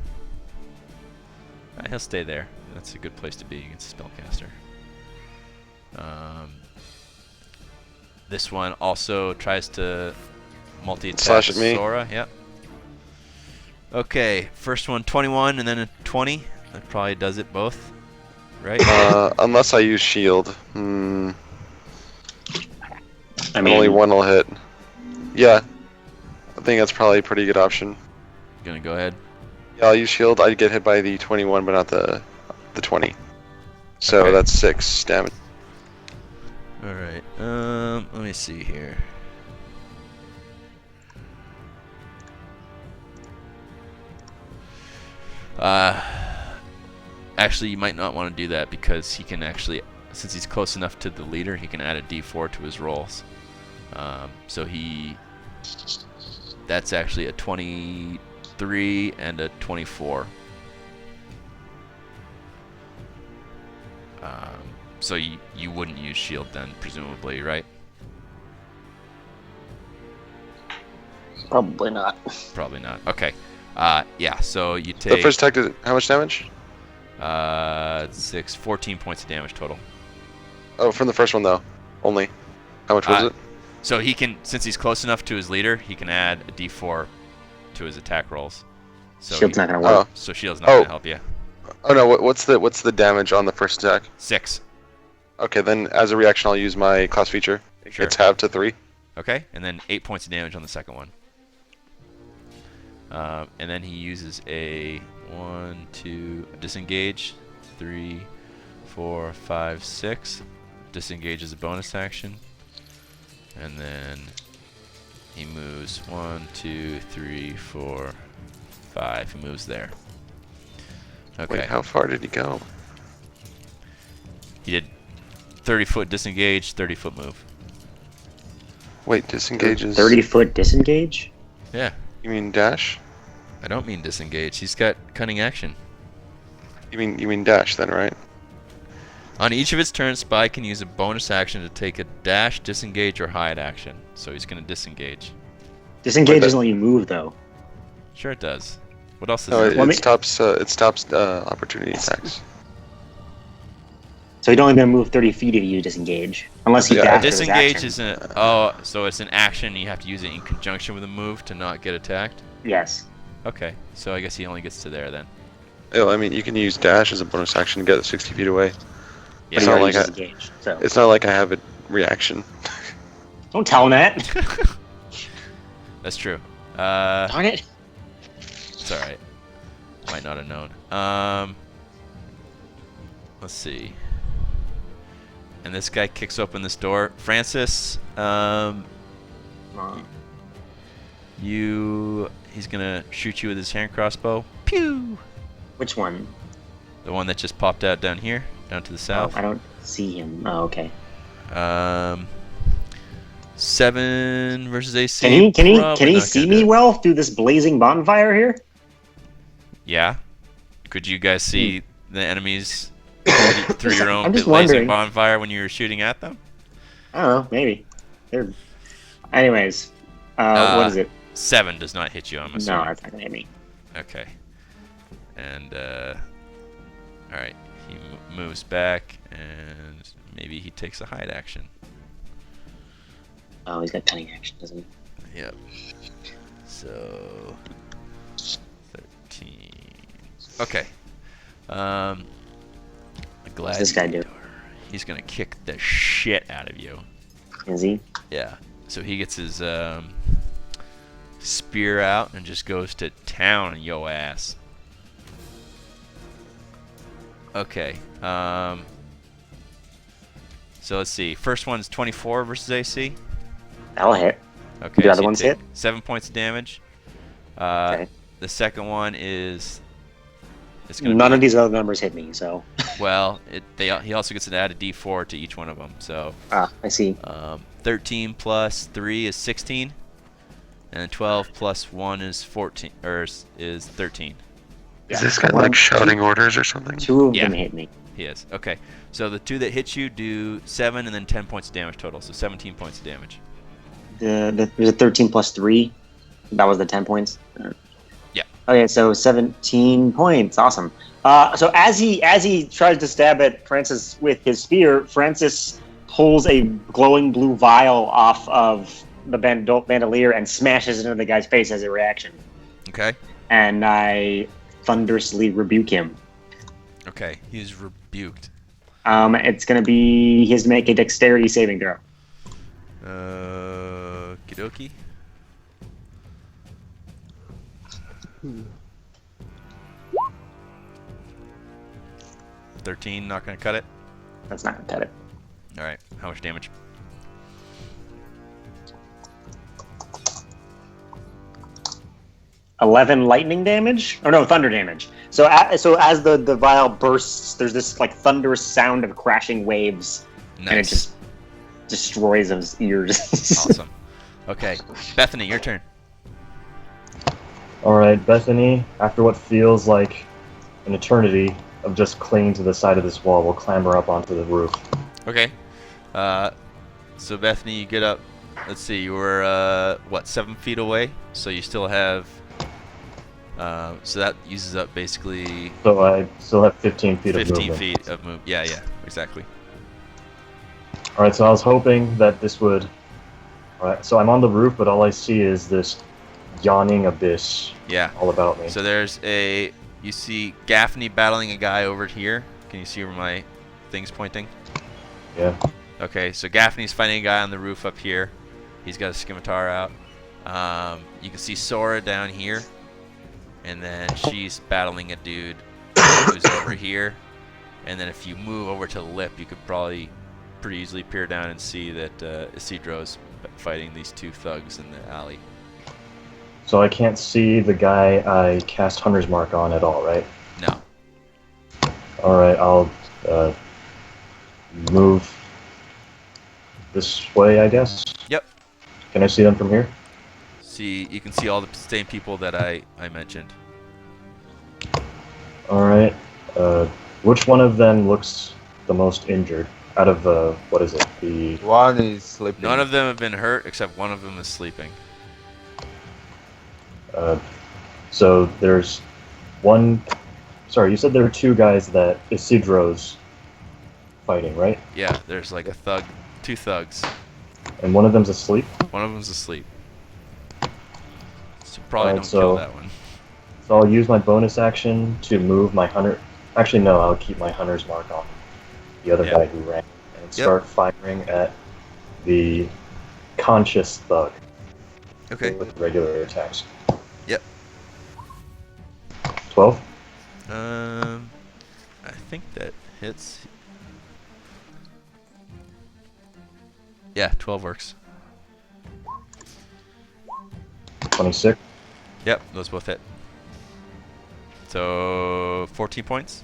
stay there. That's a good place to be against a spellcaster. This one also tries to multi-attack Slash at me. Sora. Yep. Okay, first one 21 and then a 20. That probably does it both, right? Unless I use shield. I Only mean, one will hit. Yeah. I think that's probably a pretty good option. Gonna go ahead. Yeah, I'll use shield. I'd get hit by the 21, but not the 20. So Okay. that's 6 damage. All right. Let me see here. Actually, you might not want to do that because he can actually, since he's close enough to the leader, he can add a D4 to his rolls. So that's actually a 23 and a 24. So you wouldn't use shield then, presumably, right? probably not. Probably not. Okay. Yeah, so you take... The first attack did how much damage? 14 points of damage total. Oh, from the first one though. Only. How much was it? So he can, since he's close enough to his leader, he can add a D4 to his attack rolls. So Shield's not gonna work. So shield's not gonna help you. Oh no, what's the damage on the first attack? 6. Okay, then as a reaction I'll use my class feature. Sure. It's halved to 3. Okay, and then 8 points of damage on the second one. And then he uses a disengage. 3, 4, 5, 6. Disengage as a bonus action. And then he moves 1, 2, 3, 4, 5. He moves there. Okay. Wait, how far did he go? He did 30-foot disengage, 30-foot move. Wait, disengages. 30-foot disengage? Yeah. You mean dash? I don't mean disengage. He's got cunning action. You mean dash then, right? On each of its turns, Spy can use a bonus action to take a dash, disengage, or hide action. So he's going to disengage. Disengage doesn't let you move, though. Sure it does. What else does No, it do? it stops. It stops opportunity attacks. So he'd only gonna move 30 feet if you disengage, unless he Yeah, dashed with his Disengage action. is so it's an action. You have to use it in conjunction with a move to not get attacked. Yes. Okay, so I guess he only gets to there then. Oh, I mean, you can use dash as a bonus action to get 60 feet away. Yeah. But he not already like I- disengaged. So It's not like I have a reaction. don't tell him that. That's true. Darn it. It's all right. Might not have known. Let's see. And this guy kicks open this door. Francis, he's gonna shoot you with his hand crossbow. Pew! Which one? The one that just popped out down here, down to the south. Oh, I don't see him. Oh, okay. 7 versus AC. Can he probably not see gonna me do it. well through this blazing bonfire here? Yeah. Could you guys see the enemies through your own I'm just blazing wondering. bonfire when you were shooting at them? I don't know. Maybe. They're. Anyways, what is it? 7 does not hit you, I'm No, assuming. that's not gonna hit me. Okay. And, alright. He moves back, and maybe he takes a hide action. Oh, he's got cunning action, doesn't he? Yep. So 13. Okay. What's this guy do? He's gonna kick the shit out of you. Is he? Yeah. So he gets his spear out and just goes to town on yo ass. Okay. So let's see. First one's 24 versus AC. That'll hit. Okay. The other so you ones take hit? 7 points of damage. Okay. The second one is. It's gonna None be, of these other numbers hit me, so. Well, he also gets to add a D4 to each one of them. So. Ah, I see. 13 plus 3 is 16, and 12 plus 1 is 14, or is 13. Is this guy like shouting orders or something? Two of Yeah. them hit me. He is. Okay. So the 2 that hit you do 7 and then 10 points of damage total. So 17 points of damage. There's a 13 plus 3. That was the 10 points. Yeah. Okay, so 17 points. Awesome. So as he tries to stab at Francis with his spear, Francis pulls a glowing blue vial off of the bandolier and smashes it into the guy's face as a reaction. Okay. And I thunderously rebuke him. Okay. He's rebuked. It's gonna be he has to make a dexterity saving throw. Kidoki. 13, not gonna cut it. That's not gonna cut it. All right. How much damage? $11 lightning damage? Or no, thunder damage. So as the vial bursts, there's this like thunderous sound of crashing waves, and it Nice. just destroys his ears. Awesome. Okay. Bethany, your turn. Alright, Bethany, after what feels like an eternity of just clinging to the side of this wall, will clamber up onto the roof. Okay. So Bethany, you get up. Let's see. You were 7 feet away, so you still have. So that uses up basically So I still have 15 feet of 15 movement. feet of move. Yeah, exactly. Alright, so I was hoping that this would... Alright, so I'm on the roof, but all I see is this yawning abyss Yeah. all about me. So you see Gaffney battling a guy over here. Can you see where my thing's pointing? Yeah. Okay, so Gaffney's fighting a guy on the roof up here. He's got a scimitar out. You can see Sora down here. And then she's battling a dude who's over here. And then if you move over to the lip, you could probably pretty easily peer down and see that Isidro's fighting these 2 thugs in the alley. So I can't see the guy I cast Hunter's Mark on at all, right? No. Alright, I'll move this way, I guess. Yep. Can I see them from here? You can see all the same people that I mentioned. Alright. Which one of them looks the most injured? Out of the, what is it? The One is sleeping. None of them have been hurt except one of them is sleeping. so there's one. Sorry, you said there were two guys that Isidro's fighting, right? Yeah, there's like two thugs. And one of them's asleep. One of them's asleep. So probably Alright, don't so- kill that one. So I'll use my bonus action to move my hunter. Actually, no, I'll keep my hunter's mark on the other Yeah. guy who ran and start firing at the conscious thug Okay. with regular attacks. Yep. 12. I think that hits. Yeah, 12 works. 26. Yep, those both hit. So 14 points.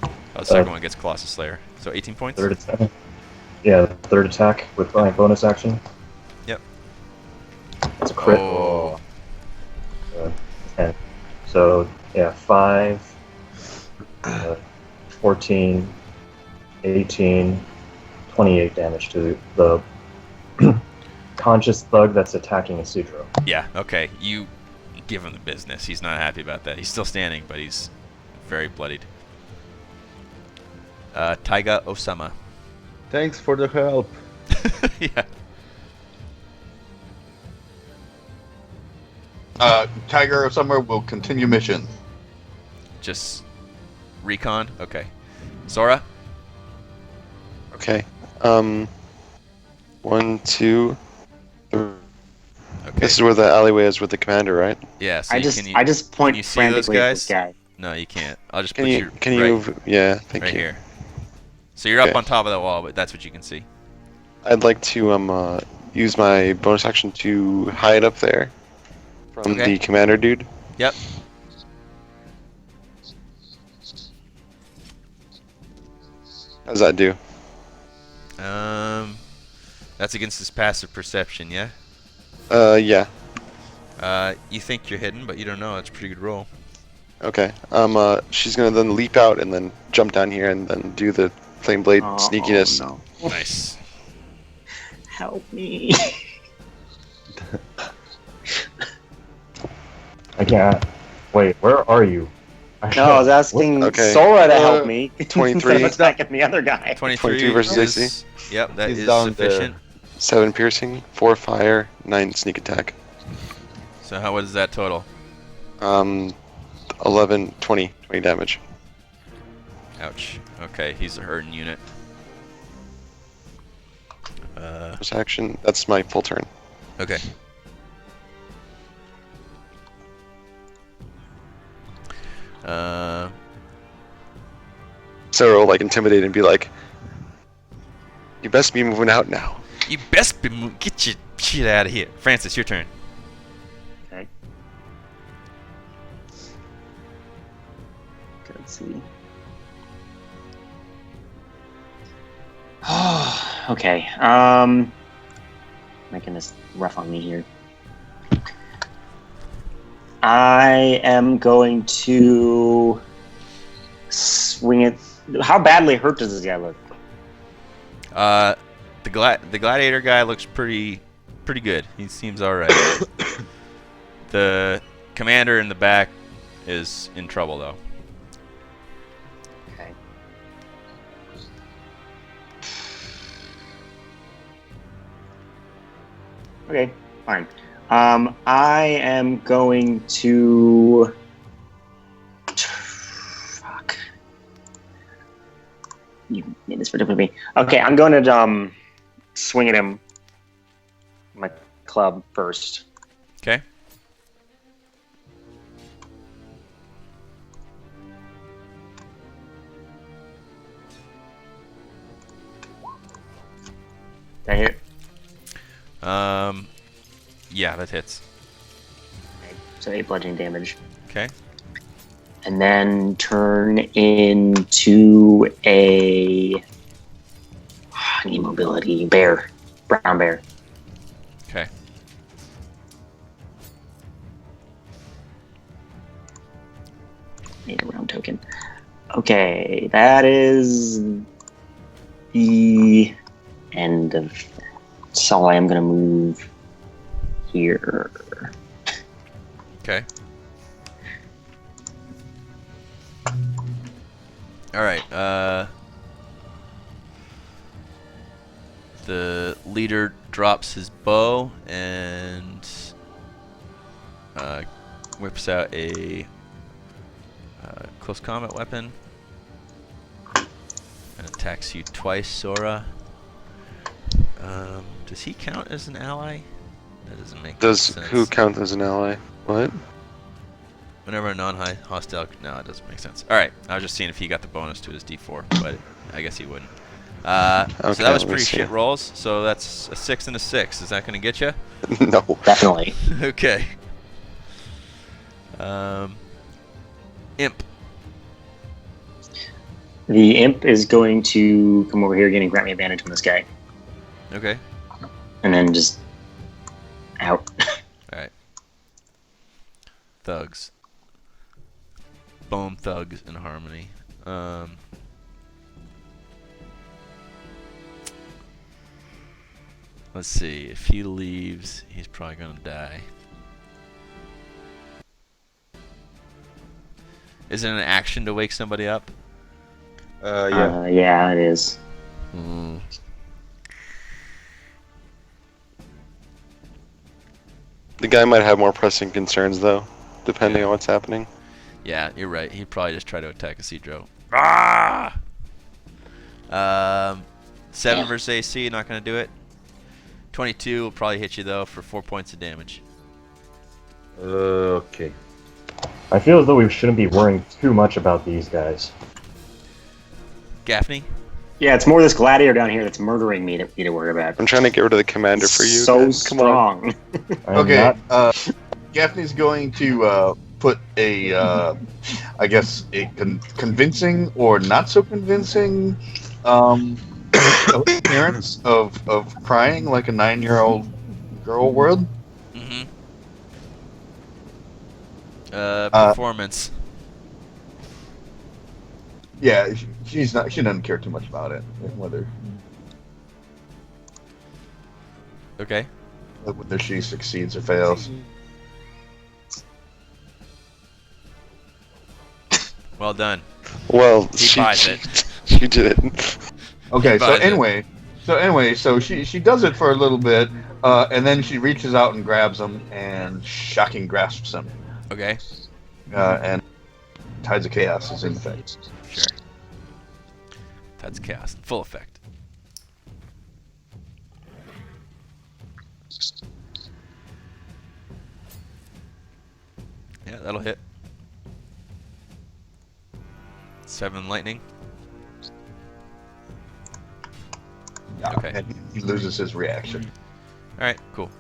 Oh, the second one gets Colossus Slayer. So 18 points. Third attack. Yeah, third attack with my bonus action. Yep. That's a crit. Oh. 10. So, yeah, 5, 14, 18, 28 damage to the conscious thug that's attacking Isidro. Yeah, okay. You give him the business. He's not happy about that. He's still standing, but he's very bloodied. Taiga Osama. Thanks for the help. Yeah. Tiger Summer will continue mission. Just recon? Okay. Sora? Okay. 1, 2, 3. Okay. This is where the alleyway is with the commander, right? Yeah, so I just point can you see those frantically at this guys? guy. No, you can't. I'll just Can put you can right, you move? Yeah, thank right you. here. So you're up Okay. on top of that wall, but that's what you can see. I'd like to use my bonus action to hide up there from Okay. the commander dude. Yep. How's that do? That's against his passive perception, yeah? Yeah. You think you're hidden, but you don't know. That's a pretty good roll. Okay. She's gonna then leap out and then jump down here and then do the flame blade sneakiness. Oh, Nice. help me. I can't. Wait, where are you? No, I was asking Okay. Sora to help me. 23. Instead of attacking the other guy. 23 versus is, AC. Yep, that He's is down sufficient. 7 piercing, 4 fire, 9 sneak attack. So what is that total? 11, 20 damage. Ouch. Okay, he's a hurting unit. Bonus action. That's my full turn. Okay. Sarah will like intimidate and be like, "You best be moving out now." You best get your shit out of here. Francis, your turn. Okay. Let's see. Okay. Making this rough on me here. I am going to swing it. How badly hurt does this guy look? The gladiator guy looks pretty good. He seems all right. The commander in the back is in trouble though. Okay. Okay, fine. I am going to. Fuck. You made this for different me. Okay, I'm going to swing at him. My club first. Okay. Dang it. Yeah, that hits. Okay, so 8 bludgeoning damage. Okay. and then turn into a I need mobility bear, brown bear. Okay. Need a round token. Okay, that is the end of that. So I am going to move here. Okay. All right. The leader drops his bow and whips out a close combat weapon and attacks you twice, Sora. Does he count as an ally? That doesn't make Does sense. who count as an ally? What? Whenever a non-hostile... No, it doesn't make sense. Alright, I was just seeing if he got the bonus to his d4, but I guess he wouldn't. So that was let me pretty see. shit rolls, so that's a 6 and a 6. Is that going to get you? No. Definitely. Okay. Imp. The imp is going to come over here, getting grant me advantage on this guy, Okay. and then just out. Alright. Thugs. Bone thugs in harmony. Let's see. If he leaves, he's probably gonna die. Is it an action to wake somebody up? Yeah. Yeah, it is. The guy might have more pressing concerns, though, depending on what's happening. Yeah, you're right. He'd probably just try to attack Isidro. Ah! 7 Damn. versus AC, not gonna do it. 22 will probably hit you though for 4 points of damage. Okay. I feel as though we shouldn't be worrying too much about these guys. Gaffney? Yeah, it's more this gladiator down here that's murdering me that we need to worry about. I'm trying to get rid of the commander for you. So guys. Come on. strong. I'm Okay, not- Gaffney's going to put a, I guess, a convincing or not so convincing appearance of crying like a 9-year-old girl would. Mm-hmm. Performance. Yeah, she doesn't care too much about it, whether she succeeds or fails. Well done. Well, He buys it. She did it. Okay, so buys it. anyway, so she does it for a little bit, and then she reaches out and grabs him and shocking grasps him, Okay. and Tides of Chaos is in effect. Sure. That's chaos in full effect. Yeah, that'll hit. 7 lightning. Yeah, Okay. and he loses his reaction. Alright, cool.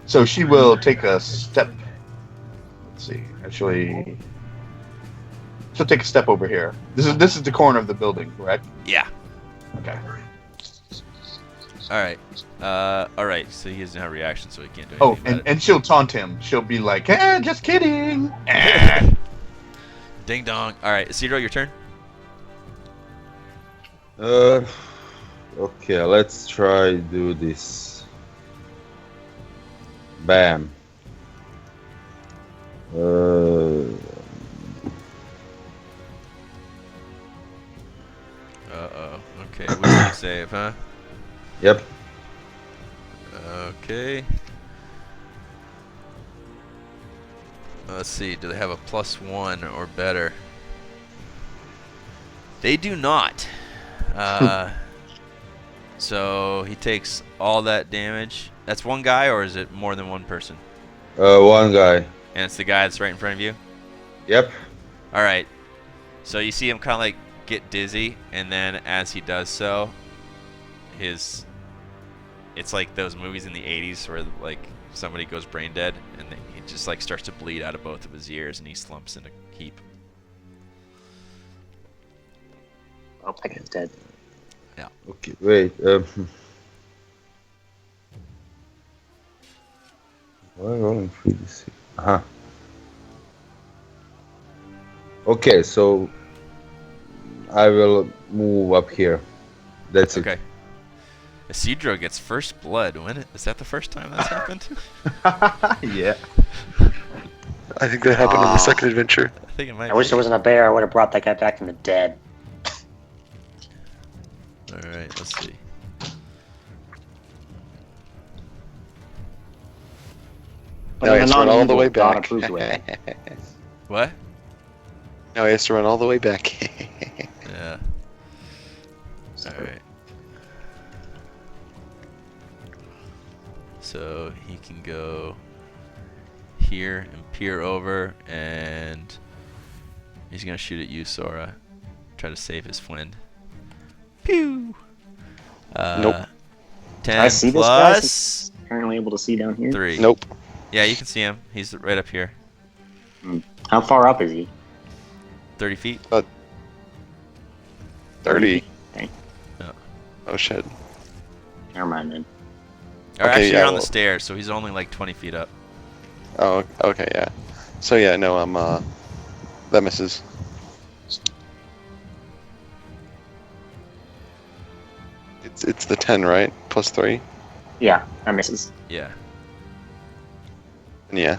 So she will take a step. Let's see. Actually, she'll take a step over here. This is the corner of the building, correct? Yeah. Okay. Alright. Alright, so he doesn't have a reaction, so he can't do anything Oh, about and she'll taunt him. She'll be like, just kidding." it. Ding dong. Alright, Isidro, your turn. Okay, let's try do this. Bam. Uh-oh. Okay, wisdom save, huh? Yep. Okay. Let's see, do they have a +1 or better? They do not. So he takes all that damage. That's one guy, or is it more than one person? One guy. And it's the guy that's right in front of you? Yep. Alright. So you see him kind of like get dizzy, and then as he does so, it's like those movies in the 80s where like somebody goes brain dead, and then he just like starts to bleed out of both of his ears, and he slumps in a heap. Oh, that guy's dead. Okay, wait. Why rolling 3d6? Uh-huh. Okay, so I will move up here. That's Okay. it. Isidro gets first blood. Is that the first time that's happened? Yeah. I think that happened in the second adventure. I think it might. I wish there wasn't a bear. I would have brought that guy back from the dead. All right, let's see. But No, in he a has to run all the non-evil, way back. God-approved way. What? No, he has to run all the way back. Yeah. All right. So he can go here and peer over, and he's gonna shoot at you, Sora. Try to save his friend. Pew. Nope. 10 I see this guy. plus Since apparently able to see down here. 3. Nope. Yeah, you can see him. He's right up here. How far up is he? 30 feet. 30. Okay. Oh shit. Never mind then. Or Okay, actually, yeah, you're on the well- stairs, so he's only like 20 feet up. Oh, okay, yeah. So yeah, no, that misses. It's the 10, right? Plus 3? Yeah, that misses. Yeah. Yeah.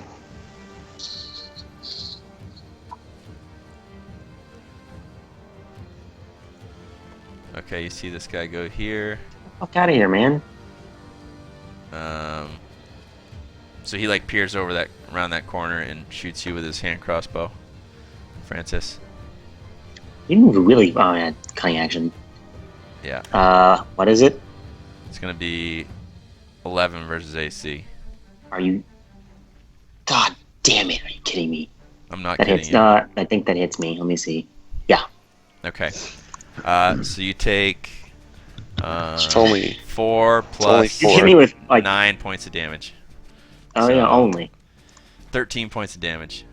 Okay, you see this guy go here. Fuck out of here, man. So he like peers over around that corner and shoots you with his hand crossbow, Francis. You moved really. Oh yeah, cutting action. Yeah. What is it? It's gonna be 11 versus AC. Are you? God damn it! Are you kidding me? I'm not That kidding hits. you. I think that hits me. Let me see. Yeah. Okay. So you take It's only 4 only plus You hit me with like. 9 points of damage. Oh so- yeah, only. 13 points of damage.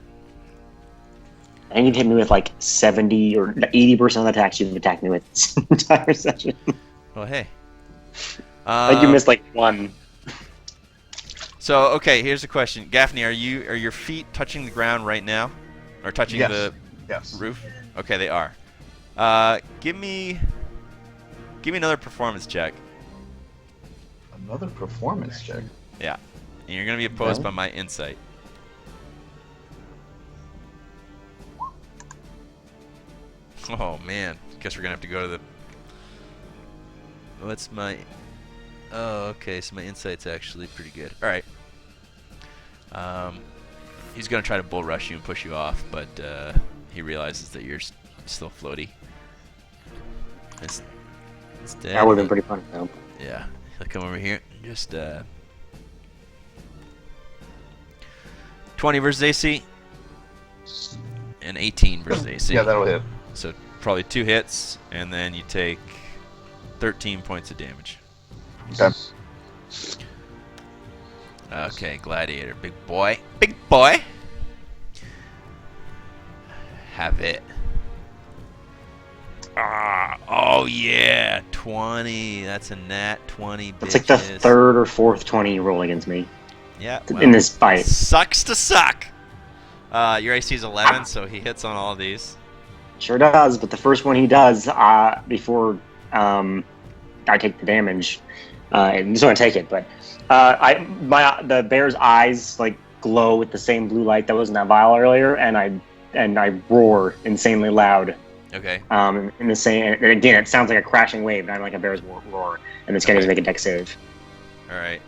And you hit me with like 70 or 80% of the attacks you've attacked me with this entire session. Well, hey. Like you missed like one. So okay, here's the question, Gaffney. Are your feet touching the ground right now, or touching Yes. the Yes. roof? Okay, they are. Give me another performance check. Another performance check. Yeah, and you're gonna be opposed Okay. by my insight. Oh man, guess we're gonna have to go to the. What's my? Oh, okay. So my insight's actually pretty good. All right. He's gonna try to bull rush you and push you off, but he realizes that you're still floaty. Instead, That would have been pretty fun though. yeah, he'll come over here and just 20 versus AC and 18 versus AC. Yeah, that'll hit. So probably 2 hits, and then you take 13 points of damage. Okay. Okay, Gladiator, big boy. Big boy! Have it. Oh yeah, 20. That's a nat 20, That's like the bitches. third or fourth 20 you roll against me Yeah, in this fight. Sucks to suck. Your AC is 11, so he hits on all of these. Sure does, but the first one he does before I take the damage, and just want to take it. But the bear's eyes like glow with the same blue light that was in that vial earlier, and I roar insanely loud. Okay. In the same, and again, it sounds like a crashing wave, not like a bear's roar. And this guy needs to make a dex save. All right.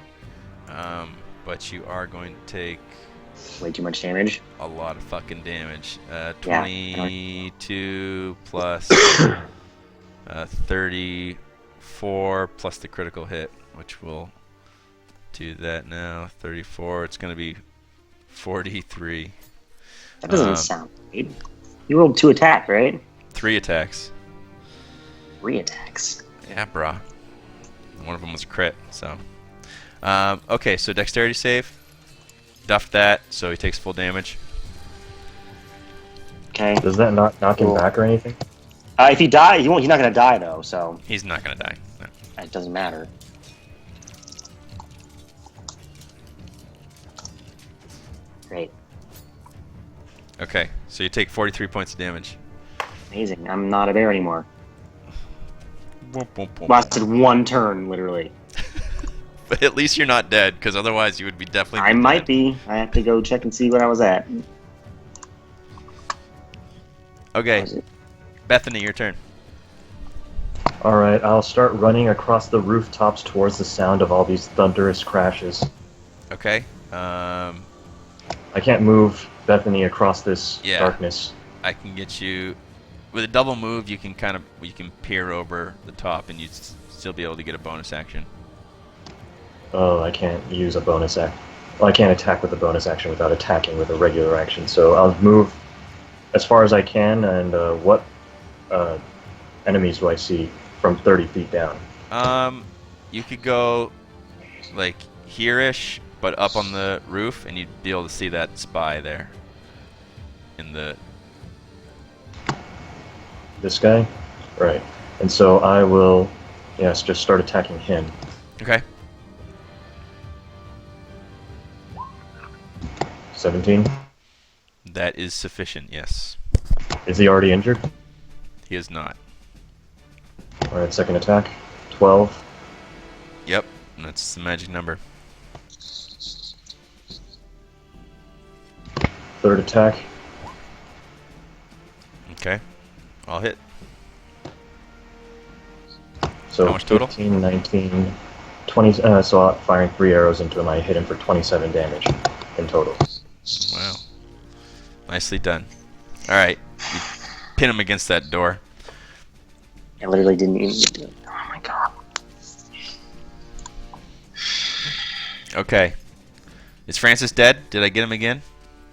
But you are going to take Way too much damage. a lot of fucking damage. Yeah. 22 plus 34 plus the critical hit, which will do that now. 34. It's going to be 43. That doesn't sound right. You rolled 2 attack, right? 3 attacks. 3 attacks. Yeah, brah. One of them was a crit, so. Okay, so dexterity save. Duffed that, so he takes full damage. Okay. Does that not knock him Cool. back or anything? If he die, he won't. He's not gonna die though, so He's not gonna die. No. it doesn't matter. Great, Okay, so you take 43 points of damage. amazing. I'm not a bear anymore. Boom, boom, boom. Lasted one turn, literally. But at least you're not dead, because otherwise you would be definitely. I might be. I have to go check and see where I was at. Okay, Bethany, your turn. Alright, I'll start running across the rooftops towards the sound of all these thunderous crashes. Okay. I can't move Bethany across this Yeah. darkness. I can get you with a double move. You can peer over the top, and you'd still be able to get a bonus action. Oh, I can't use a bonus action. Well, I can't attack with a bonus action without attacking with a regular action. So I'll move as far as I can. And what enemies do I see from 30 feet down? You could go like here-ish, but up on the roof, and you'd be able to see that spy there. In the This guy? Right. And so I will, yes, just start attacking him. okay. 17. That is sufficient. Yes. Is he already injured? He is not. Alright, second attack. 12. Yep. And that's the magic number. Third attack. Okay. I'll hit. So How much total? 15, 19, 20. So I'm firing 3 arrows into him. I hit him for 27 damage in total. Wow. Nicely done. All right. You pin him against that door. I literally didn't even do it. Oh my god. Okay. Is Francis dead? Did I get him again?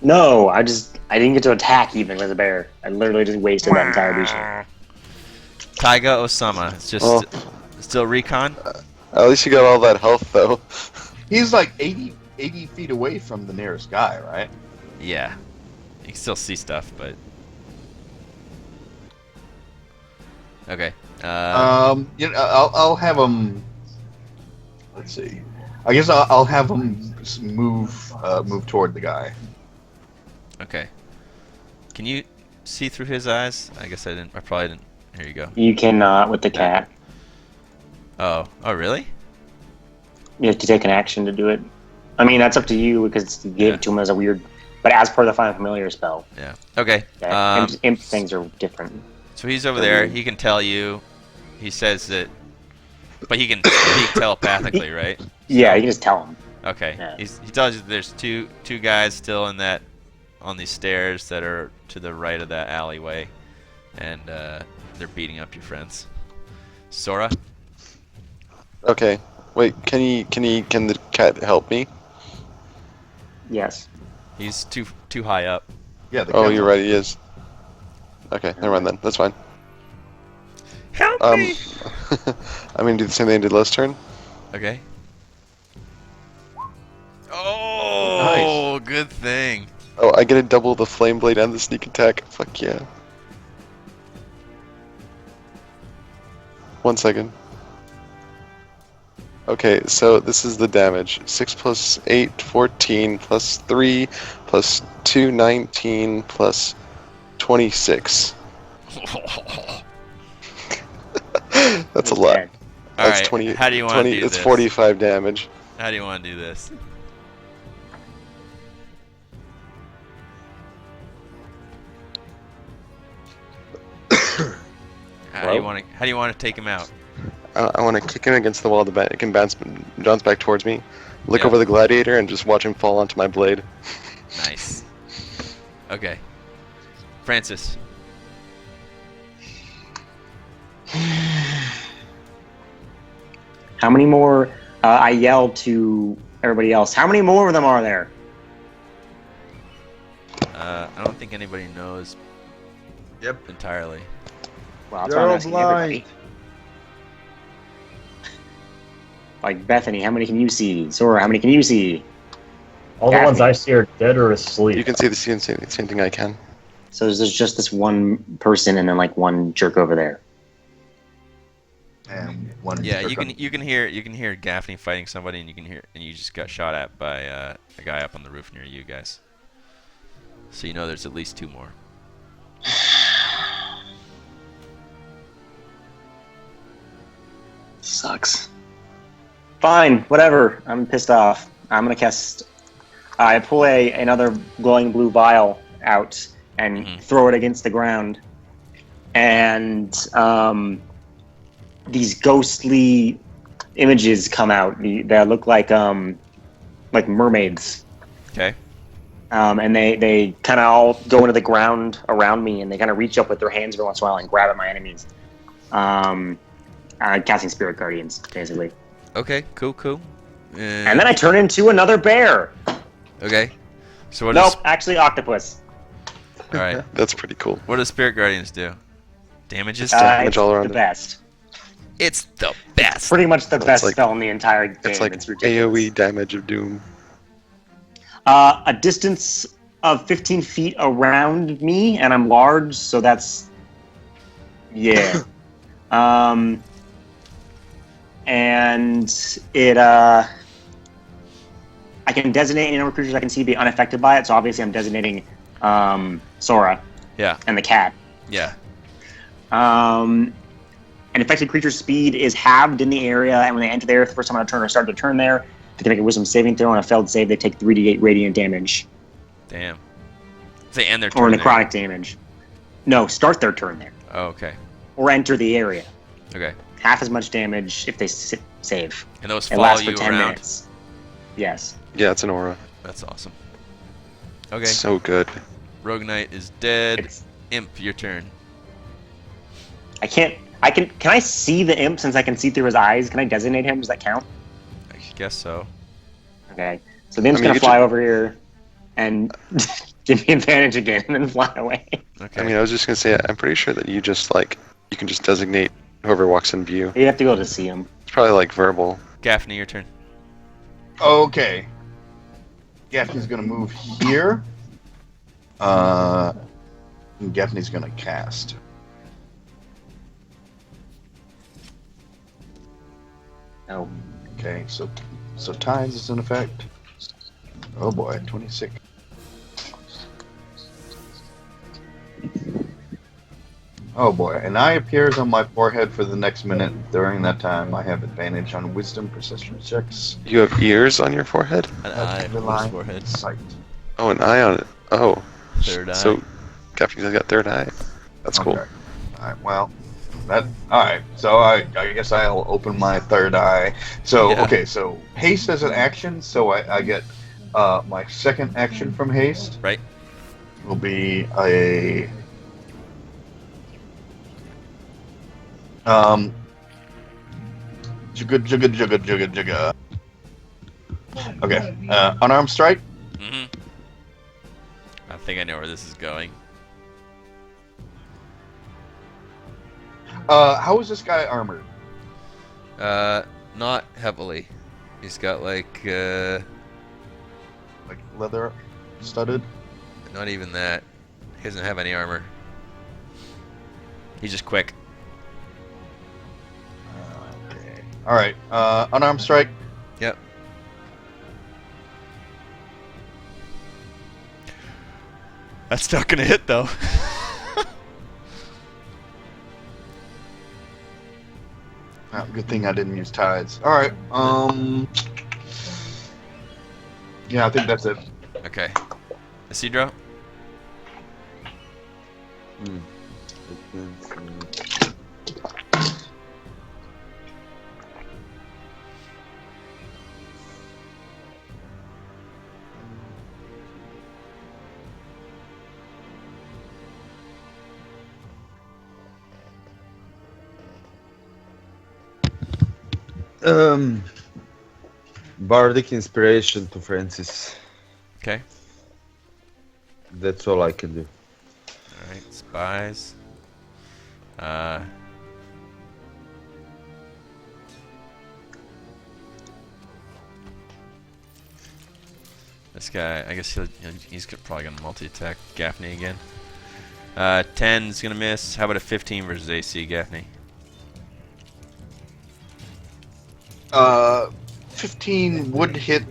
No, I didn't get to attack even with a bear. I literally just wasted that entire beach. Taiga Osama. It's just Oh. still recon. At least you got all that health, though. He's like 80 feet away from the nearest guy, right? Yeah. You can still see stuff, but okay. You know, I'll have him. Let's see. I guess I'll have him move toward the guy. Okay. Can you see through his eyes? I guess I didn't. I probably didn't. Here you go. You cannot with the cat. Oh. Oh, really? You have to take an action to do it. I mean, that's up to you because you gave it to him as a weird. But as per the Find Familiar spell, Yeah. Okay. yeah, imp things are different. So he's over there. He can tell you. He says that, but he can speak telepathically, right? Yeah, you can just tell him. Okay. Yeah. He tells you that there's two guys still in that on these stairs that are to the right of that alleyway, and they're beating up your friends. Sora. Okay. Wait, can the cat help me? Yes. He's too high up. Yeah. The Oh, cat's- you're right, he is. Okay, never mind then. That's fine. Help me! I'm gonna do the same thing I did last turn. Okay. Oh, good thing. Oh, I get to double the flame blade and the sneak attack. Fuck yeah. 1 second. Okay, so this is the damage. 6 plus 8, 14, plus 3, plus 2, 19, plus 26. That's a lot. Okay. All That's right. 20. How do you want to do It's this? 45 damage. How do you want to do this? How do you want to take him out? I want to kick him against the wall. It can bounce back towards me. Look Yeah. over the gladiator and just watch him fall onto my blade. Nice. Okay. Francis. How many more? I yelled to everybody else. How many more of them are there? I don't think anybody knows. Yep. Entirely. Well, that's They're why I'm all asking everybody. blind. Like Bethany, how many can you see? Sora, how many can you see? All the ones Daphne. I see are dead or asleep. You can see the same thing I can. So there's just this one person and then like one jerk over there. And one. Yeah, jerk you can hear Gaffney fighting somebody, and you just got shot at by a guy up on the roof near you guys. So you know there's at least 2 more. Sucks. Fine, whatever. I'm pissed off. I'm gonna cast. I pull another glowing blue vial out and throw it against the ground, and these ghostly images come out that look like mermaids. Okay. And they kind of all go into the ground around me, and they kind of reach up with their hands every once in a while and grab at my enemies. Casting Spirit Guardians, basically. Okay. Cool. And then I turn into another bear. Okay. So what? Nope, actually octopus. All right. That's pretty cool. What does Spirit Guardians do? Damages? Damage It's all around the it. best. It's the best. Pretty much the It's best like- spell in the entire game. It's like ridiculous. AoE damage of doom. A distance of 15 feet around me, and I'm large, so that's... Yeah. And it, I can designate any number of creatures I can see be unaffected by it, so obviously I'm designating, Sora. Yeah. And the cat. Yeah. An affected creature's speed is halved in the area, and when they enter the area for the first time on a turn or start their turn there, they can make a wisdom saving throw. On a failed save, they take 3d8 radiant damage. Damn. They end their turn Or there. necrotic damage. No, start their turn there. Oh, okay. Or enter the area. Okay. Half as much damage if they save. And those It follow lasts for you 10 around. minutes. Yes. Yeah, it's an aura. That's awesome. Okay. So good. Rogue Knight is dead. It's, Imp, your turn. can I see the imp since I can see through his eyes? Can I designate him? Does that count? I guess so. Okay. So the imp's I mean, gonna you fly could over here and give me advantage again and then fly away. Okay. I mean, I was just gonna say, I'm pretty sure that you can just designate whoever walks in view. You have to be able to see him. It's probably like verbal. Gaffney, your turn. Okay. Gaffney's gonna move here. And Gaffney's gonna cast. No. Okay, so Tides is in effect. Oh boy, 26. Oh boy, an eye appears on my forehead for the next minute. During that time, I have advantage on wisdom perception checks. You have ears on your forehead? An eye The on line his forehead. Sight. Oh, an eye on it. Oh. Third eye. So, Gaffney's got third eye. That's cool. Okay. Alright, well, alright, so I guess I'll open my third eye. So, Yeah. okay, so haste as an action, so I get my second action from haste. Right. Will be a jugga. Okay, unarmed strike. Mm-hmm. I think I know where this is going. How is this guy armored? Not heavily. He's got like, Like leather studded? not even that. He doesn't have any armor. He's just quick. Okay. Alright, unarmed strike. Yep. That's not gonna hit though. Good thing I didn't use tides. Alright, yeah, I think that's it. Okay. Isidro? Bardic inspiration to Francis. Okay. That's all I can do. Alright, spies. This guy, I guess he's probably gonna multi-attack Gaffney again. 10 is gonna miss. How about a 15 versus AC, Gaffney? 15 would hit.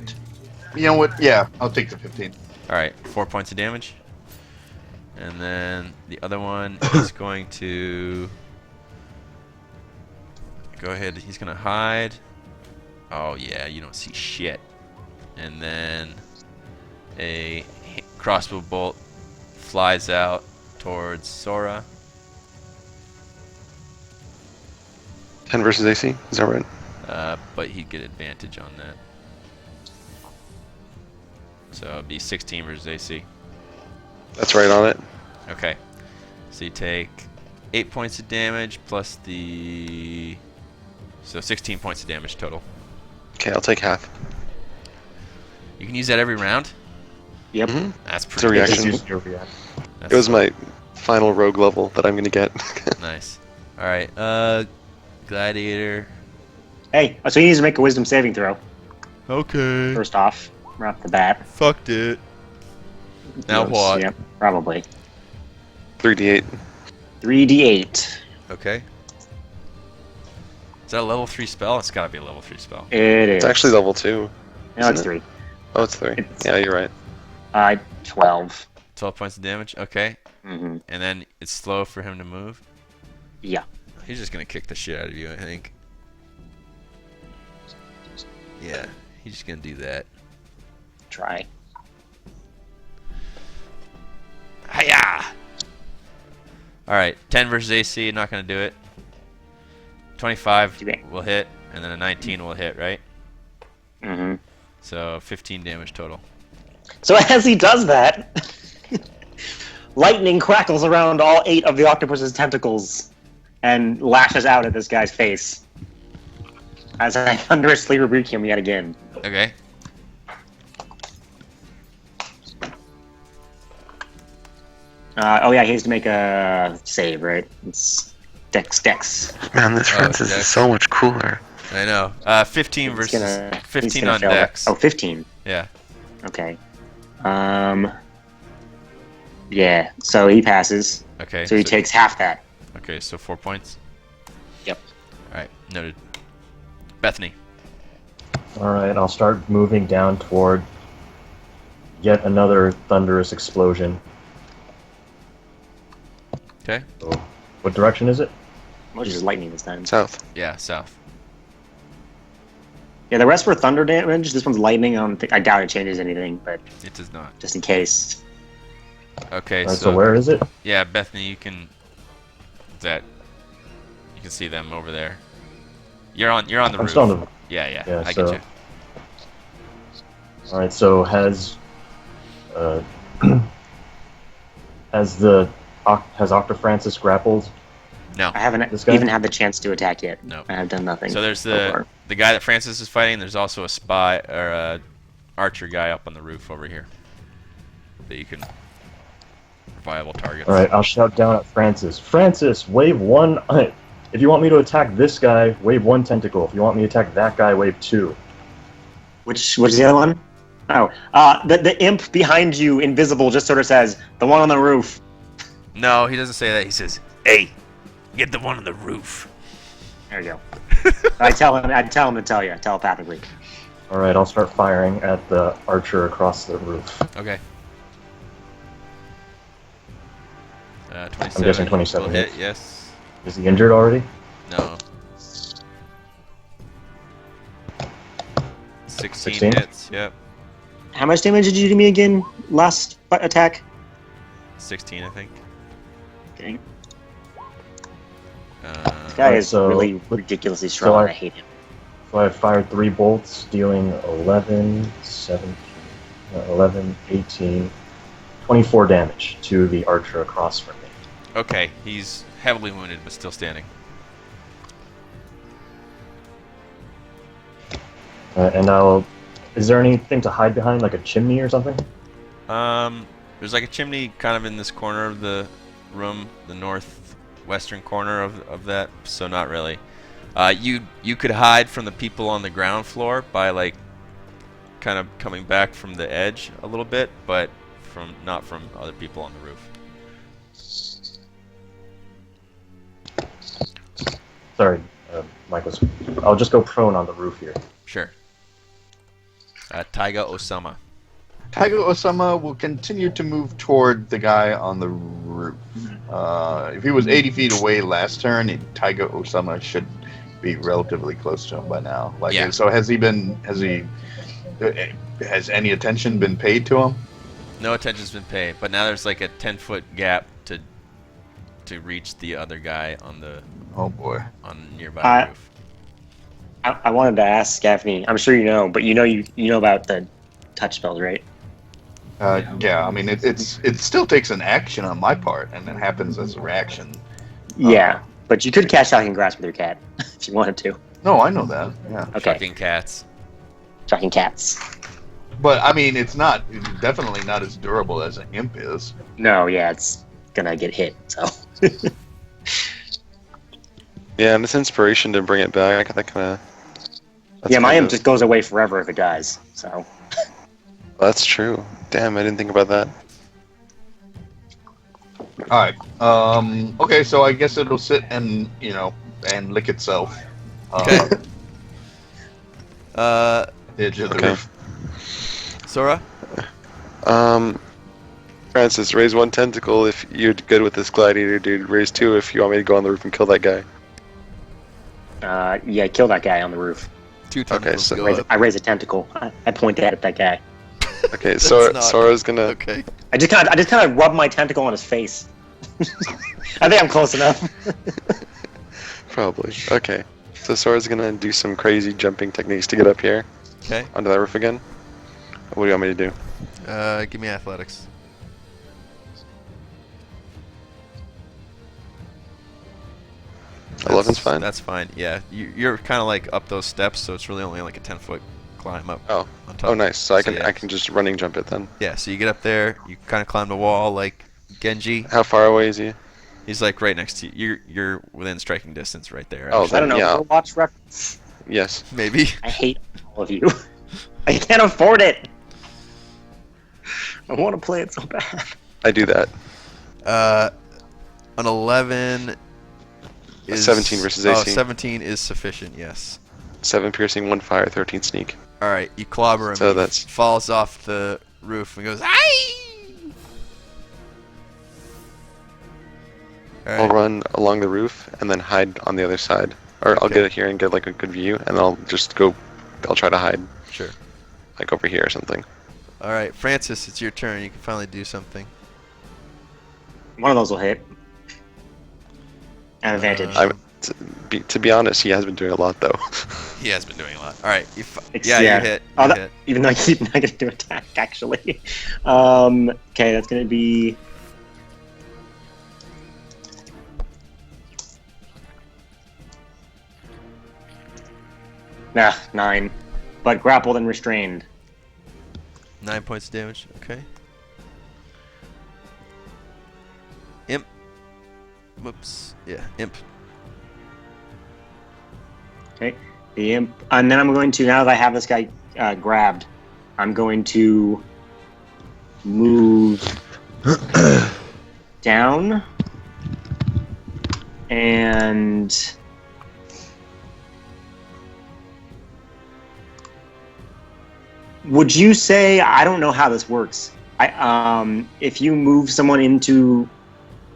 You know what? Yeah, I'll take the 15. All right, 4 points of damage. And then the other one is going to go ahead. He's gonna hide. Oh yeah, you don't see shit. And then a crossbow bolt flies out towards Sora. 10 versus AC. Is that right? But he'd get advantage on that. So it'd be 16 versus AC. That's right on it. Okay. So you take 8 points of damage plus the... So 16 points of damage total. Okay, I'll take half. You can use that every round? Yep. Mhm. That's It's a pretty reaction. Just use your reaction. That's It was my final rogue level that I'm gonna get. nice. Alright, Gladiator. Hey, so he needs to make a wisdom saving throw. Okay. First off, right off the bat. Fucked it. Now Yes, what? Yep, probably. 3d8. 3d8. Okay. Is that a level 3 spell? It's gotta be a level 3 spell. It is. It's actually level 2. No, it's isn't 3. Oh, it's 3. It's- Yeah, you're right. 12. 12 points of damage? Okay. Mm-hmm. And then it's slow for him to move? Yeah. He's just gonna kick the shit out of you, I think. Yeah, he's just gonna do that. Try. Hiya! Alright, 10 versus AC, not gonna do it. 25 Too bad. will hit, and then a 19 will hit, right? Mm-hmm. So 15 damage total. So as he does that, lightning crackles around all 8 of the octopus's tentacles and lashes out at this guy's face. As I thunderously rebuke him yet again. Okay. Oh yeah, he has to make a save, right? It's Dex. Man, this Oh, Francis Dex. is so much cooler. I know. 15 He's versus gonna- he's 15 gonna on fail that. Dex. Oh, 15. Yeah. Okay. Yeah, so he passes. Okay. So he takes half that. Okay, so 4 points. Yep. Alright, noted. Bethany. Alright, I'll start moving down toward yet another thunderous explosion. Okay. So, what direction is it? Which is lightning this time. South. Yeah, south. Yeah, the rest were thunder damage. This one's lightning. I doubt it changes anything, but It does not. just in case. Okay, Alright, so where is it? Yeah, Bethany, you can you can see them over there. You're on the I'm roof. still on the... Yeah, Yeah, I so- get you. Alright, so has... has Octofrancis grappled? No. I haven't This guy? even had the chance to attack yet. No. I have done nothing. So there's so far. the guy that Francis is fighting. There's also a spy or a archer guy up on the roof over here that you can viable targets. Alright, I'll shout down at Francis. Francis, wave 1... If you want me to attack this guy, wave 1 tentacle. If you want me to attack that guy, wave 2. Which is the other one? Oh, the imp behind you, invisible, just sort of says, the one on the roof. No, he doesn't say that. He says, "Hey, get the one on the roof." There you go. I'd tell him to tell you, telepathically. Alright, I'll start firing at the archer across the roof. Okay. 27. guessing 27 will hit. hits. Yes. Is he injured already? No. 16 16? hits. Yep. How much damage did you do me again last attack? 16, I think. Okay. This Uh, guy Alright, is so- really ridiculously strong. I- I hate him. So I fired 3 bolts, dealing 11, 17, 11, 18, 24 damage to the archer across from me. okay, he's heavily wounded but still standing. And I'll... Is there anything to hide behind, like a chimney or something? There's like a chimney kind of in this corner of the room, the northwestern corner of that, so not really. You could hide from the people on the ground floor by like kind of coming back from the edge a little bit, but not from other people on the roof. Sorry, Michael's. I'll just go prone on the roof here. Sure. Taiga Osama. Tiger Osama will continue to move toward the guy on the roof. If he was 80 feet away last turn, Tiger Osama should be relatively close to him by now. Like, Yeah. So has any attention been paid to him? No attention's been paid, but now there's like a 10-foot gap to reach the other guy on the Oh boy. on the nearby roof. I wanted to ask Gaffney. I'm sure you know, but you know about the touch spells, right? Yeah, I mean it still takes an action on my part, and it happens as a reaction. Yeah, but you could cast Shocking Grasp with your cat if you wanted to. No, I know that. Yeah, Okay. Fucking cats. Shocking cats. but I mean it's definitely not as durable as an imp is. No, yeah, it's gonna get hit. So. Yeah, and this inspiration to bring it back, that kind of. Yeah, my imp just goes away forever if it dies. So. That's true. Damn, I didn't think about that. All right. Okay, so I guess it'll sit and lick itself. Okay. Edge of the Okay. roof. Sora? Francis, raise 1 tentacle if you're good with this gladiator dude. Raise 2 if you want me to go on the roof and kill that guy. Yeah, kill that guy on the roof. 2 tentacles so- go Raise, up. I raise a tentacle. I point at that guy. Okay, so not- Sora's gonna. Okay. I just kind of rub my tentacle on his face. I think I'm close enough. Probably. Okay. So Sora's gonna do some crazy jumping techniques to get up here Okay. onto that roof again. What do you want me to do? Give me athletics. That's- 11's fine? That's fine. Yeah, you're kind of like up those steps, so it's really only like a 10-foot climb up. Oh. On top. Oh, nice. So I can yeah. I can just running jump it then. Yeah, so you get up there, you kind of climb the wall like Genji. How far away is he? He's like right next to you. You're within striking distance right there. Oh, actually. I don't know. Yeah. Overwatch reference. Yes. Maybe. I hate all of you. I can't afford it. I want to play it so bad. I do that. An 11 is 17 versus Oh, 18. 17 is sufficient. Yes. 7 piercing, 1 fire, 13 sneak. All right, you clobber him. So he that's- falls off the roof and goes, "Aye!" All I'll right. run along the roof and then hide on the other side. Or I'll Okay. get it here and get like a good view, and I'll just go. I'll try to hide Sure. like over here or something. All right, Francis, it's your turn. You can finally do something. One of those will hit. An advantage. To be honest, he has been doing a lot though. He has been doing a lot. All right, Yeah. you hit. Oh, You that- hit. Even though he's not going to do attack, actually. Okay, that's going to be... Nah, 9. But grappled and restrained. 9 points of damage. Okay. Imp. Whoops. Yeah, imp. Okay. The imp... And then I'm going to, now that I have this guy grabbed, I'm going to move down and would you say, I don't know how this works. If you move someone into,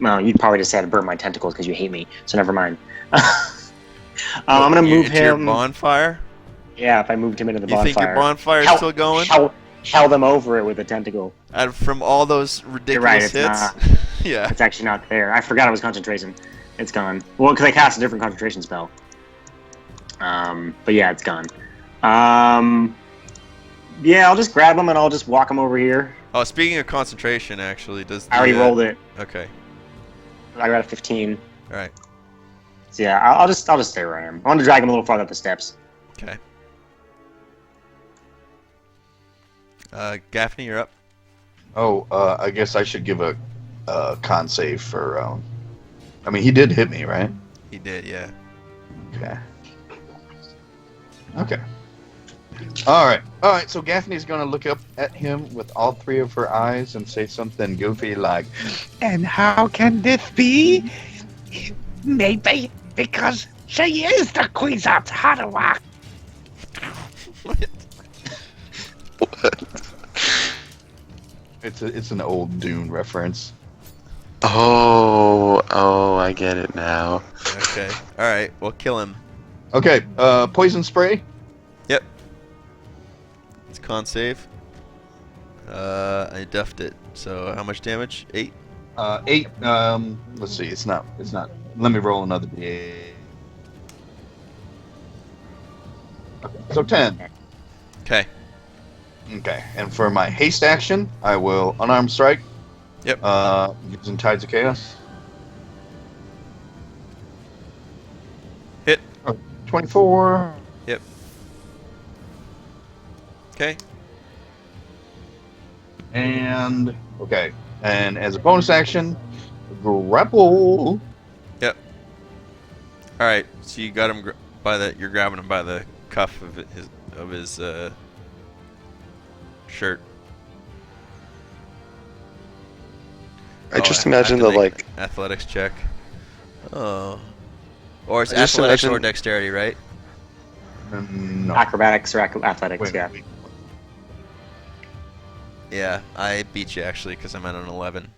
well, you'd probably just say to burn my tentacles because you hate me, so never mind. I'm gonna move into your him. bonfire. Yeah, if I moved him into the You bonfire. think your bonfire's Hell- still going? Held them over it with a tentacle. From all those You're right, ridiculous it's hits. not. Yeah. It's actually not there. I forgot it was concentration. It's gone. Well, because I cast a different concentration spell. But yeah, it's gone. Yeah, I'll just grab him and I'll just walk him over here. Oh, speaking of concentration, actually, does I already rolled it. Okay. I got a 15. All right. So yeah, I'll just stay where I am. I want to drag him a little farther up the steps. Okay. Gaffney, you're up. Oh, I guess I should give a con save for. I mean, he did hit me, right? He did, yeah. Okay. Okay. All right. So Gaffney's gonna look up at him with all 3 of her eyes and say something goofy like, And how can this be? Maybe because She is the Queen of Harawak. It's an old Dune reference. Oh, I get it now. Okay. All right. Well, kill him. Okay, poison spray. Yep. It's con save. I duffed it. So how much damage? 8. 8. Let's see. It's not. Let me roll another d8. Okay, so 10. Okay. Okay, and for my haste action, I will unarmed strike. Yep. Using Tides of Chaos. Hit. 24. Yep. Okay. And okay, and as a bonus action, grapple. Yep. All right. So you got him by the. You're grabbing him by the cuff of his shirt. I just have imagine to the make like. an athletics check. Oh. Or it's I just athletics or imagine- dexterity, right? No. Acrobatics or athletics, Wait, yeah. wait. Yeah, I beat you actually because I'm at an 11.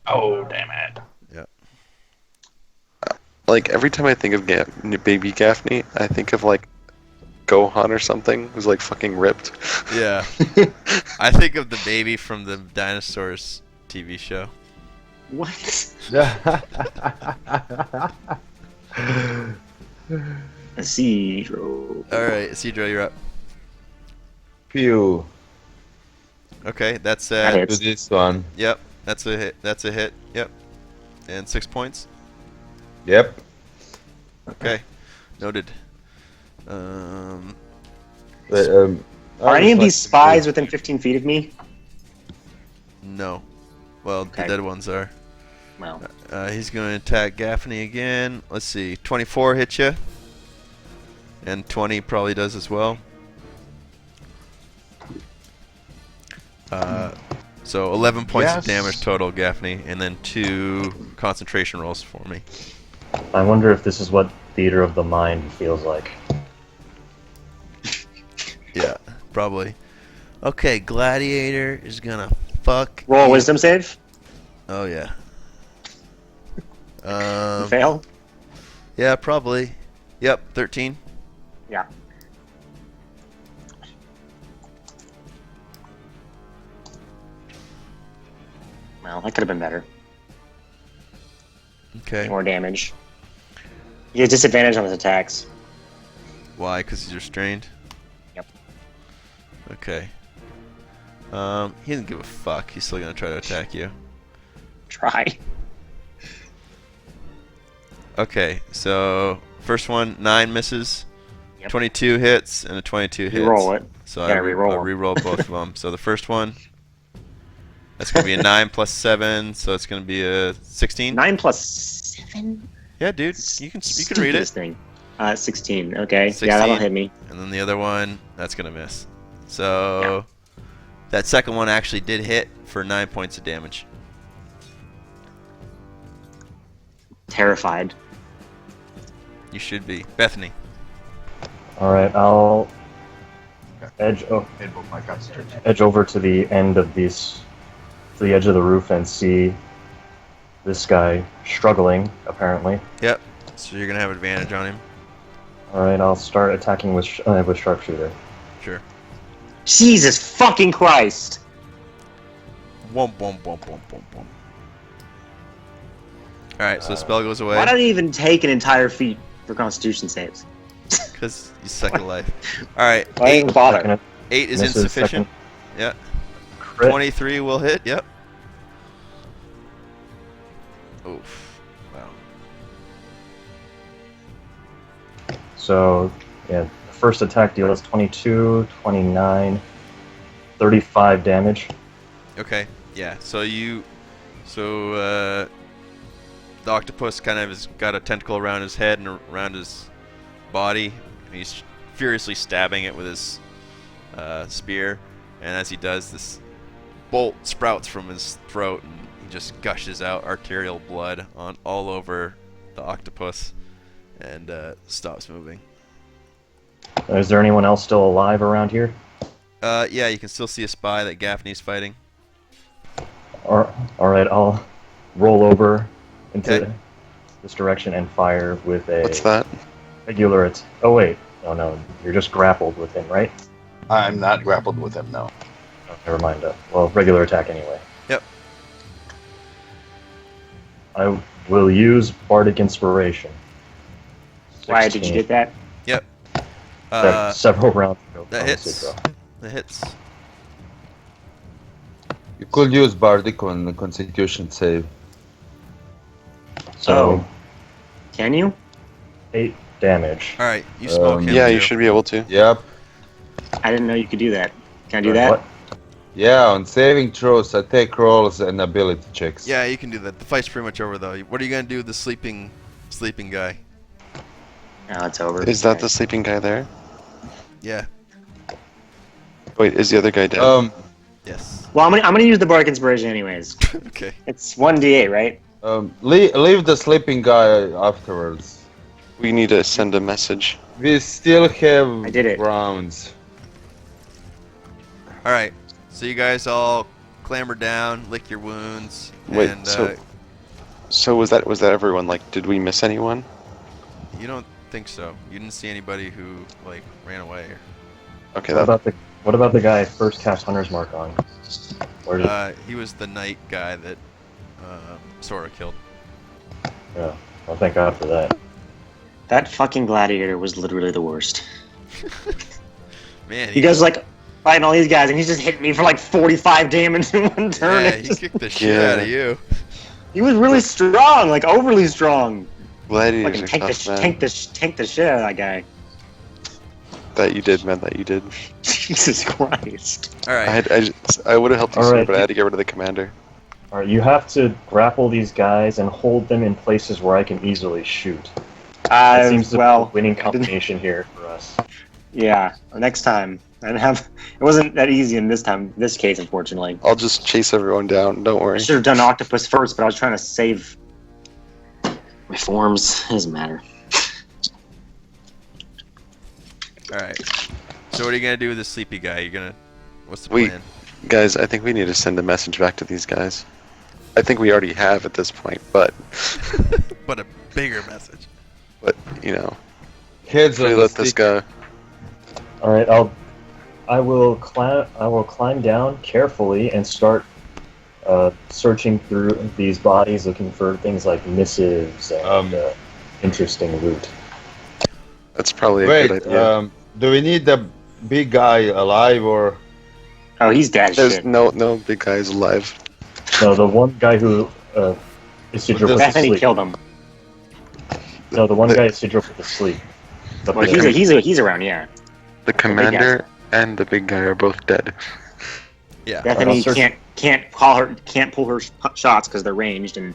Oh, damn it. Like every time I think of baby Gaffney, I think of like Gohan or something who's like fucking ripped. Yeah. I think of the baby from the Dinosaurs TV show. What? A zero. Alright, Cedro, you're up. Phew. Okay, that's That To hits. this one. Yep, that's a hit. That's a hit. Yep. And 6 points. Yep. Okay. Noted. But, Are any of these spies within 15 feet of me? No. Well, Okay. the dead ones are. Well, He's going to attack Gaffney again. Let's see. 24 hits you. And 20 probably does as well. So 11 points of Yes. damage total, Gaffney, and then 2 concentration rolls for me. I wonder if this is what Theater of the Mind feels like. Yeah, probably. Okay, Gladiator is gonna fuck. roll a you. wisdom save. Oh yeah. Fail. Yeah, probably. Yep, 13. Yeah. Well, that could have been better. Okay. More damage. You get disadvantage on his attacks. Why? Because he's restrained. Yep. Okay. He doesn't give a fuck. He's still gonna try to attack you. Try. Okay, so first one 9 misses, Yep. 22 hits, and a 22 hits. Roll it. So Gotta I re-roll 'em. re-roll both of them. So the first one, that's gonna be a 9 plus 7, so it's gonna be a 16. 9 plus 7? Yeah, dude, you can read it. Thing. 16. Okay. 16. Yeah, that'll hit me. And then the other one, that's gonna miss. So that second one actually did hit for 9 points of damage. Terrified. You should be. Bethany. Alright, I'll edge Invoke my concentration. edge over to the end of these, to the edge of the roof and see this guy struggling, apparently. Yep. So you're gonna have advantage on him. Alright, I'll start attacking with sharpshooter. Sure. Jesus fucking Christ! Womp womp womp womp womp womp. Alright, so the spell goes away. Why don't you even take an entire feat for Constitution saves? Because you suck at life. Alright, Why even bother? Second 8 is misses, insufficient. second Yeah. crit. 23 will hit, yep. Oof. Wow. So, yeah, the first attack deals 22, 29, 35 damage. Okay, yeah, so the octopus kind of has got a tentacle around his head and around his body, and he's furiously stabbing it with his spear, and as he does, this bolt sprouts from his throat, and he just gushes out arterial blood on all over the octopus, and stops moving. Is there anyone else still alive around here? Yeah, you can still see a spy that Gaffney's fighting. All right, I'll roll over into Okay. this direction and fire with a What's that? regular. Oh wait, no, you're just grappled with him, right? I'm not grappled with him. No. Oh, never mind. Well, regular attack anyway. Yep. I will use Bardic Inspiration. Why did you 16. get that? Yep. Several rounds ago. That from hits. Citro. That hits. You could use Bardic on the Constitution save. So Can you? 8 damage. All right, you smoke him. Yeah, you too. should be able to. Yep. I didn't know you could do that. Can I do that? What? Yeah, on saving throws, attack rolls, and ability checks. Yeah, you can do that. The fight's pretty much over though. What are you gonna do with the sleeping guy? No, it's over. Is that the sleeping guy there? Yeah. Wait, is the other guy dead? Yes. Well, I'm gonna use the Bardic Inspiration anyways. Okay. It's 1d8, right? Leave the sleeping guy afterwards. We need to send a message. We still have I did it. rounds. All right. So you guys all clamber down, lick your wounds, Wait, and so was that everyone? Like, did we miss anyone? you don't think so. You didn't see anybody who like ran away. Okay, What about the guy I first cast Hunter's Mark on? Where did, He was the knight guy that Sora killed. yeah, well, thank God for that. That fucking gladiator was literally the worst. Man, You guys like fighting all these guys, and he's just hitting me for like 45 damage in one turn. yeah, It's he just- kicked the shit out of you. he was really strong, like overly strong. gladiators Fucking are tough, man. tank the shit out of that guy. That you did, man. That you did. Jesus Christ. All right. I would have helped you All sooner, right. but I had to get rid of the commander. Alright, you have to grapple these guys and hold them in places where I can easily shoot. That seems to be a winning combination here for us. Yeah. Next time, I didn't have. It wasn't that easy in this case, unfortunately. I'll just chase everyone down. Don't I worry. should have done octopus first, but I was trying to save my forms. It doesn't matter. All right. So what are you gonna do with the sleepy guy? What's the We- plan? Guys, I think we need to send a message back to these guys. I think we already have at this point, but But a bigger message. you know, Heads we on let the this stick. go. Alright, I will climb down carefully and start searching through these bodies, looking for things like missives and interesting loot. That's probably a Wait, good idea. do we need the big guy alive or? Oh, he's dead as There's shit. no big guys alive. No, the one guy who Isidro put to Bethany sleep. killed him. No, the one guy Isidro put to sleep. The Well, big- he's around, yeah. The commander and the big guy are both dead. Yeah. Bethany I'll search- can't pull her shots because they're ranged, and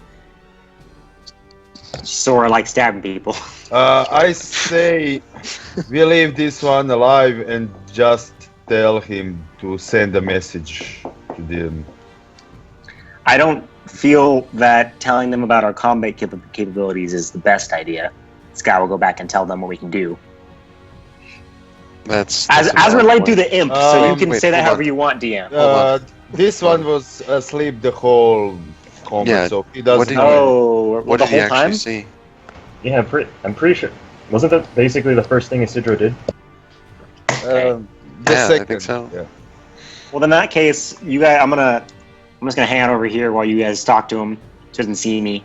Sora likes stabbing people. I say we leave this one alive and just tell him to send a message to them. I don't feel that telling them about our combat capabilities is the best idea. Sky will go back and tell them what we can do. That's As a valid relayed point. through the imp, so you can wait, say that hold however on. you want, DM. This one was asleep the whole combat, Yeah, so he doesn't what did know. Oh, What the did he whole actually time? see? Yeah, I'm pretty sure. Wasn't that basically the first thing Isidro did? The Yeah, I second, think so. yeah. Well, in that case, you guys, I'm just gonna hang out over here while you guys talk to him. So he doesn't see me.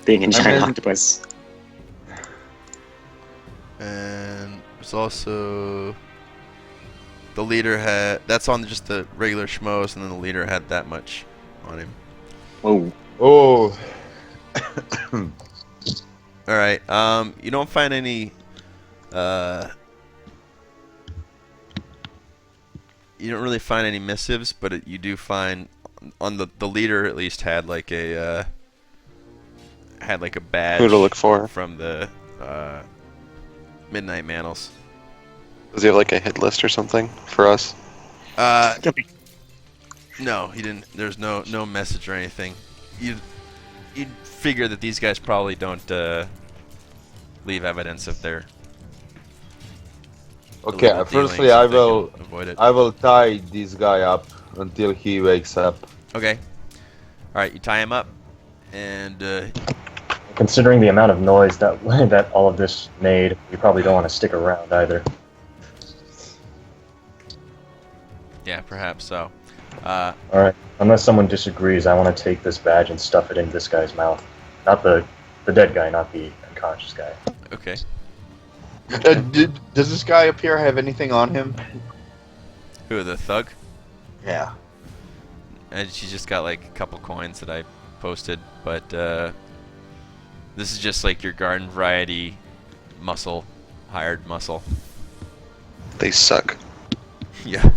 Being a giant mean- octopus. And there's also the leader that's on just the regular schmoes, and then the leader had that much on him. Whoa. Oh, All right. You don't find any. You don't really find any missives, but you do find on the leader at least had like a badge. Who to look for? From the Midnight Mantles. Does he have like a hit list or something for us? No, he didn't. There's no message or anything. you'd figure that these guys probably don't leave evidence of their Okay, illegal firstly, dealings I if they can will avoid it. I will tie this guy up until he wakes up. Okay. All right, you tie him up, and Considering the amount of noise that that all of this made, you probably don't want to stick around either. yeah, perhaps so. Alright, unless someone disagrees, I want to take this badge and stuff it in this guy's mouth. Not the dead guy, not the unconscious guy. Okay. Does this guy up here have anything on him? Who, the thug? Yeah. And she's just got like a couple coins that I posted, but this is just like your garden variety muscle, hired muscle. They suck. Yeah.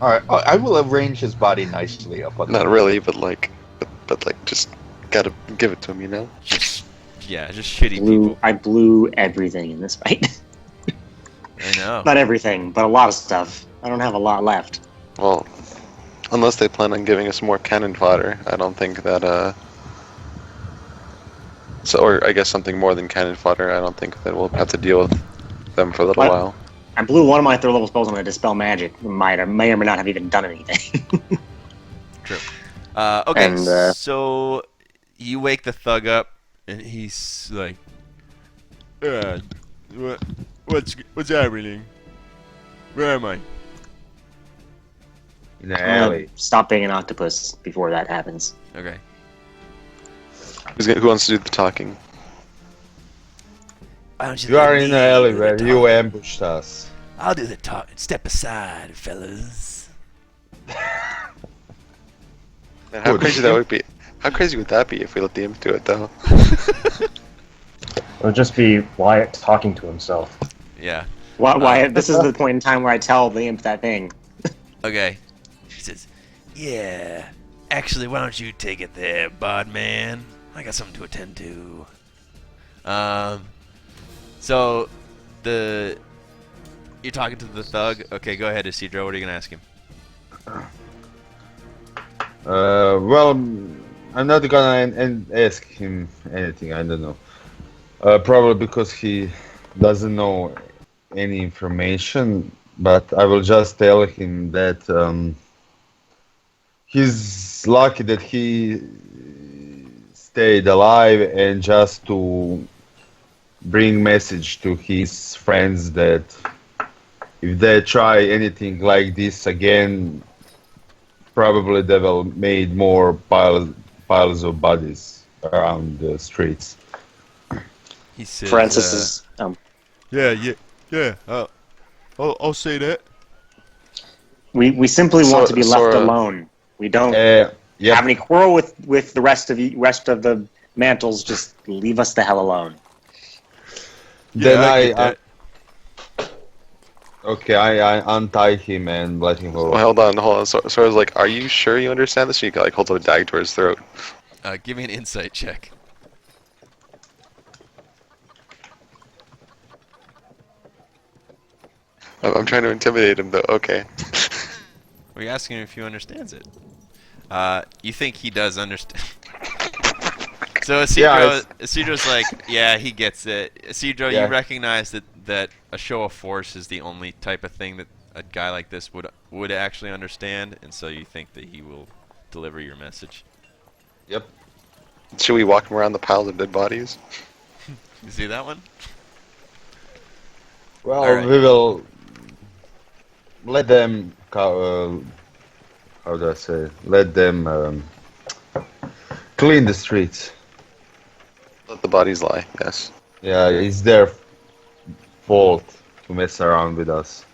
All right. I will arrange his body nicely up on. Not really, but like just gotta give it to him, you know. Just shitty people. I blew everything in this fight. I know. Not everything, but a lot of stuff. I don't have a lot left. Well, unless they plan on giving us more cannon fodder, I don't think that So, or I guess something more than cannon fodder. I don't think that we'll have to deal with them for a little What? while. I blew one of my third level spells on the Dispel Magic. May or may not have even done anything. True. Okay, And, so you wake the thug up, and he's like, what's happening? Where am I? In the alley. Stop being an octopus before that happens. Okay. Who wants to do the talking? Why don't You are in the alley do where the you talk? ambushed us. I'll do the talk. Step aside, fellas. Man, how crazy that would be? How crazy would that be if we let the imp do it, though? It would just be Wyatt talking to himself. Yeah. Why? This is the point in time where I tell the imp that thing. Okay. He says, yeah. Actually, why don't you take it there, Bodman? I got something to attend to. So, you're talking to the thug? Okay, go ahead, Isidro. What are you going to ask him? Well, I'm not gonna ask him anything. I don't know. Probably because he doesn't know any information. But I will just tell him that he's lucky that he stayed alive, and just to bring message to his friends that if they try anything like this again, probably they will made more piles of bodies around the streets. He says, Francis is. Yeah. I'll say that. We simply want to be left Sora. alone. We don't Yep. have any quarrel with the rest of the mantles. Just leave us the hell alone. Then I get that. Okay, I untie him and let him go. Well, hold on. So I was like, "Are you sure you understand this?" He like holds up a dagger to his throat. Give me an insight check. I'm trying to intimidate him, though. Okay. We're asking him if he understands it. You think he does understand? So Isidro's like, yeah, he gets it. Isidro, Yeah. you recognize that a show of force is the only type of thing that a guy like this would actually understand, and so you think that he will deliver your message. Yep. Should we walk him around the piles of dead bodies? You see that one? Well, All right. we will let them. How do I say? Let them clean the streets. Let the bodies lie. Yes. Yeah, it's their fault to mess around with us.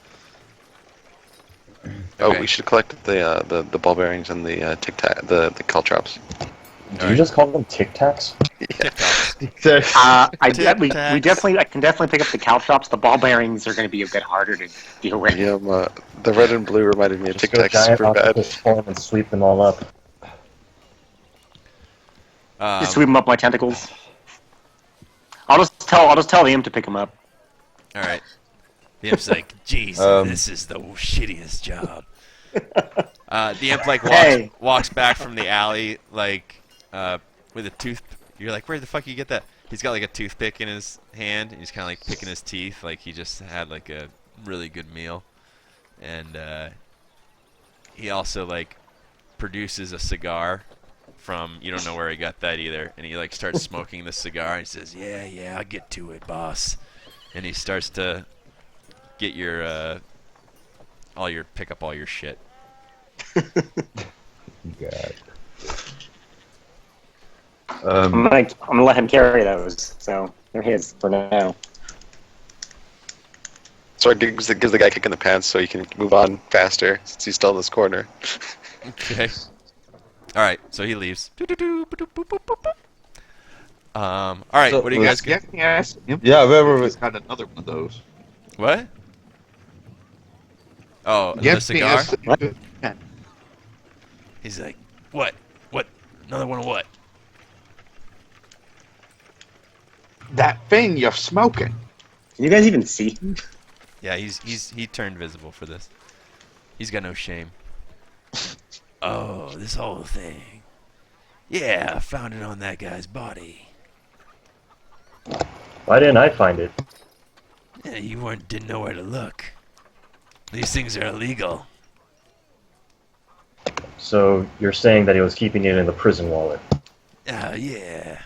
Oh, Okay. we should collect the ball bearings and the tic tac, the caltrops. Did you just call them Tic Tacs? TikToks. I Tic-tacs. can definitely pick up the caltrops. The ball bearings are going to be a bit harder to deal with. Yeah, the red and blue reminded me of Just Tic go Tacs giant super bad. octopus form and sweep them all up. Just sweep them up my tentacles. I'll just tell the imp to pick them up. All right. The imp's like, jeez, this is the shittiest job. The imp like Hey. walks back from the alley like with a You're like, where the fuck you get that? He's got like a toothpick in his hand, and he's kind of like picking his teeth, like he just had like a really good meal. And he also like produces a cigar from, you don't know where he got that either, and he like starts smoking the cigar. And he says, "Yeah, I'll get to it, boss." And he starts to get your pick up all your shit. God. I'm gonna let him carry those. So they're his for now. So it gives the guy a kick in the pants so he can move on faster since he's still in this corner. Okay. All right, so he leaves. All right, So, what do you guys Yes, get? yes. Yeah, where were we? He's got another one of those. What? Oh, another Yes, cigar? yes. He's like, what? What? Another one of what? That thing you're smoking. Can you guys even see? Yeah, he turned visible for this. He's got no shame. Oh, this whole thing. Yeah, I found it on that guy's body. Why didn't I find it? Yeah, you didn't know where to look. These things are illegal. So you're saying that he was keeping it in the prison wallet? Yeah.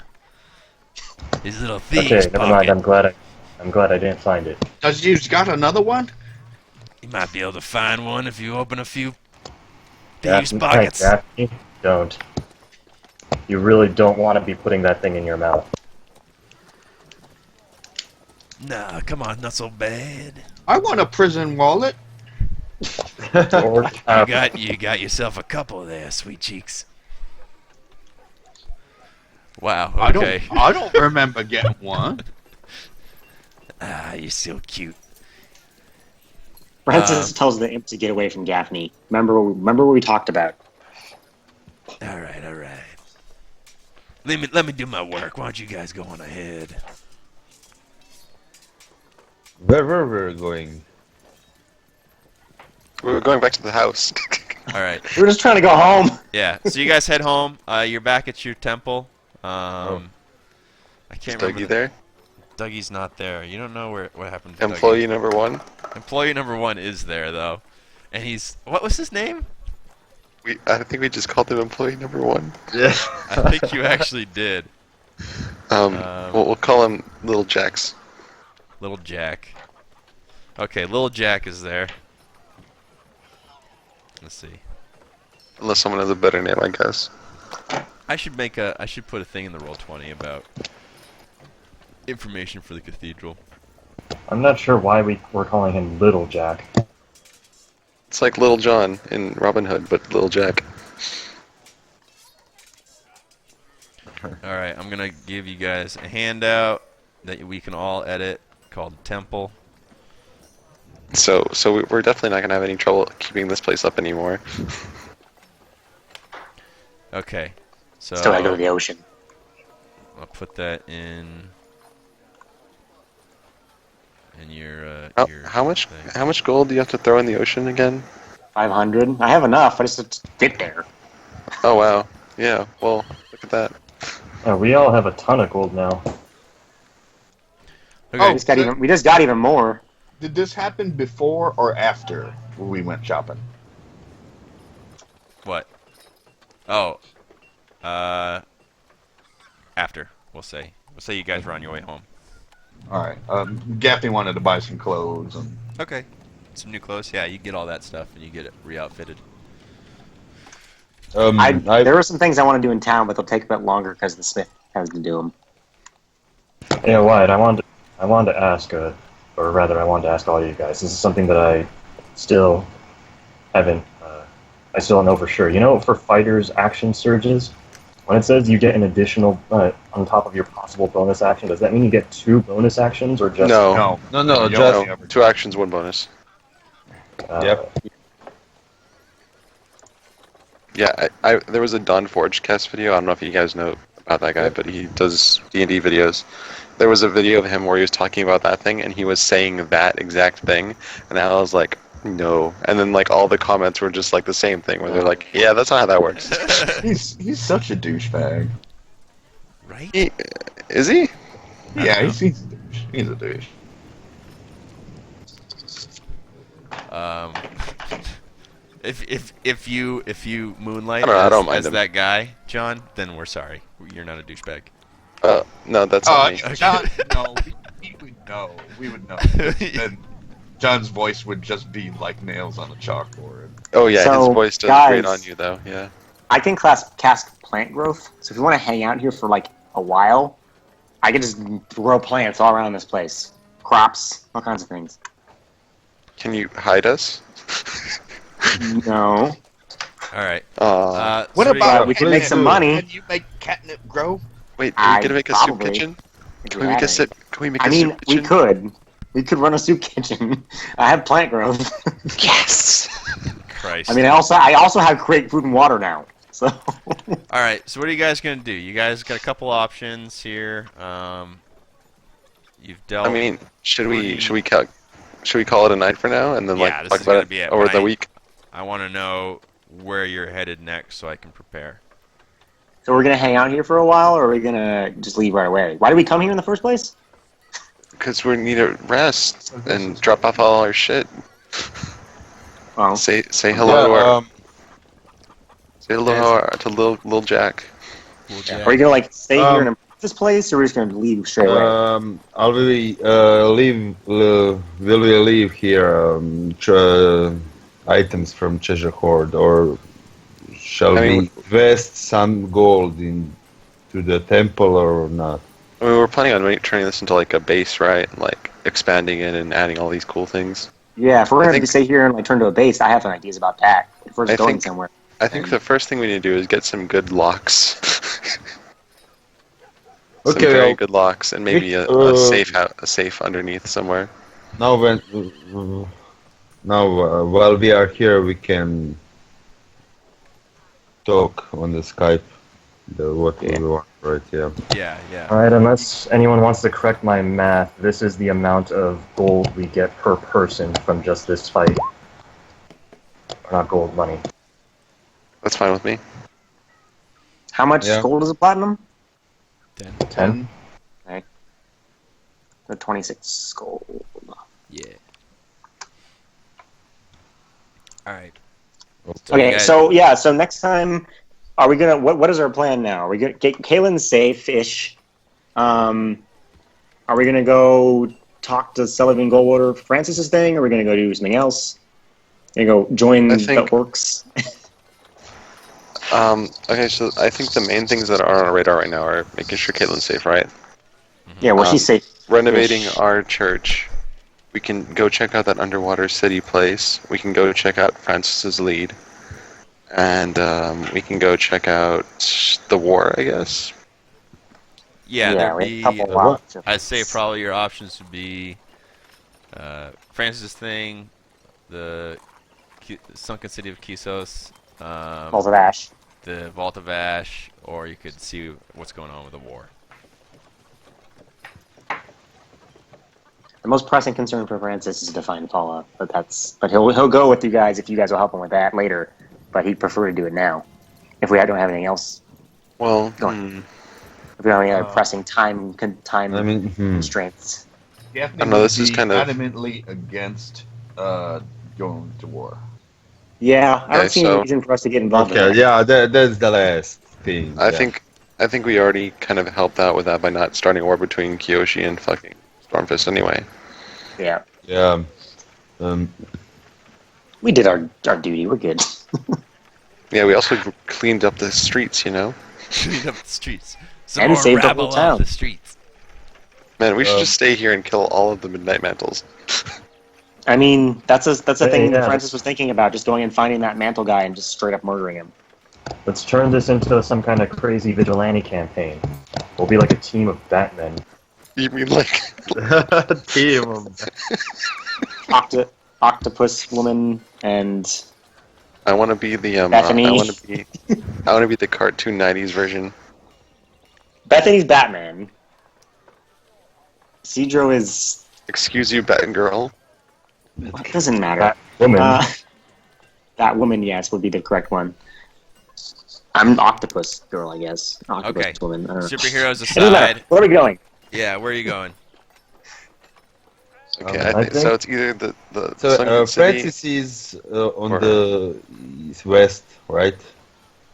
His little thieves Okay, never mind. pocket. I'm glad I didn't find it. Does you got another one? You might be able to find one if you open a few thieves' Daphne, pockets. Daphne, don't. You really don't want to be putting that thing in your mouth. Nah, come on, not so bad. I want a prison wallet. Or, You got yourself a couple there, sweet cheeks. Wow. Okay. I don't remember getting one. Ah, you're so cute. Francis tells the imp to get away from Gaffney. Remember what we talked about. All right. Let me do my work. Why don't you guys go on ahead? Where were we going? We're going back to the house. All right. We're just trying to go home. Yeah. So you guys head home. You're back at your temple. I Is can't Dougie remember. there? Dougie's not there. You don't know what happened to Employee number one? Dougie. Employee number 1 is there though, and what was his name? I think we just called him employee number one. Yeah. I think you actually did. We'll call him Little Jax. Little Jack. Okay, Little Jack is there. Let's see. Unless someone has a better name, I guess. I should put a thing in the Roll20 about information for the cathedral. I'm not sure why we're calling him Little Jack. It's like Little John in Robin Hood, but Little Jack. Alright, I'm gonna give you guys a handout that we can all edit called Temple. So we're definitely not gonna have any trouble keeping this place up anymore. Okay, so Still gotta go to the ocean. I'll put that in your How much thing. gold do you have to throw in the ocean again? 500. I have enough. I just have to get there. Oh wow. Yeah. Well, look at that. We all have a ton of gold now. Okay, We just got even more. Did this happen before or after we went shopping? what? Oh, after we'll say you guys were on your way home. All right. Gaffney wanted to buy some clothes and. Okay, some new clothes. Yeah, you get all that stuff and you get it re-outfitted. There were some things I want to do in town, but they'll take a bit longer because the smith has to do them. Yeah, Wyatt, I wanted to ask, or rather, I wanted to ask all you guys. This is something that I still haven't. I still don't know for sure. You know, for fighters' action surges, when it says you get an additional on top of your possible bonus action, does that mean you get 2 bonus actions or just? No. No, You just only No, 2 actions, 1 bonus. Yep. Yeah, there was a Don Forge cast video. I don't know if you guys know about that guy, but he does D&D videos. There was a video of him where he was talking about that thing, and he was saying that exact thing, and I was like, no. And then like all the comments were just like the same thing, where they're like, yeah, that's not how that works. He's such a douchebag. right? Is he? Yeah, he's a douche. Um, if you moonlight I don't mind as him. that guy, John, then we're sorry. You're not a douchebag. No, that's not me. John, no, we would know. We would know. Then John's voice would just be like nails on a chalkboard. Oh yeah, his So, voice does guys- great on you though. Yeah. I can cast plant growth. So if you want to hang out here for like a while, I can just grow plants all around this place. Crops, all kinds of things. Can you hide us? No. All right. What so you- about we can please make some do. money. Can you make catnip grow? Wait, are we I gonna make a soup probably- kitchen? if Can we we make had a any. soup? Can we make I a mean, soup we kitchen? could. We could run a soup kitchen. I have plant growth. Yes. Christ. I mean, I also have great food and water now. So All right. So what are you guys gonna do? You guys got a couple options here. You've dealt. I mean, should we call it a night for now and then Yeah, this talk is gonna about be it it. over When the I- week? I want to know where you're headed next so I can prepare. we're gonna hang out here for a while, or are we gonna just leave right away? Why did we come here in the first place? Because we need to rest and drop off all our shit. Well, Say hello to our say hello Yes. to little Jack. Well, are we gonna like stay here Um, and improve this place, or are we just gonna leave straight away? Will we leave here items from Treasure Hoard, or shall I mean, we invest some gold into the temple or not? I mean, we're planning on turning this into like a base, right? Like expanding it and adding all these cool things. Yeah, if we're I gonna think- stay here and like turn to a base, I have some ideas about that. If we're just I going think- somewhere. I think the first thing we need to do is get some good locks. Some Okay, very well, good locks, and maybe a safe underneath somewhere. Now while we are here, we can talk on the Skype. What we want, right? Yeah. Yeah. Alright, unless anyone wants to correct my math, this is the amount of gold we get per person from just this fight. Or not gold, money. That's fine with me. How much Yeah. gold is a platinum? 10? The 26 gold. Yeah. All right. Okay, so next time, are we gonna? What is our plan now? Are we gonna? Kaylin's safe-ish. Are we gonna go talk to Sullivan Goldwater for Francis's thing? Or are we gonna go do something else? Gonna go join I think- the orcs? Okay, so I think the main things that are on our radar right now are making sure Caitlin's safe, right? Yeah, well, she's safe. Renovating Ish. our church. We can go check out that underwater city place. We can go check out Francis's lead. And we can go check out the war, I guess. Yeah, we there'd have a be. couple wild I'd say options. probably your options would be Francis' thing, the sunken city of Kisos, Balls of Ash. the Vault of Ash, or you could see what's going on with the war. The most pressing concern for Francis is to find Paula, but he'll go with you guys if you guys will help him with that later. But he'd prefer to do it now, if we don't have anything else. Well, Go on. If we don't have any other pressing time I mean, constraints. I know this is kind of- adamantly against going to war. Yeah, I don't Okay, see any so- reason for us to get involved. in okay, that. yeah, that's the last thing. I yeah. think we already kind of helped out with that by not starting a war between Kyoshi and fucking Stormfist anyway. Yeah, Yeah. we did our duty. We're good. Yeah, we also cleaned up the streets, you know? Clean up the streets. Some And more saved the rabble whole town. off the streets. Man, we should just stay here and kill all of the Midnight Mantles. I mean, that's a thing that yeah. Francis was thinking about, just going and finding that mantle guy and just straight up murdering him. Let's turn this into some kind of crazy vigilante campaign. We'll be like a team of Batmen. You mean like... Team of Octopus woman and I want to be the Bethany. I want to be the cartoon '90s version. Bethany's Batman. Cedro is. Excuse you, Batgirl. It doesn't matter. Woman. That woman, yes, would be the correct one. I'm octopus girl, I guess. Octopus Okay. woman. I don't know. Superheroes It doesn't matter. aside. Where are we going? Yeah, where are you going? Okay, I so think- it's either the So Sunken City. Francis is on or- the west, right?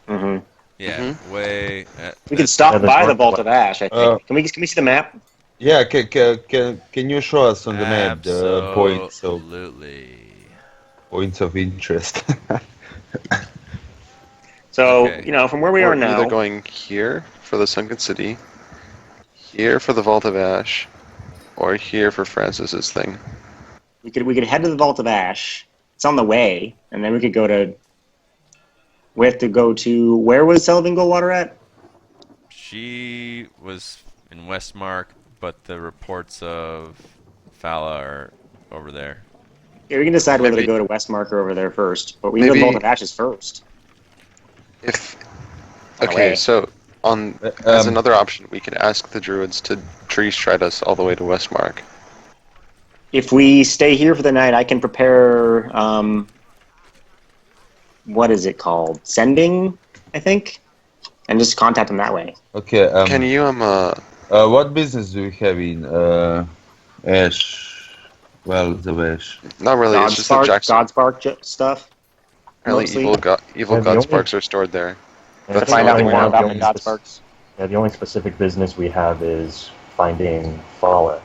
Mm-hmm. Yeah, way. We can stop Yeah, the by the north- Vault of Ash. I think. Uh, Can we see the map? Yeah, can you show us on the map the Absolutely. points of interest? So Okay. from where we We're are now, either going here for the Sunken City, here for the Vault of Ash, or here for Francis's thing. we could head to the Vault of Ash. It's on the way, and then we could go to. We have to go to where was Sullivan Goldwater at? She was in Westmark, but the reports of Fala are over there. Yeah, we can decide whether to Maybe- go to Westmark or over there first, but we can go to the Maybe- Vault of Ashes first. If On the okay, way. so as another option, we could ask the druids to tree stride us all the way to Westmark. If we stay here for the night, I can prepare. What is it called? Sending, I think, and just contact them that way. Okay. Can you What business do we have in Ash? Well, the Ash. not really? It's just that Godspark, Jackson. Godspark stuff. Apparently, mostly. evil Yeah, the only- Godsparks are stored there. Yeah, That's To find the out only more one. about the only Godsparks. Yeah, the only specific business we have is finding Fala.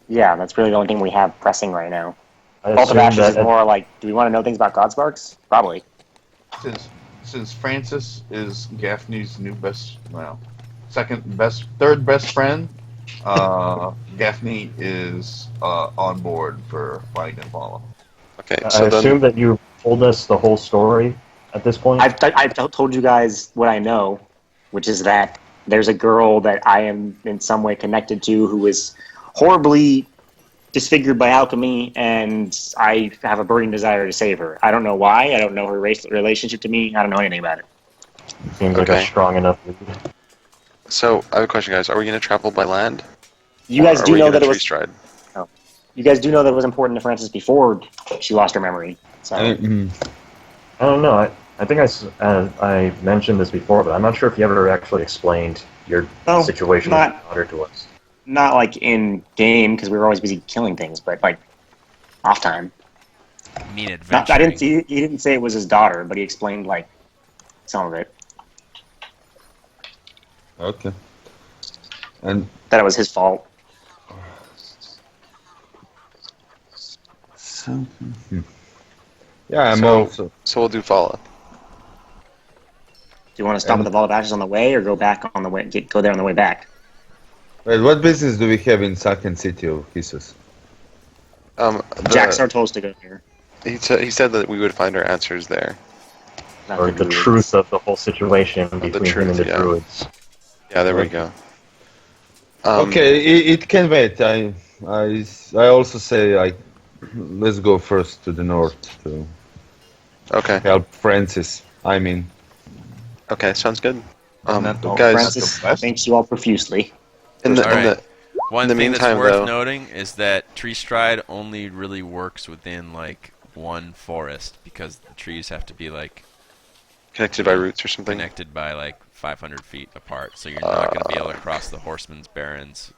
Yeah, that's really the only thing we have pressing right now. I Vault of assume Ashes is that more like, do we want to know things about Godsparks? Probably. Since Francis is Gaffney's new third best friend, Gaffney is on board for finding and follow. Okay, I so then assume that you told us the whole story at this point. I've told you guys what I know, which is that there's a girl that I am in some way connected to who is horribly disfigured by alchemy, and I have a burning desire to save her. I don't know why. I don't know her relationship to me. I don't know anything about it. Seems like a Okay. strong enough lead. so I have a question, guys. Are we going to travel by land? You guys Or are do we know gonna that it tree was. stride? You guys do know that it was important to Frances before she lost her memory. So I don't know. I think I mentioned this before, but I'm not sure if you ever actually explained your No, situation not- with your daughter to us. not like in game because we were always busy killing things, but like off time. You mean Not, adventuring? I didn't see. He didn't say it was his daughter, but he explained like some of it. Okay. And That it was his fault. so, yeah, I'm So- also. So we'll do Fala. Do you want to stop at the Vault of Ashes on the way, or go back on the way? Go there on the way back. Wait, what business do we have in Sunken City of Jesus? Jack Star told us to go here. He said that we would find our answers there. Not Or the the druids. truth of the whole situation between him truth, and the yeah. druids. Yeah, there we go. Okay, it can wait. I also say let's go first to the north to Okay. help Francis. I mean, Okay, sounds good. Not the- Guys, Francis West? thanks you all profusely. in the, Alright. in the One In the thing meantime, that's worth though- noting is that tree stride only really works within like one forest because the trees have to be like connected by roots or something. connected by like 500 feet apart, so you're not going to be able to cross the Horseman's Barrens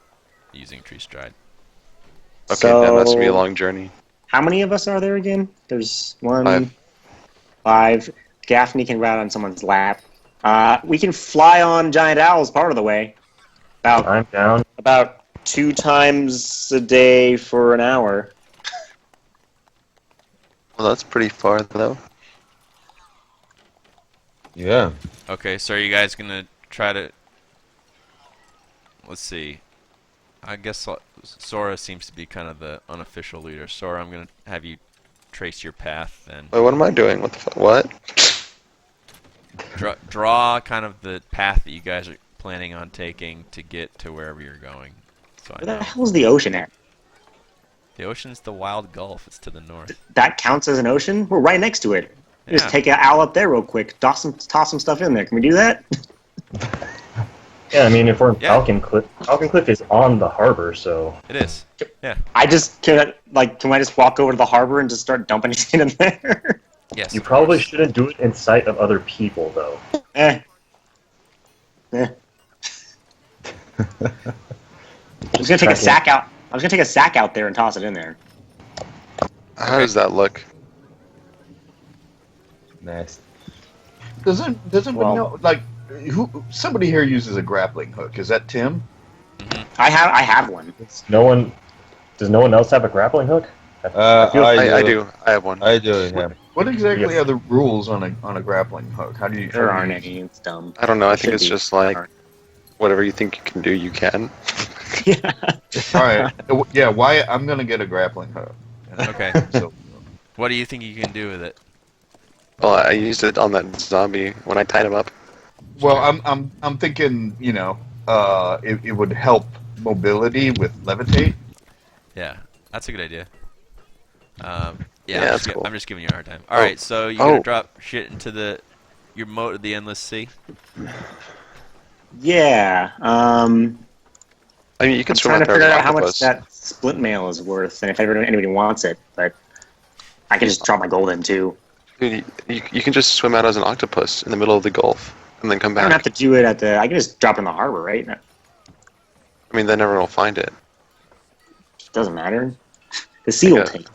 using tree stride. Okay, then that's gonna be a So- long journey. How many of us are there again? There's one, Five. five. Gaffney can ride on someone's lap. We can fly on giant owls part of the way. I'm down. About 2 times a day for an hour. Well, that's pretty far though. yeah. Okay, so are you guys going to try to... Let's see. I guess Sora seems to be kind of the unofficial leader. Sora, I'm going to have you trace your path then. Wait, what am I doing? What the what? Draw kind of the path that you guys are planning on taking to get to wherever you're going. So I Where the know. hell's the ocean at? The ocean's the Wild Gulf. It's to the north. That counts as an ocean? We're right next to it. Just Yeah. take an owl up there real quick. Toss some stuff in there. Can we do that? Yeah, I mean, if we're in Yeah. Falconcliff, Falconcliff is on the harbor, so It is. I just can I just walk over to the harbor and just start dumping shit in there? Yes. you of probably course. shouldn't do it in sight of other people, though. Eh. Eh. I'm just gonna take a sack out. I was gonna take a sack out there and toss it in there. How does that look? Nice. Doesn't Well- know like who? Somebody here uses a grappling hook. Is that Tim? I have one. Does no one else have a grappling hook? I do. I have one. I do. Yeah. What exactly Yes. are the rules on a grappling hook? How do you? There how do aren't you- any. It's dumb. I don't know. I There think should it's be. just like whatever you think you can do, you can. Yeah. All right. Yeah. Why? I'm gonna get a grappling hook. Okay. So, What do you think you can do with it? Well, I used it on that zombie when I tied him up. well, I'm thinking. It would help mobility with levitate. Yeah, that's a good idea. Yeah, that's cool. I'm just giving you a hard time. All right, so you're gonna drop shit into your moat of the endless sea. Yeah. I mean, you can I'm swim trying out to there figure as an out how much octopus. that split mail is worth, and if anybody wants it. But I can just drop my gold in too. Dude, you can just swim out as an octopus in the middle of the Gulf and then come I don't have back. to do it at the. I can just drop it in the harbor, right? It I mean, then everyone will find it. doesn't matter. The sea will Okay. take it.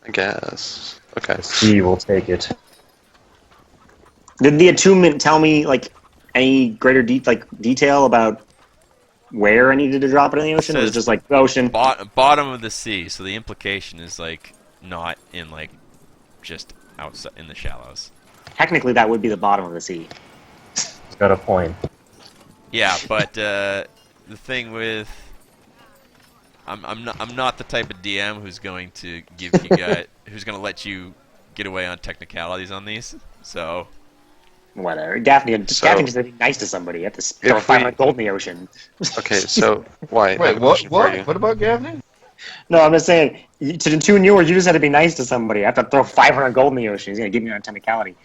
I guess. Okay. The sea will take it. Did the attunement tell me like any greater detail about where I needed to drop it in the ocean? Or was it Says just like the ocean? Bottom of the sea. So the implication is like not in like just outside in the shallows. Technically, that would be the bottom of the sea. He's got a point. Yeah, but the thing with I'm not the type of DM who's going to give you guys who's going to let you get away on technicalities on these. So Whatever. Daphne just So- to be nice to somebody. You have to throw If 500 we- gold in the ocean. Okay, so why? I have Wait, a what? question for What? you. What about Gaffney? No, I'm just saying, to attune yours, you just had to be nice to somebody. I have to throw 500 gold in the ocean. He's going to give me on a technicality.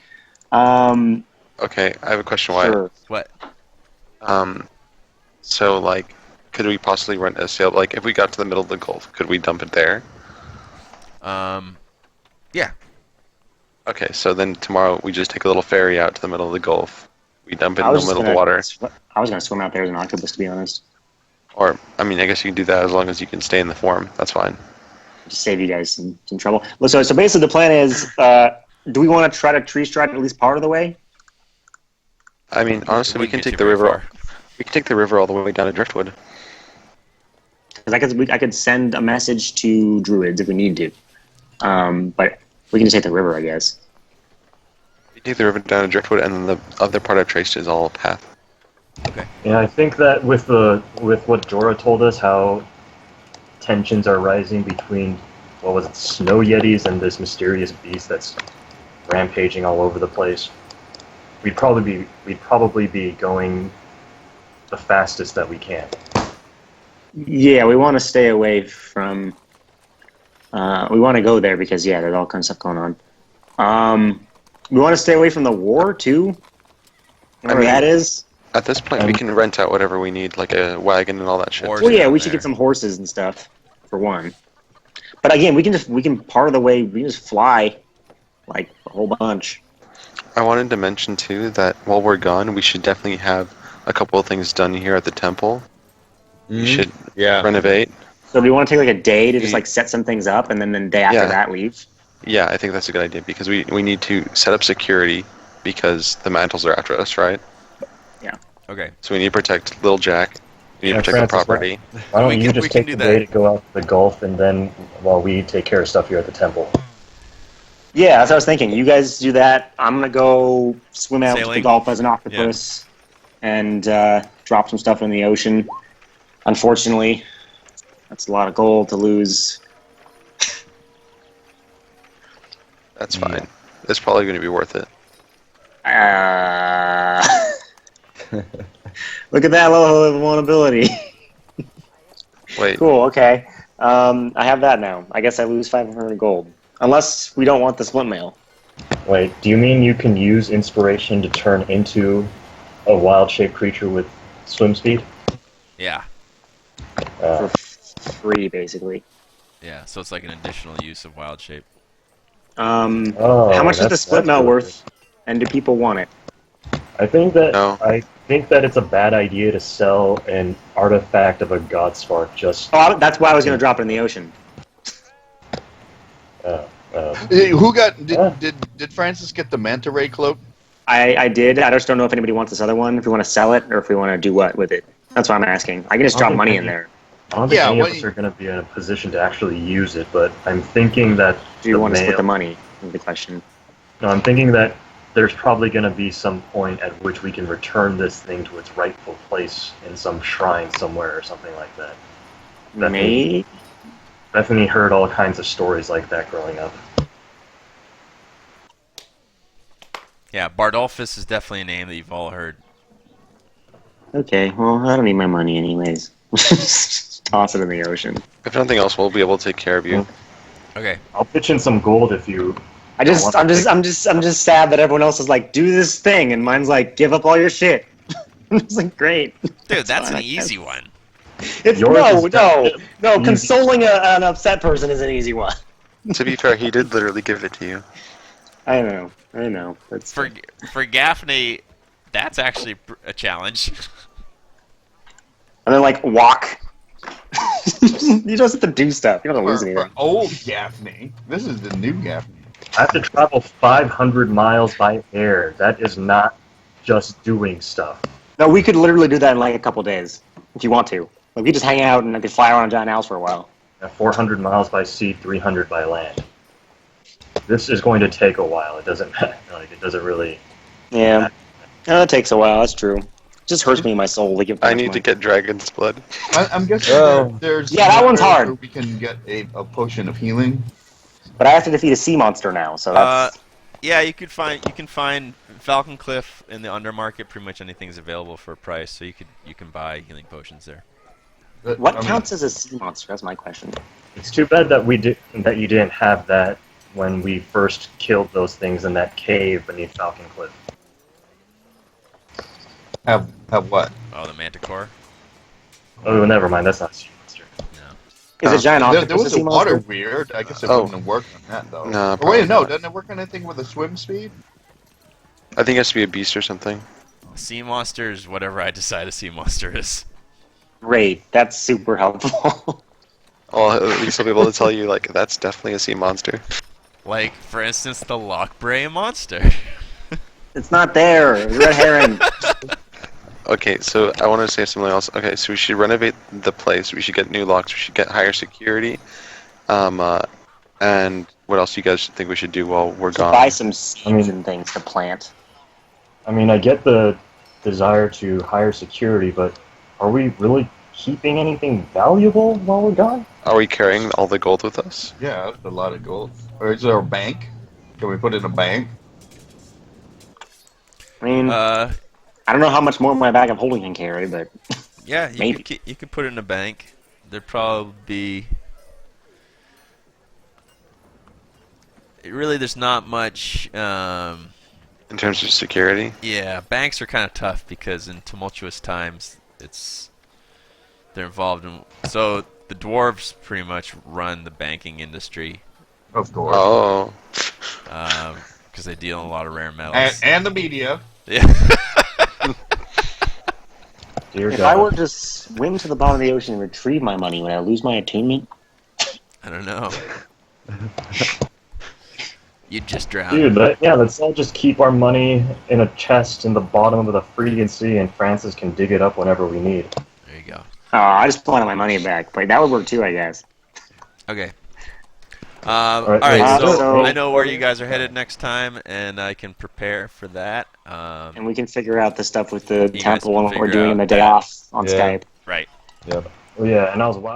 Okay, I have a question. Why? Sure. what? So like, could we possibly rent a sail? Like, if we got to the middle of the Gulf, could we dump it there? Yeah. Okay, so then tomorrow we just take a little ferry out to the middle of the Gulf. We dump it I in the was just middle of the gonna water. I was going to swim out there as an octopus, to be honest. Or, I mean, I guess you can do that as long as you can stay in the form. That's fine. Just save you guys some trouble. Well, so basically the plan is, do we want to try to tree stride at least part of the way? I mean, honestly, we Wouldn't can get take you the very river. far. We can take the river all the way down to Driftwood. Because I could send a message to druids if we need to. But we can just take the river, I guess. We take the river down to Driftwood, and then the other part I've traced is all path. Yeah, I think that with what Jorah told us, how tensions are rising between what was it, snow yetis and this mysterious beast that's rampaging all over the place. We'd probably be going the fastest that we can. Yeah, we want to stay away from. We want to go there because there's all kinds of stuff going on. We want to stay away from the war too. Whatever mean, that is. At this point, we can rent out whatever we need, like a wagon and all that shit. Or- Well, yeah, down we should there. get some horses and stuff for one. But again, we can part of the way. We can just fly, like a whole bunch. I wanted to mention too that while we're gone, we should definitely have a couple of things done here at the temple. We should Yeah. renovate. So do we want to take like a day to just like set some things up, and then the day after Yeah. that leave? Yeah, I think that's a good idea because we need to set up security because the mantles are after us, right? Okay. So we need to protect Little Jack. We need Yeah, to protect the Francis, property. Why don't We you can- just we can take do the day that. to go out to the Gulf, and then while we take care of stuff here at the temple. Yeah, that's what I was thinking. You guys do that. I'm gonna go swim out to the Sailing? Gulf as an octopus and drop some stuff in the ocean. Unfortunately, that's a lot of gold to lose. That's fine. It's probably going to be worth it. Look at that level of vulnerability. Wait, Cool. Okay. I have that now. I guess I lose 500 gold, unless we don't want the split mail. Wait, do you mean you can use inspiration to turn into a wild-shaped creature with swim speed? Yeah. For free, basically. Yeah. So it's like an additional use of wild shape. Oh, How much is the that's- split that's mail really worth, and do people want it? I think that No. it's a bad idea to sell an artifact of a god spark just. Oh, that's why I was going to drop it in the ocean. Who got Yeah. did Francis get the manta ray cloak? I did. I just don't know if anybody wants this other one. If we want to sell it, or if we want to do what with it. That's what I'm asking. I can just I drop don't money think in there. I don't think Yeah, any what of us you- are going to be in a position to actually use it, but I'm thinking that Do you want to split mail- the money? Is the question. No, I'm thinking that there's probably going to be some point at which we can return this thing to its rightful place in some shrine somewhere or something like that. Maybe. Bethany heard all kinds of stories like that growing up. Yeah, Bardolphus is definitely a name that you've all heard. Okay. Well, I don't need my money anyways. Just toss it in the ocean. If nothing else, we'll be able to take care of you. Okay. I'll pitch in some gold if you. I'm just sad that everyone else is like, do this thing, and mine's like, give up all your shit. It's like, great. Dude, that's fine, an I guess. easy one. It's Yours is no. easy. Consoling an upset person is an easy one. To be fair, he did literally give it to you. I know. That's For Gaffney, that's actually a challenge. and then like walk. You just have to do stuff. You don't have to lose For anything. old Gaffney. This is the new Gaffney. I have to travel 500 miles by air. That is not just doing stuff. No, we could literally do that in like a couple days if you want to. Like we just hang out and I could fly around Giant House for a while. 400 miles by sea, 300 by land. This is going to take a while. It doesn't matter. Like, it doesn't really. Yeah, no, it takes a while. That's true. It just hurts me in my soul to give. I need to get dragon's blood. I'm guessing Oh. there's Yeah, that one's somewhere hard. where we can get a potion of healing. But I have to defeat a sea monster now, so that's. Yeah, you can find Falconcliff in the undermarket. Pretty much anything's available for a price, so you can buy healing potions there. What I mean, counts as a sea monster? That's my question. It's too bad that that you didn't have that when we first killed those things in that cave beneath Falconcliff. Have what? Oh, the Manticore. Oh, never mind. That's not a sea monster. No. Is a giant There octopus was a sea a water monster? weird. I guess it Oh. wouldn't have worked on that though. No, Or probably wait, no, not. doesn't it work on anything with a swim speed? I think it has to be a beast or something. Sea monster is whatever I decide a sea monster is. Great, that's super helpful. I'll at least I'll be able to tell you, like, that's definitely a sea monster. Like, for instance, the Lockbray monster. It's not there. Red herring. Okay, so I want to say something else. Okay, so we should renovate the place. We should get new locks. We should get higher security. And what else do you guys think we should do while we're Should gone? buy some seeds and things to plant. I mean, I get the desire to hire security, but are we really keeping anything valuable while we're gone? Are we carrying all the gold with us? Yeah, that's a lot of gold. Or is there a bank? Can we put it in a bank? I mean, I don't know how much more my bag of holding can carry, but Yeah, Maybe. you could put it in a bank. There'd probably be. Really, there's not much. In terms of security? Yeah, banks are kind of tough because in tumultuous times, they're involved in. So the dwarves pretty much run the banking industry Of course. Oh. because they deal in a lot of rare metals. And the media. Yeah. Dear if God. I were to swim to the bottom of the ocean and retrieve my money, would I lose my attunement? I don't know. You'd just drown. Dude, let's all just keep our money in a chest in the bottom of the freaking sea, and Francis can dig it up whenever we need. There you go. Oh, I just wanted my money back, but that would work too, I guess. Okay. right, Alright, so so- I know where you guys are headed next time, and I can prepare for that. And we can figure out the stuff with the guys temple can and what we're figure doing out in the day that. off on Yeah. Skype. Right. Yep. Oh yeah, and I was wild.